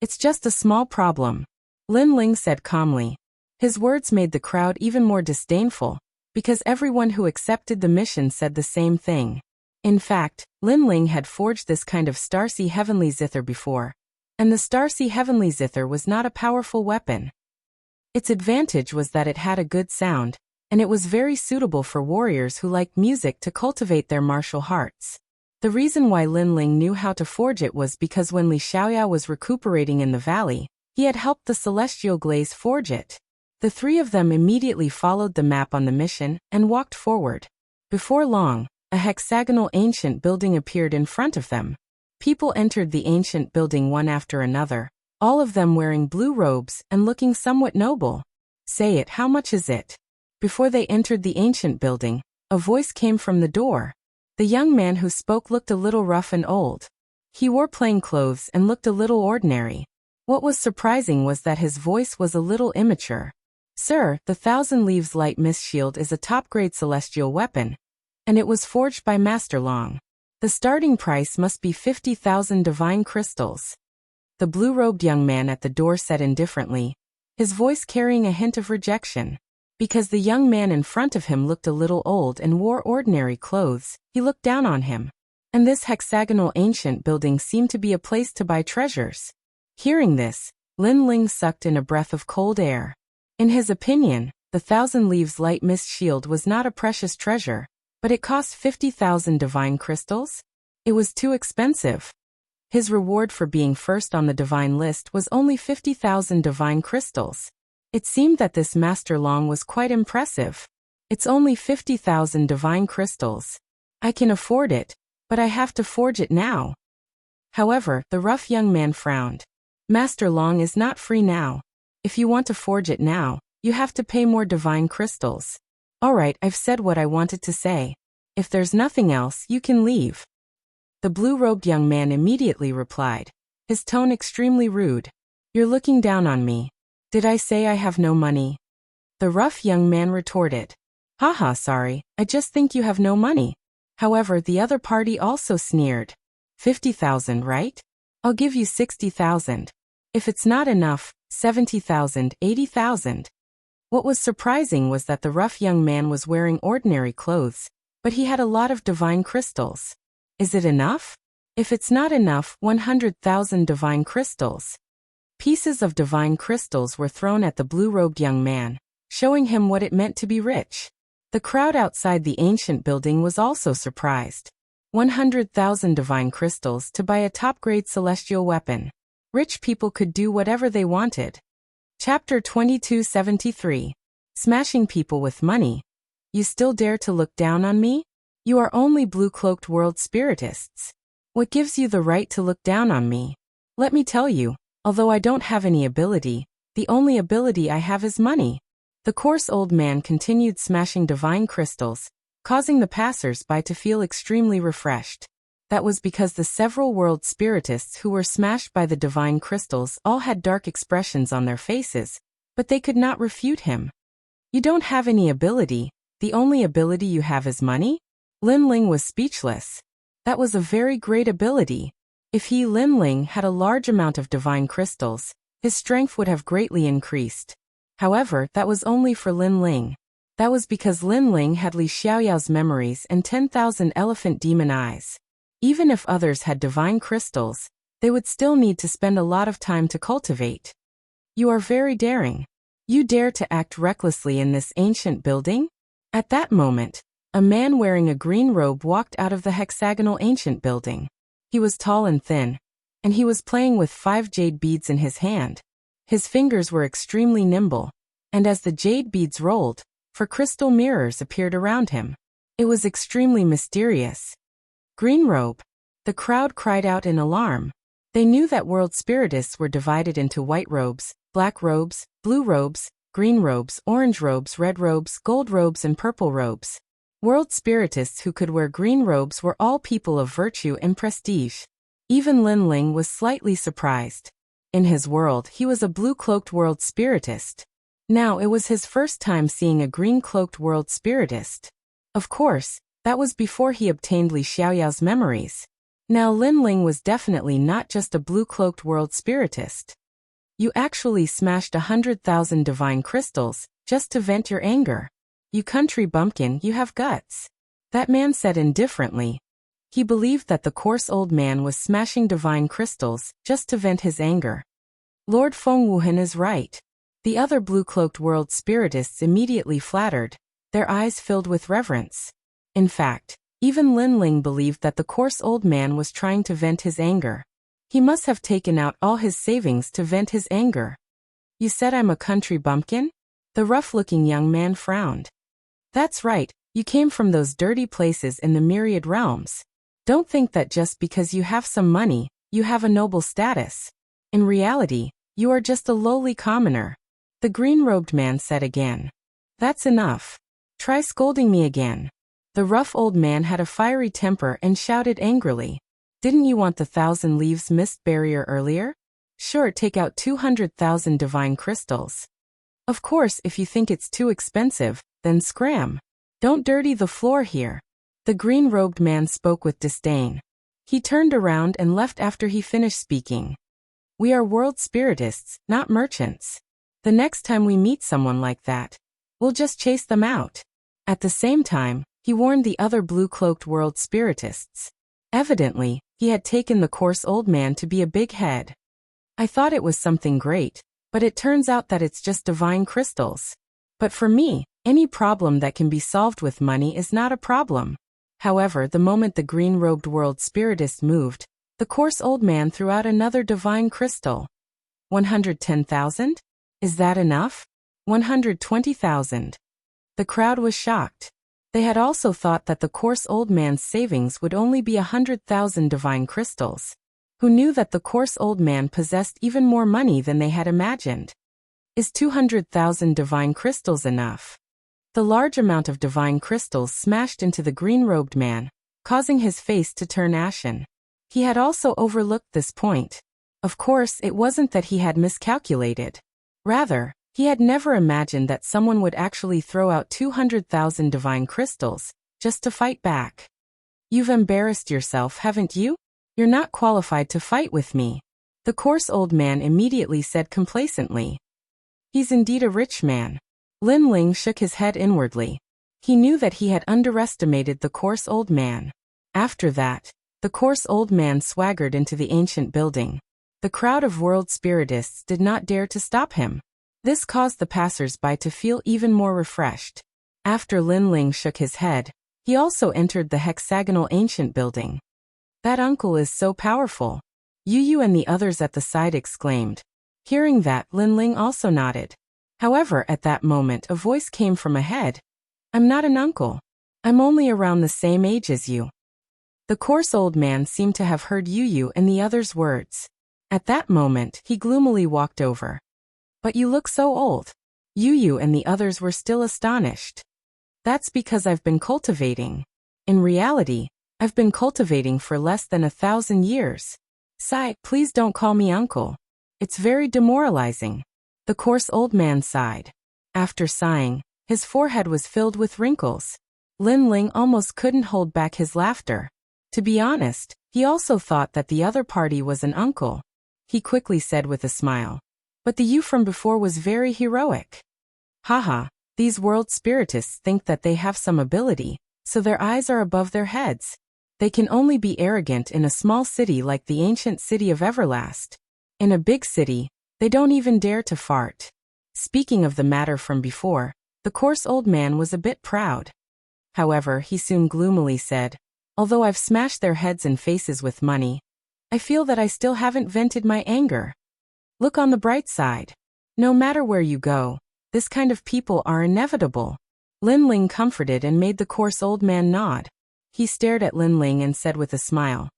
It's just a small problem, Lin Ling said calmly. His words made the crowd even more disdainful, because everyone who accepted the mission said the same thing. In fact, Lin Ling had forged this kind of Starsea Heavenly Zither before, and the Starsea Heavenly Zither was not a powerful weapon. Its advantage was that it had a good sound, and it was very suitable for warriors who liked music to cultivate their martial hearts. The reason why Lin Ling knew how to forge it was because when Li Xiaoyao was recuperating in the valley, he had helped the Celestial Glaze forge it. The three of them immediately followed the map on the mission and walked forward. Before long, a hexagonal ancient building appeared in front of them. People entered the ancient building one after another, all of them wearing blue robes and looking somewhat noble. Say it, how much is it? Before they entered the ancient building, a voice came from the door. The young man who spoke looked a little rough and old. He wore plain clothes and looked a little ordinary. What was surprising was that his voice was a little immature. Sir, the 1,000 Leaves Light Mist Shield is a top-grade celestial weapon, and it was forged by Master Long. The starting price must be 50,000 divine crystals. The blue-robed young man at the door said indifferently, his voice carrying a hint of rejection. Because the young man in front of him looked a little old and wore ordinary clothes, he looked down on him. And this hexagonal ancient building seemed to be a place to buy treasures. Hearing this, Lin Ling sucked in a breath of cold air. In his opinion, the 1,000 Leaves Light Mist Shield was not a precious treasure, but it cost 50,000 divine crystals? It was too expensive. His reward for being first on the divine list was only 50,000 divine crystals. It seemed that this Master Long was quite impressive. It's only 50,000 divine crystals. I can afford it, but I have to forge it now. However, the rough young man frowned. Master Long is not free now. If you want to forge it now, you have to pay more divine crystals. Alright, I've said what I wanted to say. If there's nothing else, you can leave. The blue-robed young man immediately replied, his tone extremely rude. You're looking down on me. Did I say I have no money? The rough young man retorted. Haha, sorry, I just think you have no money. However, the other party also sneered. 50,000, right? I'll give you 60,000. If it's not enough, 70,000, 80,000. What was surprising was that the rough young man was wearing ordinary clothes, but he had a lot of divine crystals. Is it enough? If it's not enough, 100,000 divine crystals. Pieces of divine crystals were thrown at the blue-robed young man, showing him what it meant to be rich. The crowd outside the ancient building was also surprised. 100,000 divine crystals to buy a top-grade celestial weapon. Rich people could do whatever they wanted. Chapter 2273. Smashing people with money. You still dare to look down on me? You are only blue-cloaked world spiritists. What gives you the right to look down on me? Let me tell you, although I don't have any ability, the only ability I have is money. The coarse old man continued smashing divine crystals, causing the passers-by to feel extremely refreshed. That was because the several world spiritists who were smashed by the divine crystals all had dark expressions on their faces, but they could not refute him. You don't have any ability, the only ability you have is money? Lin Ling was speechless. That was a very great ability. If he, Lin Ling, had a large amount of divine crystals, his strength would have greatly increased. However, that was only for Lin Ling. That was because Lin Ling had Li Xiaoyao's memories and 10,000 elephant demon eyes. Even if others had divine crystals, they would still need to spend a lot of time to cultivate. You are very daring. You dare to act recklessly in this ancient building? At that moment, a man wearing a green robe walked out of the hexagonal ancient building. He was tall and thin, and he was playing with 5 jade beads in his hand. His fingers were extremely nimble, and as the jade beads rolled, 4 crystal mirrors appeared around him. It was extremely mysterious. Green robe. The crowd cried out in alarm. They knew that world spiritists were divided into white robes, black robes, blue robes, green robes, orange robes, red robes, gold robes, and purple robes. World spiritists who could wear green robes were all people of virtue and prestige. Even Lin Ling was slightly surprised. In his world, he was a blue-cloaked world spiritist. Now it was his first time seeing a green-cloaked world spiritist. Of course, that was before he obtained Li Xiaoyao's memories. Now Lin Ling was definitely not just a blue-cloaked world spiritist. You actually smashed 100,000 divine crystals, just to vent your anger. You country bumpkin, you have guts. That man said indifferently. He believed that the coarse old man was smashing divine crystals, just to vent his anger. Lord Feng Wuhan is right. The other blue-cloaked world spiritists immediately flattered, their eyes filled with reverence. In fact, even Lin Ling believed that the coarse old man was trying to vent his anger. He must have taken out all his savings to vent his anger. You said I'm a country bumpkin? The rough-looking young man frowned. That's right, you came from those dirty places in the myriad realms. Don't think that just because you have some money, you have a noble status. In reality, you are just a lowly commoner. The green-robed man said again. That's enough. Try scolding me again. The rough old man had a fiery temper and shouted angrily. Didn't you want the 1,000 leaves mist barrier earlier? Sure, take out 200,000 divine crystals. Of course, if you think it's too expensive, then scram. Don't dirty the floor here. The green-robed man spoke with disdain. He turned around and left after he finished speaking. We are world spiritists, not merchants. The next time we meet someone like that, we'll just chase them out. At the same time, he warned the other blue-cloaked world spiritists. Evidently, he had taken the coarse old man to be a big head. I thought it was something great, but it turns out that it's just divine crystals. But for me, any problem that can be solved with money is not a problem. However, the moment the green-robed world spiritist moved, the coarse old man threw out another divine crystal. 110,000? Is that enough? 120,000. The crowd was shocked. They had also thought that the coarse old man's savings would only be 100,000 divine crystals. Who knew that the coarse old man possessed even more money than they had imagined? Is 200,000 divine crystals enough? The large amount of divine crystals smashed into the green-robed man, causing his face to turn ashen. He had also overlooked this point. Of course, it wasn't that he had miscalculated. Rather, he had never imagined that someone would actually throw out 200,000 divine crystals, just to fight back. You've embarrassed yourself, haven't you? You're not qualified to fight with me. The coarse old man immediately said complacently. He's indeed a rich man. Lin Ling shook his head inwardly. He knew that he had underestimated the coarse old man. After that, the coarse old man swaggered into the ancient building. The crowd of world spiritists did not dare to stop him. This caused the passers-by to feel even more refreshed. After Lin Ling shook his head, he also entered the hexagonal ancient building. That uncle is so powerful. Yu and the others at the side exclaimed. Hearing that, Lin Ling also nodded. However, at that moment a voice came from ahead. I'm not an uncle. I'm only around the same age as you. The coarse old man seemed to have heard Yu and the others' words. At that moment, he gloomily walked over. But you look so old. Yu and the others were still astonished. That's because I've been cultivating. In reality, I've been cultivating for less than 1,000 years. Sigh, please don't call me uncle. It's very demoralizing. The coarse old man sighed. After sighing, his forehead was filled with wrinkles. Lin Ling almost couldn't hold back his laughter. To be honest, he also thought that the other party was an uncle. He quickly said with a smile. But the you from before was very heroic. Haha, these world spiritists think that they have some ability, so their eyes are above their heads. They can only be arrogant in a small city like the ancient city of Everlast. In a big city, they don't even dare to fart. Speaking of the matter from before, the coarse old man was a bit proud. However, he soon gloomily said, although I've smashed their heads and faces with money, I feel that I still haven't vented my anger. Look on the bright side. No matter where you go, this kind of people are inevitable. Lin Ling comforted and made the coarse old man nod. He stared at Lin Ling and said with a smile.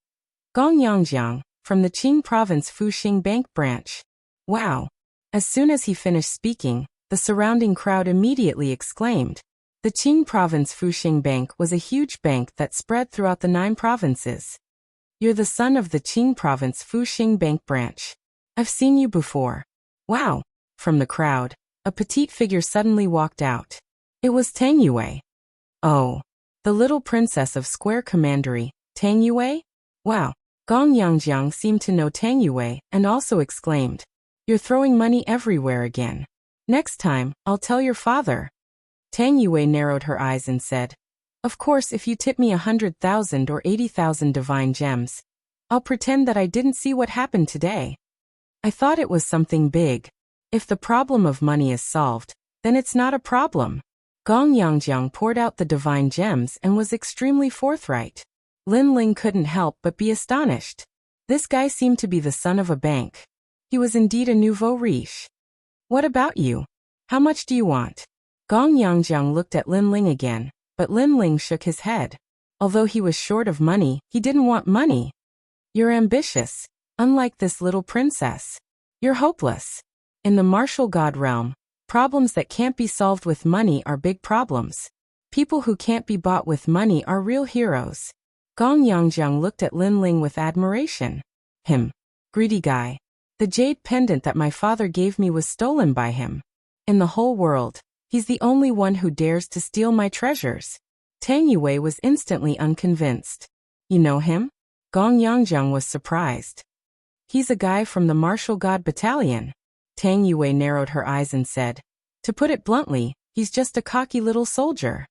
Gong Yangjiang, from the Qing province Fuxing Bank branch. Wow. As soon as he finished speaking, the surrounding crowd immediately exclaimed. The Qing province Fuxing Bank was a huge bank that spread throughout the 9 provinces. You're the son of the Qing province Fuxing Bank branch. I've seen you before. Wow. From the crowd, a petite figure suddenly walked out. It was Tang Yue. Oh. The little princess of Square Commandery, Tang Yue? Wow. Gong Yangjiang seemed to know Tang Yue and also exclaimed. You're throwing money everywhere again. Next time, I'll tell your father. Tang Yue narrowed her eyes and said, of course, if you tip me 100,000 or 80,000 divine gems, I'll pretend that I didn't see what happened today. I thought it was something big. If the problem of money is solved, then it's not a problem. Gong Yangjiang poured out the divine gems and was extremely forthright. Lin Ling couldn't help but be astonished. This guy seemed to be the son of a bank. He was indeed a nouveau riche. What about you? How much do you want? Gong Yangjiang looked at Lin Ling again, but Lin Ling shook his head. Although he was short of money, he didn't want money. You're ambitious, unlike this little princess. You're hopeless. In the martial god realm, problems that can't be solved with money are big problems. People who can't be bought with money are real heroes. Gong Yangjiang looked at Lin Ling with admiration. Greedy guy. The jade pendant that my father gave me was stolen by him. In the whole world, he's the only one who dares to steal my treasures. Tang Yue was instantly unconvinced. You know him? Gong Yangjiang was surprised. He's a guy from the martial god battalion. Tang Yue narrowed her eyes and said, to put it bluntly, he's just a cocky little soldier.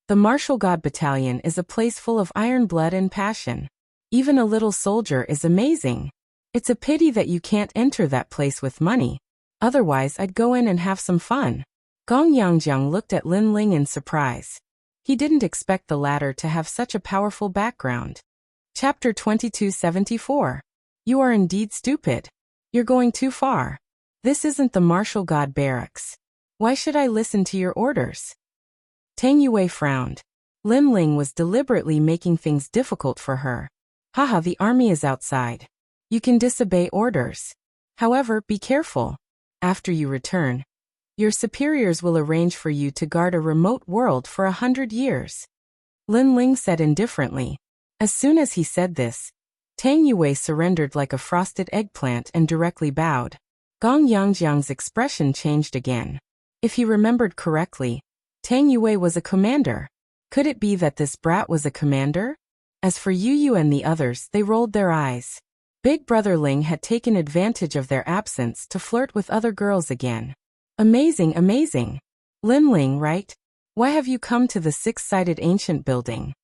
The martial god battalion is a place full of iron blood and passion. Even a little soldier is amazing. It's a pity that you can't enter that place with money. Otherwise, I'd go in and have some fun. Gong Yangjiang looked at Lin Ling in surprise. He didn't expect the latter to have such a powerful background. Chapter 2274. You are indeed stupid. You're going too far. This isn't the martial god barracks. Why should I listen to your orders? Tang Yue frowned. Lin Ling was deliberately making things difficult for her. Haha, the army is outside. You can disobey orders. However, be careful. After you return, your superiors will arrange for you to guard a remote world for 100 years. Lin Ling said indifferently. As soon as he said this, Tang Yue surrendered like a frosted eggplant and directly bowed. Gong Yangjiang's expression changed again. If he remembered correctly, Tang Yue was a commander. Could it be that this brat was a commander? As for Yu and the others, they rolled their eyes. Big Brother Ling had taken advantage of their absence to flirt with other girls again. Amazing, amazing. Lin Ling, right? Why have you come to the 6-sided ancient building?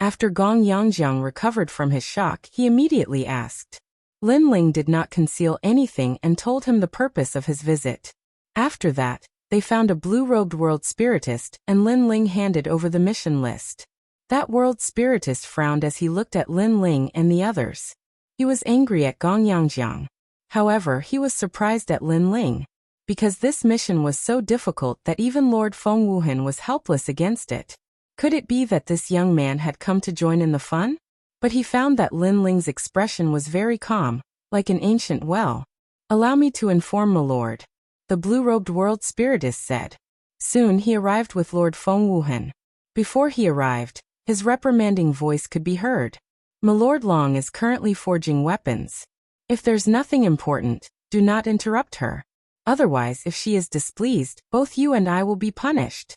After Gong Yangjiang recovered from his shock, he immediately asked. Lin Ling did not conceal anything and told him the purpose of his visit. After that, they found a blue-robed world spiritist and Lin Ling handed over the mission list. That world spiritist frowned as he looked at Lin Ling and the others. He was angry at Gong Yangjiang. However, he was surprised at Lin Ling, because this mission was so difficult that even Lord Feng Wuhan was helpless against it. Could it be that this young man had come to join in the fun? But he found that Lin Ling's expression was very calm, like an ancient well. Allow me to inform my lord, the blue-robed world spiritist said. Soon he arrived with Lord Feng Wuhan. Before he arrived, His reprimanding voice could be heard. "Milord Long is currently forging weapons. If there's nothing important, do not interrupt her. Otherwise, if she is displeased, both you and I will be punished."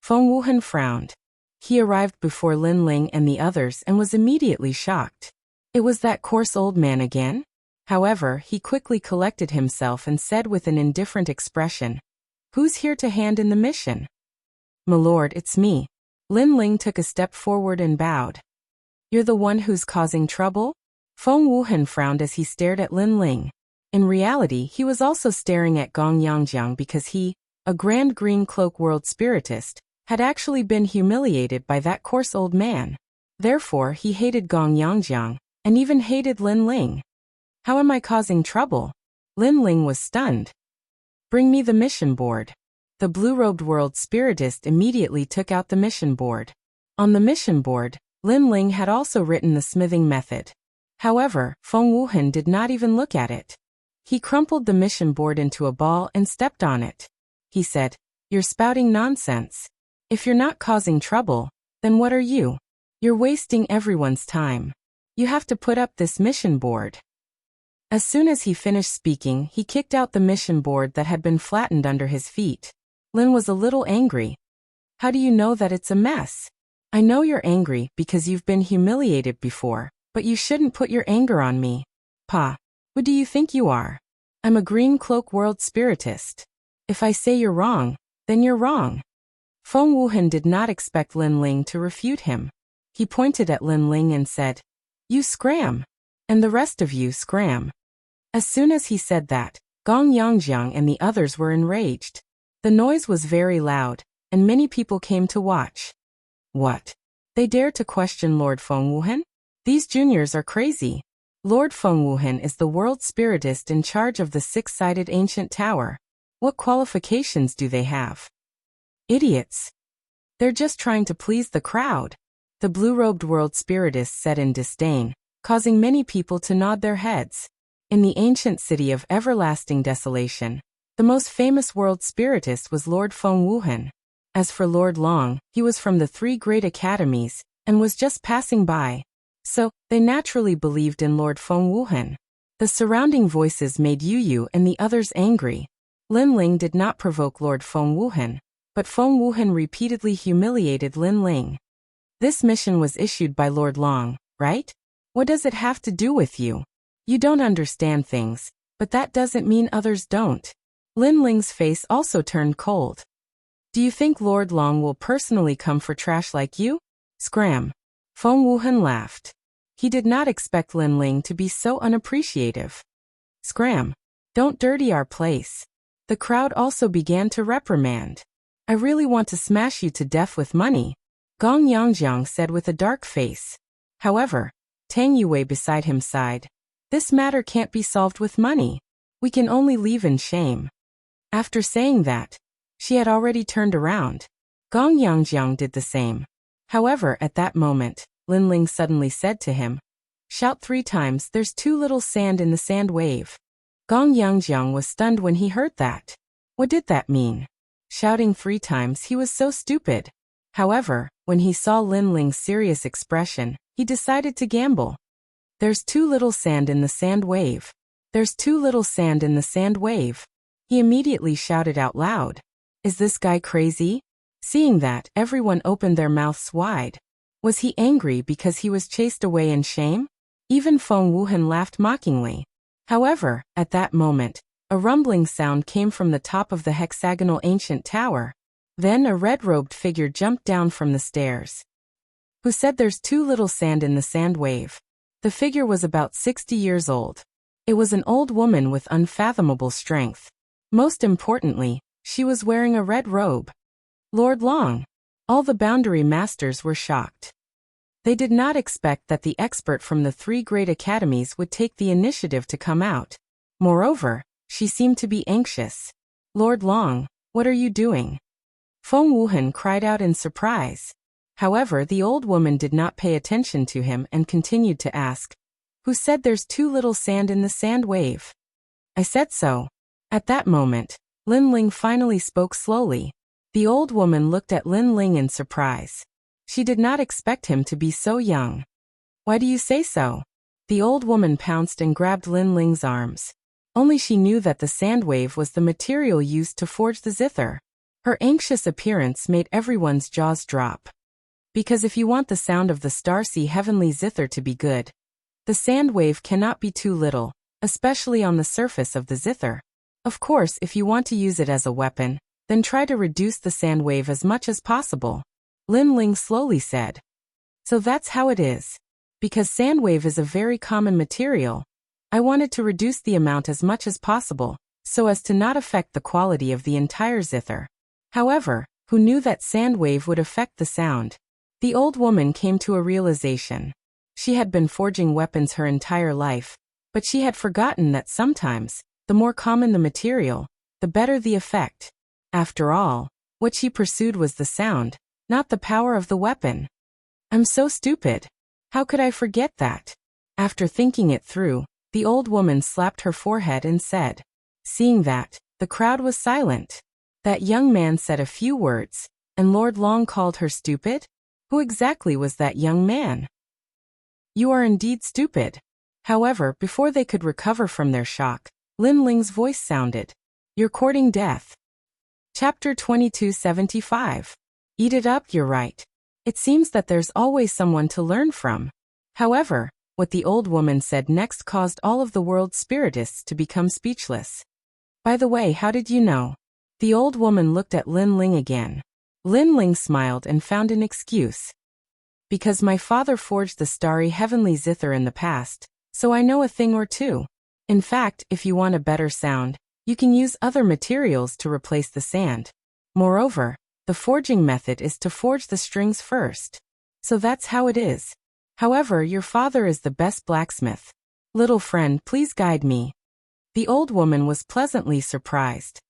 Feng Wuhan frowned. He arrived before Lin Ling and the others and was immediately shocked. It was that coarse old man again? However, he quickly collected himself and said with an indifferent expression, "Who's here to hand in the mission?" "Milord, it's me." Lin Ling took a step forward and bowed. "You're the one who's causing trouble?" Feng Wuhan frowned as he stared at Lin Ling. In reality, he was also staring at Gong Yangjiang because he, a Grand Green Cloak world spiritist, had actually been humiliated by that coarse old man. Therefore, he hated Gong Yangjiang, and even hated Lin Ling. "How am I causing trouble?" Lin Ling was stunned. "Bring me the mission board." The blue-robed world spiritist immediately took out the mission board. On the mission board, Lin Ling had also written the smithing method. However, Feng Wuhan did not even look at it. He crumpled the mission board into a ball and stepped on it. He said, "You're spouting nonsense. If you're not causing trouble, then what are you? You're wasting everyone's time. You have to put up this mission board." As soon as he finished speaking, he kicked out the mission board that had been flattened under his feet. Lin was a little angry. "How do you know that it's a mess?" "I know you're angry because you've been humiliated before, but you shouldn't put your anger on me. Pa, who do you think you are? I'm a Green Cloak world spiritist. If I say you're wrong, then you're wrong." Feng Wuhan did not expect Lin Ling to refute him. He pointed at Lin Ling and said, "You scram. And the rest of you scram." As soon as he said that, Gong Yangjiang and the others were enraged. The noise was very loud, and many people came to watch. What? They dare to question Lord Feng Wuhan? These juniors are crazy. Lord Feng Wuhan is the world spiritist in charge of the six-sided ancient tower. What qualifications do they have? Idiots. They're just trying to please the crowd, the blue-robed world spiritist said in disdain, causing many people to nod their heads. In the ancient city of everlasting desolation, the most famous world spiritist was Lord Feng Wuhan. As for Lord Long, he was from the three great academies, and was just passing by. So, they naturally believed in Lord Feng Wuhan. The surrounding voices made Yu and the others angry. Lin Ling did not provoke Lord Feng Wuhan, but Feng Wuhan repeatedly humiliated Lin Ling. "This mission was issued by Lord Long, right? What does it have to do with you? You don't understand things, but that doesn't mean others don't." Lin Ling's face also turned cold. "Do you think Lord Long will personally come for trash like you? Scram." Feng Wuhan laughed. He did not expect Lin Ling to be so unappreciative. "Scram. Don't dirty our place." The crowd also began to reprimand. "I really want to smash you to death with money," Gong Yangjiang said with a dark face. However, Tang Yue beside him sighed. "This matter can't be solved with money. We can only leave in shame." After saying that, she had already turned around. Gong Yangjiang did the same. However, at that moment, Lin Ling suddenly said to him, "Shout 3 times, there's too little sand in the sand wave." Gong Yangjiang was stunned when he heard that. What did that mean? Shouting 3 times, he was so stupid. However, when he saw Lin Ling's serious expression, he decided to gamble. "There's too little sand in the sand wave. There's too little sand in the sand wave." He immediately shouted out loud. "Is this guy crazy?" Seeing that, everyone opened their mouths wide. Was he angry because he was chased away in shame? Even Feng Wuhan laughed mockingly. However, at that moment, a rumbling sound came from the top of the hexagonal ancient tower. Then a red-robed figure jumped down from the stairs. "Who said there's too little sand in the sand wave?" The figure was about 60 years old. It was an old woman with unfathomable strength. Most importantly, she was wearing a red robe. Lord Long. All the boundary masters were shocked. They did not expect that the expert from the 3 great academies would take the initiative to come out. Moreover, she seemed to be anxious. "Lord Long, what are you doing?" Feng Wuhan cried out in surprise. However, the old woman did not pay attention to him and continued to ask, "Who said there's too little sand in the sand wave?" "I said so." At that moment, Lin Ling finally spoke slowly. The old woman looked at Lin Ling in surprise. She did not expect him to be so young. Why do you say so? The old woman pounced and grabbed Lin Ling's arms. Only she knew that the sand wave was the material used to forge the zither. Her anxious appearance made everyone's jaws drop. Because if you want the sound of the Starsea heavenly zither to be good, the sand wave cannot be too little, especially on the surface of the zither. Of course, if you want to use it as a weapon, then try to reduce the sand wave as much as possible, Lin Ling slowly said. So that's how it is. Because sand wave is a very common material, I wanted to reduce the amount as much as possible, so as to not affect the quality of the entire zither. However, who knew that sand wave would affect the sound? The old woman came to a realization. She had been forging weapons her entire life, but she had forgotten that sometimes, the more common the material, the better the effect. After all, what she pursued was the sound, not the power of the weapon. I'm so stupid. How could I forget that? After thinking it through, the old woman slapped her forehead and said. Seeing that, the crowd was silent. That young man said a few words, and Lord Long called her stupid? Who exactly was that young man? You are indeed stupid. However, before they could recover from their shock, Lin Ling's voice sounded. You're courting death. Chapter 2275. Eat it up, you're right. It seems that there's always someone to learn from. However, what the old woman said next caused all of the world's spiritists to become speechless. By the way, how did you know? The old woman looked at Lin Ling again. Lin Ling smiled and found an excuse. Because my father forged the starry heavenly zither in the past, so I know a thing or two. In fact, if you want a better sound, you can use other materials to replace the sand. Moreover, the forging method is to forge the strings first. So that's how it is. However, your father is the best blacksmith. Little friend, please guide me. The old woman was pleasantly surprised.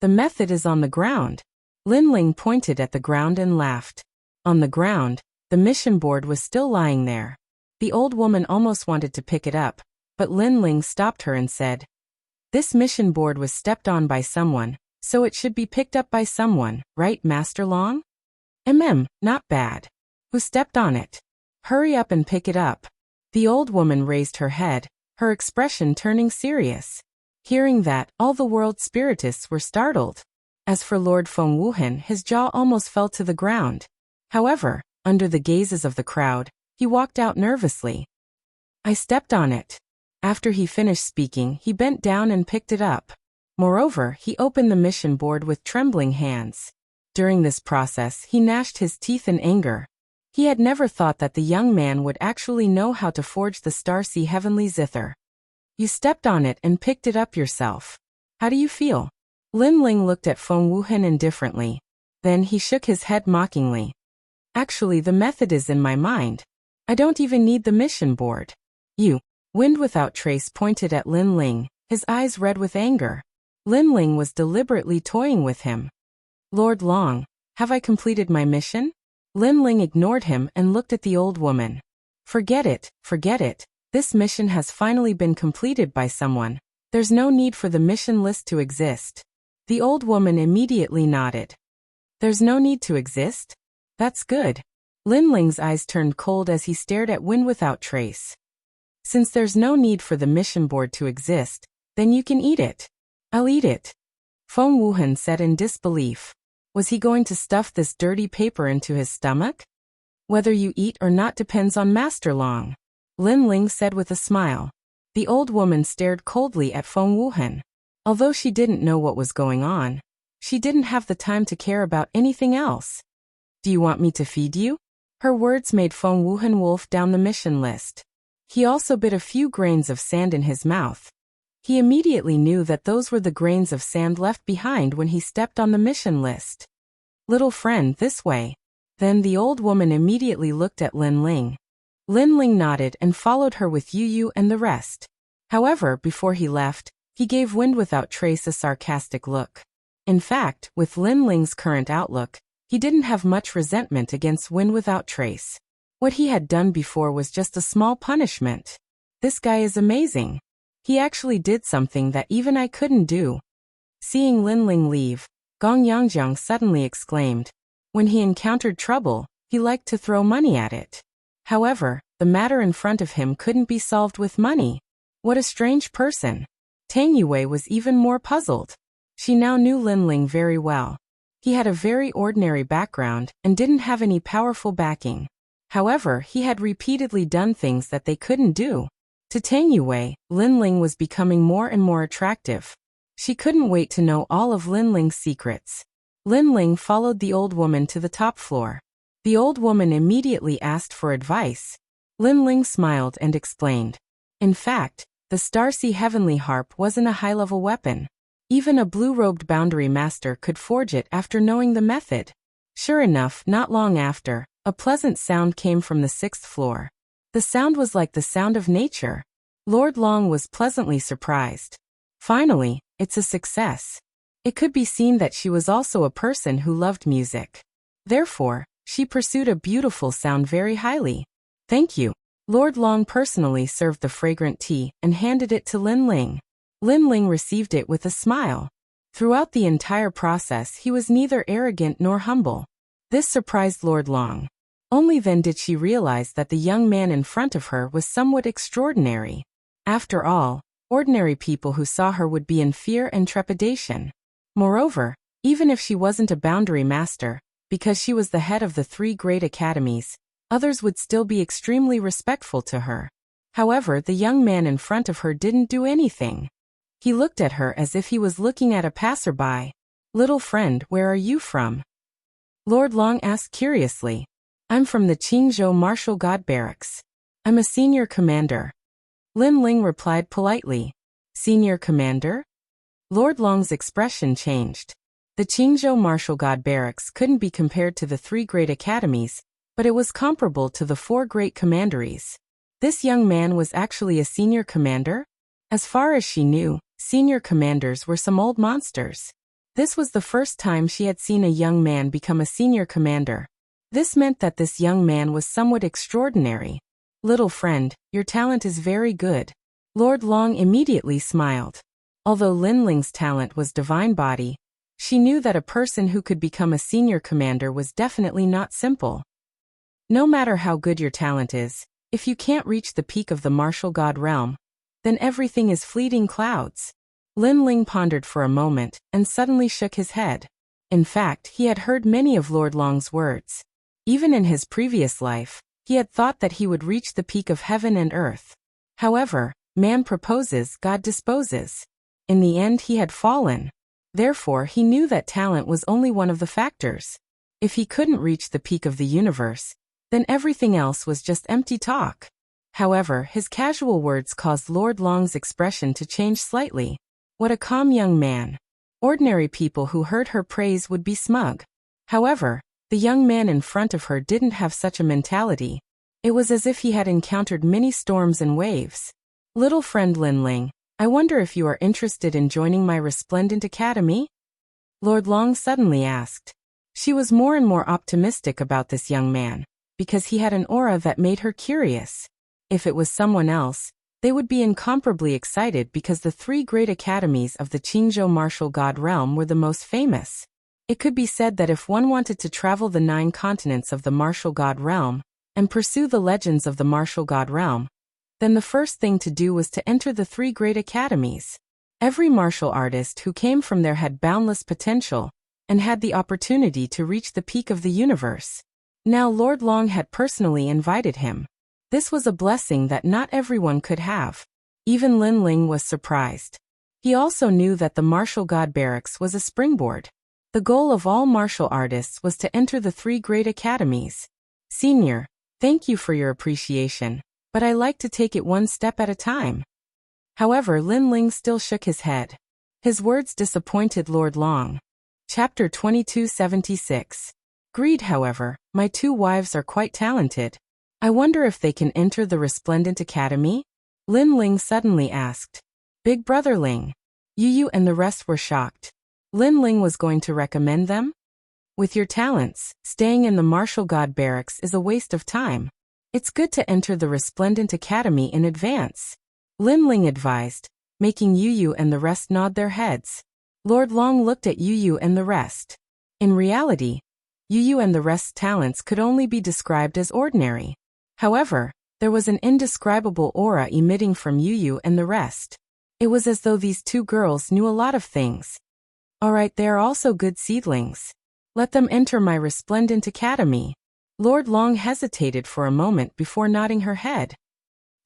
The method is on the ground. Lin Ling pointed at the ground and laughed. On the ground, the mission board was still lying there. The old woman almost wanted to pick it up, but Lin Ling stopped her and said, This mission board was stepped on by someone, so it should be picked up by someone, right, Master Long? Not bad. Who stepped on it? Hurry up and pick it up. The old woman raised her head, her expression turning serious. Hearing that, all the world's spiritists were startled. As for Lord Feng Wuhan, his jaw almost fell to the ground. However, under the gazes of the crowd, he walked out nervously. I stepped on it. After he finished speaking, he bent down and picked it up. Moreover, he opened the mission board with trembling hands. During this process, he gnashed his teeth in anger. He had never thought that the young man would actually know how to forge the Starsea heavenly zither. You stepped on it and picked it up yourself. How do you feel? Lin Ling looked at Feng Wuhan indifferently. Then he shook his head mockingly. Actually, the method is in my mind. I don't even need the mission board. You. Wind Without Trace pointed at Lin Ling, his eyes red with anger. Lin Ling was deliberately toying with him. Lord Long, have I completed my mission? Lin Ling ignored him and looked at the old woman. Forget it. This mission has finally been completed by someone. There's no need for the mission list to exist. The old woman immediately nodded. There's no need to exist? That's good. Lin Ling's eyes turned cold as he stared at Wind Without Trace. Since there's no need for the mission board to exist, then you can eat it. I'll eat it. Feng Wuhan said in disbelief. Was he going to stuff this dirty paper into his stomach? Whether you eat or not depends on Master Long, Lin Ling said with a smile. The old woman stared coldly at Feng Wuhan. Although she didn't know what was going on, she didn't have the time to care about anything else. Do you want me to feed you? Her words made Feng Wuhan wolf down the mission list. He also bit a few grains of sand in his mouth. He immediately knew that those were the grains of sand left behind when he stepped on the mission list. Little friend, this way. Then the old woman immediately looked at Lin Ling. Lin Ling nodded and followed her with Yu and the rest. However, before he left, he gave Wind Without Trace a sarcastic look. In fact, with Lin Ling's current outlook, he didn't have much resentment against Wind Without Trace. What he had done before was just a small punishment. This guy is amazing. He actually did something that even I couldn't do. Seeing Lin Ling leave, Gong Yangjiang suddenly exclaimed. When he encountered trouble, He liked to throw money at it. However, the matter in front of him couldn't be solved with money. What a strange person. Tang Yue was even more puzzled. She now knew Lin Ling very well. He had a very ordinary background and didn't have any powerful backing. However, he had repeatedly done things that they couldn't do. To Tang Yue, Lin Ling was becoming more and more attractive. She couldn't wait to know all of Lin Ling's secrets. Lin Ling followed the old woman to the top floor. The old woman immediately asked for advice. Lin Ling smiled and explained. In fact, the Starsea Heavenly Harp wasn't a high-level weapon. Even a blue-robed boundary master could forge it after knowing the method. Sure enough, not long after, a pleasant sound came from the 6th floor. The sound was like the sound of nature. Lord Long was pleasantly surprised. Finally, it's a success. It could be seen that she was also a person who loved music. Therefore, she pursued a beautiful sound very highly. Thank you. Lord Long personally served the fragrant tea and handed it to Lin Ling. Lin Ling received it with a smile. Throughout the entire process he was neither arrogant nor humble. This surprised Lord Long. Only then did she realize that the young man in front of her was somewhat extraordinary. After all, ordinary people who saw her would be in fear and trepidation. Moreover, even if she wasn't a boundary master, because she was the head of the 3 great academies, others would still be extremely respectful to her. However, the young man in front of her didn't do anything. He looked at her as if he was looking at a passerby. Little friend, where are you from? Lord Long asked curiously. I'm from the Qingzhou Martial God Barracks. I'm a senior commander. Lin Ling replied politely. Senior commander? Lord Long's expression changed. The Qingzhou Martial God Barracks couldn't be compared to the 3 great academies, but it was comparable to the 4 great commanderies. This young man was actually a senior commander? As far as she knew, senior commanders were some old monsters. This was the first time she had seen a young man become a senior commander. This meant that this young man was somewhat extraordinary. Little friend, your talent is very good. Lord Long immediately smiled. Although Lin Ling's talent was divine body, she knew that a person who could become a senior commander was definitely not simple. No matter how good your talent is, if you can't reach the peak of the martial god realm, then everything is fleeting clouds. Lin Ling pondered for a moment and suddenly shook his head. In fact, he had heard many of Lord Long's words. Even in his previous life, he had thought that he would reach the peak of heaven and earth. However, man proposes, God disposes. In the end he had fallen. Therefore he knew that talent was only one of the factors. If he couldn't reach the peak of the universe, then everything else was just empty talk. However, his casual words caused Lord Long's expression to change slightly. What a calm young man. Ordinary people who heard her praise would be smug. However, the young man in front of her didn't have such a mentality. It was as if he had encountered many storms and waves. Little friend Lin Ling, I wonder if you are interested in joining my resplendent academy? Lord Long suddenly asked. She was more and more optimistic about this young man, because he had an aura that made her curious. If it was someone else, they would be incomparably excited because the 3 great academies of the Qingzhou martial god realm were the most famous. It could be said that if one wanted to travel the 9 continents of the martial god realm and pursue the legends of the martial god realm, then the first thing to do was to enter the 3 great academies. Every martial artist who came from there had boundless potential and had the opportunity to reach the peak of the universe. Now Lord Long had personally invited him. This was a blessing that not everyone could have. Even Lin Ling was surprised. He also knew that the martial god barracks was a springboard. The goal of all martial artists was to enter the 3 great academies. Senior, thank you for your appreciation, but I like to take it one step at a time. However, Lin Ling still shook his head. His words disappointed Lord Long. Chapter 2276. Greed. However, my 2 wives are quite talented. I wonder if they can enter the Resplendent Academy? Lin Ling suddenly asked. Big brother Ling. Yu and the rest were shocked. Lin Ling was going to recommend them? With your talents, staying in the martial god barracks is a waste of time. It's good to enter the Resplendent Academy in advance. Lin Ling advised, making Yu and the rest nod their heads. Lord Long looked at Yu and the rest. In reality, Yu and the rest's talents could only be described as ordinary. However, there was an indescribable aura emitting from Yu and the rest. It was as though these two girls knew a lot of things. Alright, they are also good seedlings. Let them enter my resplendent academy. Lord Long hesitated for a moment before nodding her head.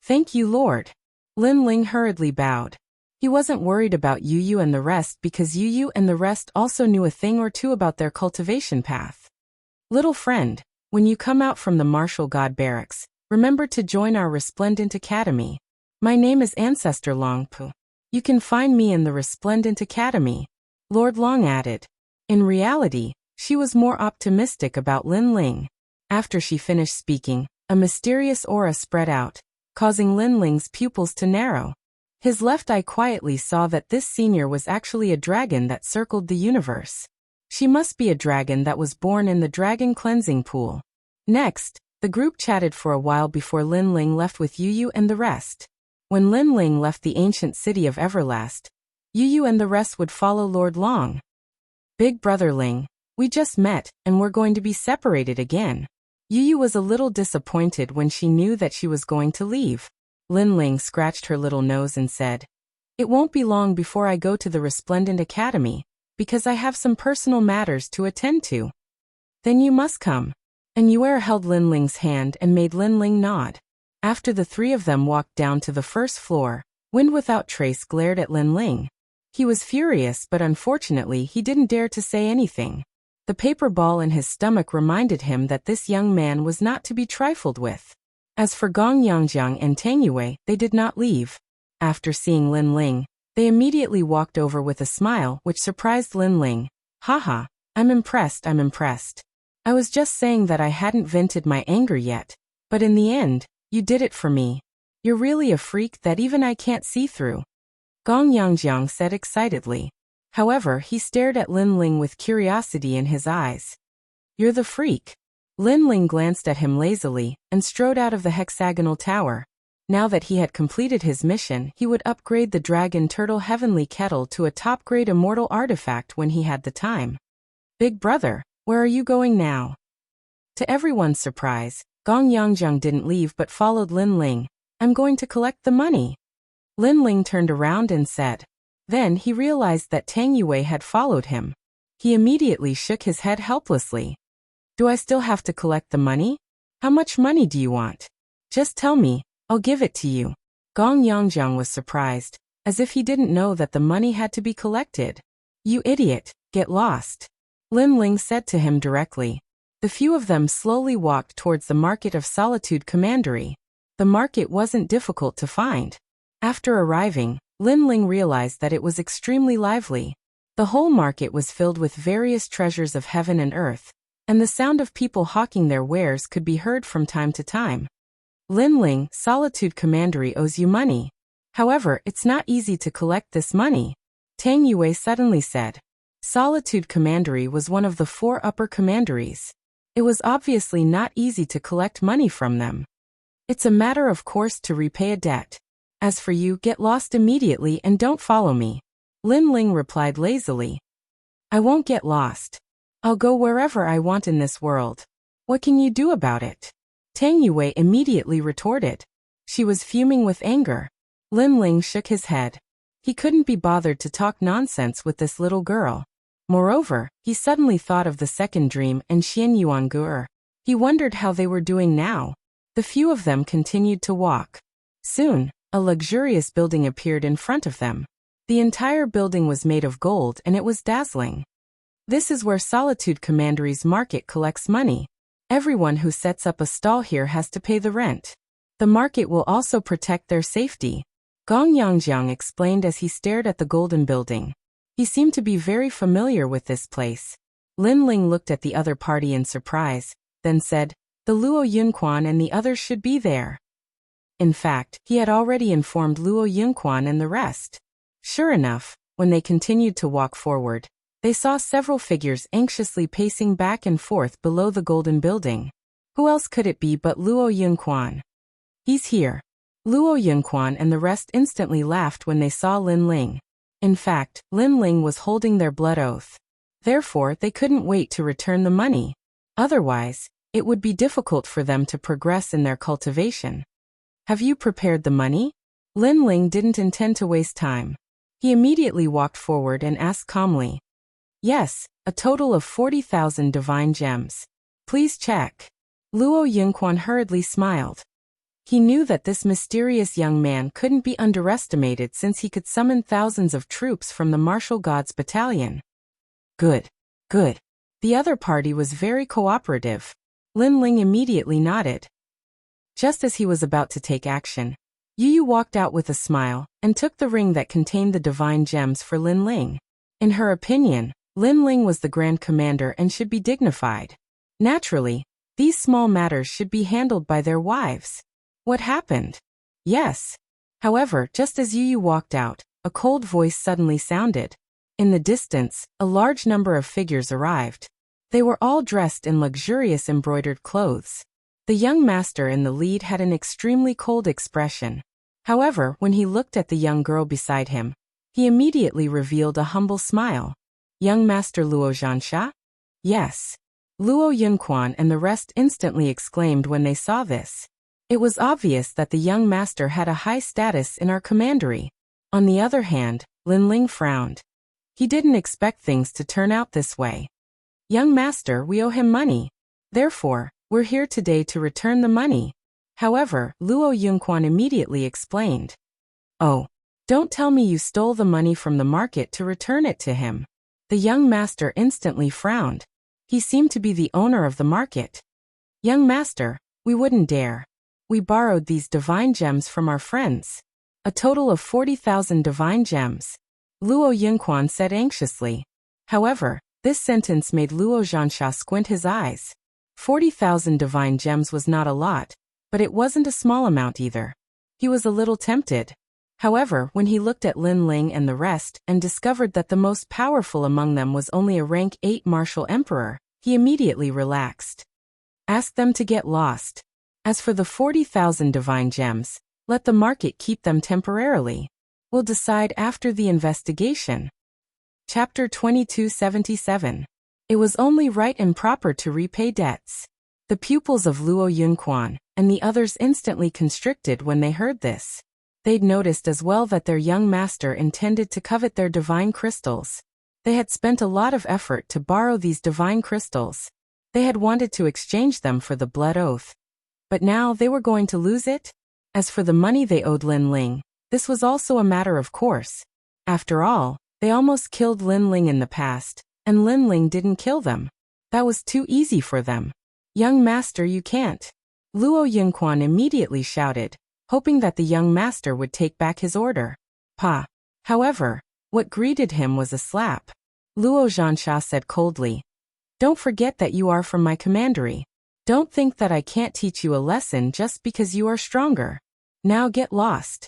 Thank you, Lord. Lin Ling hurriedly bowed. He wasn't worried about Yu and the rest because Yu and the rest also knew a thing or two about their cultivation path. Little friend, when you come out from the martial god barracks, remember to join our resplendent academy. My name is Ancestor Longpu. You can find me in the resplendent academy, Lord Long added. In reality, she was more optimistic about Lin Ling. After she finished speaking, a mysterious aura spread out, causing Lin Ling's pupils to narrow. His left eye quietly saw that this senior was actually a dragon that circled the universe. She must be a dragon that was born in the dragon cleansing pool. Next, the group chatted for a while before Lin Ling left with Yu and the rest. When Lin Ling left the ancient city of Everlast, Yu and the rest would follow Lord Long. Big brother Ling, we just met, and we're going to be separated again. Yu was a little disappointed when she knew that she was going to leave. Lin Ling scratched her little nose and said, It won't be long before I go to the Resplendent Academy, because I have some personal matters to attend to. Then you must come. And Yue held Lin Ling's hand and made Lin Ling nod. After the three of them walked down to the first floor, Wind Without Trace glared at Lin Ling. He was furious, but unfortunately he didn't dare to say anything. The paper ball in his stomach reminded him that this young man was not to be trifled with. As for Gong Yangjiang and Tang Yue, they did not leave. After seeing Lin Ling, they immediately walked over with a smile which surprised Lin Ling. Haha, I'm impressed. I was just saying that I hadn't vented my anger yet, but in the end, you did it for me. You're really a freak that even I can't see through. Gong Yangjiang said excitedly. However, he stared at Lin Ling with curiosity in his eyes. You're the freak. Lin Ling glanced at him lazily and strode out of the hexagonal tower. Now that he had completed his mission, he would upgrade the Dragon Turtle Heavenly Kettle to a top-grade immortal artifact when he had the time. Big brother, where are you going now? To everyone's surprise, Gong Yangjiang didn't leave but followed Lin Ling. I'm going to collect the money. Lin Ling turned around and said. Then he realized that Tang Yue had followed him. He immediately shook his head helplessly. Do I still have to collect the money? How much money do you want? Just tell me, I'll give it to you. Gong Yangjiang was surprised, as if he didn't know that the money had to be collected. You idiot, get lost. Lin Ling said to him directly. The few of them slowly walked towards the Market of Solitude Commandery. The market wasn't difficult to find. After arriving, Lin Ling realized that it was extremely lively. The whole market was filled with various treasures of heaven and earth, and the sound of people hawking their wares could be heard from time to time. Lin Ling, Solitude Commandery owes you money. However, it's not easy to collect this money. Tang Yue suddenly said. Solitude Commandery was one of the 4 upper commanderies. It was obviously not easy to collect money from them. It's a matter of course to repay a debt. As for you, get lost immediately and don't follow me. Lin Ling replied lazily. I won't get lost. I'll go wherever I want in this world. What can you do about it? Tang Yue immediately retorted. She was fuming with anger. Lin Ling shook his head. He couldn't be bothered to talk nonsense with this little girl. Moreover, he suddenly thought of the second dream and Xian Yuangu'er. He wondered how they were doing now. The few of them continued to walk. Soon, a luxurious building appeared in front of them. The entire building was made of gold and it was dazzling. This is where Solitude Commandery's market collects money. Everyone who sets up a stall here has to pay the rent. The market will also protect their safety. Gong Yangjiang explained as he stared at the golden building. He seemed to be very familiar with this place. Lin Ling looked at the other party in surprise, then said, the Luo Yunquan and the others should be there. In fact, he had already informed Luo Yunquan and the rest. Sure enough, when they continued to walk forward, they saw several figures anxiously pacing back and forth below the golden building. Who else could it be but Luo Yunquan? He's here. Luo Yunquan and the rest instantly laughed when they saw Lin Ling. In fact, Lin Ling was holding their blood oath. Therefore, they couldn't wait to return the money. Otherwise, it would be difficult for them to progress in their cultivation. Have you prepared the money? Lin Ling didn't intend to waste time. He immediately walked forward and asked calmly. Yes, a total of 40,000 divine gems. Please check. Luo Yunquan hurriedly smiled. He knew that this mysterious young man couldn't be underestimated since he could summon thousands of troops from the martial gods battalion. Good. Good. The other party was very cooperative. Lin Ling immediately nodded. Just as he was about to take action, Yu walked out with a smile and took the ring that contained the divine gems for Lin Ling. In her opinion, Lin Ling was the Grand Commander and should be dignified. Naturally, these small matters should be handled by their wives. What happened? Yes. However, just as Yu walked out, a cold voice suddenly sounded. In the distance, a large number of figures arrived. They were all dressed in luxurious embroidered clothes. The young master in the lead had an extremely cold expression. However, when he looked at the young girl beside him, he immediately revealed a humble smile. Young Master Luo Zhansha? Yes. Luo Yunquan and the rest instantly exclaimed when they saw this. It was obvious that the young master had a high status in our commandery. On the other hand, Lin Ling frowned. He didn't expect things to turn out this way. Young master, we owe him money. Therefore, we're here today to return the money. However, Luo Yunquan immediately explained. Oh, don't tell me you stole the money from the market to return it to him. The young master instantly frowned. He seemed to be the owner of the market. Young master, we wouldn't dare. We borrowed these divine gems from our friends. A total of 40,000 divine gems. Luo Yunquan said anxiously. However, this sentence made Luo Zhansha squint his eyes. 40,000 divine gems was not a lot, but it wasn't a small amount either. He was a little tempted. However, when he looked at Lin Ling and the rest and discovered that the most powerful among them was only a rank 8 martial emperor, he immediately relaxed. Ask them to get lost. As for the 40,000 divine gems, let the market keep them temporarily. We'll decide after the investigation. Chapter 2277. It was only right and proper to repay debts. The pupils of Luo Yunquan and the others instantly constricted when they heard this. They'd noticed as well that their young master intended to covet their divine crystals. They had spent a lot of effort to borrow these divine crystals. They had wanted to exchange them for the blood oath. But now they were going to lose it? As for the money they owed Lin Ling, this was also a matter of course. After all, they almost killed Lin Ling in the past, and Lin Ling didn't kill them. That was too easy for them. Young master, you can't. Luo Yunquan immediately shouted, hoping that the young master would take back his order. Pa. However, what greeted him was a slap. Luo Zhansha said coldly, Don't forget that you are from my commandery. Don't think that I can't teach you a lesson just because you are stronger. Now get lost.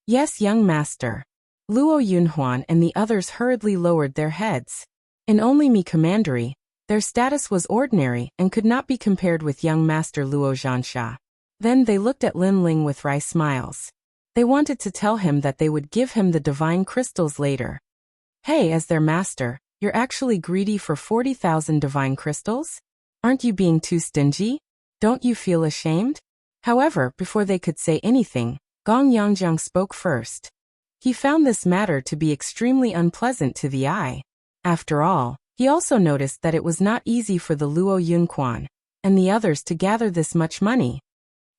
Yes, young master. Luo Yunhuan and the others hurriedly lowered their heads. In only me commandery, their status was ordinary and could not be compared with young master Luo Zhansha. Then they looked at Lin Ling with wry smiles. They wanted to tell him that they would give him the divine crystals later. Hey, as their master, you're actually greedy for 40,000 divine crystals? Aren't you being too stingy? Don't you feel ashamed? However, before they could say anything, Gong Yangjiang spoke first. He found this matter to be extremely unpleasant to the eye. After all, he also noticed that it was not easy for the Luo Yunquan and the others to gather this much money.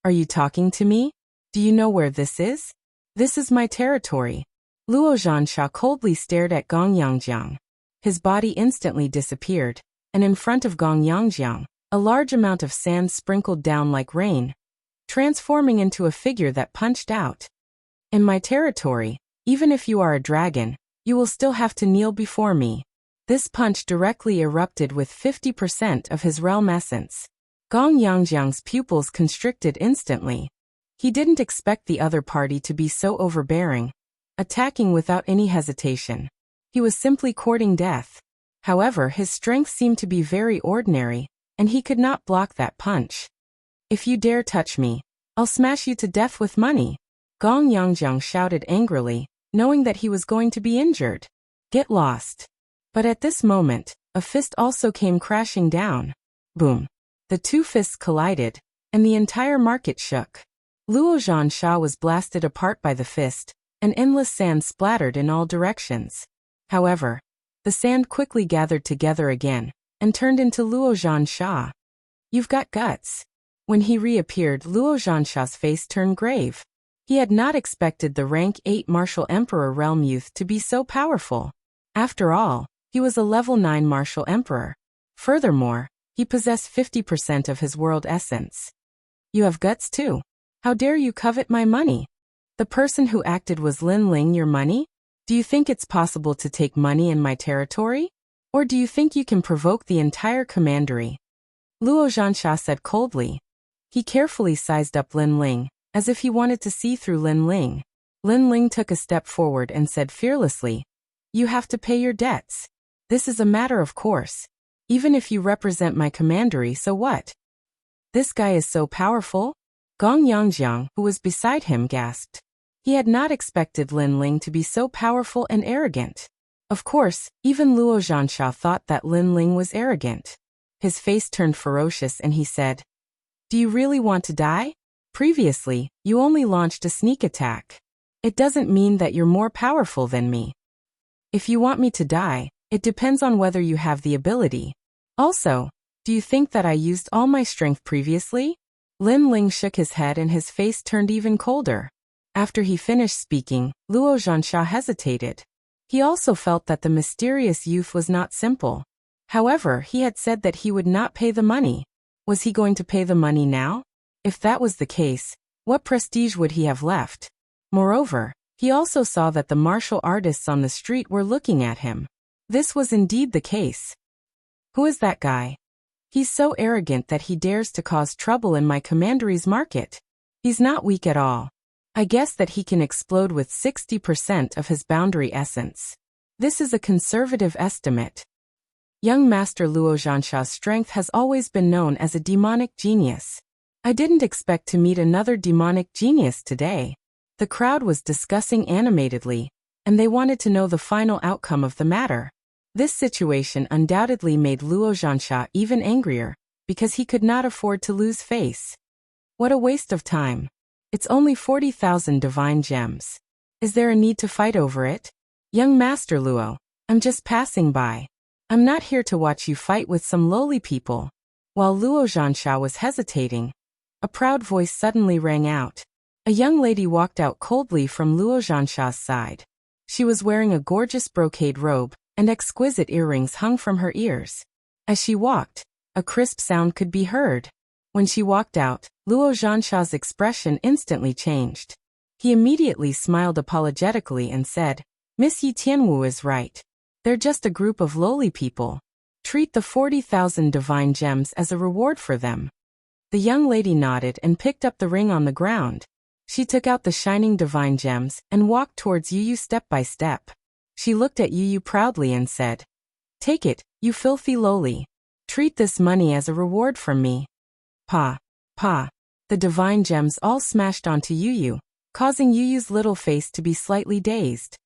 Are you talking to me? Do you know where this is? This is my territory. Luo Zhansha coldly stared at Gong Yangjiang. His body instantly disappeared, and in front of Gong Yangjiang, a large amount of sand sprinkled down like rain, transforming into a figure that punched out. In my territory, even if you are a dragon, you will still have to kneel before me. This punch directly erupted with 50% of his realm essence. Gong Yangjiang's pupils constricted instantly. He didn't expect the other party to be so overbearing, attacking without any hesitation. He was simply courting death. However, his strength seemed to be very ordinary, and he could not block that punch. If you dare touch me, I'll smash you to death with money. Gong Yangjiang shouted angrily, knowing that he was going to be injured. Get lost. But at this moment, a fist also came crashing down. Boom. The two fists collided, and the entire market shook. Luo Zhansha was blasted apart by the fist, and endless sand splattered in all directions. However, the sand quickly gathered together again, and turned into Luo Zhansha. You've got guts. When he reappeared, Luo Zhansha's face turned grave. He had not expected the rank 8 martial emperor realm youth to be so powerful. After all, he was a level 9 martial emperor. Furthermore, he possessed 50% of his world essence. You have guts too. How dare you covet my money? The person who acted was Lin Ling your money? Do you think it's possible to take money in my territory? Or do you think you can provoke the entire commandery? Luo Zhansha said coldly. He carefully sized up Lin Ling, as if he wanted to see through Lin Ling. Lin Ling took a step forward and said fearlessly, "You have to pay your debts. This is a matter of course. Even if you represent my commandery, so what? This guy is so powerful?" Gong Yangjiang, who was beside him, gasped. He had not expected Lin Ling to be so powerful and arrogant. Of course, even Luo Zhansha thought that Lin Ling was arrogant. His face turned ferocious and he said, "Do you really want to die? Previously, you only launched a sneak attack. It doesn't mean that you're more powerful than me. If you want me to die, it depends on whether you have the ability. Also, do you think that I used all my strength previously?" Lin Ling shook his head and his face turned even colder. After he finished speaking, Luo Zhansha hesitated. He also felt that the mysterious youth was not simple. However, he had said that he would not pay the money. Was he going to pay the money now? If that was the case, what prestige would he have left? Moreover, he also saw that the martial artists on the street were looking at him. This was indeed the case. Who is that guy? He's so arrogant that he dares to cause trouble in my commandery's market. He's not weak at all. I guess that he can explode with 60% of his boundary essence. This is a conservative estimate. Young Master Luo Zhansha's strength has always been known as a demonic genius. I didn't expect to meet another demonic genius today. The crowd was discussing animatedly, and they wanted to know the final outcome of the matter. This situation undoubtedly made Luo Zhansha even angrier, because he could not afford to lose face. What a waste of time. It's only 40,000 divine gems. Is there a need to fight over it? Young Master Luo, I'm just passing by. I'm not here to watch you fight with some lowly people. While Luo Zhansha was hesitating, a proud voice suddenly rang out. A young lady walked out coldly from Luo Zhansha's side. She was wearing a gorgeous brocade robe, and exquisite earrings hung from her ears. As she walked, a crisp sound could be heard. When she walked out, Luo Zhansha's expression instantly changed. He immediately smiled apologetically and said, "Miss Yi Tianwu is right. They're just a group of lowly people. Treat the 40,000 divine gems as a reward for them." The young lady nodded and picked up the ring on the ground. She took out the shining divine gems and walked towards Yu step by step. She looked at Yu proudly and said, "Take it, you filthy lowly. Treat this money as a reward from me." Pa. The divine gems all smashed onto Yu, causing Yu's little face to be slightly dazed.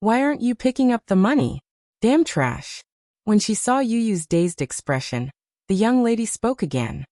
"Why aren't you picking up the money? Damn trash." When she saw Yu's dazed expression, the young lady spoke again.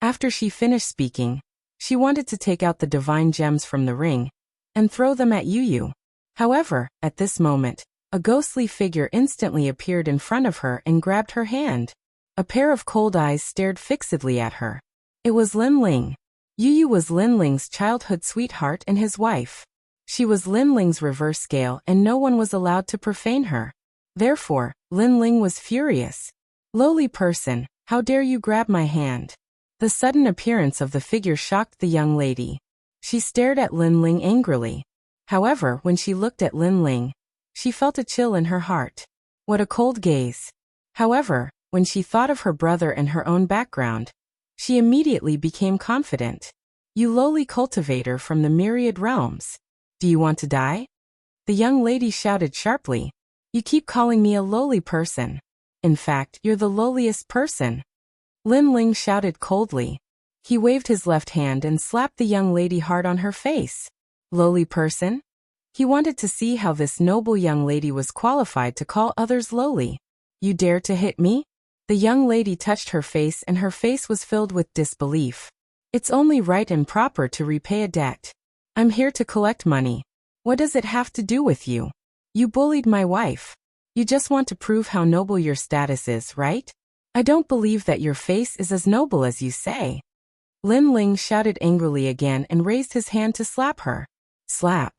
After she finished speaking, she wanted to take out the divine gems from the ring and throw them at Yu. However, at this moment, a ghostly figure instantly appeared in front of her and grabbed her hand. A pair of cold eyes stared fixedly at her. It was Lin Ling. Yu was Lin Ling's childhood sweetheart and his wife. She was Lin Ling's reverse scale and no one was allowed to profane her. Therefore, Lin Ling was furious. "Lowly person, how dare you grab my hand?" The sudden appearance of the figure shocked the young lady. She stared at Lin Ling angrily. However, when she looked at Lin Ling, she felt a chill in her heart. What a cold gaze. However, when she thought of her brother and her own background, she immediately became confident. "You lowly cultivator from the myriad realms. Do you want to die?" The young lady shouted sharply. "You keep calling me a lowly person. In fact, you're the lowliest person." Lin Ling shouted coldly. He waved his left hand and slapped the young lady hard on her face. Lowly person? He wanted to see how this noble young lady was qualified to call others lowly. "You dare to hit me?" The young lady touched her face and her face was filled with disbelief. It's only right and proper to repay a debt. I'm here to collect money. What does it have to do with you? You bullied my wife. You just want to prove how noble your status is, right? I don't believe that your face is as noble as you say. Lin Ling shouted angrily again and raised his hand to slap her. Slap.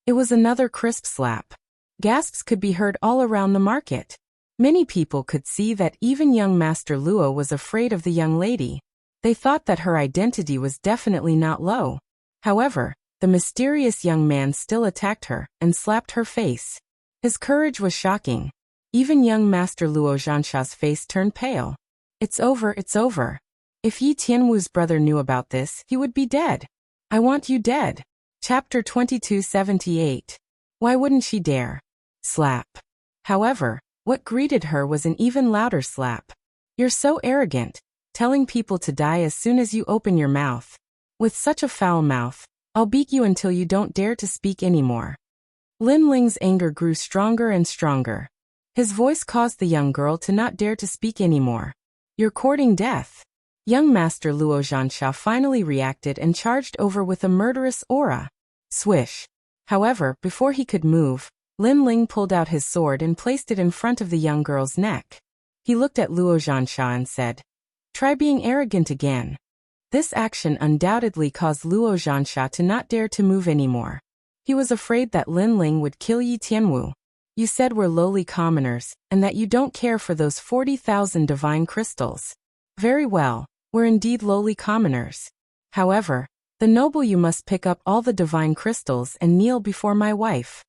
It was another crisp slap. Gasps could be heard all around the market. Many people could see that even young Master Luo was afraid of the young lady. They thought that her identity was definitely not Lo. However, the mysterious young man still attacked her and slapped her face. His courage was shocking. Even young Master Luo Zhansha's face turned pale. It's over, it's over. If Yi Tianwu's brother knew about this, he would be dead. I want you dead. Chapter 2278. Why wouldn't she dare? Slap. However, what greeted her was an even louder slap. You're so arrogant, telling people to die as soon as you open your mouth. With such a foul mouth, I'll beat you until you don't dare to speak anymore. Lin Ling's anger grew stronger and stronger. His voice caused the young girl to not dare to speak anymore. You're courting death. Young Master Luo Zhansha finally reacted and charged over with a murderous aura. Swish. However, before he could move, Lin Ling pulled out his sword and placed it in front of the young girl's neck. He looked at Luo Zhansha and said, "Try being arrogant again." This action undoubtedly caused Luo Zhansha to not dare to move anymore. He was afraid that Lin Ling would kill Yi Tianwu. You said we're lowly commoners, and that you don't care for those 40,000 divine crystals. Very well, we're indeed lowly commoners. However, the noble you must pick up all the divine crystals and kneel before my wife.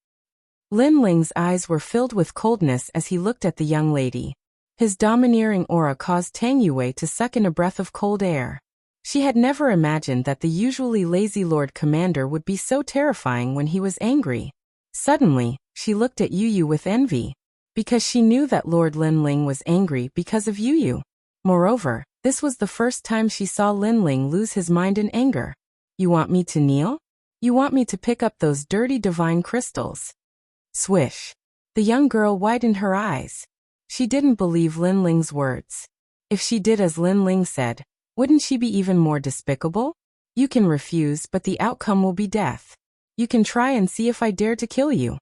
Lin Ling's eyes were filled with coldness as he looked at the young lady. His domineering aura caused Tang Yue to suck in a breath of cold air. She had never imagined that the usually lazy Lord Commander would be so terrifying when he was angry. Suddenly, she looked at Yu Yu with envy, because she knew that Lord Lin Ling was angry because of Yu Yu. Moreover, this was the first time she saw Lin Ling lose his mind in anger. You want me to kneel? You want me to pick up those dirty divine crystals? Swish. The young girl widened her eyes. She didn't believe Lin Ling's words. If she did as Lin Ling said, wouldn't she be even more despicable? You can refuse, but the outcome will be death. You can try and see if I dare to kill you.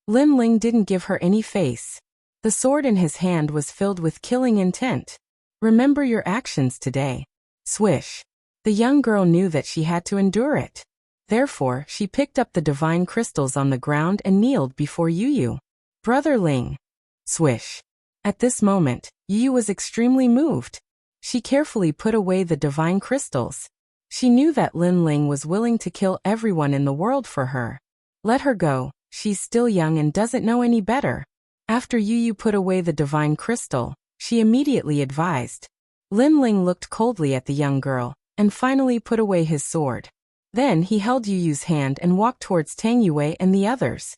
Lin Ling didn't give her any face. The sword in his hand was filled with killing intent. Remember your actions today. Swish. The young girl knew that she had to endure it. Therefore, she picked up the divine crystals on the ground and kneeled before Yu Yu. Brother Ling. Swish. At this moment, Yu Yu was extremely moved. She carefully put away the divine crystals. She knew that Lin Ling was willing to kill everyone in the world for her. Let her go, she's still young and doesn't know any better. After Yu Yu put away the divine crystal, she immediately advised. Lin Ling looked coldly at the young girl, and finally put away his sword. Then he held Yu Yu's hand and walked towards Tang Yue and the others.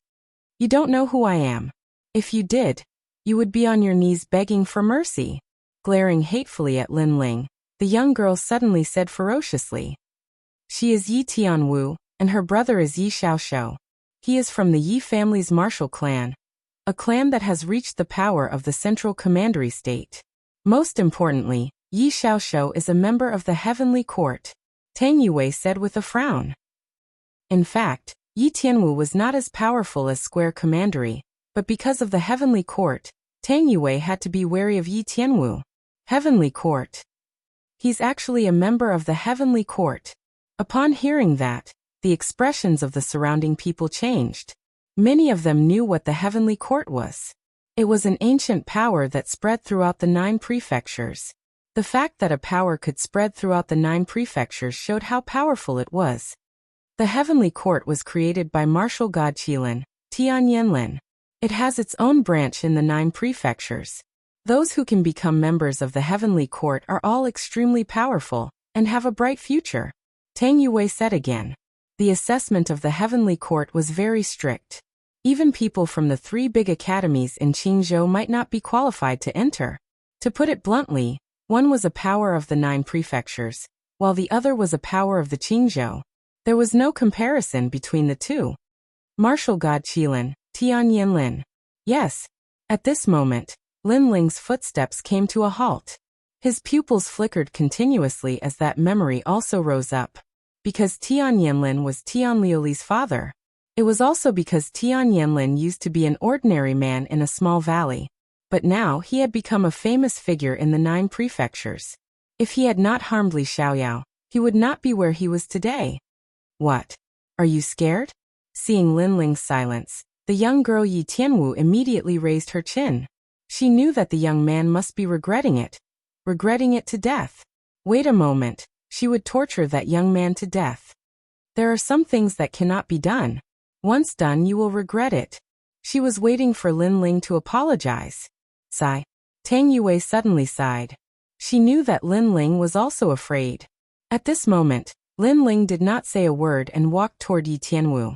You don't know who I am. If you did, you would be on your knees begging for mercy. Glaring hatefully at Lin Ling, the young girl suddenly said ferociously. She is Yi Tianwu, and her brother is Yi Xiaoxiao. He is from the Yi family's martial clan, a clan that has reached the power of the central commandery state. Most importantly, Yi Xiaoxiao is a member of the heavenly court, Tang Yue said with a frown. In fact, Yi Tianwu was not as powerful as Square Commandery, but because of the heavenly court, Tang Yue had to be wary of Yi Tianwu. Heavenly court. He's actually a member of the heavenly court. Upon hearing that, the expressions of the surrounding people changed. Many of them knew what the heavenly court was. It was an ancient power that spread throughout the 9 prefectures. The fact that a power could spread throughout the 9 prefectures showed how powerful it was. The heavenly court was created by martial god Qilin, Tianyanlin. It has its own branch in the 9 prefectures. Those who can become members of the heavenly court are all extremely powerful and have a bright future. Tang Yue said again. The assessment of the heavenly court was very strict. Even people from the 3 big academies in Qingzhou might not be qualified to enter. To put it bluntly, one was a power of the 9 prefectures, while the other was a power of the Qingzhou. There was no comparison between the two. Martial god Qilin, Tianyanlin. Yes. At this moment, Lin Ling's footsteps came to a halt. His pupils flickered continuously as that memory also rose up. Because Tian Yanlin was Tian Liuli's father. It was also because Tian Yanlin used to be an ordinary man in a small valley. But now he had become a famous figure in the 9 prefectures. If he had not harmed Li Xiaoyao, he would not be where he was today. What? Are you scared? Seeing Lin Ling's silence, the young girl Yi Tianwu immediately raised her chin. She knew that the young man must be regretting it to death. Wait a moment, she would torture that young man to death. There are some things that cannot be done. Once done, you will regret it. She was waiting for Lin Ling to apologize. Sigh. Tang Yue suddenly sighed. She knew that Lin Ling was also afraid. At this moment, Lin Ling did not say a word and walked toward Yi Tianwu.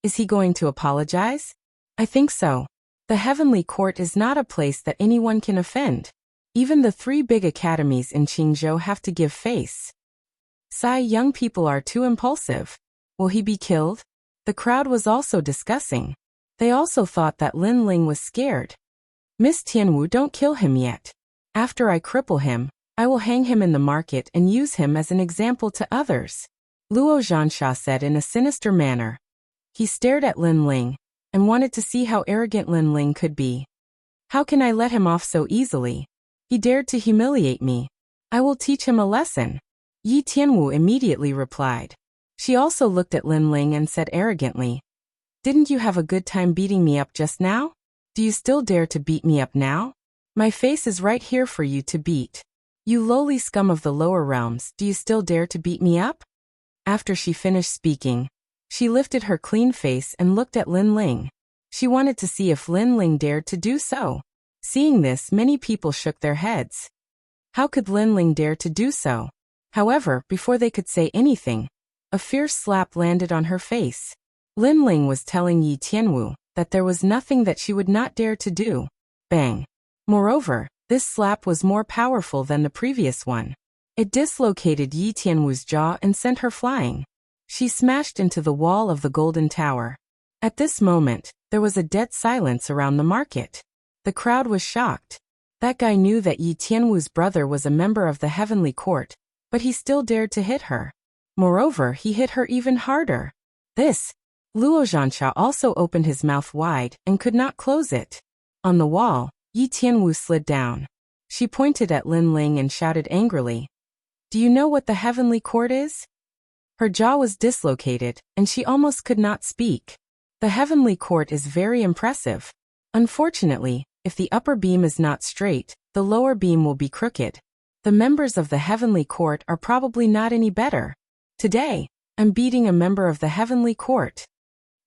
Is he going to apologize? I think so. The Heavenly Court is not a place that anyone can offend. Even the 3 big academies in Qingzhou have to give face. Sigh, young people are too impulsive. Will he be killed? The crowd was also discussing. They also thought that Lin Ling was scared. Miss Tianwu, don't kill him yet. After I cripple him, I will hang him in the market and use him as an example to others. Luo Zhansha said in a sinister manner. He stared at Lin Ling and wanted to see how arrogant Lin Ling could be. How can I let him off so easily? He dared to humiliate me. I will teach him a lesson. Yi Tianwu immediately replied. She also looked at Lin Ling and said arrogantly, Didn't you have a good time beating me up just now? Do you still dare to beat me up now? My face is right here for you to beat. You lowly scum of the lower realms, do you still dare to beat me up? After she finished speaking, she lifted her clean face and looked at Lin Ling. She wanted to see if Lin Ling dared to do so. Seeing this, many people shook their heads. How could Lin Ling dare to do so? However, before they could say anything, a fierce slap landed on her face. Lin Ling was telling Yi Tianwu that there was nothing that she would not dare to do. Bang. Moreover, this slap was more powerful than the previous one. It dislocated Yi Tianwu's jaw and sent her flying. She smashed into the wall of the Golden Tower. At this moment, there was a dead silence around the market. The crowd was shocked. That guy knew that Yi Tianwu's brother was a member of the Heavenly Court, but he still dared to hit her. Moreover, he hit her even harder. This. Luo Zhansha also opened his mouth wide and could not close it. On the wall, Yi Tianwu slid down. She pointed at Lin Ling and shouted angrily. Do you know what the Heavenly Court is? Her jaw was dislocated, and she almost could not speak. The Heavenly Court is very impressive. Unfortunately, if the upper beam is not straight, the lower beam will be crooked. The members of the Heavenly Court are probably not any better. Today, I'm beating a member of the Heavenly Court.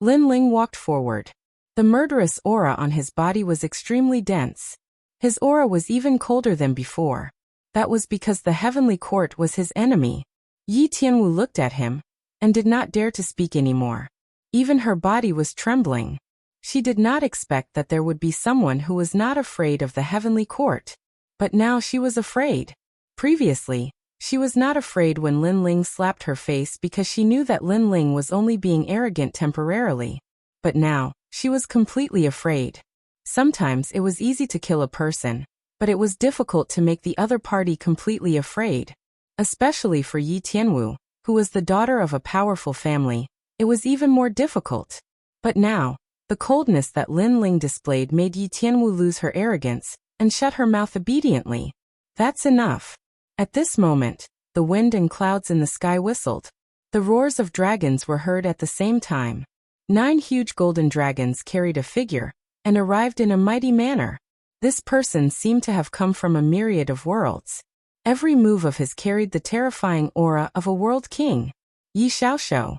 Lin Ling walked forward. The murderous aura on his body was extremely dense. His aura was even colder than before. That was because the Heavenly Court was his enemy. Yi Tianwu looked at him and did not dare to speak anymore. Even her body was trembling. She did not expect that there would be someone who was not afraid of the Heavenly Court. But now she was afraid. Previously, she was not afraid when Lin Ling slapped her face because she knew that Lin Ling was only being arrogant temporarily. But now, she was completely afraid. Sometimes it was easy to kill a person, but it was difficult to make the other party completely afraid. Especially for Yi Tianwu, who was the daughter of a powerful family, it was even more difficult. But now, the coldness that Lin Ling displayed made Yi Tianwu lose her arrogance and shut her mouth obediently. That's enough. At this moment, the wind and clouds in the sky whistled. The roars of dragons were heard at the same time. 9 huge golden dragons carried a figure and arrived in a mighty manner. This person seemed to have come from a myriad of worlds. Every move of his carried the terrifying aura of a world king. Yi Xiaoshou.